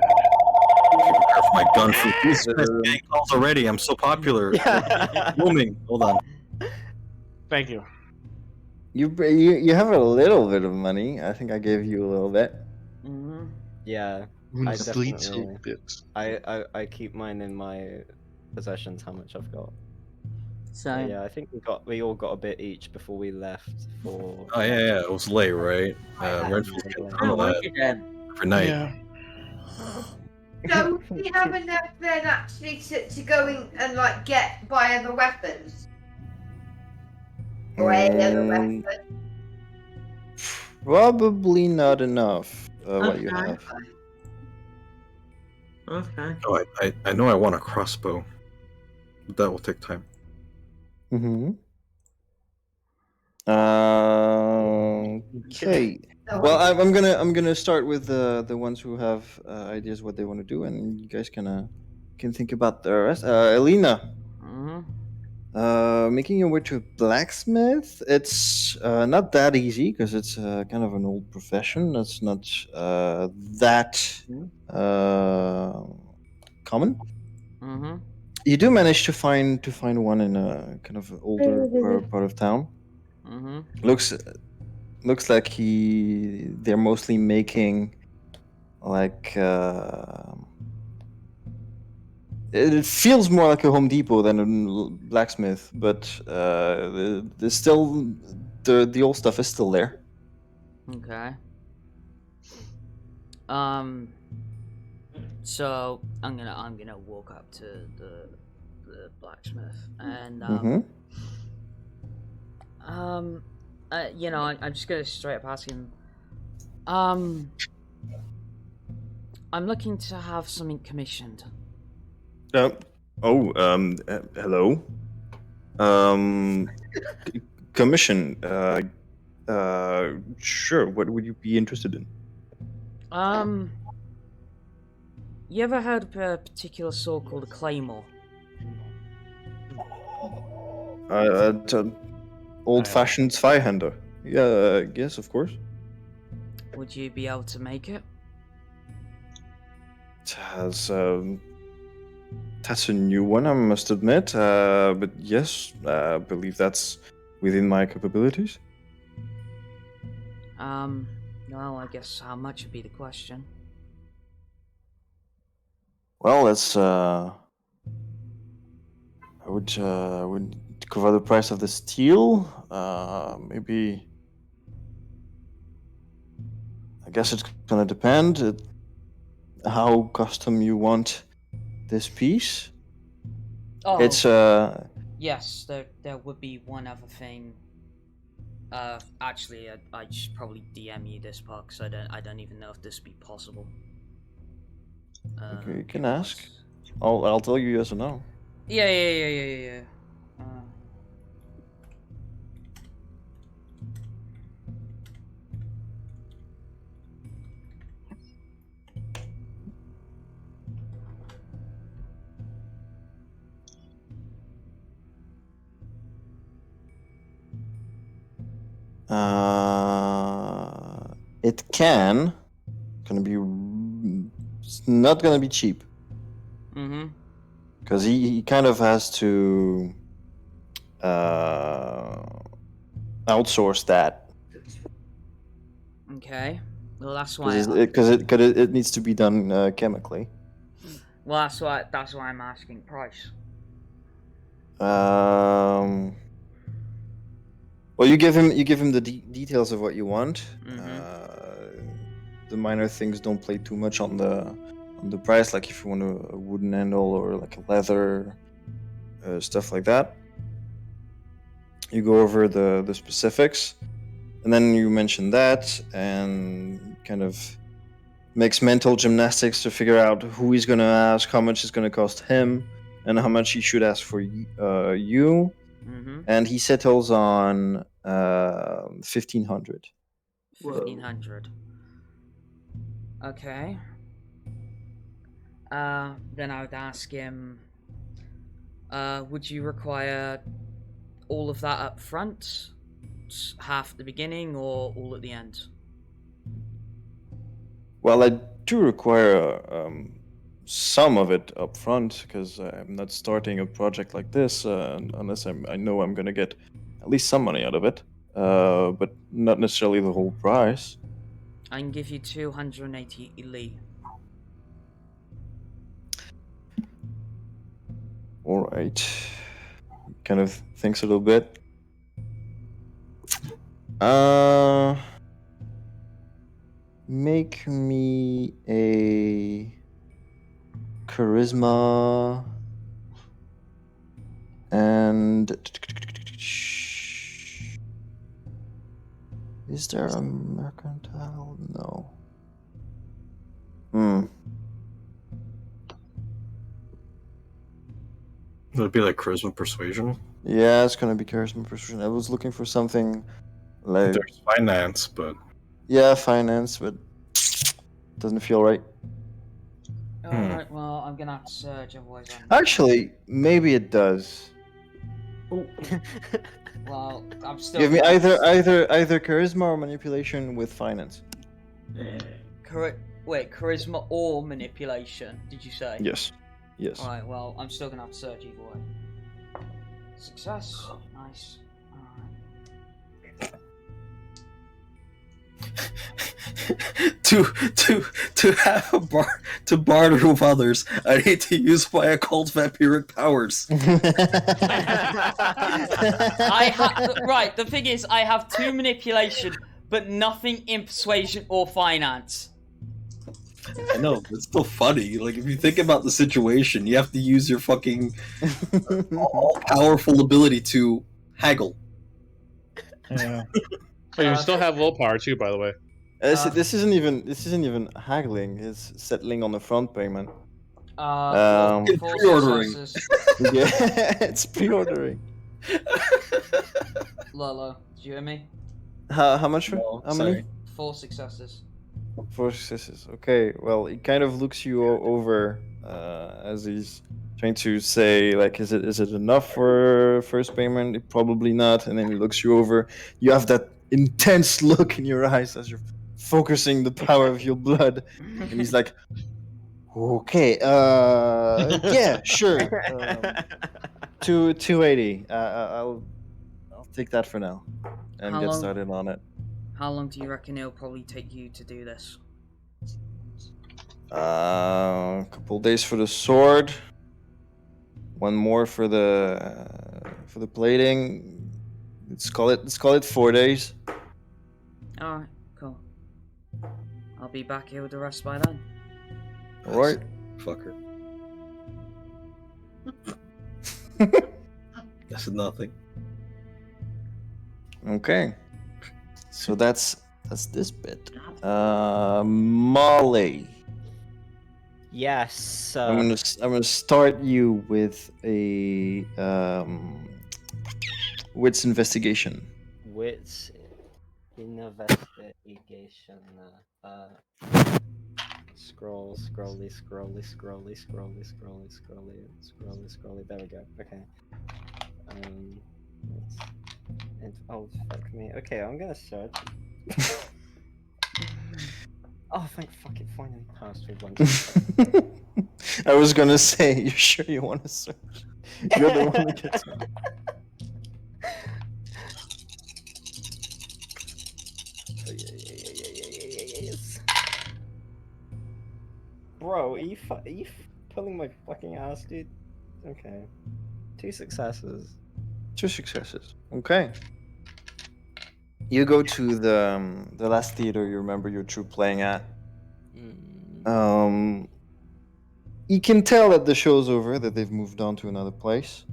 My gun from these gang calls already. I'm so popular. Booming. Hold on. Thank you. You have a little bit of money. I think I gave you a little bit. Mm-hmm. Yeah, I Sweet definitely- bits. I keep mine in my possessions. How much I've got? So Yeah, I think we all got a bit each before we left for. Oh yeah, it was late, right? Renfield's getting a ton of that every night. Yeah. So we have enough then actually to go in and like buy other weapons? Or any other Mm, weapon? Probably not enough. What you Okay. have. Okay. Oh, I know I want a crossbow. But that will take time. Mm-hmm. Okay. No, Well, I'm gonna start with the ones who have ideas what they want to do, and you guys can think about the rest. Helina, making your way to a blacksmith. It's not that easy because it's kind of an old profession. It's not that common. Mm-hmm. You do manage to find one in a kind of older part of town. Mm-hmm. Looks like they're mostly making like it feels more like a Home Depot than a blacksmith, but there's still the old stuff is still there. Okay. So I'm gonna walk up to the blacksmith and you know, I'm just gonna straight up ask him. I'm looking to have something commissioned. Hello. Commission. Sure. What would you be interested in? You ever heard of a particular sword called a claymore? Old-fashioned Zweihander. Yeah, yes, of course. Would you be able to make it? That's a new one, I must admit. But yes, I believe that's within my capabilities. Well, I guess how much would be the question. Well, that's I would cover the price of the steel. Maybe. I guess it's gonna depend how custom you want this piece. Oh, It's yes. There would be one other thing. Actually, I should probably DM you this part because I don't even know if this would be possible. you can ask. I'll tell you yes or no. Yeah. It can. It's not gonna be cheap. Mm-hmm. Because he kind of has to outsource that. Okay. Well, that's why. Because it needs to be done chemically. Well, that's why I'm asking price. Well, you give him the details of what you want. The minor things don't play too much on the price, like if you want a wooden handle or like a leather, stuff like that. You go over the specifics, and then you mention that, and kind of makes mental gymnastics to figure out who he's gonna ask, how much it's gonna cost him, and how much he should ask for you. And he settles on 1,500. 1,500. Okay. Then I would ask him, would you require all of that up front? Half at the beginning or all at the end? Well, I do require some of it up front, because I'm not starting a project like this unless I know I'm going to get at least some money out of it, but not necessarily the whole price. I can give you 280 elite. All right. kind of thinks a little bit. Make me a charisma and is there a mercantile? No. Would it be like charisma persuasion? Yeah, it's gonna be charisma persuasion. I was looking for something like There's finance, but yeah, finance, but doesn't feel right. Alright, well, I'm gonna have to search, otherwise Actually, maybe it does. Well, I'm still... Give me either charisma or manipulation with finance. Wait, charisma or manipulation, did you say? Yes. Yes. Alright, well, I'm still gonna have to search either way. Success. Nice. to have a to barter with others, I need to use my occult vampiric powers. Right, the thing is, I have 2 manipulation, but nothing in persuasion or finance. I know, but it's still funny. Like, if you think about the situation, you have to use your fucking all-powerful ability to haggle. Yeah. But you still have willpower too, by the way. This isn't even haggling. It's settling on the front payment. It's pre-ordering. Yeah, it's pre-ordering. Lolo, do you hear me? How much? No, how many? sorry. 4 successes. 4 successes. Okay. Well, he kind of looks you over as he's trying to say, like, is it enough for first payment? Probably not. And then he looks you over. You have that intense look in your eyes as you're focusing the power of your blood, and he's like, okay, yeah, sure, 280. I'll take that for now and get started on it. How long do you reckon it'll probably take you to do this? A couple days for the sword, 1 more for the plating. Let's call it 4 days. Alright, cool. I'll be back here with the rest by then. Alright. Fucker. That's nothing. Okay. So that's this bit. Mollie. Yes. I'm gonna start you with a wits investigation. Wits investigation. Scrolly. There we go. Okay. Oh fuck me. Okay, I'm gonna search. Oh, thank fuck it finally passed with 1. I was gonna say, you sure you want to search? You're the one that gets it. Yes. Bro, are you pulling my fucking ass, dude? Okay. 2 successes. 2 successes. Okay. You go to the last theater you remember your troop playing at. You can tell that the show's over, that they've moved on to another place.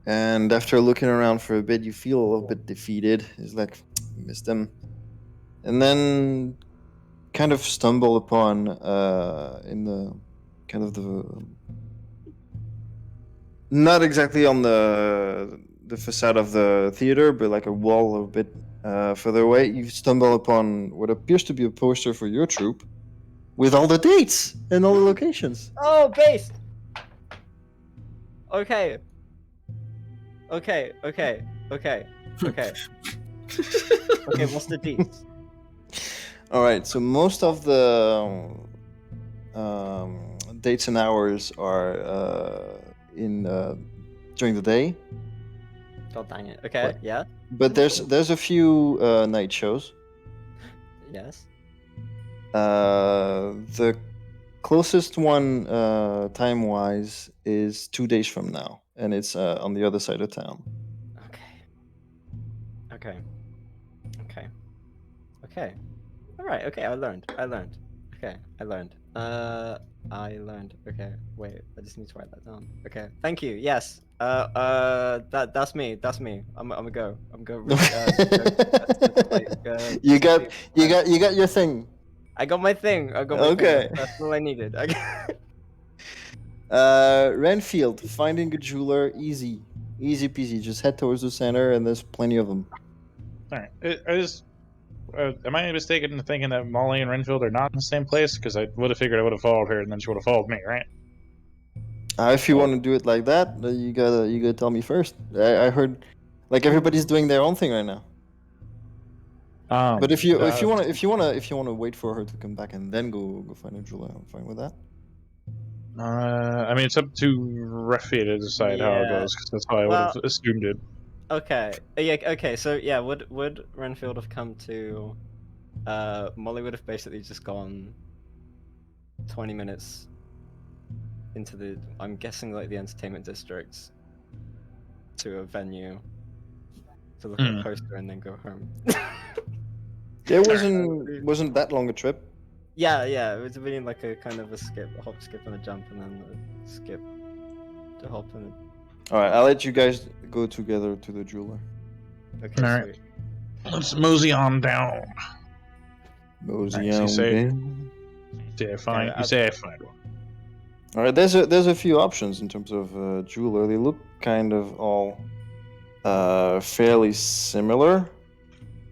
And after looking around for a bit, you feel a little bit defeated. It's like, you missed them. And then kind of stumble upon in the kind of the not exactly on the facade of the theater, but like a wall a bit further away, you stumble upon what appears to be a poster for your troop with all the dates and all the locations. Oh, based. Okay. Okay, what's the dates? All right, so most of the dates and hours are in during the day. God dang it. Okay, yeah. But there's a few night shows. Yes. The closest one time-wise is 2 days from now, and it's on the other side of town. Okay. All right. Okay. I learned. Okay. I learned. Okay. Wait. I just need to write that down. Okay. Thank you. Yes. That's me. I'm gonna go. You got your thing. I got my thing. Okay. That's all I needed. Renfield, finding a jeweler, easy peasy. Just head towards the center, and there's plenty of them. All right. Am I mistaken in thinking that Mollie and Renfield are not in the same place? Because I would have figured I would have followed her, and then she would have followed me, right? If you want to do it like that, you gotta tell me first. I heard, like, everybody's doing their own thing right now. But if you wanna wait for her to come back and then go find a jeweler, I'm fine with that. I mean, it's up to Renfield to decide how it goes, because that's how I would have assumed it. Okay. Yeah. Okay. So yeah, would Renfield have come to? Mollie would have basically just gone 20 minutes into the, I'm guessing, like, the entertainment district to a venue to look at a poster and then go home. It wasn't that long a trip. Yeah. It was really like a kind of a hop, skip, and a jump, and then a skip to hop and. All right, I'll let you guys go together to the jeweler. Okay. All right. Let's mosey on down. Mosey on down. You say I find one. All right, there's a few options in terms of jeweler. They look kind of all fairly similar.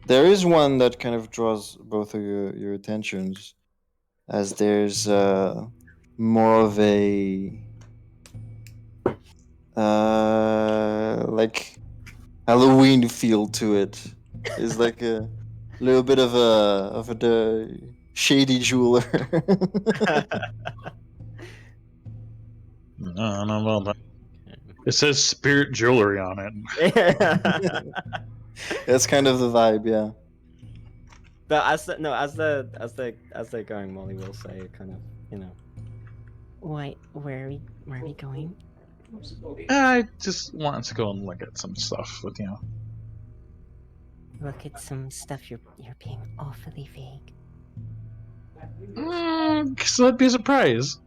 There is one that kind of draws both of your attentions, as there's more of a like Halloween feel to it. It's like a little bit of a shady jeweler. No, well, but it says Spirit Jewelry on it. That's kind of the vibe, yeah. But as they're going, Mollie will say, kind of, Why? Where are we going? I just wanted to go and look at some stuff with you. Look at some stuff. You're being awfully vague. So that'd be a surprise.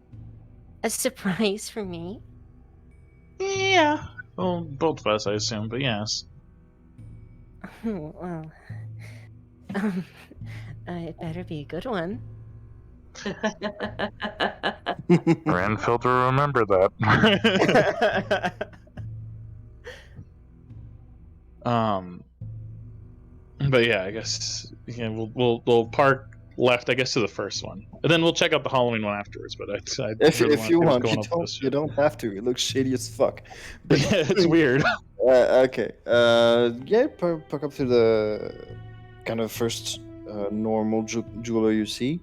A surprise for me? Yeah. Well, both of us, I assume, but yes. Well, it better be a good one. Renfield will remember that. But yeah, I guess we'll park left, I guess, to the first one, and then we'll check out the Halloween one afterwards. But if you want, you don't have to. It looks shady as fuck. But yeah, it's weird. Okay. Yeah, park up to the kind of first normal jeweler you see.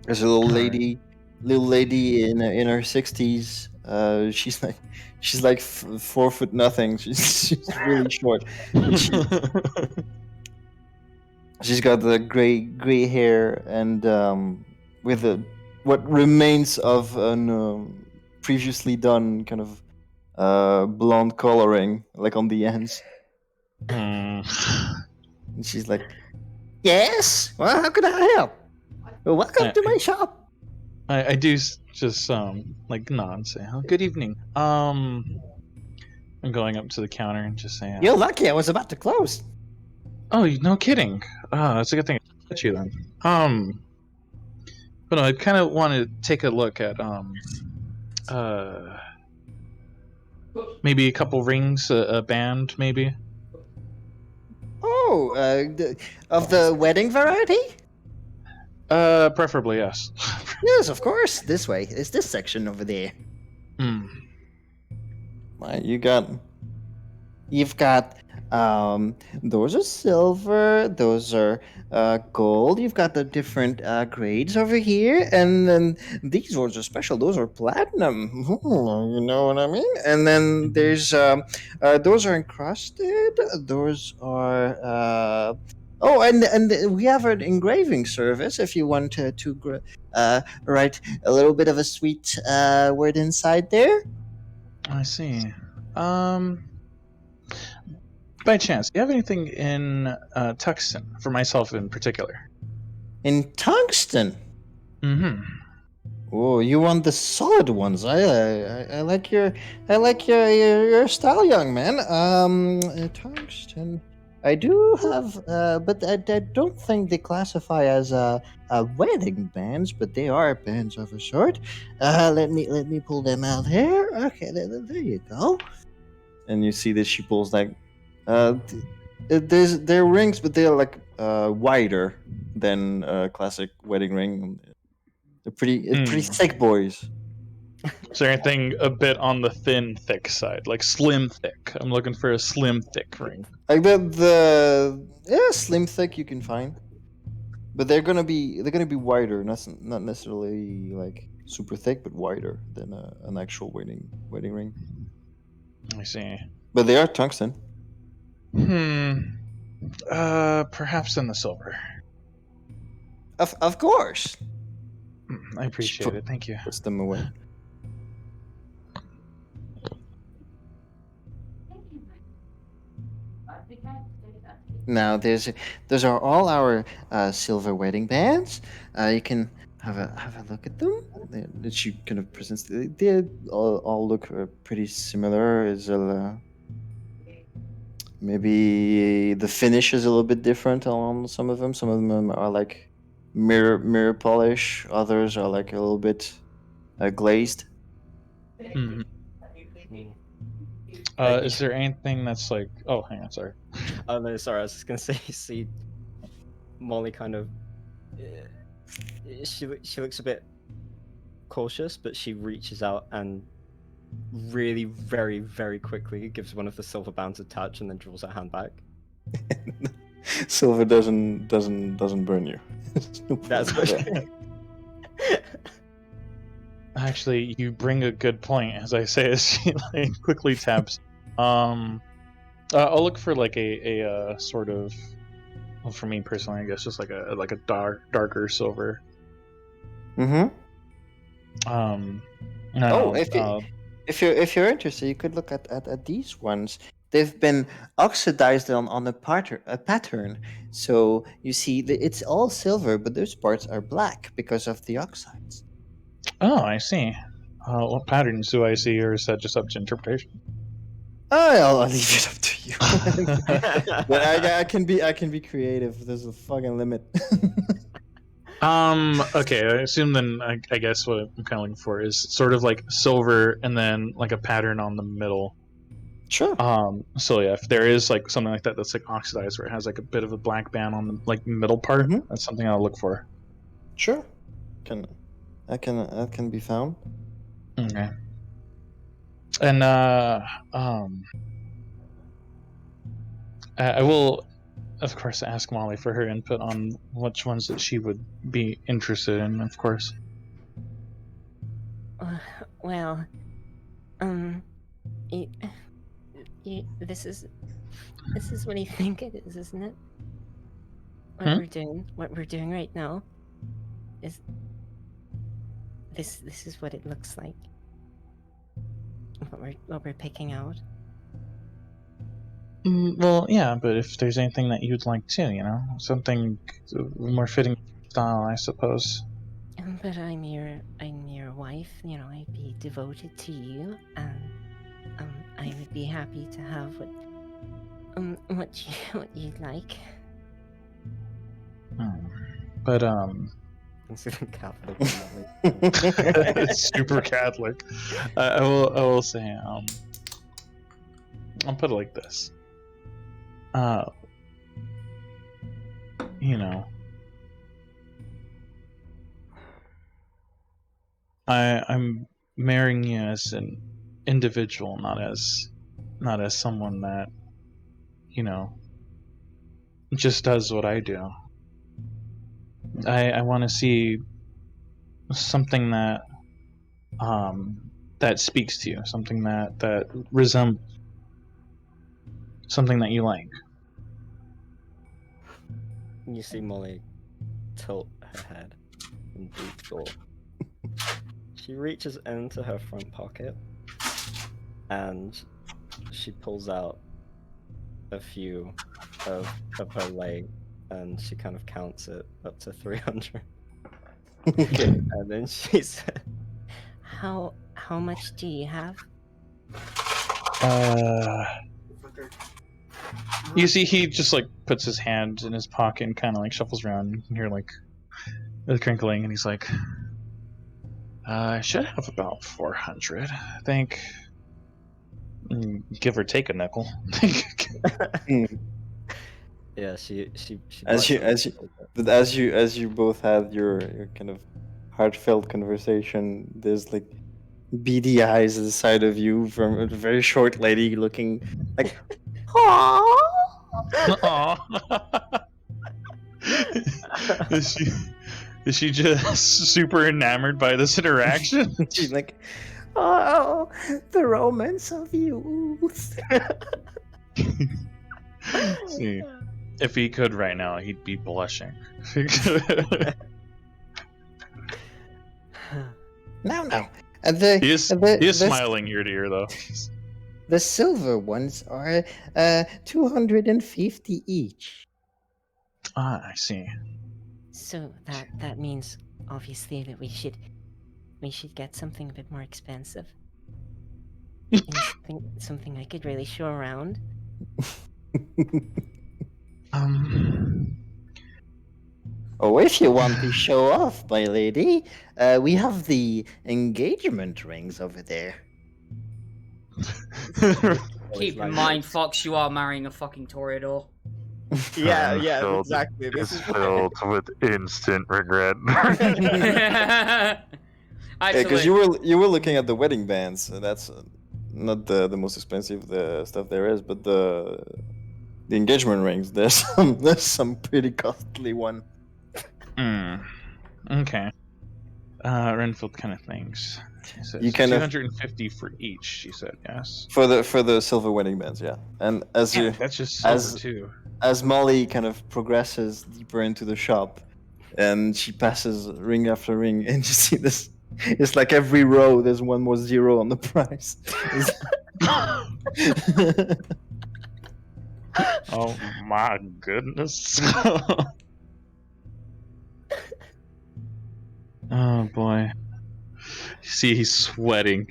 There's a little lady in her 60s. She's like 4 foot nothing. She's really short. She's got the gray hair and with what remains of an previously done kind of blonde coloring, like on the ends. And she's like, "Yes. Well, how can I help? Welcome to my shop." I do just like nod and say, "Oh, good evening." I'm going up to the counter and just saying, "You're lucky. I was about to close." Oh, no kidding. That's a good thing I met you then. But no, I kind of want to take a look at maybe a couple rings, a band, maybe. Oh, of the wedding variety? Preferably, yes. Yes, of course. This way. It's this section over there. You've got those are silver, those are gold. You've got the different grades over here, and then these ones are special. Those are platinum. You know what I mean? And then there's those are encrusted. Those are and we have an engraving service if you want to write a little bit of a sweet word inside there. I see. By chance, do you have anything in tungsten for myself in particular? In tungsten. Mm-hmm. Oh, you want the solid ones? I like your style, young man. Tungsten. I do have, but I don't think they classify as wedding bands, but they are bands of a sort. Let me pull them out here. Okay, there you go. And you see that she pulls like, they're rings, but they're like wider than a classic wedding ring. They're pretty thick boys. Is there anything a bit on the thin, thick side, like slim thick? I'm looking for a slim thick ring. Like the slim thick you can find, but they're gonna be wider, not necessarily like super thick, but wider than an actual wedding ring. I see. But they are tungsten. Perhaps in the silver. Of course. I appreciate it. Thank you. Puts them away. Now, those are all our silver wedding bands. You can have a look at them. She kind of presents. They all look pretty similar. Maybe the finish is a little bit different on some of them. Some of them are like mirror polish. Others are like a little bit glazed. Mm-hmm. Is there anything that's like? Oh, hang on, sorry. Oh no, sorry. I was just gonna say, see, Mollie kind of, she looks a bit cautious, but she reaches out and really, very, very quickly gives one of the silver bands a touch, and then draws her hand back. Silver doesn't burn you. That's okay. Actually, you bring a good point, as I say, as she like quickly taps. I'll look for like a sort of, well, for me personally, I guess just like a darker silver. Mm-hmm. No, if you're interested, you could look at these ones. They've been oxidized on a pattern. So you see, it's all silver, but those parts are black because of the oxides. Oh, I see. What patterns do I see, or is that just up to interpretation? I'll leave it up to you. But I can be creative. There's a fucking limit. Okay, I assume then I guess what I'm kind of looking for is sort of like silver and then like a pattern on the middle. Sure. So yeah, if there is like something like that that's like oxidized where it has like a bit of a black band on the like middle part, that's something I'll look for. Sure. That can be found. Okay. And I will, of course, ask Mollie for her input on which ones that she would be interested in, of course. Well, this is what you think it is, isn't it? What we're doing right now is this is what it looks like. What we're picking out. Well, yeah, but if there's anything that you'd like to, something more fitting style, I suppose. But I'm your wife. I'd be devoted to you, and I would be happy to have what you'd like. But Catholic. it's super Catholic. I will say I'll put it like this. I'm marrying you as an individual, not as someone that just does what I do. I want to see something that that speaks to you, something that resembles something that you like. You see Mollie tilt her head in deep thought. She reaches into her front pocket and she pulls out a few of her lei, and she kind of counts it up to 300. Okay. And then she said, How much do you have? You see, he just like puts his hand in his pocket and kind of like shuffles around. You can hear like the crinkling, and he's like, "I should have about 400. I think, give or take a nickel." yeah, she As you both had your kind of heartfelt conversation, there's like beady eyes at the side of you from a very short lady looking like, Aw. Is she just super enamored by this interaction? she's like, oh, the romance of youth. See, if he could right now, he'd be blushing. No. He is smiling ear to ear, though. The silver ones are 250 each. Ah, I see. So that means obviously that we should get something a bit more expensive. something I could really show around. Oh, if you want to show off, my lady, we have the engagement rings over there. Keep in mind, Fox, you are marrying a fucking toreador. yeah, Renfield exactly. This is filled with instant regret. Because you were looking at the wedding bands. That's not the most expensive stuff there is, but the engagement rings. There's some pretty costly one. Okay. Renfield kind of thinks. You kind of 250 for each. She said yes. For the silver wedding bands, yeah. And as Yeah, you that's just silver too. as Mollie kind of progresses deeper into the shop, and she passes ring after ring, and you see this. It's like every row, there's one more zero on the price. Oh my goodness. Oh boy. See, he's sweating.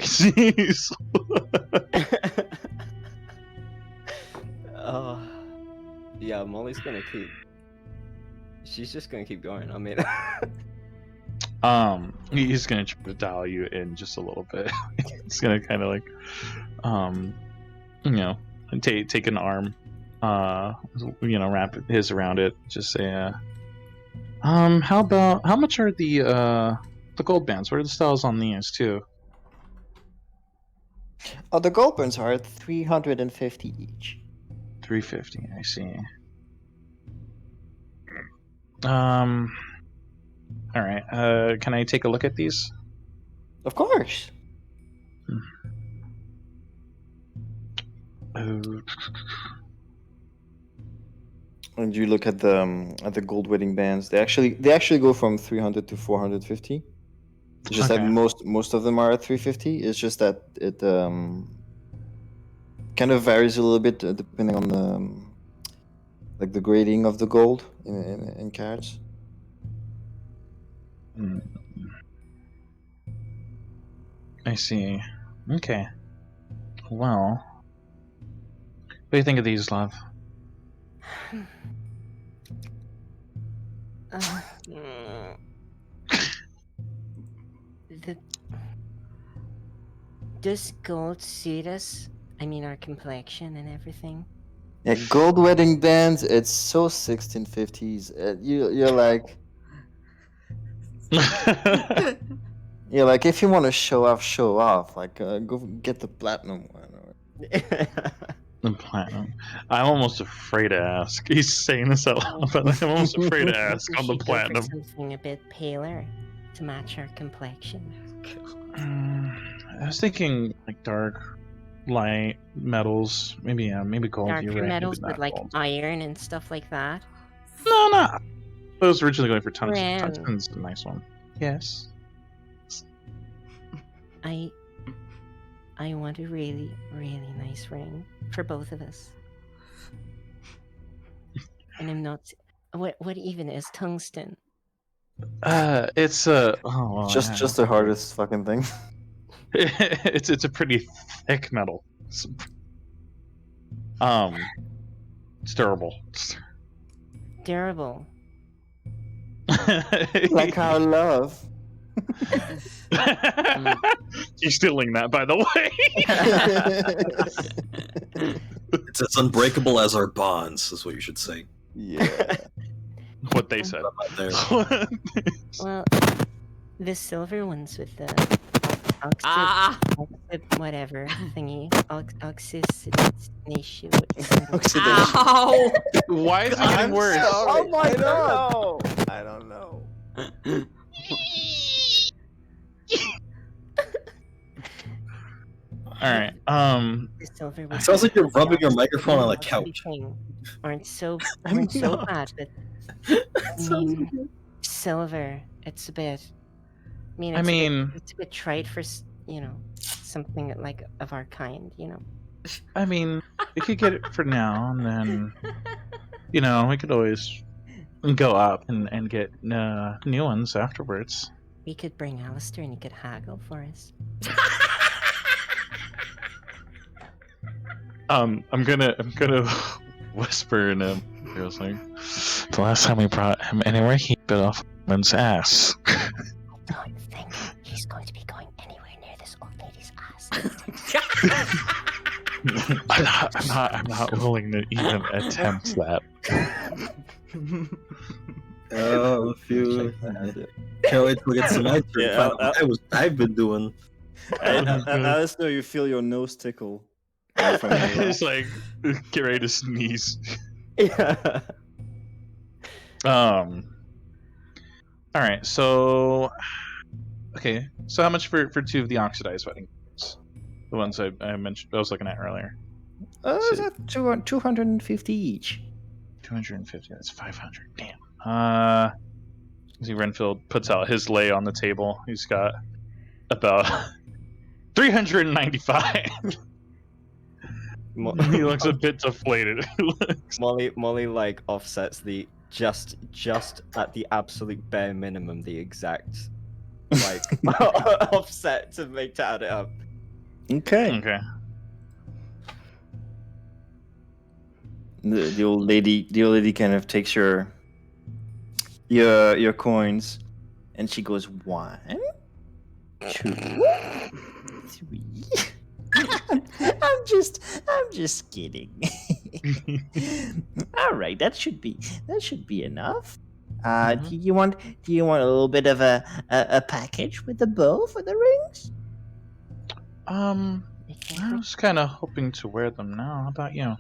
Oh, yeah. Mollie's gonna keep. She's just gonna keep going. I mean, he's gonna try to dial you in just a little bit. He's gonna kind of like, take an arm, wrap his around it. Just say, how much are the gold bands? What are the styles on these too? Oh, the gold bands are 350 each. 350. I see. All right. Can I take a look at these? Of course. And you look at the gold wedding bands. They actually go from 300 to 450. It's just that most of them are at 350. It's just that it kind of varies a little bit depending on the grading of the gold in carats. I see. Okay. Well, what do you think of these, love? Does gold suit us? I mean, our complexion and everything. Yeah, gold wedding bands. It's so 1650s. You're like, if you want to show off. Like, go get the platinum one. The platinum. I'm almost afraid to ask. He's saying this out loud, but I'm almost afraid to ask on the platinum. Something a bit paler to match our complexion. I was thinking like dark, light metals. Maybe gold. Darker You're right. metals maybe with like gold. iron and stuff like that. No. I was originally going for tungsten. Ren. Tungsten's a nice one. Yes. I I want a really, really nice ring for both of us. And I'm not. What even is tungsten? It's Just the hardest fucking thing. it's a pretty thick metal. It's durable. Durable. Like our love. You're stealing that, by the way. It's as unbreakable as our bonds, is what you should say. Yeah. What they said. There. Well, the silver ones with the whatever thingy. Oxidation. Ow! Why is it getting worse? Oh my god! I don't know. All right. The silver It ones sounds like you're with rubbing your the microphone on the oxidation couch. thing Aren't so I'm so not. bad, but silver. It's a bit. I mean, it's a bit trite for something like of our kind. I mean, we could get it for now, and then we could always go up and get new ones afterwards. We could bring Alister and he could haggle for us. I'm gonna whisper in him. He was like, the last time we brought him anywhere, he bit off a woman's ass. Don't think he's going to be going anywhere near this old lady's ass. I'm not willing to even attempt that. Oh, if you can't wait till it gets to my turn. Yeah, I've been doing. Alister, you feel your nose tickle. From your It's like, get ready to sneeze. Yeah. All right, so okay, so how much for two of the oxidized wedding rings? The ones I mentioned, I was looking at earlier. Is that 250 each? 250. That's 500. Damn. See, Renfield puts out his lay on the table. He's got about 395. He looks a bit deflated. Mollie like offsets the just at the absolute bare minimum the exact like offset to add it up. Okay. Okay. The old lady kind of takes your coins, and she goes 1, 2, 3. I'm just kidding. All right, that should be enough. Do you want a little bit of a package with the bow for the rings? I was kind of hoping to wear them now. How about you?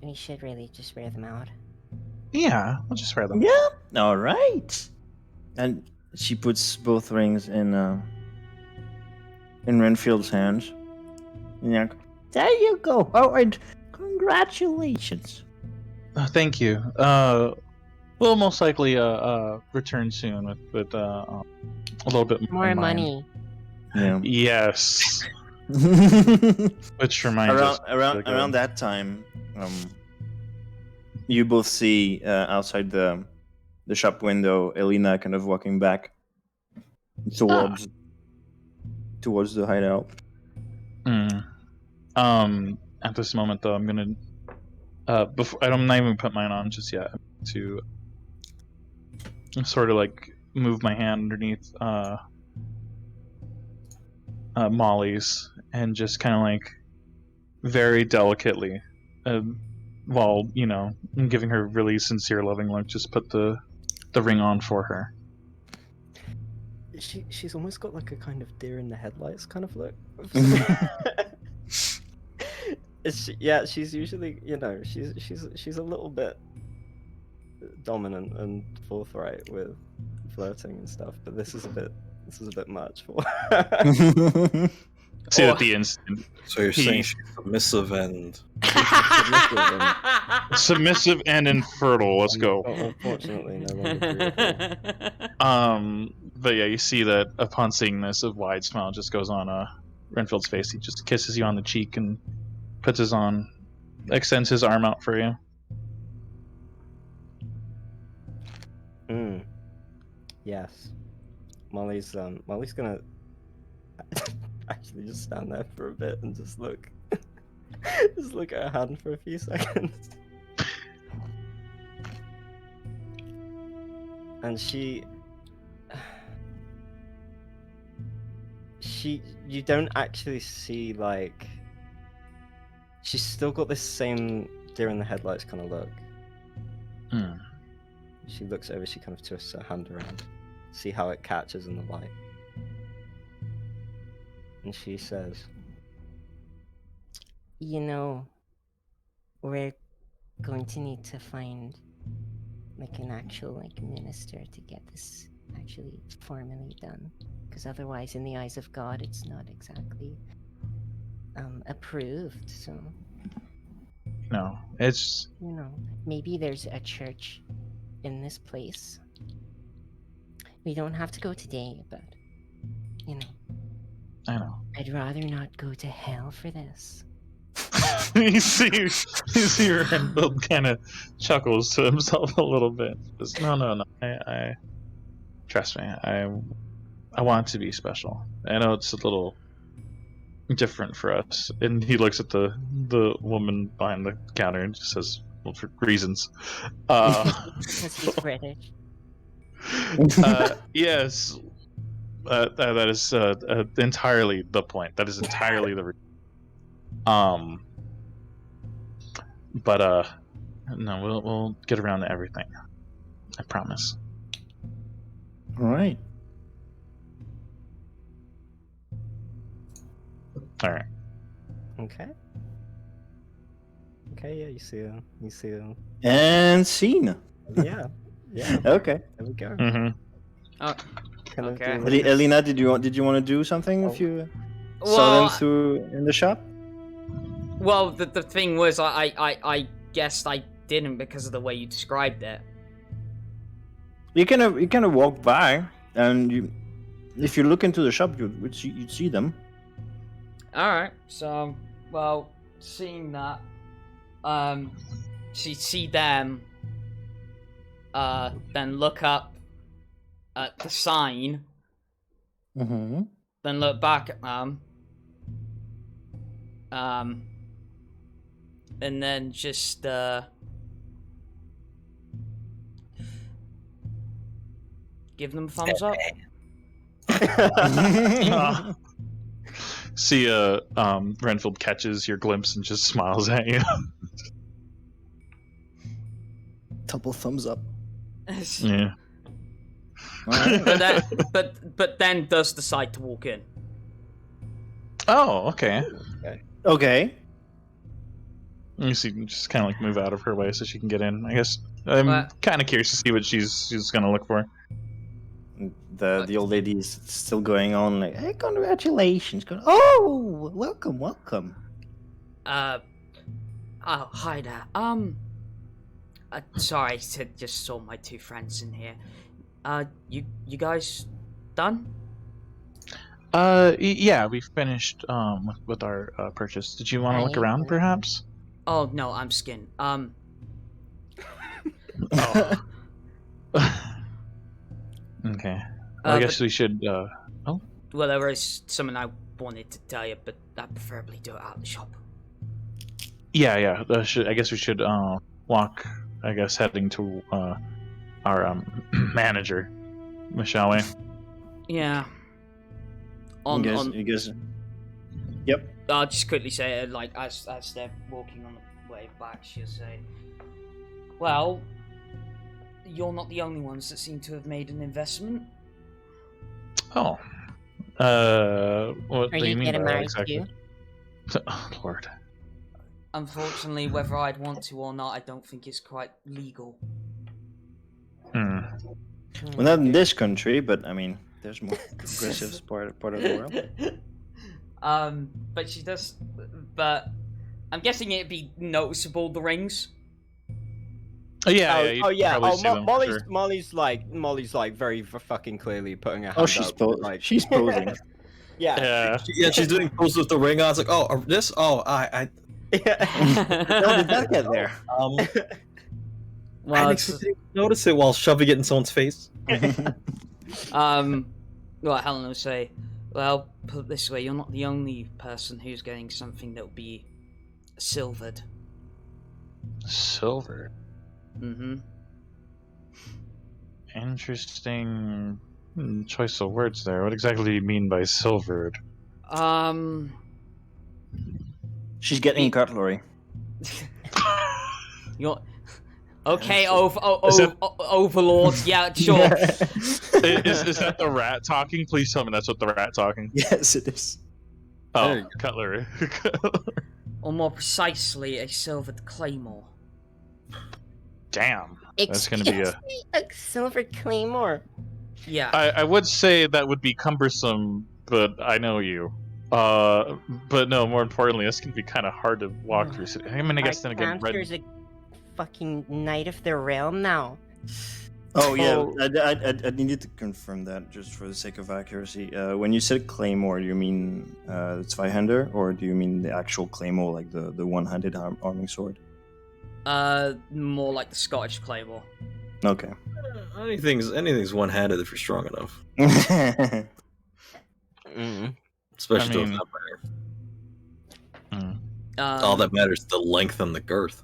We should really just wear them out. Yeah, I'll just wear them. Yeah. All right. And she puts both rings in Renfield's hands. Yeah. There you go. Oh, and congratulations. Thank you. We'll most likely return soon with a little bit More in mind. money. Yeah. Yes. Which reminds us. Around that time, you both see outside the shop window Helina kind of walking back towards the hideout. At this moment, though, I'm gonna I'm not even put mine on just yet. To sort of like move my hand underneath Mollie's and just kind of like very delicately, while giving her a really sincere, loving look, just put the ring on for her. She's almost got like a kind of deer in the headlights kind of look. She's usually she's a little bit dominant and forthright with flirting and stuff, but this is a bit much for her. See at the instant. So you're saying she's submissive and Submissive and infertile. Let's go. Unfortunately, no longer beautiful. But yeah, you see that upon seeing this, a wide smile just goes on Renfield's face. He just kisses you on the cheek and extends his arm out for you. Yes. Mollie's gonna actually just stand there for a bit and just look at her hand for a few seconds. And you don't actually see, like, she's still got this same deer in the headlights kind of look. She looks over, she kind of twists her hand around, see how it catches in the light. And she says, You know, we're going to need to find like an actual minister to get this actually formally done, because otherwise in the eyes of God it's not exactly approved. So No, it's maybe there's a church in this place. We don't have to go today, but I know. I'd rather not go to hell for this. you see Renfield kind of chuckles to himself a little bit. Says, no. I trust me. I want it to be special. I know it's a little different for us. And he looks at the woman behind the counter and just says, "Well, for reasons." Because he's British. Yes. That is entirely the point. That is entirely the reason. But no, we'll get around to everything. I promise. All right. All right. okay. Okay, yeah, you see her. And scene. Yeah. Okay. There we go. Mm-hmm. Kind of Okay. do this. Elina, did you want to do something if you saw Well, them through in the shop? well, the thing was, I guessed I didn't because of the way you described it. You kind of walk by, and if you look into the shop, you'd see them. All right. So, well, seeing that, see them, then look up at the sign, Mm-hmm. then look back at them, and then just give them a thumbs up. See, Renfield catches your glimpse and just smiles at you. Double thumbs up. Yeah. but then does decide to walk in. Oh, okay. Okay. You see, just kind of like move out of her way so she can get in. I guess I'm What? kind of curious to see what she's gonna look for. The old lady is still going on like, "Hey, congratulations!" Going, "Oh, welcome." Oh, hi there. Sorry, I just saw my two friends in here. You guys done? Yeah, we finished with our purchase. Did you want to look around, perhaps? Oh no, I'm skinned. Oh. Okay. Well, I guess we should. Oh. Well, there is something I wanted to tell you, but I'd preferably do it out of the shop. Yeah. I guess we should walk. I guess heading to our manager, shall we? Yeah. You guys. Yep. I'll just quickly say it, like, as they're walking on the way back, she'll say, "Well, you're not the only ones that seem to have made an investment." Oh. What Are do you you mean getting by that married exactly? too? Oh, Lord. Unfortunately, whether I'd want to or not, I don't think it's quite legal. Well, not in this country, but I mean, there's more progressive part of the world. But she does. But I'm guessing it'd be noticeable, the rings. Oh yeah. Oh, See them, Mollie's sure. Mollie's like very fucking clearly putting her hand Oh, she's up. she's posing. Yeah. Yeah. She's doing poses with the ring on. It's like, oh, this? Oh, I How did that get there? I Well, didn't notice it while shoving it in someone's face. well, Helena will say, well, put it this way, you're not the only person who's getting something that will be silvered. Silver. Mm-hmm. Interesting choice of words there. What exactly do you mean by silvered? She's getting cutlery. You're... Okay, Overlord, yeah, sure. Is that the rat talking? Please tell me that's what the rat talking. Yes, it is. Oh, cutlery. Or more precisely, a silvered claymore. Damn. That's going to be a silver claymore. Yeah. I would say that would be cumbersome, but I know you. But no, more importantly, this can be kind of hard to walk through. I mean, I guess then again, There's a fucking knight of the realm now. Oh yeah, I needed to confirm that just for the sake of accuracy. When you said claymore, do you mean the Zweihander, or do you mean the actual claymore, like the one-handed arming sword? More like the Scottish claymore. Okay. Anything's one-handed if you're strong enough. Especially to a vampire. All that matters is the length and the girth.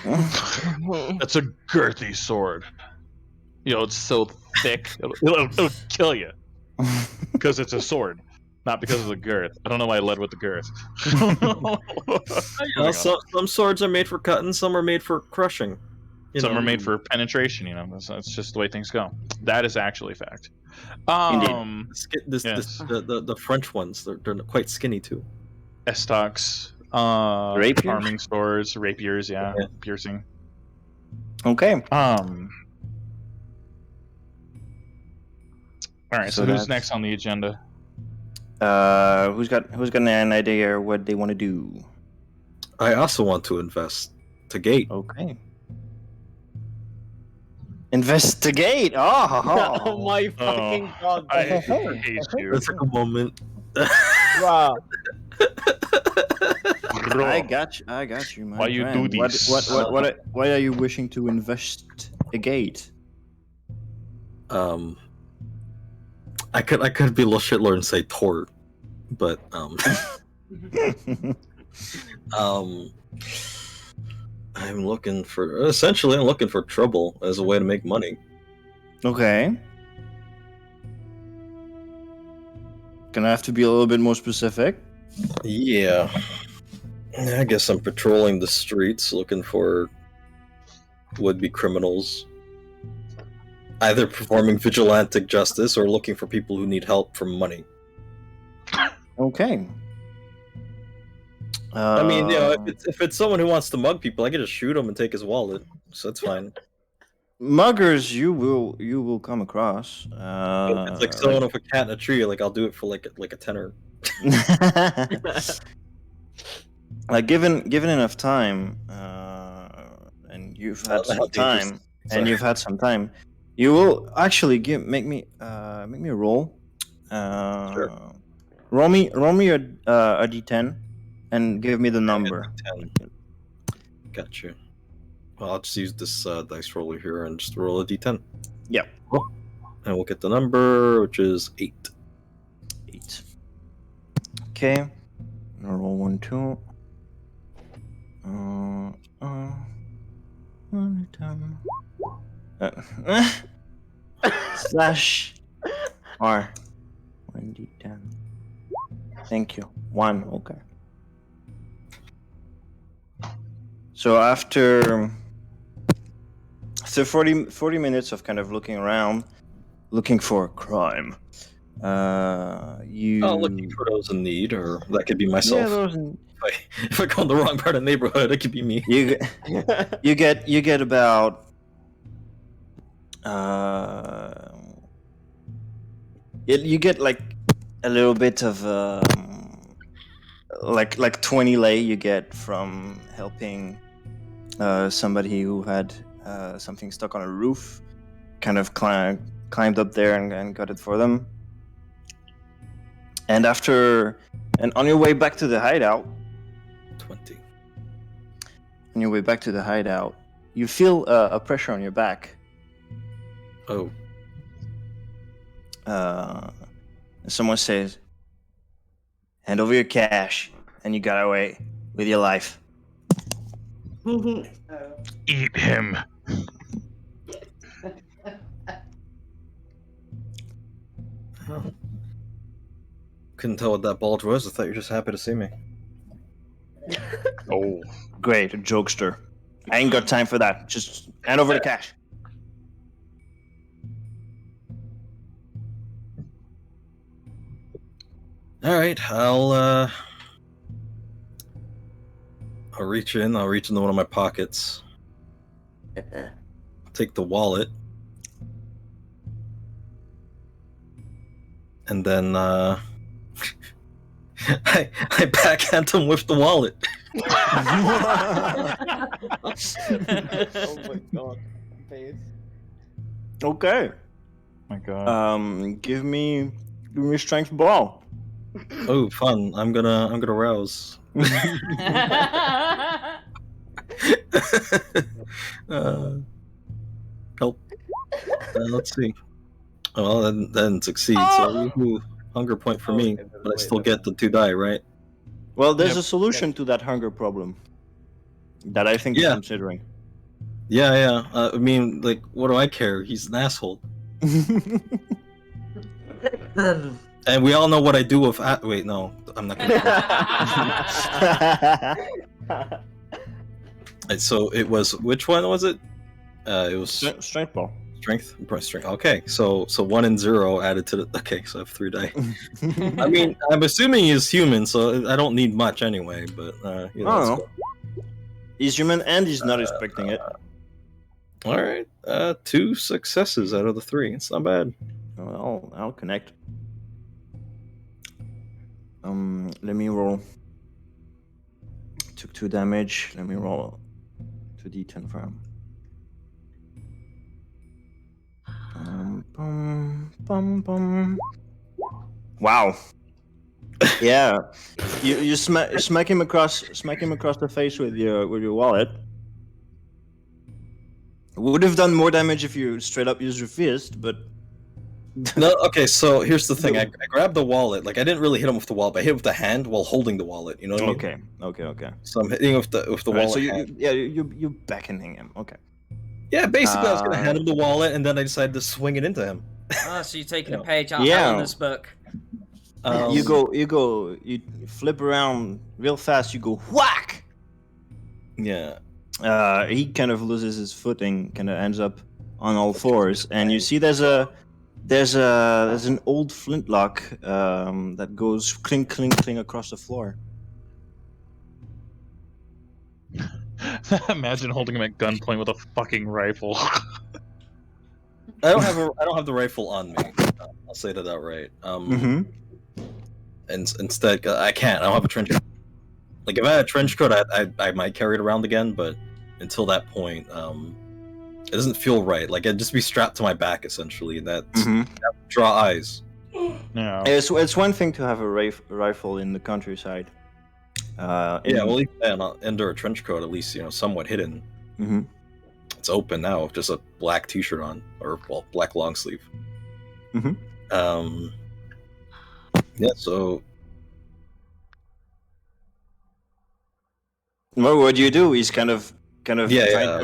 That's a girthy sword. You know, it's so thick, it'll kill you. Because it's a sword, not because of the girth. I don't know why I led with the girth. Well, some swords are made for cutting, some are made for crushing. Some are made for penetration, you know. That's just the way things go. That is actually a fact. The French ones, they're quite skinny too. Estocs, Rapiers? arming swords, rapiers, yeah. Piercing. Okay. All right. So who's next on the agenda? Who's got an idea what they want to do? I also want to investigate. Okay. Investigate. Oh my fucking god! I hate you. Let's take a moment. Wow. I got you, man. Why you do this? Why are you wishing to investigate? I could be a little shitlord and say tort, but I'm looking for trouble as a way to make money. Okay. Gonna have to be a little bit more specific. Yeah. I guess I'm patrolling the streets looking for would-be criminals. Either performing vigilante justice or looking for people who need help for money. Okay. I mean, you know, if it's someone who wants to mug people, I can just shoot him and take his wallet, so that's fine. Muggers, you will come across. It's like someone with a cat in a tree. Like I'll do it for like a tenner. Like given enough time, and you've had some time, you will actually make me a roll. Sure. Roll me a d10 and give me the number. Gotcha. Well, I'll just use this dice roller here and just roll a d10. Yep. And we'll get the number, which is 8. 8. Okay. I'll roll 1, 2. Slash R 1d10. Thank you. 1. Okay. So after 40 minutes of kind of looking around, looking for a crime, looking for those in need, or that could be myself. Yeah, if I go in the wrong part of the neighborhood, it could be me. You get about you get like a little bit of like 20 lei you get from helping somebody who had something stuck on a roof, kind of climbed up there and got it for them. And on your way back to the hideout, 20. on your way back to the hideout, you feel a pressure on your back. Oh. Someone says, "Hand over your cash," and you got away with your life. Eat him. Oh. Couldn't tell what that bulge was. I thought you were just happy to see me. Oh. Great, jokester. I ain't got time for that. Just hand over the cash. All right, I'll reach into one of my pockets. Take the wallet. And then I backhand him with the wallet. Oh my god. Face. Okay. My God. Give me a strength ball. Oh, fun! I'm gonna rouse. Help. Let's see. Well, then succeed. So hunger point for me, but I still get the 2 die, right? Well, there's a solution to that hunger problem that I think you're considering. Yeah. I mean, like, what do I care? He's an asshole. And we all know what I do with. Wait, no, I'm not gonna. And so it was. Which one was it? It was strength ball. Strength. Okay, so 1 and 0 added to the. Okay, so I have 3 die. I mean, I'm assuming he's human, so I don't need much anyway. But you know, I don't know. He's human and he's not expecting it. All right, 2 successes out of the 3. It's not bad. Well, I'll connect. Let me roll. Took 2 damage. Let me roll 2d10 for him. Wow. Yeah. You smack him across the face with your wallet. Would have done more damage if you straight up used your fist, but No, okay, so here's the thing. I grabbed the wallet. Like, I didn't really hit him with the wallet, but I hit him with the hand while holding the wallet. You know what I mean? Okay. So I'm hitting with the wallet. Right, so you're beckoning him. Okay. Yeah, basically, I was gonna hand him the wallet, and then I decided to swing it into him. So you're taking a page out of Helena's book. You flip around real fast. You go whack. Yeah. He kind of loses his footing, kind of ends up on all fours, and you see there's an old flintlock that goes clink clink clink across the floor. Imagine holding him at gunpoint with a fucking rifle. I don't have the rifle on me. I'll say that outright. And instead, I can't. I don't have a trench coat. Like, if I had a trench coat, I might carry it around again, but until that point, it doesn't feel right. Like, I'd just be strapped to my back, essentially, and that would draw eyes. No. It's one thing to have a rifle in the countryside. Under a trench coat, at least, somewhat hidden. Mm-hmm. It's open now, with just a black t-shirt on, or, black long sleeve. Mm-hmm. Yeah, so... Well, what do you do? He's kind of Yeah,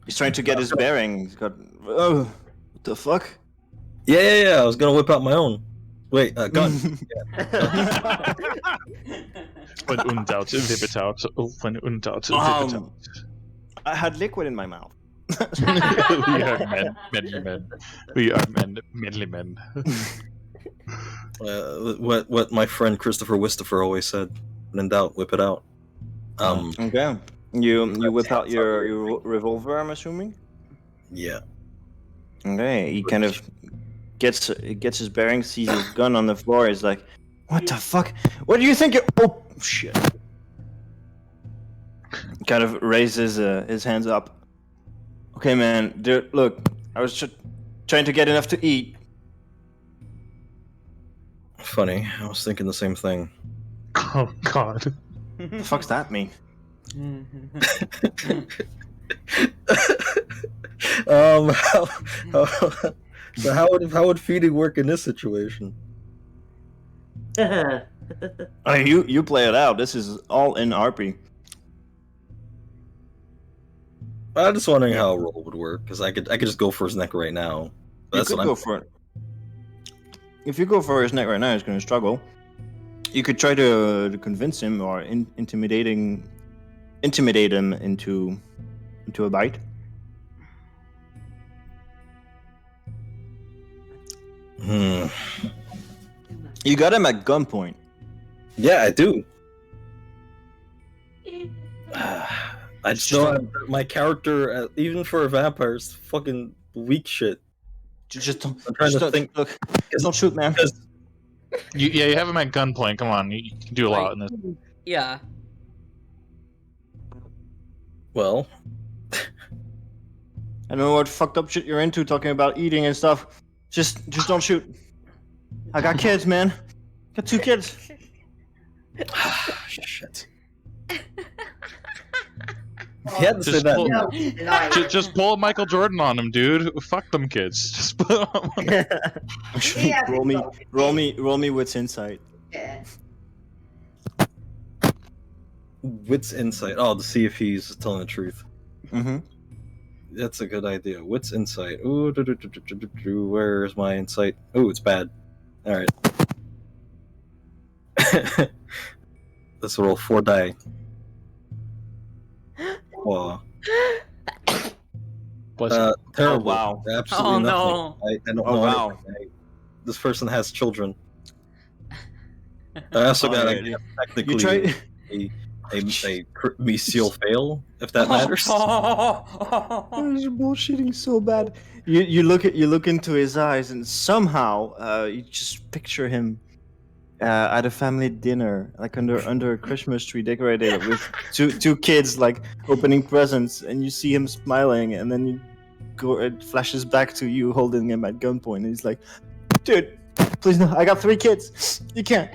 he's trying to get his bearing. He's got... Oh, what the fuck? Yeah, I was gonna whip out my own. Wait, gun. When undaut, libbet out. Oh, when undaut, libbet out. I had liquid in my mouth. We are men, manly men. We are manly men. What my friend Christopher Wistifer always said: "When in doubt, whip it out." Okay. You whip out your revolver, I'm assuming. Yeah. Okay. He kind of gets his bearings, sees his gun on the floor. He's like, "What the fuck? What do you think? Oh shit!" Kind of raises his hands up. Okay, man. Dude, look, I was just trying to get enough to eat. Funny. I was thinking the same thing. Oh God. The fuck's that mean? So how would feeding work in this situation? You play it out. This is all in RP. I'm just wondering how a roll would work because I could just go for his neck right now. You could go for it. If you go for his neck right now, he's going to struggle. You could try to convince him or intimidate him into a bite. You got him at gunpoint. Yeah, I do. I just know my character, even for a vampire, is fucking weak shit. Just don't. I'm trying to think. Look, don't shoot, man. You have him at gunpoint. Come on, you can do a lot in this. Yeah. Well, I don't know what fucked up shit you're into, talking about eating and stuff. Just don't shoot. I got kids, man. Got 2 kids. Shit. He had to say that. Just pull Michael Jordan on him, dude. Fuck them kids. Just put them. roll me wits insight. Yeah. Wits insight. Oh, to see if he's telling the truth. Mm-hmm. That's a good idea. Wits insight. Ooh, where's my insight? Ooh, it's bad. All right. Let's roll 4 die. Wow. Terrible. Oh, wow. Absolutely nothing. No. I don't know. Wow. This person has children. I also got technically a mesial fail, if that matters. You're bullshitting so bad. You look into his eyes, and somehow you just picture him at a family dinner, like under a Christmas tree decorated with two kids, like opening presents, and you see him smiling, and then it flashes back to you holding him at gunpoint, and he's like, "Dude, please no, I got 3 kids. You can't."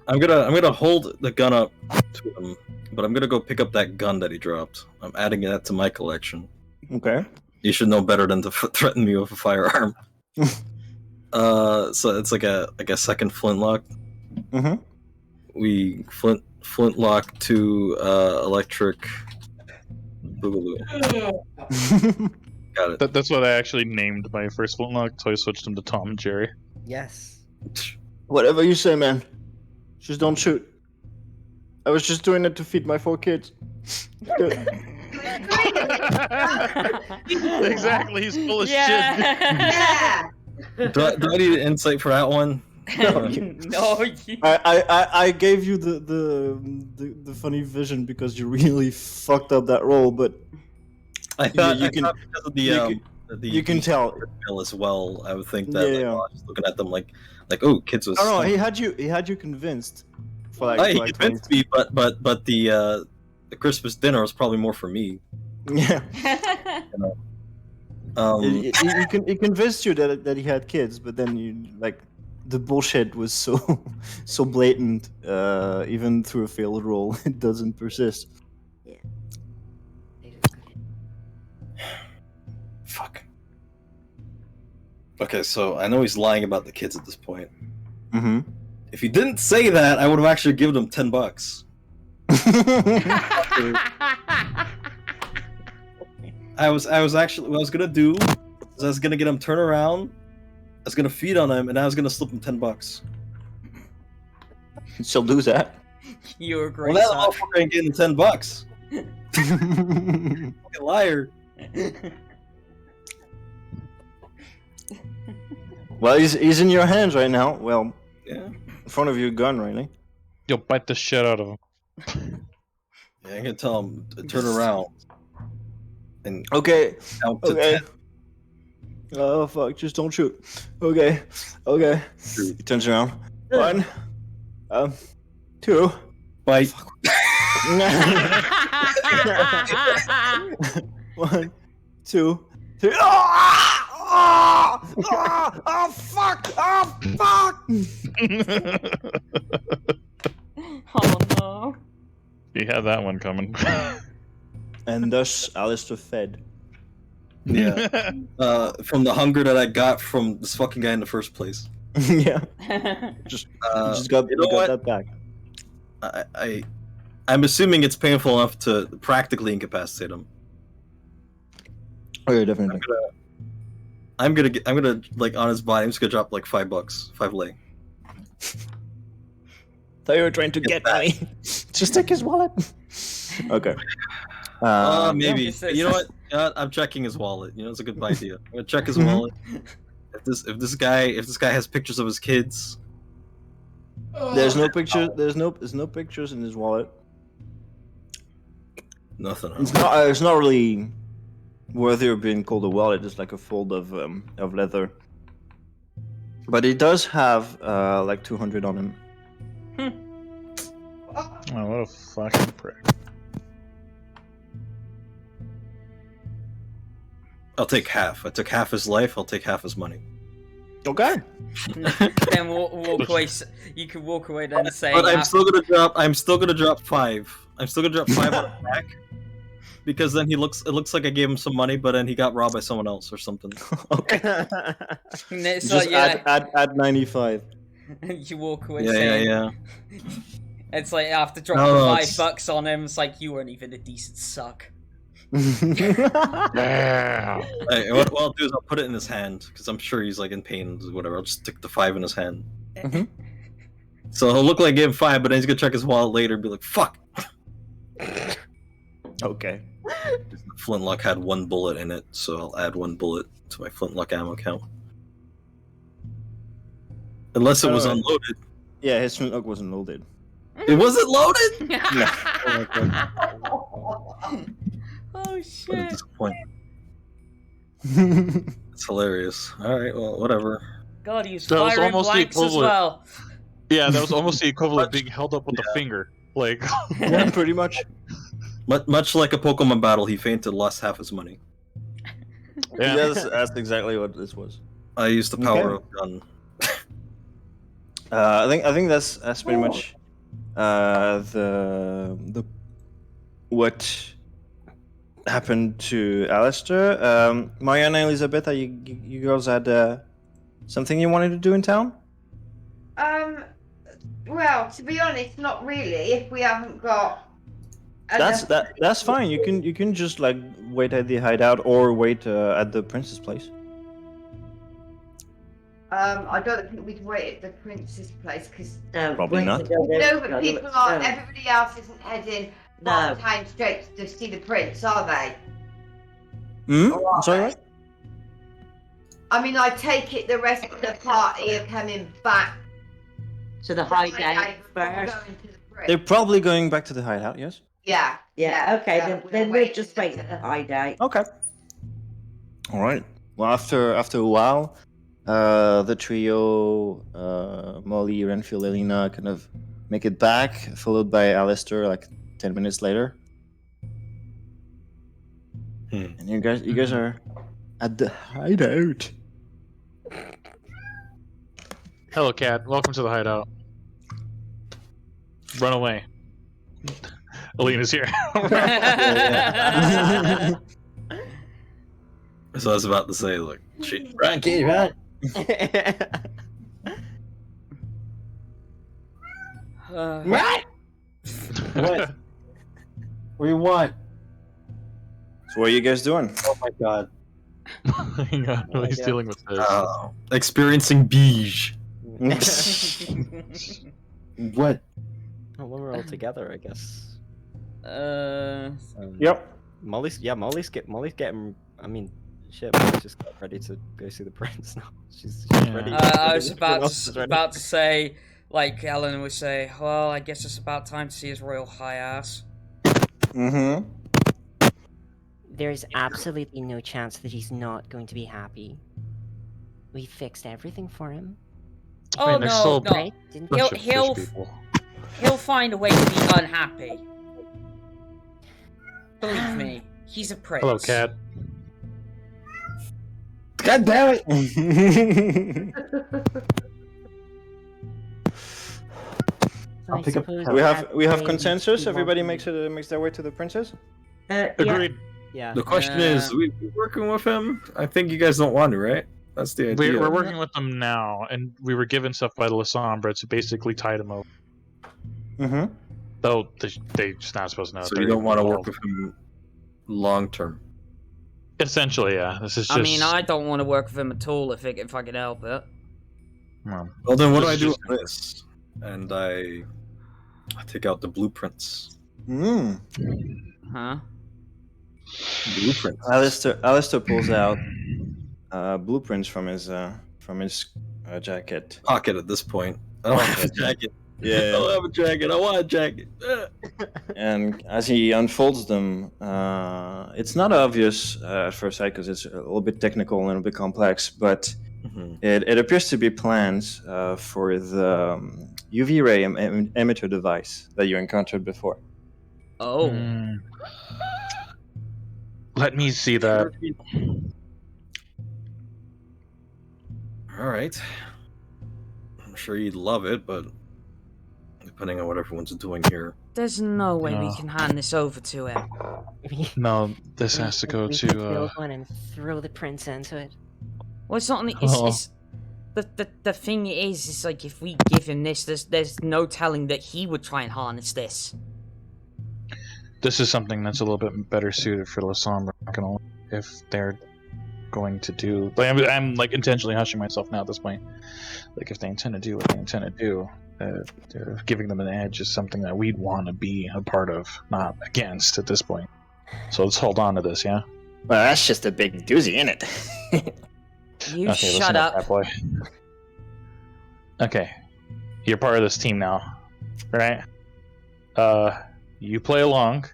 I'm gonna hold the gun up to him, but I'm gonna go pick up that gun that he dropped. I'm adding that to my collection. Okay. You should know better than to threaten me with a firearm. So it's like a second flintlock. Mm-hmm. We flintlock to electric boogaloo. Got it. That's what I actually named my first flintlock, so I switched him to Tom and Jerry. Yes. Whatever you say, man. Just don't shoot. I was just doing it to feed my 4 kids. Exactly, he's full of shit. Yeah. Do I need an insight for that one? No. I gave you the funny vision because you really fucked up that roll, but I thought you because of the you can tell as well. I would think that Yeah. I was just looking at them like oh, kids was. Oh no, he had you convinced for like. He for like convinced me, but the Christmas dinner was probably more for me. Yeah. He convinced you that he had kids, but then you like the bullshit was so blatant. Even through a failed roll, it doesn't persist. Yeah. Fuck. Okay, so I know he's lying about the kids at this point. Mm-hmm. If he didn't say that, I would have actually given him $10. I was actually what I was gonna do is I was gonna get him turn around, I was gonna feed on him, and I was gonna slip him $10. She'll do that. You're a great Well, that son. motherfucker ain't getting $10. Fucking liar. Well, he's in your hands right now. Well, Yeah. in front of your gun, really. You'll bite the shit out of him. Yeah, I'm gonna tell him to turn around and Okay. count to Okay. 10. Oh fuck! Just don't shoot. Okay. Okay. Shoot. He turns around. 1, 2. Bite. 1, 2, 3. Oh, fuck! Oh, fuck! Oh no. You had that one coming. And thus, Alister fed. Yeah. From the hunger that I got from this fucking guy in the first place. Yeah. Just got you know what? that back. I'm assuming it's painful enough to practically incapacitate him. Oh yeah, definitely. I'm gonna like on his body. I'm just gonna drop like $5, 5 lei. Thought you were trying to get money. Just take his wallet. Okay. Maybe. You know what? I'm checking his wallet. You know, it's a good idea. I'm gonna check his wallet. If this guy has pictures of his kids. There's no picture. There's no pictures in his wallet. Nothing. It's not really worthy of being called a wallet. It's like a fold of leather. But he does have like 200 on him. Oh, what a fucking prick. I'll take half. I took half his life. I'll take half his money. Okay. Then walk away. You can walk away then saying. But I'm still gonna drop 5. I'm still gonna drop 5 on his back. Because then it looks like I gave him some money, but then he got robbed by someone else or something. Okay. It's Just like, add 95. You walk away Yeah, saying. yeah. It's like after dropping No, $5 on him, it's like you weren't even a decent suck. Damn. Hey, what I'll do is I'll put it in his hand because I'm sure he's like in pain or whatever. I'll just stick the 5 in his hand. Mhm. So he'll look like I gave him 5, but then he's gonna check his wallet later and be like, "Fuck." Okay. Flintlock had 1 bullet in it, so I'll add 1 bullet to my flintlock ammo count. Unless it was unloaded. Yeah, his flintlock wasn't loaded. It wasn't loaded. No. Oh What a shit. disappointment. It's hilarious. All right, well, whatever. God, he was That was firing almost the blanks as equivalent. well. Yeah, that was almost the equivalent of being held up with a finger. Like, Yeah, pretty much. Much like a Pokemon battle, he fainted, lost half his money. yeah. Yeah, that's exactly what this was. I used the power of gun. I think that's pretty much the what happened to Alister. Marianna and Elizabetha, you girls had something you wanted to do in town? Well, to be honest, not really. If we haven't got. That's fine. You can just like wait at the hideout or wait at the princess place. I don't think we'd wait at the princess place because. Probably not. No, but people are. Everybody else isn't heading No. time straight to see the prince, are they? I'm sorry, what? I mean, I take it the rest of the party are coming back. So the hideout first. Going to the prince. They're probably going back to the hideout. Yes. Yeah. Yeah, okay, then we'll wait just wait at the hideout. Okay. All right. Well, after a while, the trio, Mollie, Renfield, Helina, kind of make it back, followed by Alister, like 10 minutes later. And you guys are at the hideout. Hello, cat. Welcome to the hideout. Run away. Alina's here. So I was about to say, look, she, Run, kid, run. What? What? What do you want? So what are you guys doing? Oh my god. Hang on, Oh my he's God. dealing with this. experiencing beige. What? Oh, when we're all together, I guess. Yep. Mollie's getting. I mean, shit. Mollie's just got ready to go see the prince now. She's ready. I was Everyone else is ready. about to say, like Ellen would say, well, I guess it's about time to see his royal high ass. Mm-hmm. There's absolutely no chance that he's not going to be happy. We fixed everything for him. Oh Man, they're no, so no. Right? Didn't we? He'll- Bunch of he'll- fish people. He'll find a way to be unhappy. Believe me, he's a prince. Hello, cat. God damn it! So I pick up- suppose we have they consensus. need to Everybody walk makes their way to the princess. Yeah. Agreed. Yeah. The question is, we working with him? I think you guys don't want to, right? That's the idea. We're working with them now, and we were given stuff by the Lasombra to basically tide them over. Mm-hmm. Though they just not supposed to know. So you don't want to work with him long term. Essentially, yeah. This is just. I mean, I don't want to work with him at all if I can help it. Well, Well, then what do This I is do just- with this? And I take out the blueprints. Mm. Huh? Blueprints. Alister pulls out blueprints from his jacket. Pocket at this point. I don't have a jacket. I Yeah. don't have a jacket. I want a jacket. And as he unfolds them, it's not obvious at first sight because it's a little bit technical and a little bit complex, but it appears to be plans for the UV ray emitter device that you encountered before. Oh. Let me see that. All right. I'm sure you'd love it, but depending on what everyone's doing here. There's no way we No. can hand this over to him. No, this has to go We could to. build one and throw the prince into it. Well, it's not only. Oh. It's the thing is like if we give him this, there's no telling that he would try and harness this. This is something that's a little bit better suited for Lasombra. Not gonna lie, if they're going to do. Like, I'm like intentionally hushing myself now at this point. Like if they intend to do what they intend to do, they're giving them an edge is something that we'd want to be a part of, not against at this point. So let's hold on to this, yeah. Well, that's just a big doozy, isn't it? You Okay, listen shut up. that boy. Okay, you're part of this team now, right? You play along,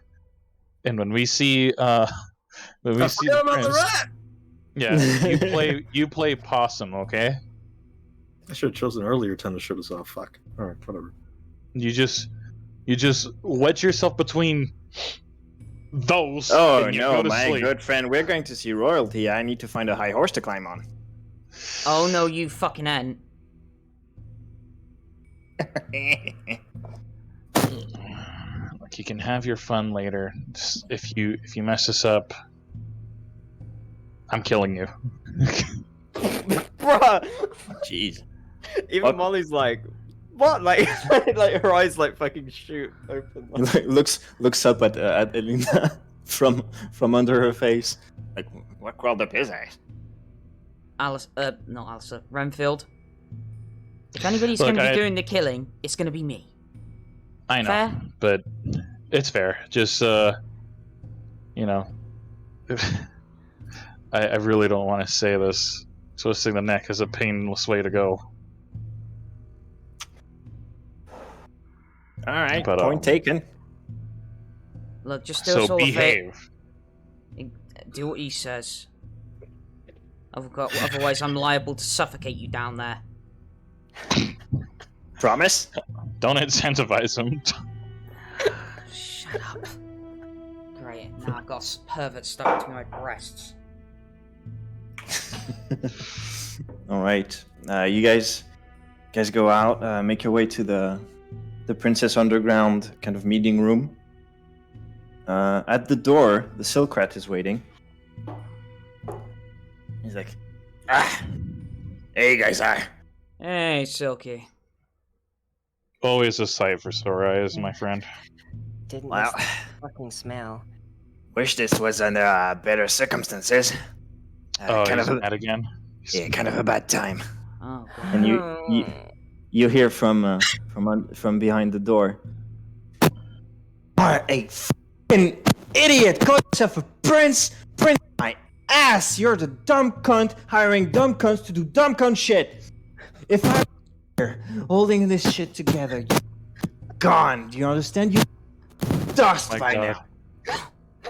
and when we see the prince, yeah, you play possum, okay? I should have chosen earlier time to show this off. Fuck. All right, whatever. You just wedge yourself between those. Oh and you no, go to my sleep. good friend, we're going to see royalty. I need to find a high horse to climb on. Oh no, you fucking ain't. Like you can have your fun later. Just if you mess this up, I'm killing you. Bruh! Jeez. Even What? Mollie's like, what? Like, like her eyes like fucking shoot open. Like, looks up at Helina from under her face. Like, what crawled up his ass? Not Alister, Renfield. If anybody's Look, going to be doing the killing, it's going to be me. I know, Fair? but it's fair. Just you know, I really don't want to say this. Twisting the neck is a painless way to go. All right, But, Point taken. Look, just do So us all a behave. Do what he says. Otherwise, I'm liable to suffocate you down there. Promise? Don't incentivize him. Shut up. Great. Now I've got a pervert stuck between my breasts. All right, you guys go out, make your way to the Princess Underground kind of meeting room. At the door, the Silkrat is waiting. He's like, there you guys are. Hey, Silky. Always a sight for sore eyes, my friend. Didn't Wow. miss the fucking smell. Wish this was under better circumstances. Oh, kind he's of mad again. yeah, kind of a bad time. Oh, God. And you hear from behind the door. Are a fucking idiot. Call yourself a prince. Prince my ass. You're the dumb cunt hiring dumb cunts to do dumb cunt shit. If I were here holding this shit together, you gone. Do you understand? You dust My by God. now.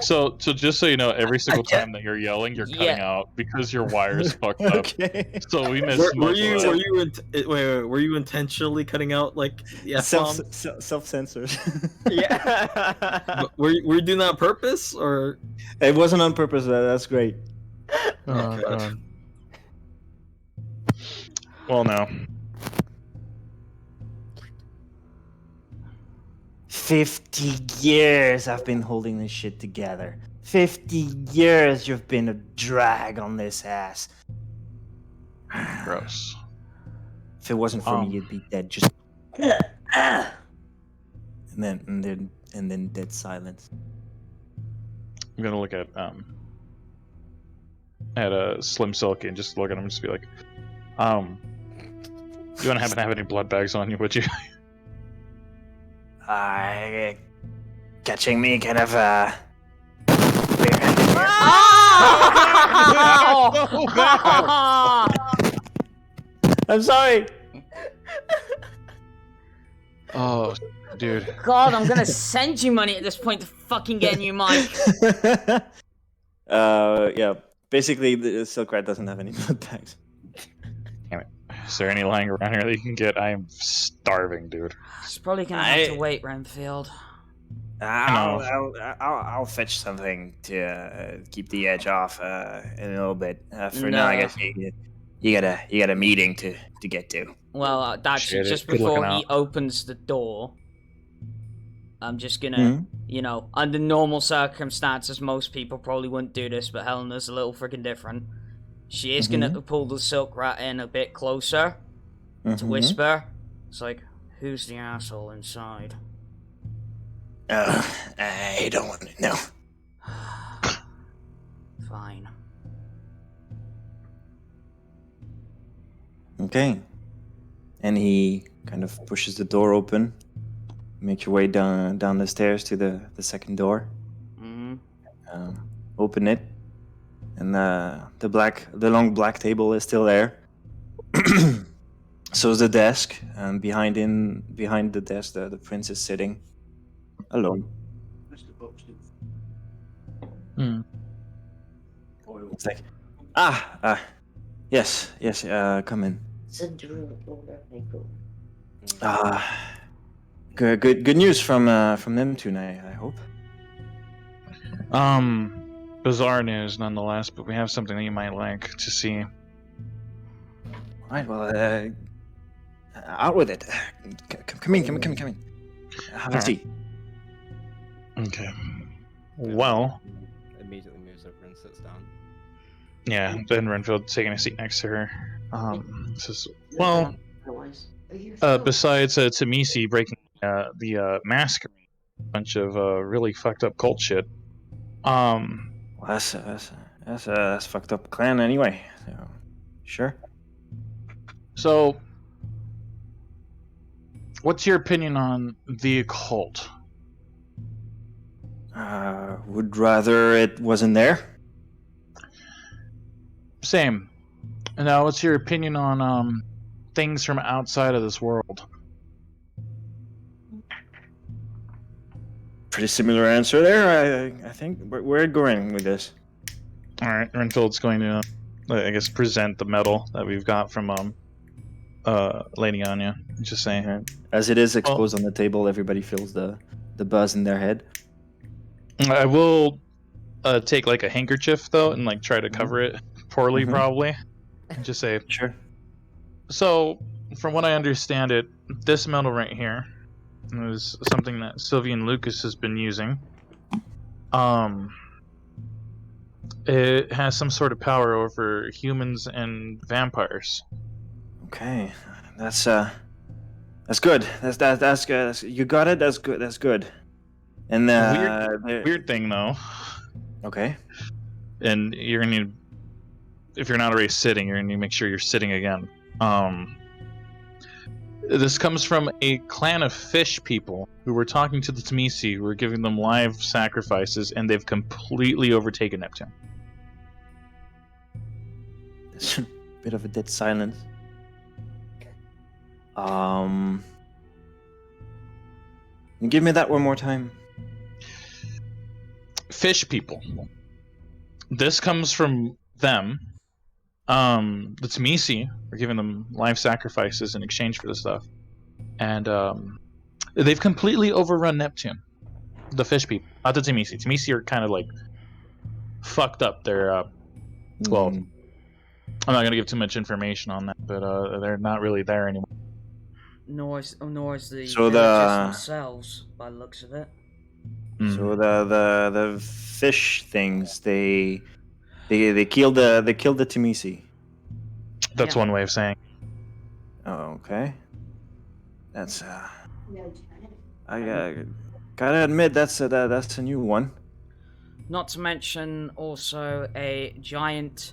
So just so you know, every single time that you're yelling, you're cutting Yeah. out because your wire's fucked up. Okay. So we missed Were most of that. were you intentionally cutting out like the F-bomb? Self-censored. Yeah. Were you doing that on purpose or? It wasn't on purpose. That's great. Oh god. Well, no. 50 years I've been holding this shit together. 50 years you've been a drag on this ass. Gross. If it wasn't for me, you'd be dead. Just and then dead silence. I'm gonna look at Slim Silky and just look at him and just be like, you wouldn't happen to have any blood bags on you, would you? Catching me kind of I'm sorry. Oh, dude. God, I'm gonna send you money at this point to fucking get a new mic. Yeah. Basically, the Silk Rat doesn't have any blood bags. Damn it. Is there any lying around here that you can get? I am starving, dude. It's probably gonna have to wait, Renfield. I'll fetch something to keep the edge off in a little bit. For now, I guess you got a meeting to get to. Well, actually, just good before looking he out. opens the door, I'm just gonna, under normal circumstances, most people probably wouldn't do this, but Helena's a little freaking different. She is gonna pull the Silk Rat in a bit closer to whisper. It's like, who's the asshole inside? I don't want to know. Fine. Okay. And he kind of pushes the door open. Make your way down the stairs to the second door. Mm-hmm. Open it, and the long black table is still there. So is the desk, and behind the desk, the prince is sitting alone. It's like, yes, come in. Good news from Neptune, I hope. Bizarre news nonetheless, but we have something that you might like to see. All right, well, out with it. Come in. Have a seat. Okay. Well, Immediately moves over and sits down. yeah, then Renfield taking a seat next to her. Says, well, besides Tamisi breaking the Masquerade, a bunch of really fucked up cult shit. Well, that's fucked up clan anyway. So, sure. So, what's your opinion on the occult? Would rather it wasn't there. Same. Now, what's your opinion on things from outside of this world? Pretty similar answer there. I think we're going with this. All right, Renfield's going to, I guess, present the medal that we've got from Lady Anya. Just saying. As it is exposed on the table, everybody feels the buzz in their head. I will take like a handkerchief though and like try to cover it poorly, probably, and just say, sure. So, from what I understand, this medal right here is something that Sylvian Lucas has been using. It has some sort of power over humans and vampires. Okay, that's good. That's good. You got it. That's good. That's good. And weird thing though. Okay. And you're gonna need, if you're not already sitting, you're gonna need to make sure you're sitting again. This comes from a clan of fish people who were talking to the Tamisi, who were giving them live sacrifices, and they've completely overtaken Neptune. There's a bit of a dead silence. Give me that one more time. fish people. This comes from them. The Tamisi are giving them live sacrifices in exchange for this stuff. And they've completely overrun Neptune. The fish people. Not the Tamisi. Tamisi are kind of like fucked up. They're, well, I'm not going to give too much information on that, but they're not really there anymore. Nor is the So villagers themselves, by the looks of it. So the fish things they killed the Timisi. That's one way of saying. Oh, okay. That's I gotta admit that's a new one. Not to mention also a giant,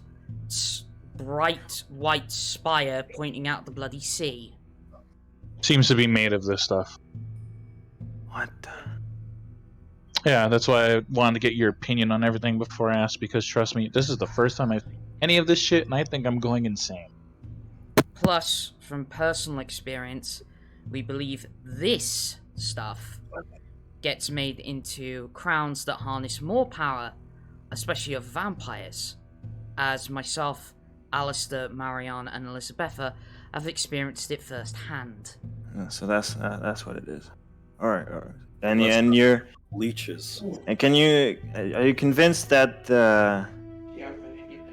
bright white spire pointing out the bloody sea. Seems to be made of this stuff. What? Yeah, that's why I wanted to get your opinion on everything before I asked, because trust me, this is the first time I've seen any of this shit, and I think I'm going insane. Plus, from personal experience, we believe this stuff gets made into crowns that harness more power, especially of vampires, as myself, Alister, Marianna, and Elizabetha have experienced it firsthand. So that's what it is. All right. And you're leeches. And are you convinced that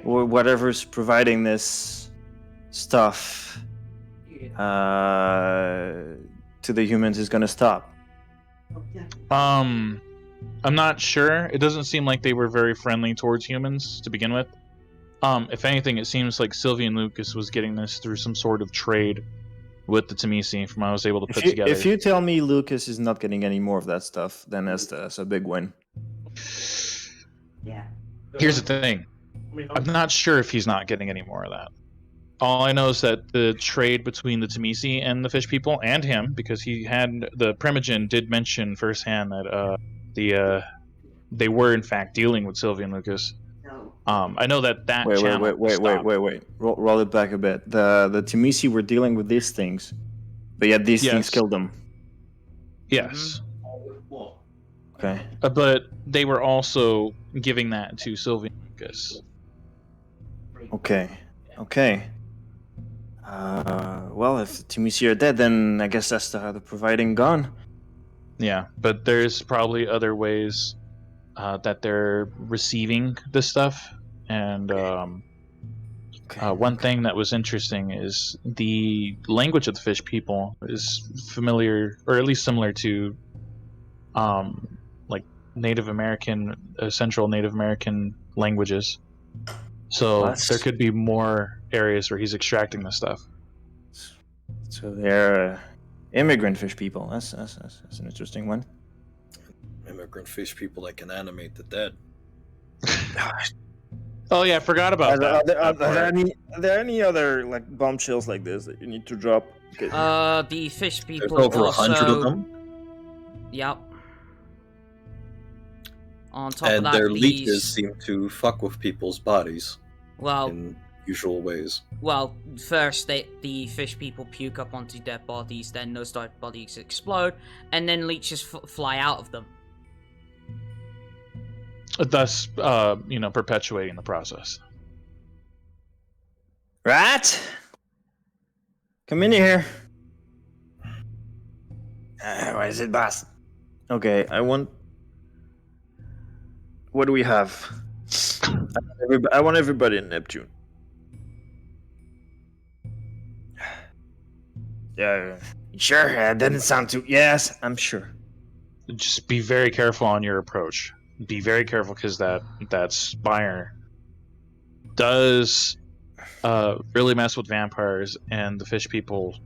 whatever's providing this stuff to the humans is going to stop? I'm not sure. It doesn't seem like they were very friendly towards humans to begin with. If anything, it seems like Sylvie and Lucas was getting this through some sort of trade with the Tamisi, from what I was able to put together. If you tell me Lucas is not getting any more of that stuff, then that's a big win. Yeah. Here's the thing. I'm not sure if he's not getting any more of that. All I know is that the trade between the Tamisi and the fish people, and him, because he had the Primogen did mention firsthand that they were in fact dealing with Sylvie and Lucas. I know that channel. Wait. Roll it back a bit. The Timisi were dealing with these things, but yet these things killed them. Yes. Okay. But they were also giving that to Sylvie and Lucas. Okay. Well, if the Timisi are dead, then I guess that's the providing gone. Yeah, but there's probably other ways that they're receiving this stuff, and one thing that was interesting is the language of the fish people is familiar, or at least similar to like Native American, Central Native American languages. So there could be more areas where he's extracting this stuff. So they're immigrant fish people. That's an interesting one. Immigrant fish people that can animate the dead. Oh yeah, I forgot about that. Are there any other like bombshells like this that you need to drop? The fish people. There's over 100 of them. Yep. On top and of that, their leeches seem to fuck with people's bodies. Well, in usual ways. Well, first the fish people puke up onto dead bodies, then those dead bodies explode, and then leeches fly out of them. Thus, perpetuating the process. Rat, come in here. What is it, boss? Okay, what do we have? I want everybody in Neptune. Yeah, sure. That doesn't sound too. Yes, I'm sure. Just be very careful on your approach. Be very careful, because that spire does really mess with vampires, and the fish people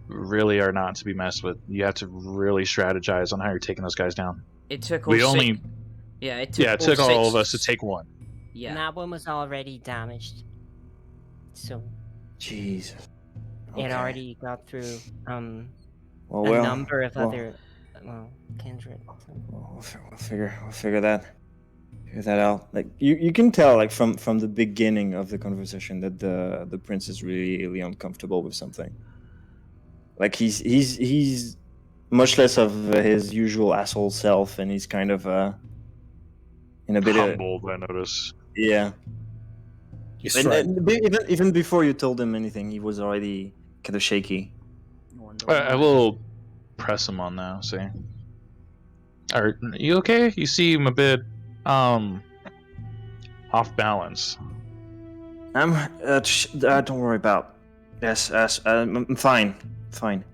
really are not to be messed with. You have to really strategize on how you're taking those guys down. It took it took all of us to take one. Yeah. And that one was already damaged. So Jesus. Okay. It already got through a number of other kindred. We'll figure that out. Like you can tell, like from the beginning of the conversation, that the prince is really uncomfortable with something. Like he's much less of his usual asshole self, and he's kind of in a bit humbled, I notice. Yeah. He's And, trying. even before you told him anything, he was already kind of shaky. I will press him on that. See, are you okay? You seem a bit off balance. Don't worry about. Yes, I'm fine. Fine.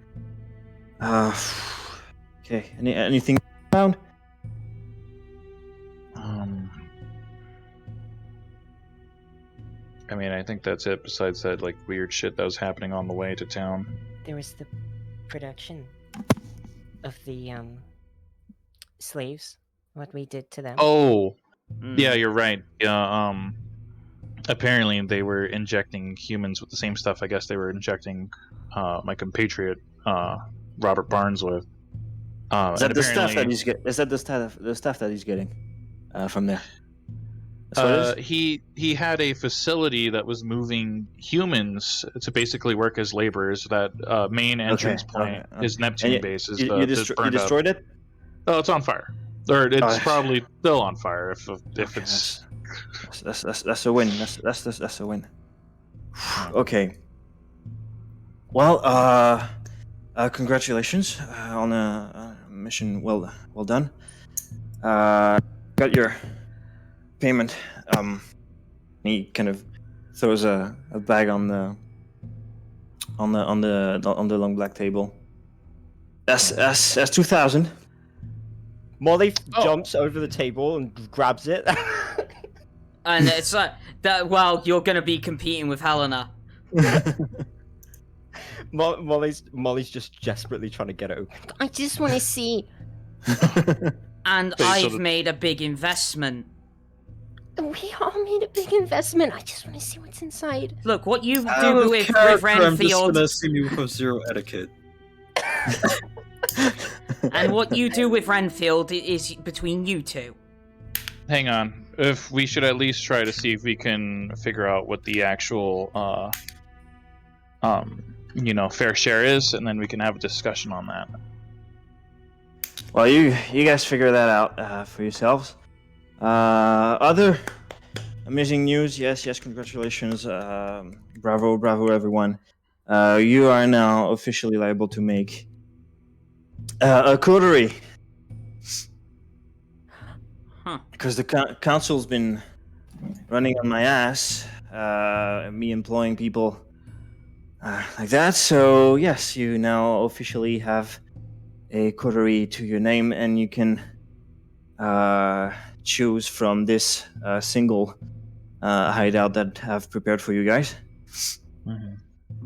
Okay. Anything around? I mean, I think that's it. Besides that, like weird shit that was happening on the way to town. There was the production of the slaves. What we did to them. Oh, yeah, you're right. Yeah. Apparently, they were injecting humans with the same stuff. I guess they were injecting my compatriot Robert Barnes with. Is that the stuff that he's getting? Is that the stuff that he's getting from there? He had a facility that was moving humans to basically work as laborers. That main entrance point, his Neptune base, is you destroyed it. Oh, it's on fire, or it's probably still on fire. If it's that's a win. That's a win. Okay. Well, congratulations on a mission. Well done. Got your payment. He kind of throws a bag on the long black table. That's 2,000. Mollie jumps over the table and grabs it. And it's like that. Well, you're gonna be competing with Helina. Mollie's just desperately trying to get it open. I just want to see. And I've made a big investment. We all made a big investment. I just want to see what's inside. Look, what you do with Renfield. I'm just gonna see you with zero etiquette. And what you do with Renfield is between you two. Hang on. If we should at least try to see if we can figure out what the actual fair share is, and then we can have a discussion on that. Well, you guys figure that out for yourselves. Other amazing news. Yes, congratulations. Bravo, everyone. You are now officially liable to make a coterie. Because the council's been running on my ass, me employing people like that. So yes, you now officially have a coterie to your name, and you can choose from this single hideout that I've prepared for you guys. Mm-hmm.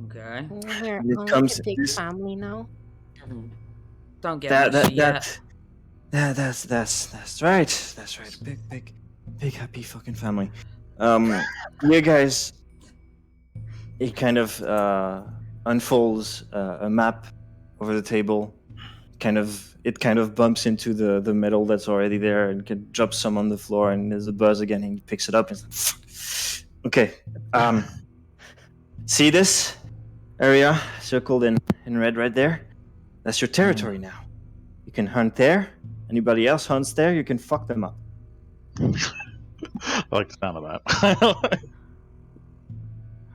Okay. We're It like a big family now. Don't get yet. That's right. That's right. Big happy fucking family. You guys. It kind of unfolds a map over the table. It kind of bumps into the metal that's already there and can drop some on the floor, and there's a buzz again, and he picks it up and it's like, okay. See this area circled in red right there? That's your territory now. You can hunt there. Anybody else hunts there, you can fuck them up. I like the sound of that.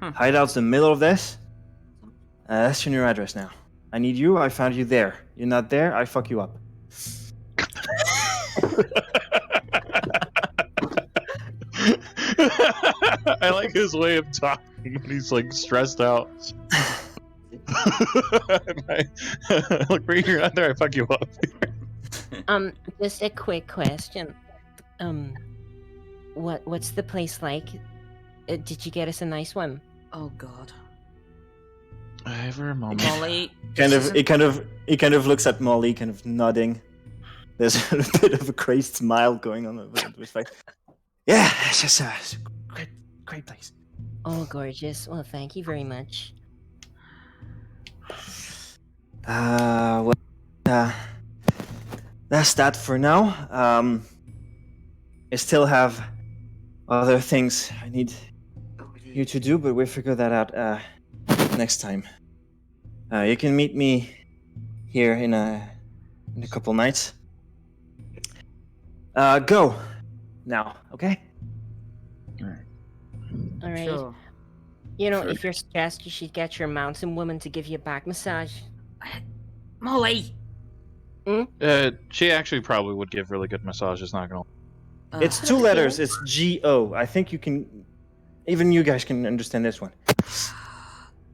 Hideout's the middle of this. That's your new address now. I need you. I found you there. You're not there. I fuck you up. I like his way of talking when he's like stressed out. Look, where you're not there. I fuck you up. Just a quick question. What's the place like? Did you get us a nice one? Oh God. Every moment. Mollie. He kind of looks at Mollie, kind of nodding. There's a bit of a crazed smile going on over his face. Yeah, it's just it's a great place. Oh, gorgeous. Well, thank you very much. That's that for now. I still have other things I need you to do, but we'll figure that out next time. You can meet me here in a couple nights. Go. now, okay? All right. Sure. You know, if you're stressed, you should get your mountain woman to give you a back massage. Mollie! She actually probably would give really good massages, not gonna. It's 2 letters. It's G-O. I think you can... Even you guys can understand this one.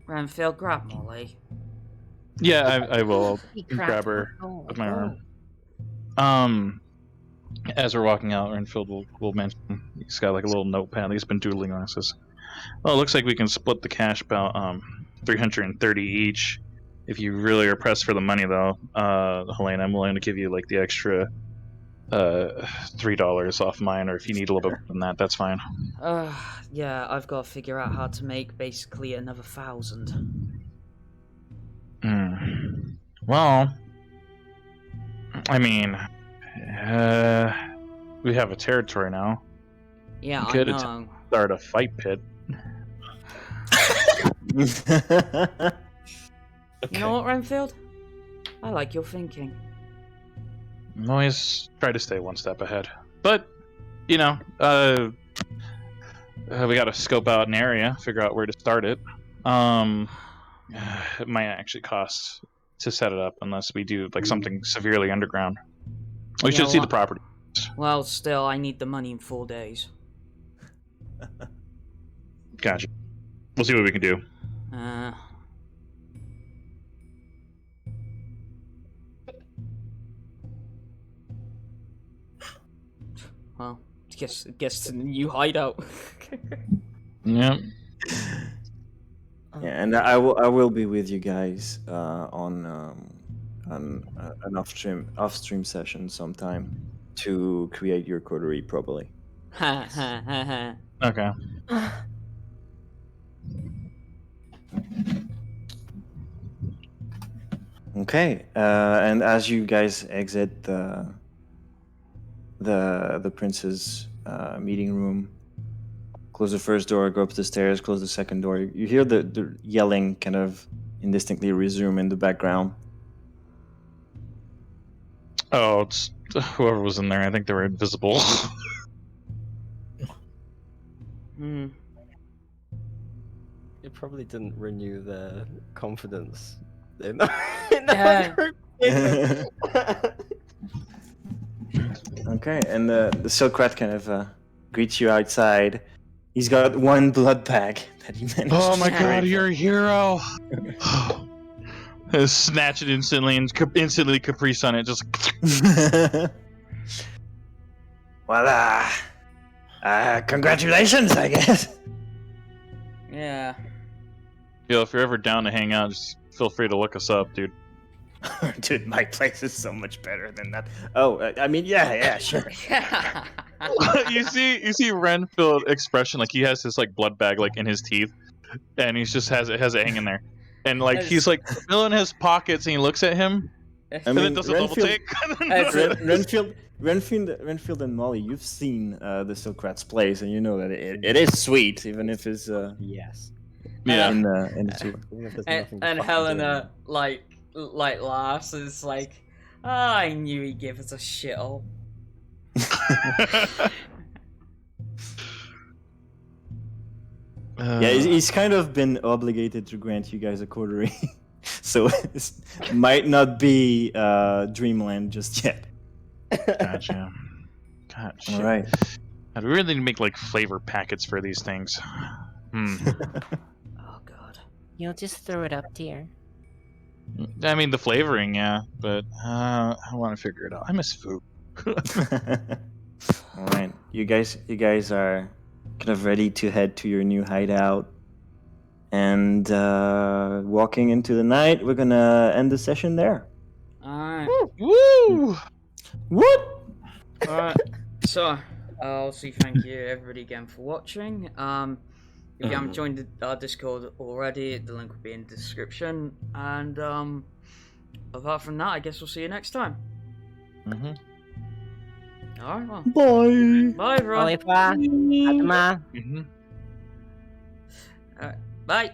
Renfield, grab Mollie. Yeah, I will He grab grabbed her Oh, with my oh. arm. As we're walking out, Renfield will mention he's got like a little notepad he's been doodling on. It says, "Oh, it looks like we can split the cash about 330 each. If you really are pressed for the money, though, Helena, I'm willing to give you like the extra $3 off mine, or if you need a little bit more than that, that's fine." Yeah, I've got to figure out how to make basically another 1,000. Well, I mean, we have a territory now. Yeah, We could I know. start a fight pit. You know what, Renfield? I like your thinking. Always try to stay one step ahead. But, you know, we got to scope out an area, figure out where to start it. It might actually cost to set it up unless we do like something severely underground. We should see the property. Well, still, I need the money in 4 days. Gotcha. We'll see what we can do. Well, guess it's a new hideout. Yeah. Yeah, and I will be with you guys on an off-stream session sometime to create your coterie properly. Ha ha ha ha. Okay. Okay, and as you guys exit the prince's meeting room, close the first door, go up the stairs, close the second door. You hear the yelling kind of indistinctly resume in the background. Oh, it's whoever was in there. I think they were invisible. It probably didn't renew their confidence in Okay, and the Silkrat kind of greets you outside. He's got 1 blood bag that he managed. Oh my to god, carry. you're a hero! Snatch it instantly and instantly Caprice on it. Just. Well, congratulations, I guess. Yeah. Yo, if you're ever down to hang out, just feel free to look us up, dude. Dude, my place is so much better than that. Oh, I mean, yeah, sure. you see Renfield expression, like he has his like blood bag like in his teeth, and he just has it hanging there, and like he's like filling his pockets, and he looks at him, and then does a double take. Renfield and Mollie, you've seen the Silkrat's place, and you know that it is sweet, even if it's yes, yeah, in the sewer. And Helena like laughs and it's like, I knew he'd give us a shittle. Yeah, he's kind of been obligated to grant you guys a coterie, so it might not be Dreamland just yet. Gotcha. All right. We really need to make like flavor packets for these things. Oh god. You'll just throw it up, dear. I mean the flavoring, yeah, but I want to figure it out. I miss food. All right, you guys are kind of ready to head to your new hideout, and walking into the night. We're gonna end the session there. All right. Woo! What? All right. So, I'll say thank you everybody again for watching. If you haven't joined our Discord already, the link will be in the description. And apart from that, I guess we'll see you next time. Mm-hmm. All right. Well. Bye. Bye, everyone. Bye. All right. Bye.